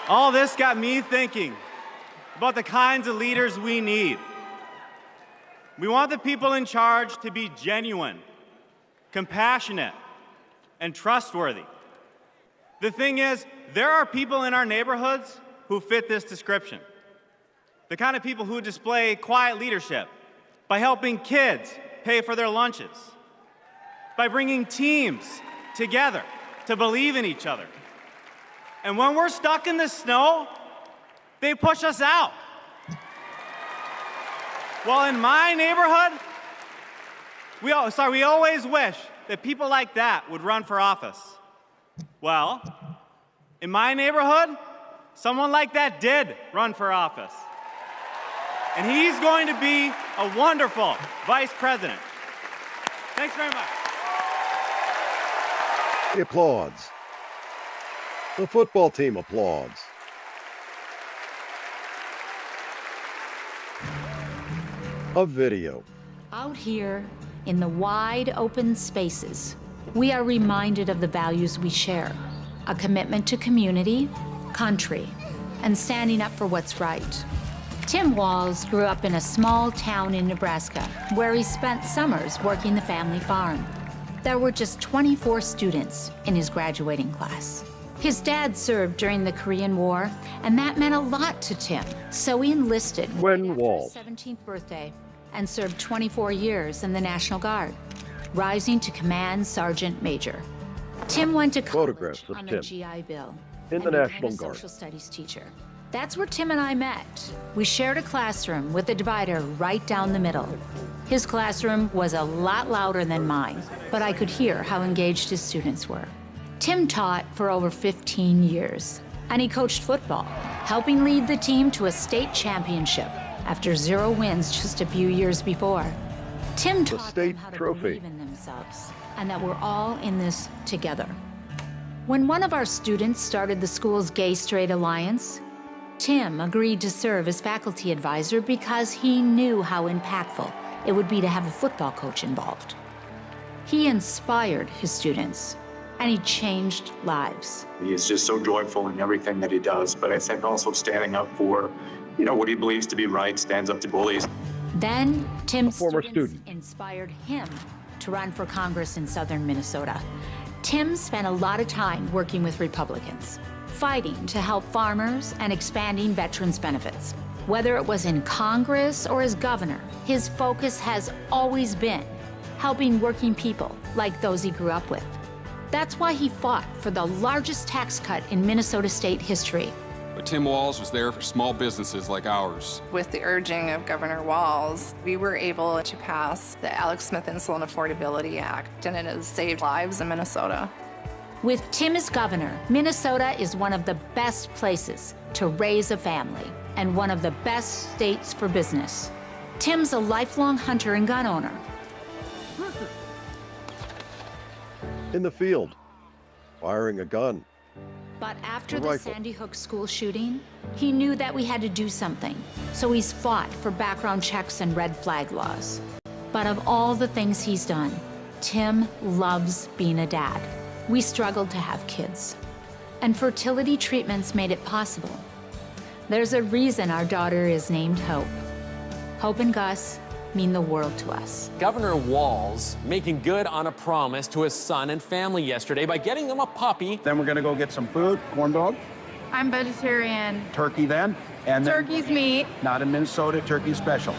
all this got me thinking about the kinds of leaders we need. We want the people in charge to be genuine, compassionate, and trustworthy. The thing is, there are people in our neighborhoods who fit this description. The kind of people who display quiet leadership by helping kids pay for their lunches, by bringing teams together to believe in each other. And when we're stuck in the snow, they push us out. Well, in my neighborhood, we always wish that people like that would run for office. Well, in my neighborhood, someone like that did run for office. And he's going to be a wonderful vice president. Thanks very much. He applauds. The football team applauds. A video. Out here in the wide open spaces, we are reminded of the values we share: a commitment to community, country, and standing up for what's right. Tim Walz grew up in a small town in Nebraska where he spent summers working the family farm. There were just 24 students in his graduating class. His dad served during the Korean War, and that meant a lot to Tim. So he enlisted Gwen after Walz. his 17th birthday and served 24 years in the National Guard, rising to Command Sergeant Major. Tim went to college Photographs of on Tim the GI Bill in and the became National a Guard. social studies teacher. That's where Tim and I met. We shared a classroom with a divider right down the middle. His classroom was a lot louder than mine, but I could hear how engaged his students were. Tim taught for over 15 years, and he coached football, helping lead the team to a state championship after 0 wins just a few years before. Tim taught them how to believe in themselves and that we're all in this together. When one of our students started the school's Gay-Straight Alliance, Tim agreed to serve as faculty advisor because he knew how impactful it would be to have a football coach involved. He inspired his students, and he changed lives. He is just so joyful in everything that he does, but I think also standing up for, what he believes to be right, stands up to bullies. Then Tim's former students student. inspired him to run for Congress in southern Minnesota. Tim spent a lot of time working with Republicans, fighting to help farmers and expanding veterans' benefits. Whether it was in Congress or as governor, his focus has always been helping working people like those he grew up with. That's why he fought for the largest tax cut in Minnesota state history. But Tim Walz was there for small businesses like ours. With the urging of Governor Walz, we were able to pass the Alex Smith Insulin Affordability Act, and it has saved lives in Minnesota. With Tim as governor, Minnesota is one of the best places to raise a family and one of the best states for business. Tim's a lifelong hunter and gun owner. In the field, firing a gun. But after A the rifle. Sandy Hook school shooting, he knew that we had to do something. So he's fought for background checks and red flag laws. But of all the things he's done, Tim loves being a dad. We struggled to have kids, and fertility treatments made it possible. There's a reason our daughter is named Hope. Hope and Gus mean the world to us. Governor Walz making good on a promise to his son and family yesterday by getting them a puppy. Then we're gonna go get some food, corn dog. I'm vegetarian. Turkey then. And Turkey's meat. Not in Minnesota, turkey special.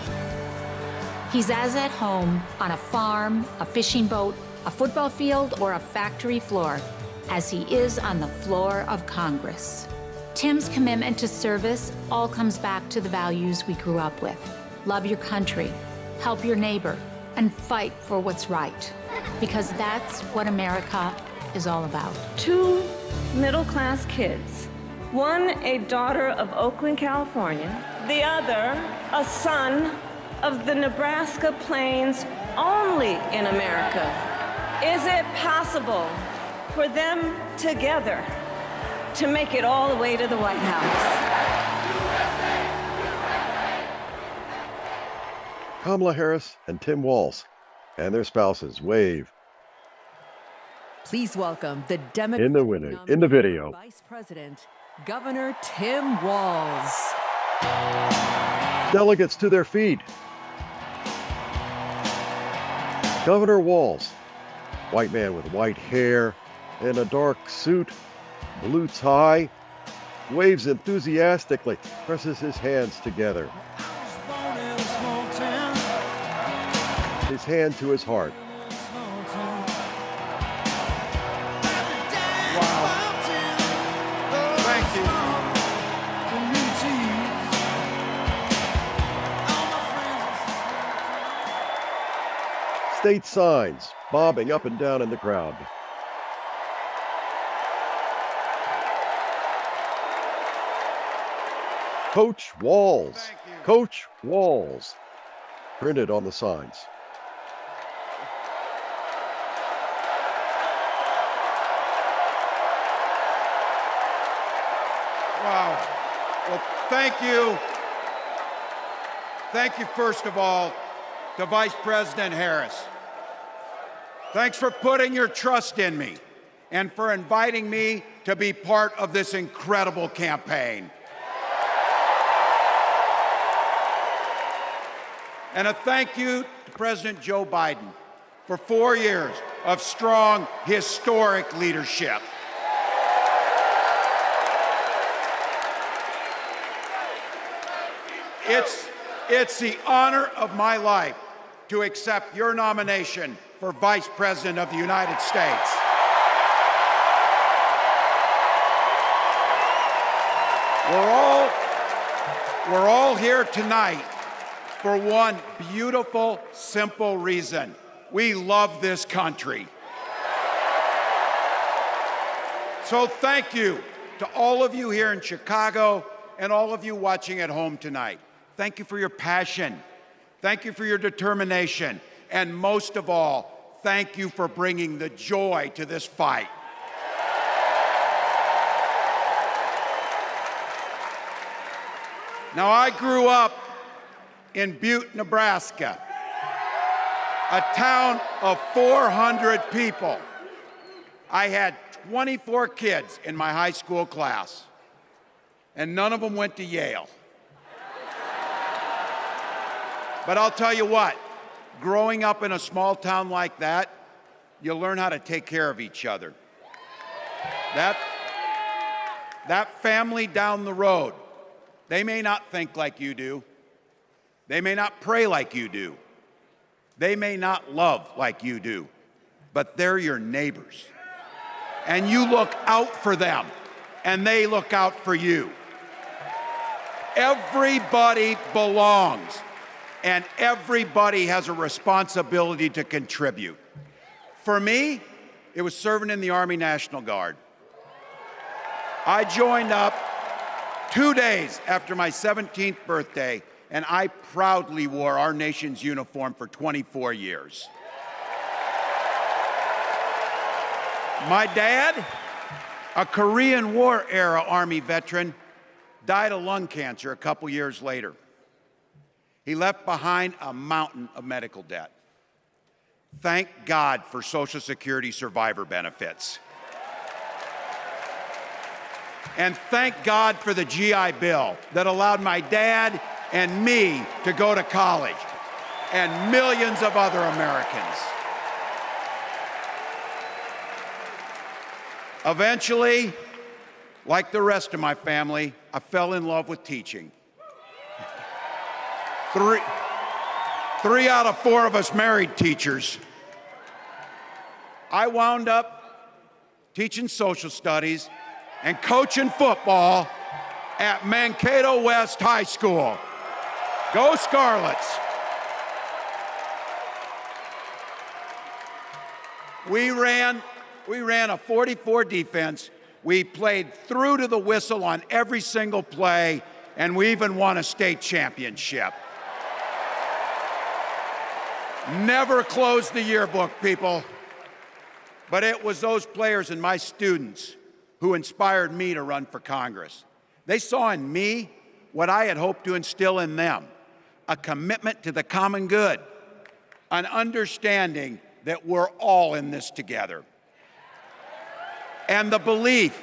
He's as at home on a farm, a fishing boat, a football field, or a factory floor as he is on the floor of Congress. Tim's commitment to service all comes back to the values we grew up with. Love your country, help your neighbor, and fight for what's right. Because that's what America is all about. 2 middle-class kids. One, a daughter of Oakland, California. The other, a son of the Nebraska Plains, only in America. Is it possible for them together to make it all the way to the White House? Kamala Harris and Tim Walz and their spouses wave. Please welcome the Democrat in the video. Vice President, Governor Tim Walz. Delegates to their feet. Governor Walz, white man with white hair in a dark suit, blue tie, waves enthusiastically, presses his hands together. His hand to his heart. Thank you. State signs bobbing up and down in the crowd. Coach Walz. Coach Walz. Printed on the signs. Wow. Well, thank you. Thank you, first of all, to Vice President Harris. Thanks for putting your trust in me and for inviting me to be part of this incredible campaign. And a thank you to President Joe Biden for 4 years of strong, historic leadership. It's the honor of my life to accept your nomination for Vice President of the United States. We're all here tonight for one beautiful, simple reason. We love this country. So thank you to all of you here in Chicago and all of you watching at home tonight. Thank you for your passion. Thank you for your determination. And most of all, thank you for bringing the joy to this fight. Now, I grew up in Butte, Nebraska, a town of 400 people. I had 24 kids in my high school class, and none of them went to Yale. But I'll tell you what, growing up in a small town like that, you learn how to take care of each other. That family down the road, they may not think like you do. They may not pray like you do. They may not love like you do, but they're your neighbors. And you look out for them, and they look out for you. Everybody belongs, and everybody has a responsibility to contribute. For me, it was serving in the Army National Guard. I joined up 2 days after my 17th birthday, and I proudly wore our nation's uniform for 24 years. My dad, a Korean War era Army veteran, died of lung cancer a couple years later. He left behind a mountain of medical debt. Thank God for Social Security survivor benefits. And thank God for the GI Bill that allowed my dad and me to go to college, and millions of other Americans. Eventually, like the rest of my family, I fell in love with teaching. Three out of 4 of us married teachers. I wound up teaching social studies and coaching football at Mankato West High School. Go Scarlets! We ran a 44 defense. We played through to the whistle on every single play, and we even won a state championship. Never closed the yearbook, people. But it was those players and my students who inspired me to run for Congress. They saw in me what I had hoped to instill in them, a commitment to the common good, an understanding that we're all in this together, and the belief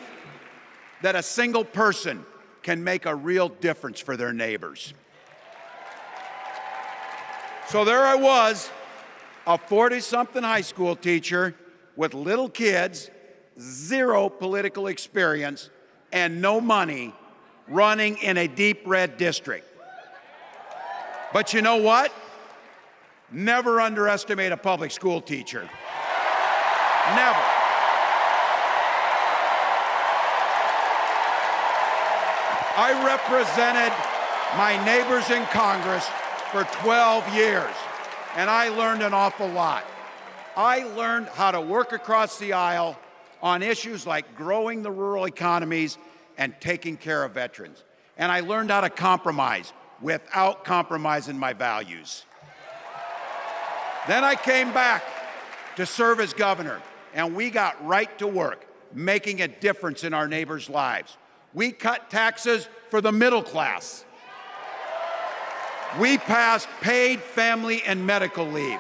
that a single person can make a real difference for their neighbors. So there I was, a 40-something high school teacher with little kids, 0 political experience, and no money, running in a deep red district. But you know what? Never underestimate a public school teacher. Never. I represented my neighbors in Congress for 12 years, and I learned an awful lot. I learned how to work across the aisle on issues like growing the rural economies and taking care of veterans. And I learned how to compromise without compromising my values. Then I came back to serve as governor, and we got right to work, making a difference in our neighbors' lives. We cut taxes for the middle class. We passed paid family and medical leave.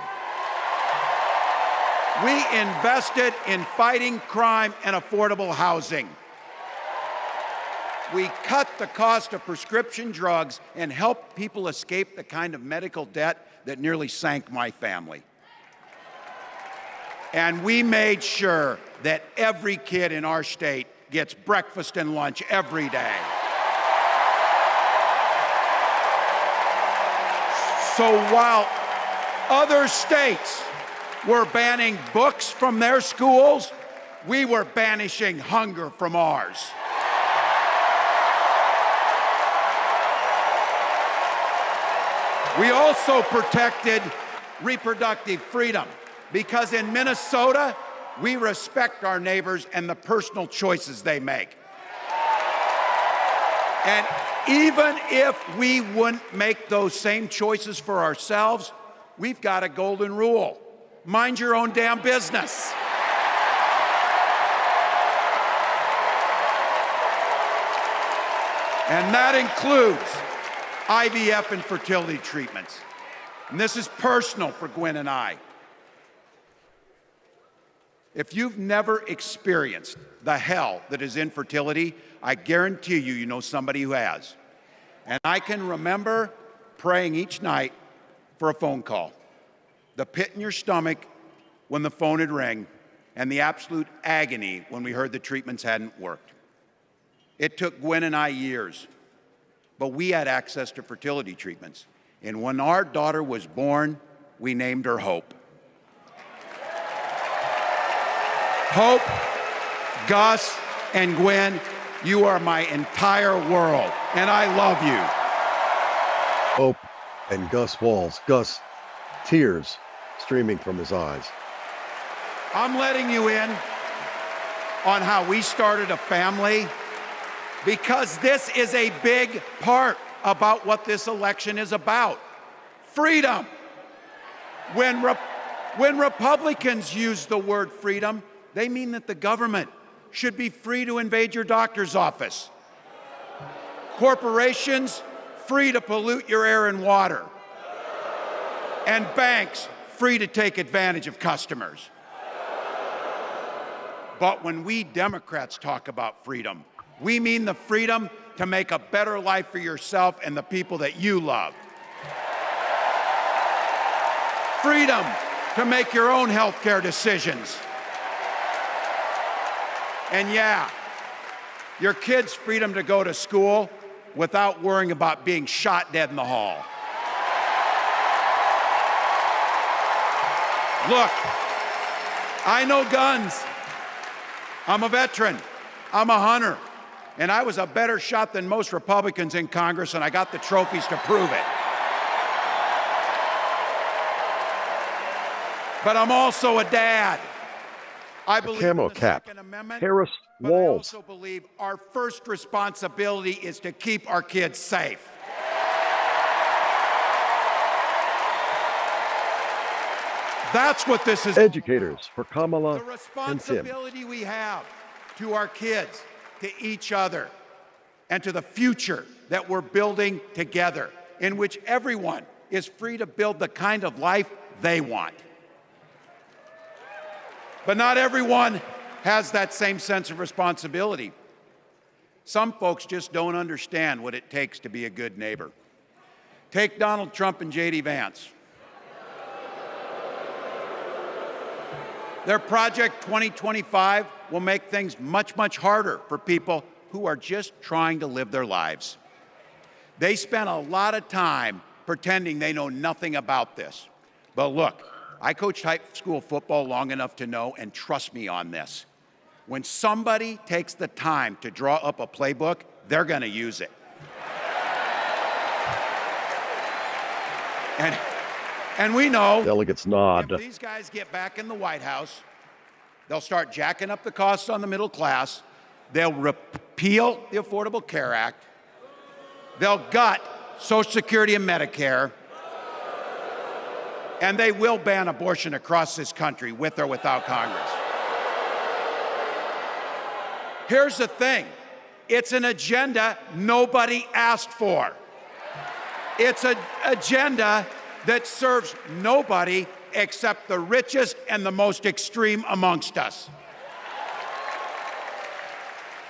We invested in fighting crime and affordable housing. We cut the cost of prescription drugs and helped people escape the kind of medical debt that nearly sank my family. And we made sure that every kid in our state gets breakfast and lunch every day. So while other states were banning books from their schools, we were banishing hunger from ours. We also protected reproductive freedom because in Minnesota, we respect our neighbors and the personal choices they make. And even if we wouldn't make those same choices for ourselves, we've got a golden rule. Mind your own damn business. And that includes IVF and fertility treatments. And this is personal for Gwen and I. If you've never experienced the hell that is infertility, I guarantee you, you know somebody who has. And I can remember praying each night for a phone call, the pit in your stomach when the phone would ring, and the absolute agony when we heard the treatments hadn't worked. It took Gwen and I years, but we had access to fertility treatments. And when our daughter was born, we named her Hope. Hope, Gus, and Gwen, you are my entire world, and I love you. Hope and Gus Walz. Gus, tears streaming from his eyes. I'm letting you in on how we started a family because this is a big part about what this election is about. Freedom. When Republicans use the word freedom, they mean that the government should be free to invade your doctor's office. Corporations free to pollute your air and water. And banks free to take advantage of customers. But when we Democrats talk about freedom, we mean the freedom to make a better life for yourself and the people that you love. Freedom to make your own healthcare decisions. And yeah, your kids' freedom to go to school without worrying about being shot dead in the hall. Look, I know guns. I'm a veteran. I'm a hunter. And I was a better shot than most Republicans in Congress, and I got the trophies to prove it. But I'm also a dad. I believe in the Second Amendment, but I Harris-Walz. also believe our first responsibility is to keep our kids safe. That's what this is. Educators for Kamala The and Tim. responsibility we have to our kids, to each other, and to the future that we're building together, in which everyone is free to build the kind of life they want. But not everyone has that same sense of responsibility. Some folks just don't understand what it takes to be a good neighbor. Take Donald Trump and J.D. Vance. Their Project 2025 will make things much, much harder for people who are just trying to live their lives. They spent a lot of time pretending they know nothing about this. But look, I coached high school football long enough to know, and trust me on this, when somebody takes the time to draw up a playbook, they're going to use it. And we know Delegates nod. if these guys get back in the White House, they'll start jacking up the costs on the middle class. They'll repeal the Affordable Care Act. They'll gut Social Security and Medicare. And they will ban abortion across this country, with or without Congress. Here's the thing. It's an agenda nobody asked for. It's an agenda that serves nobody except the richest and the most extreme amongst us.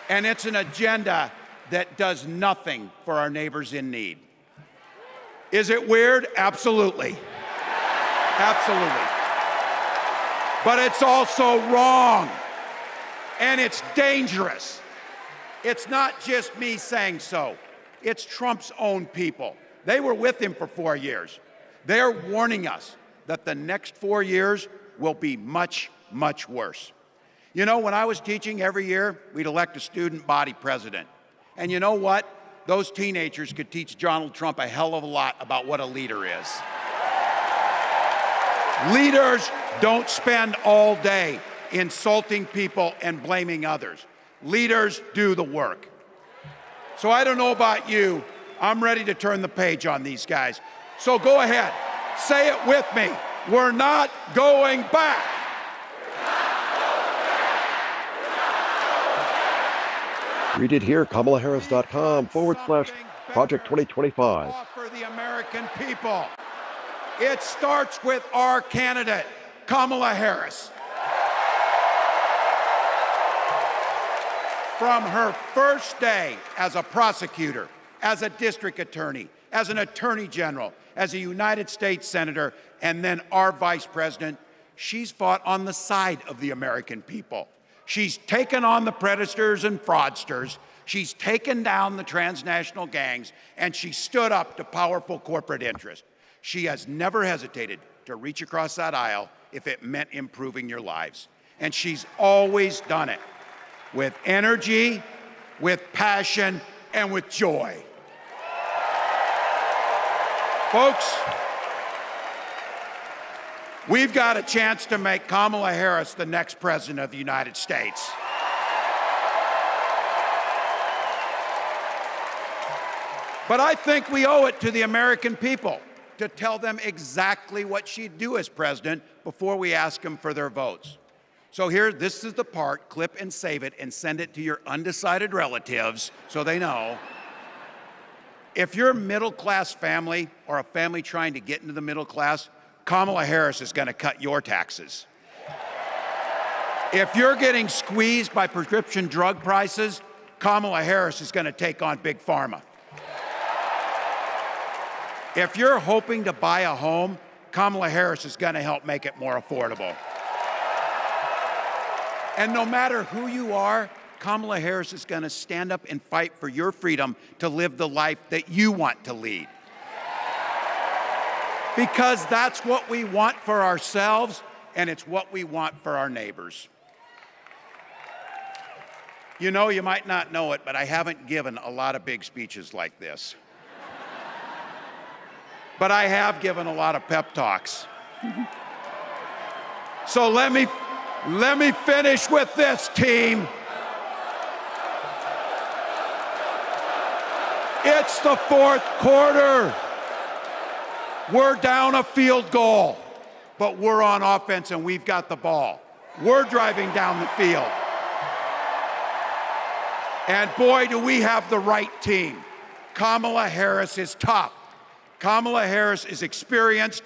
And it's an agenda that does nothing for our neighbors in need. Is it weird? Absolutely. Absolutely. But it's also wrong. And it's dangerous. It's not just me saying so. It's Trump's own people. They were with him for 4 years. They're warning us that the next 4 years will be much, much worse. You know, when I was teaching every year, we'd elect a student body president. And you know what? Those teenagers could teach Donald Trump a hell of a lot about what a leader is. Leaders don't spend all day insulting people and blaming others. Leaders do the work. So I don't know about you, I'm ready to turn the page on these guys. So go ahead, say it with me. We're not going back. Read it here, KamalaHarris.com/Project 2025. For the American people. It starts with our candidate, Kamala Harris. From her first day as a prosecutor, as a district attorney, as an attorney general, as a United States senator, and then our vice president, she's fought on the side of the American people. She's taken on the predators and fraudsters. She's taken down the transnational gangs, and she stood up to powerful corporate interests. She has never hesitated to reach across that aisle if it meant improving your lives. And she's always done it with energy, with passion, and with joy. Folks, we've got a chance to make Kamala Harris the next president of the United States. But I think we owe it to the American people to tell them exactly what she'd do as president before we ask them for their votes. So here, this is the part, clip and save it and send it to your undecided relatives so they know. If you're a middle-class family or a family trying to get into the middle class, Kamala Harris is going to cut your taxes. If you're getting squeezed by prescription drug prices, Kamala Harris is going to take on Big Pharma. If you're hoping to buy a home, Kamala Harris is going to help make it more affordable. And no matter who you are, Kamala Harris is going to stand up and fight for your freedom to live the life that you want to lead. Because that's what we want for ourselves, and it's what we want for our neighbors. You know, you might not know it, but I haven't given a lot of big speeches like this. But I have given a lot of pep talks. So let me finish with this, team. It's the fourth quarter. We're down a field goal, but we're on offense and we've got the ball. We're driving down the field. And boy, do we have the right team. Kamala Harris is tough. Kamala Harris is experienced,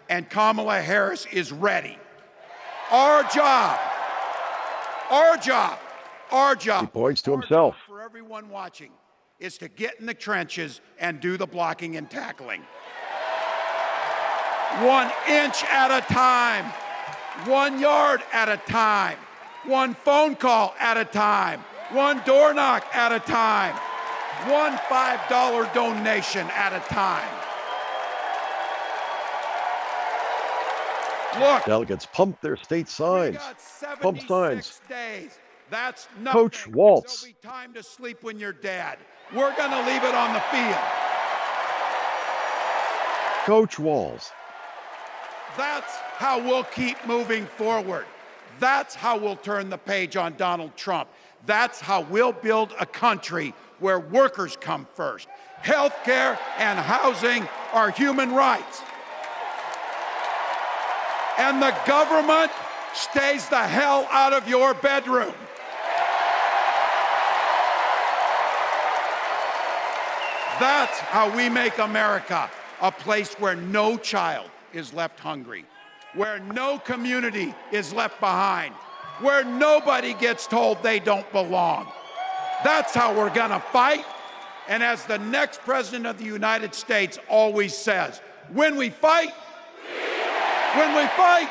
and Kamala Harris is ready. Our job, He points to himself. for everyone watching is to get in the trenches and do the blocking and tackling. 1 inch at a time, 1 yard at a time, 1 phone call at a time, 1 door knock at a time, 1 $5 donation at a time. Look, Delegates pump their state signs. Pump signs. days. That's nothing. Coach Walz. There'll be time to sleep when you're dead. We're going to leave it on the field. Coach Walz. That's how we'll keep moving forward. That's how we'll turn the page on Donald Trump. That's how we'll build a country where workers come first. Healthcare and housing are human rights. And the government stays the hell out of your bedroom. That's how we make America a place where no child is left hungry, where no community is left behind, where nobody gets told they don't belong. That's how we're gonna fight. And as the next president of the United States always says, when we fight, when we fight,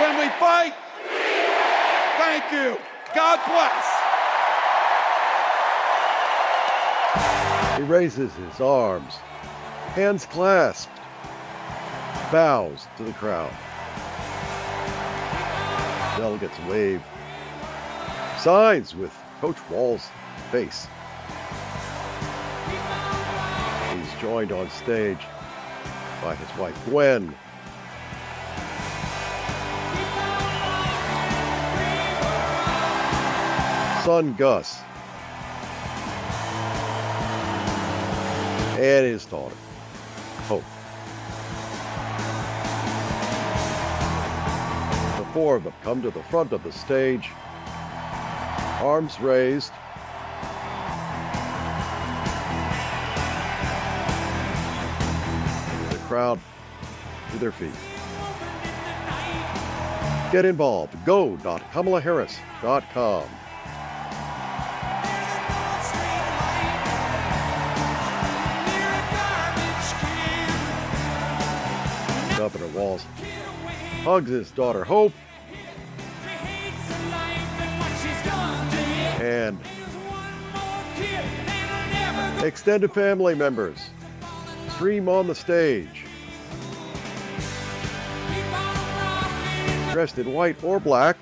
when we fight, thank you. God bless. He raises his arms, hands clasped, bows to the crowd. Delegates wave, signs with Coach Walz's face. He's joined on stage by his wife Gwen, son Gus, and his daughter Hope. The four of them come to the front of the stage, arms raised, the crowd to their feet. Get involved. Go.kamalaharris.com. Governor Walz hugs his daughter Hope and extended family members stream on the stage, dressed in white or black.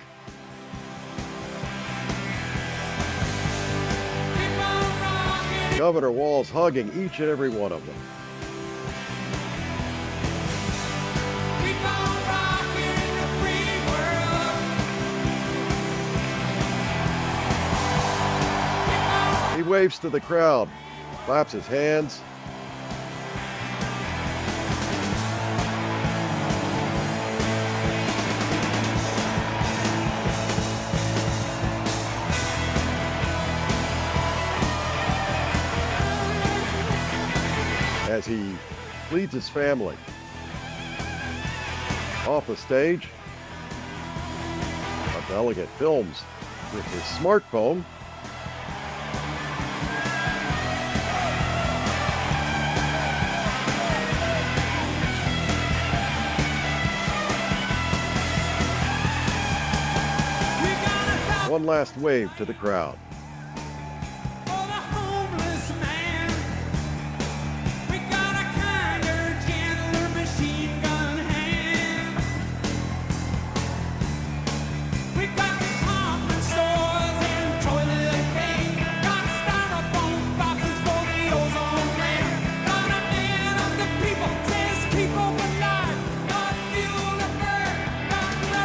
Governor Walz hugging each and every one of them. He waves to the crowd, claps his hands. As he leads his family Off the stage, a delegate films with his smartphone. One last wave to the crowd.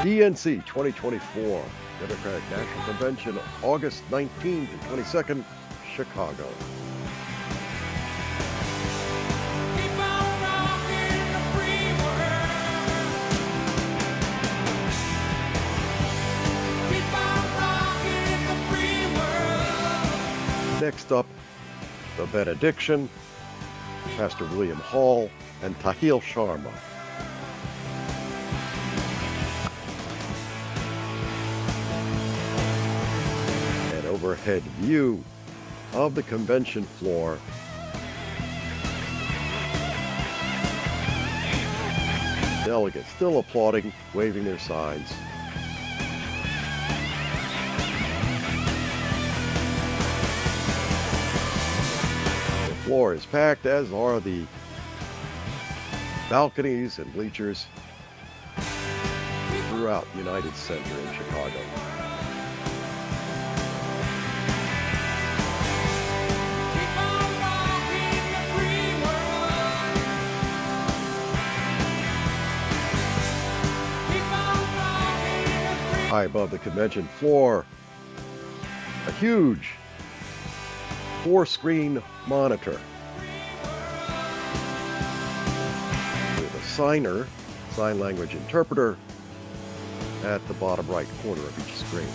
DNC 2024, Democratic National Convention, August 19th to 22nd, Chicago. Next up, the Benediction, Pastor William Hall and Tahil Sharma. Overhead view of the convention floor. Delegates still applauding, waving their signs. The floor is packed, as are the balconies and bleachers throughout United Center in Chicago. High above the convention floor, a huge 4-screen monitor with a sign language interpreter, at the bottom right corner of each screen.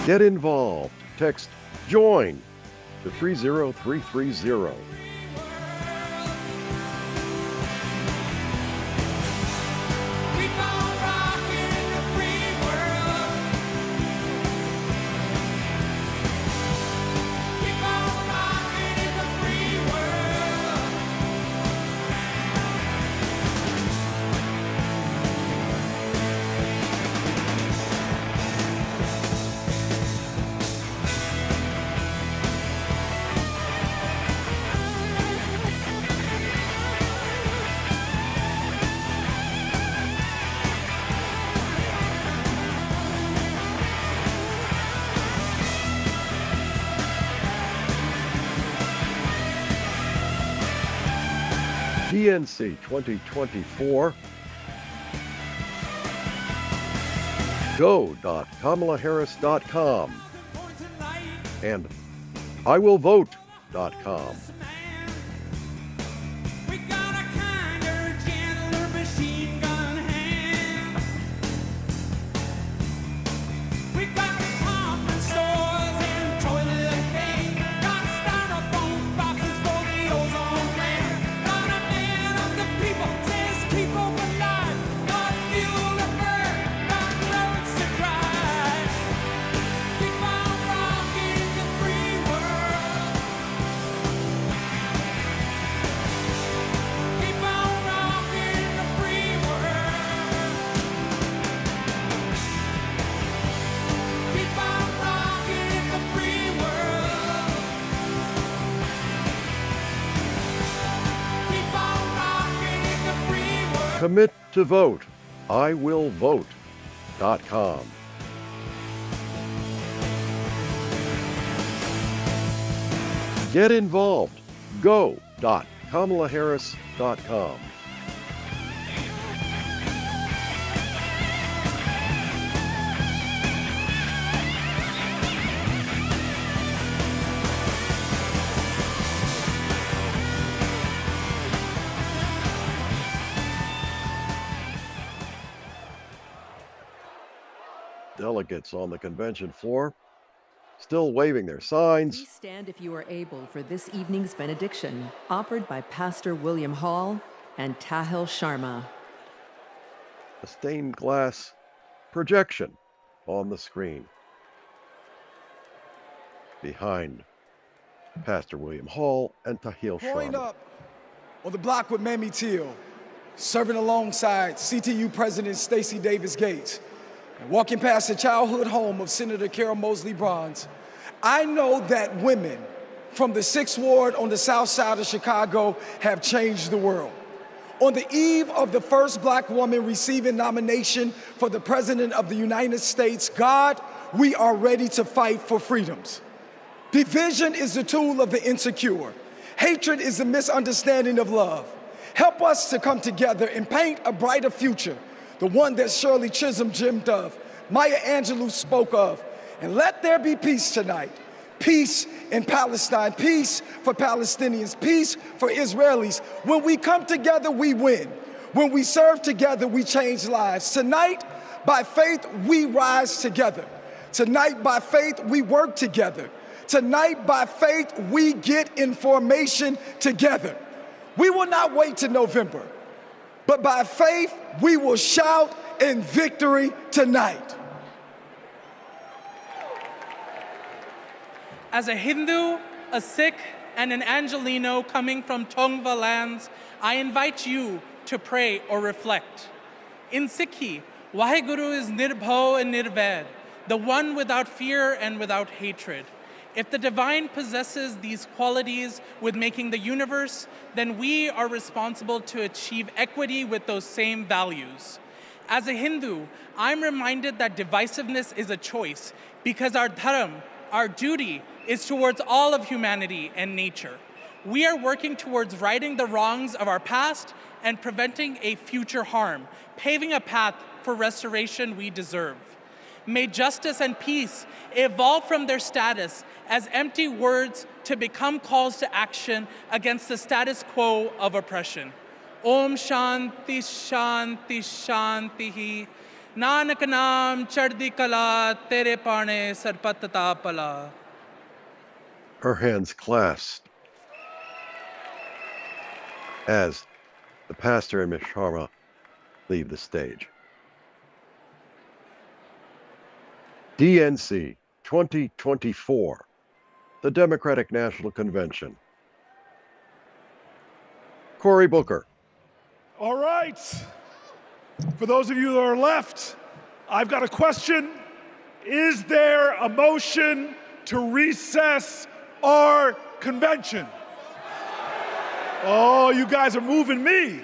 Get involved. Text JOIN to 30330. DNC 2024. Go.kamalaharris.com and IWillVote.com. Commit to vote. IWillVote.com. Get involved. Go.KamalaHarris.com. Delegates on the convention floor still waving their signs. Please stand if you are able for this evening's benediction, offered by Pastor William Hall and Tahil Sharma. A stained glass projection on the screen. Behind Pastor William Hall and Tahil Growing Sharma. up on the block with Mamie Till, serving alongside CTU President Stacey Davis Gates, and walking past the childhood home of Senator Carol Moseley Bronze, I know that women from the 6th Ward on the south side of Chicago have changed the world. On the eve of the first black woman receiving nomination for the President of the United States, God, we are ready to fight for freedoms. Division is the tool of the insecure. Hatred is the misunderstanding of love. Help us to come together and paint a brighter future, the one that Shirley Chisholm dreamed of, Maya Angelou spoke of. And let there be peace tonight. Peace in Palestine, peace for Palestinians, peace for Israelis. When we come together, we win. When we serve together, we change lives. Tonight, by faith, we rise together. Tonight, by faith, we work together. Tonight, by faith, we get information together. We will not wait till November, but by faith, we will shout in victory tonight. As a Hindu, a Sikh, and an Angelino coming from Tongva lands, I invite you to pray or reflect. In Sikhi, Vaheguru is Nirbhau and Nirvaid, the one without fear and without hatred. If the divine possesses these qualities with making the universe, then we are responsible to achieve equity with those same values. As a Hindu, I'm reminded that divisiveness is a choice because our dharam, our duty, is towards all of humanity and nature. We are working towards righting the wrongs of our past and preventing a future harm, paving a path for restoration we deserve. May justice and peace evolve from their status as empty words to become calls to action against the status quo of oppression. Om Shanti Shanti Shanti Nanak Naam Chardi Kala Tere Pane Sarpatata Pala. Her hands clasped as the pastor and Ms. Sharma leave the stage. DNC 2024, the Democratic National Convention. Cory Booker. All right. For those of you that are left, I've got a question. Is there a motion to recess our convention? Oh, you guys are moving me.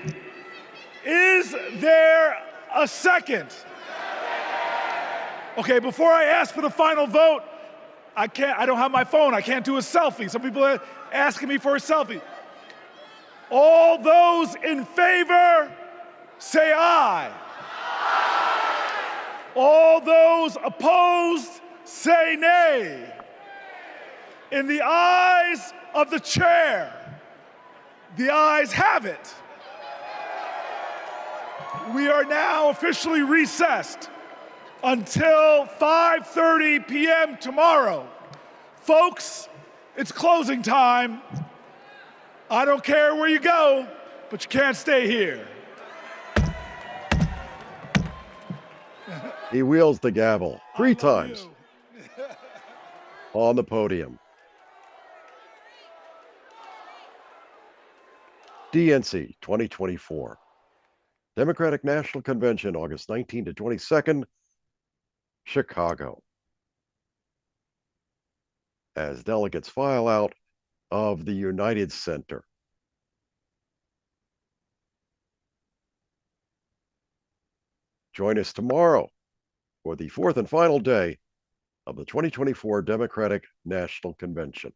Is there a second? Okay, before I ask for the final vote, I don't have my phone. I can't do a selfie. Some people are asking me for a selfie. All those in favor, say aye. All those opposed, say nay. In the eyes of the chair, the ayes have it. We are now officially recessed until 5:30 p.m. tomorrow. Folks, it's closing time. I don't care where you go, but you can't stay here. He wields the gavel 3 times on the podium. DNC 2024, Democratic National Convention, August 19 to 22nd, Chicago. As delegates file out of the United Center. Join us tomorrow for the fourth and final day of the 2024 Democratic National Convention.